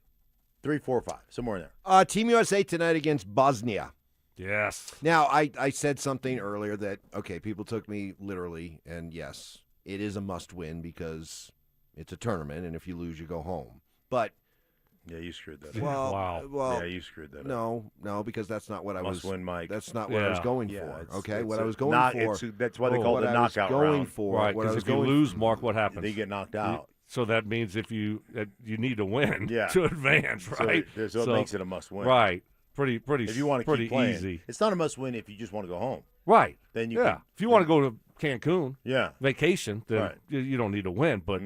3, 4, 5, somewhere in there. Team USA tonight against Bosnia. Yes. Now, I said something earlier that, okay, people took me literally, and yes, it is a must-win because it's a tournament, and if you lose, you go home. But yeah, you screwed that up. Well, yeah, you screwed that up. No, because that's not what I was. Must win, Mike. That's not what I was going for. Okay, what I was going for. That's why they call it the knockout round. Right, because if you lose, Mark, what happens? They get knocked out. So that means if you need to win to advance, right? So it makes it a must-win. Right. Pretty. If you want to keep playing, easy. It's not a must-win if you just want to go home. Right. Then you if you want to go to Cancun, vacation, then Right. you don't need to win. But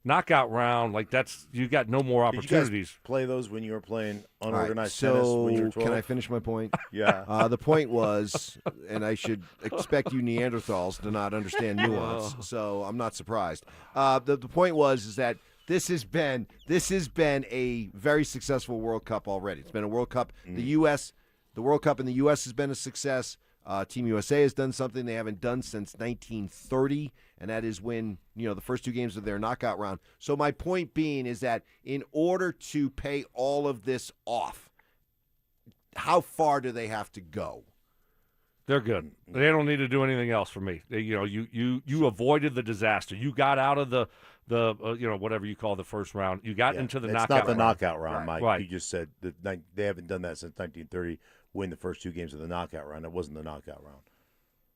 knockout round, like you got no more Did opportunities. you guys play those when you were playing All right, unorganized tennis when you were 12? can I finish my point? Yeah. The point was, and I should expect you Neanderthals to not understand nuance, so I'm not surprised. The point is that this has been a very successful World Cup already. It's been a World Cup. The World Cup in the U.S. has been a success. Team USA has done something they haven't done since 1930, and that is win the first 2 games of their knockout round. So my point being is that in order to pay all of this off, how far do they have to go? They're good. They don't need to do anything else for me. You avoided the disaster. You got out of the whatever you call the first round. You got into the knockout round. It's not the knockout round, Mike. Right. You just said that they haven't done that since 1930, win the first 2 games of the knockout round. It wasn't the knockout round.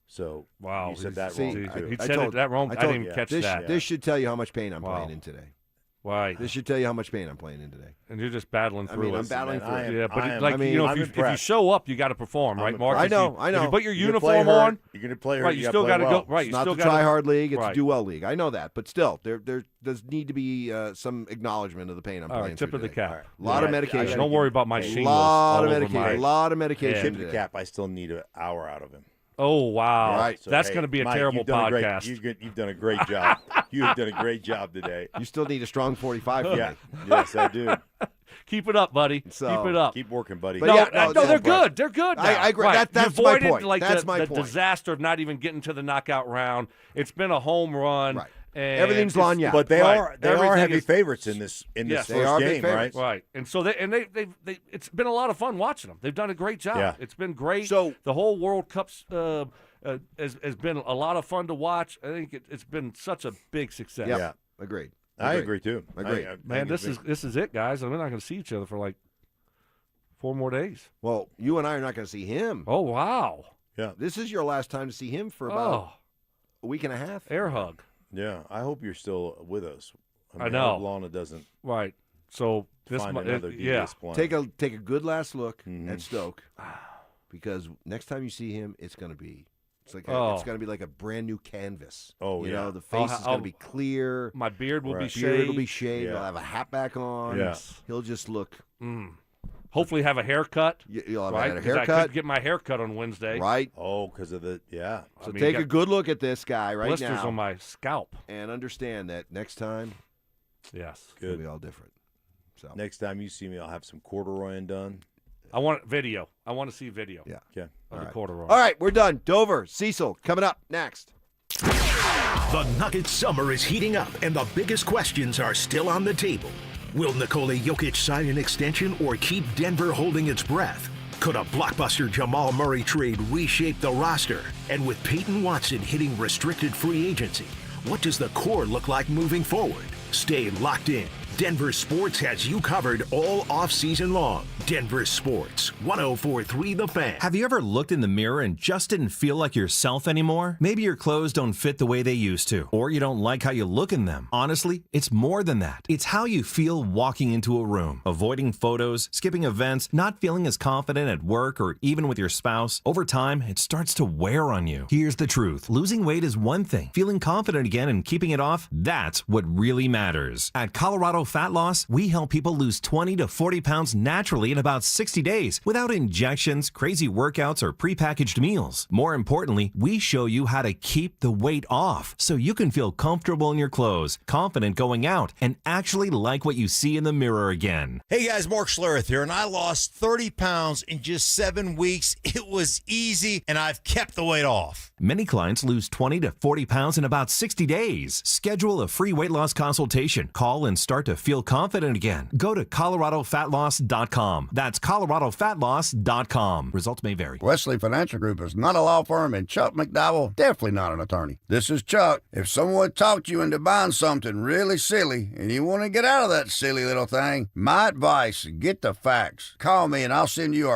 So wow, you said that wrong, too. He said it that wrong. I didn't even catch that. This should tell you how much pain I'm playing in today. Right. This should tell you how much pain I'm playing in today. And you're just battling through it. I'm battling through it. Yeah, but if you show up, you got to perform, right, Mark? I know. If you put your uniform on, you're going to play her. Right, you still got to go. Right, it's not the try-hard league. It's a do-well league. I know that. But still, there does need to be some acknowledgement of the pain I'm playing through tip of the today. cap. A lot of medication. Don't worry about my shingles. A lot of medication. Tip of the cap. I still need an hour out of him. Oh, wow. Right. So, that's going to be a Mike, terrible podcast. You've done a great job. You have done a great job today. You still need a strong 45 for me. Yes, I do. Keep it up, buddy. Keep it up. Keep working, buddy. But no, they're good. They're good now. I agree. Right. That's you my avoided, point. Like that's the, my the point. disaster of not even getting to the knockout round. It's been a home run. Right. And everything's Lanya. But they are heavy favorites in this yes, first game, right? Right. And so they it's been a lot of fun watching them. They've done a great job. Yeah. It's been great. So the whole World Cup's has been a lot of fun to watch. I think it's been such a big success. Yep. Yeah, agreed. I agree too. Agreed. Man, this is it, guys. We're not going to see each other for like 4 more days. Well, you and I are not going to see him. Oh, wow. Yeah. This is your last time to see him for about a week and a half. Air hug. Yeah. I hope you're still with us. I know. I hope Lana doesn't. Right. So this find another plan. Take a good last look at Stoke, because next time you see him, it's going to be it's going to be like a brand new canvas. Oh, you know, the face is going to be clear. My beard will be shaved. Beard will be shaved. Yeah. He'll have a hat back on. Yeah. He'll just look. Hopefully have a haircut. You'll have right? a 'Cause haircut. I could get my haircut on Wednesday. Right. Oh, because of the So take a good look at this guy right blisters now. on my scalp. And understand that next time, yes, it'll be all different. So next time you see me, I'll have some corduroy undone. I want video. I want to see video. Yeah. Okay. Of the corduroy. All right, we're done. Dover, Cecil, coming up next. The Nuggets summer is heating up, and the biggest questions are still on the table. Will Nikola Jokic sign an extension or keep Denver holding its breath? Could a blockbuster Jamal Murray trade reshape the roster? And with Payton Watson hitting restricted free agency, what does the core look like moving forward? Stay locked in. Denver Sports has you covered all offseason long. Denver Sports, 104.3 The Fan. Have you ever looked in the mirror and just didn't feel like yourself anymore? Maybe your clothes don't fit the way they used to, or you don't like how you look in them. Honestly, it's more than that. It's how you feel walking into a room, avoiding photos, skipping events, not feeling as confident at work or even with your spouse. Over time, it starts to wear on you. Here's the truth. Losing weight is one thing. Feeling confident again and keeping it off, that's what really matters. At Colorado Fat Loss, we help people lose 20 to 40 pounds naturally in about 60 days without injections, crazy workouts, or prepackaged meals. More importantly, we show you how to keep the weight off so you can feel comfortable in your clothes, confident going out, and actually like what you see in the mirror again. Hey guys, Mark Schlereth here, and I lost 30 pounds in just 7 weeks. It was easy, and I've kept the weight off. Many clients lose 20 to 40 pounds in about 60 days. Schedule a free weight loss consultation. Call and start to feel confident again. Go to ColoradoFatLoss.com. That's ColoradoFatLoss.com. Results may vary. Wesley Financial Group is not a law firm, and Chuck McDowell definitely not an attorney. This is Chuck. If someone talked you into buying something really silly and you want to get out of that silly little thing, my advice, get the facts. Call me and I'll send you a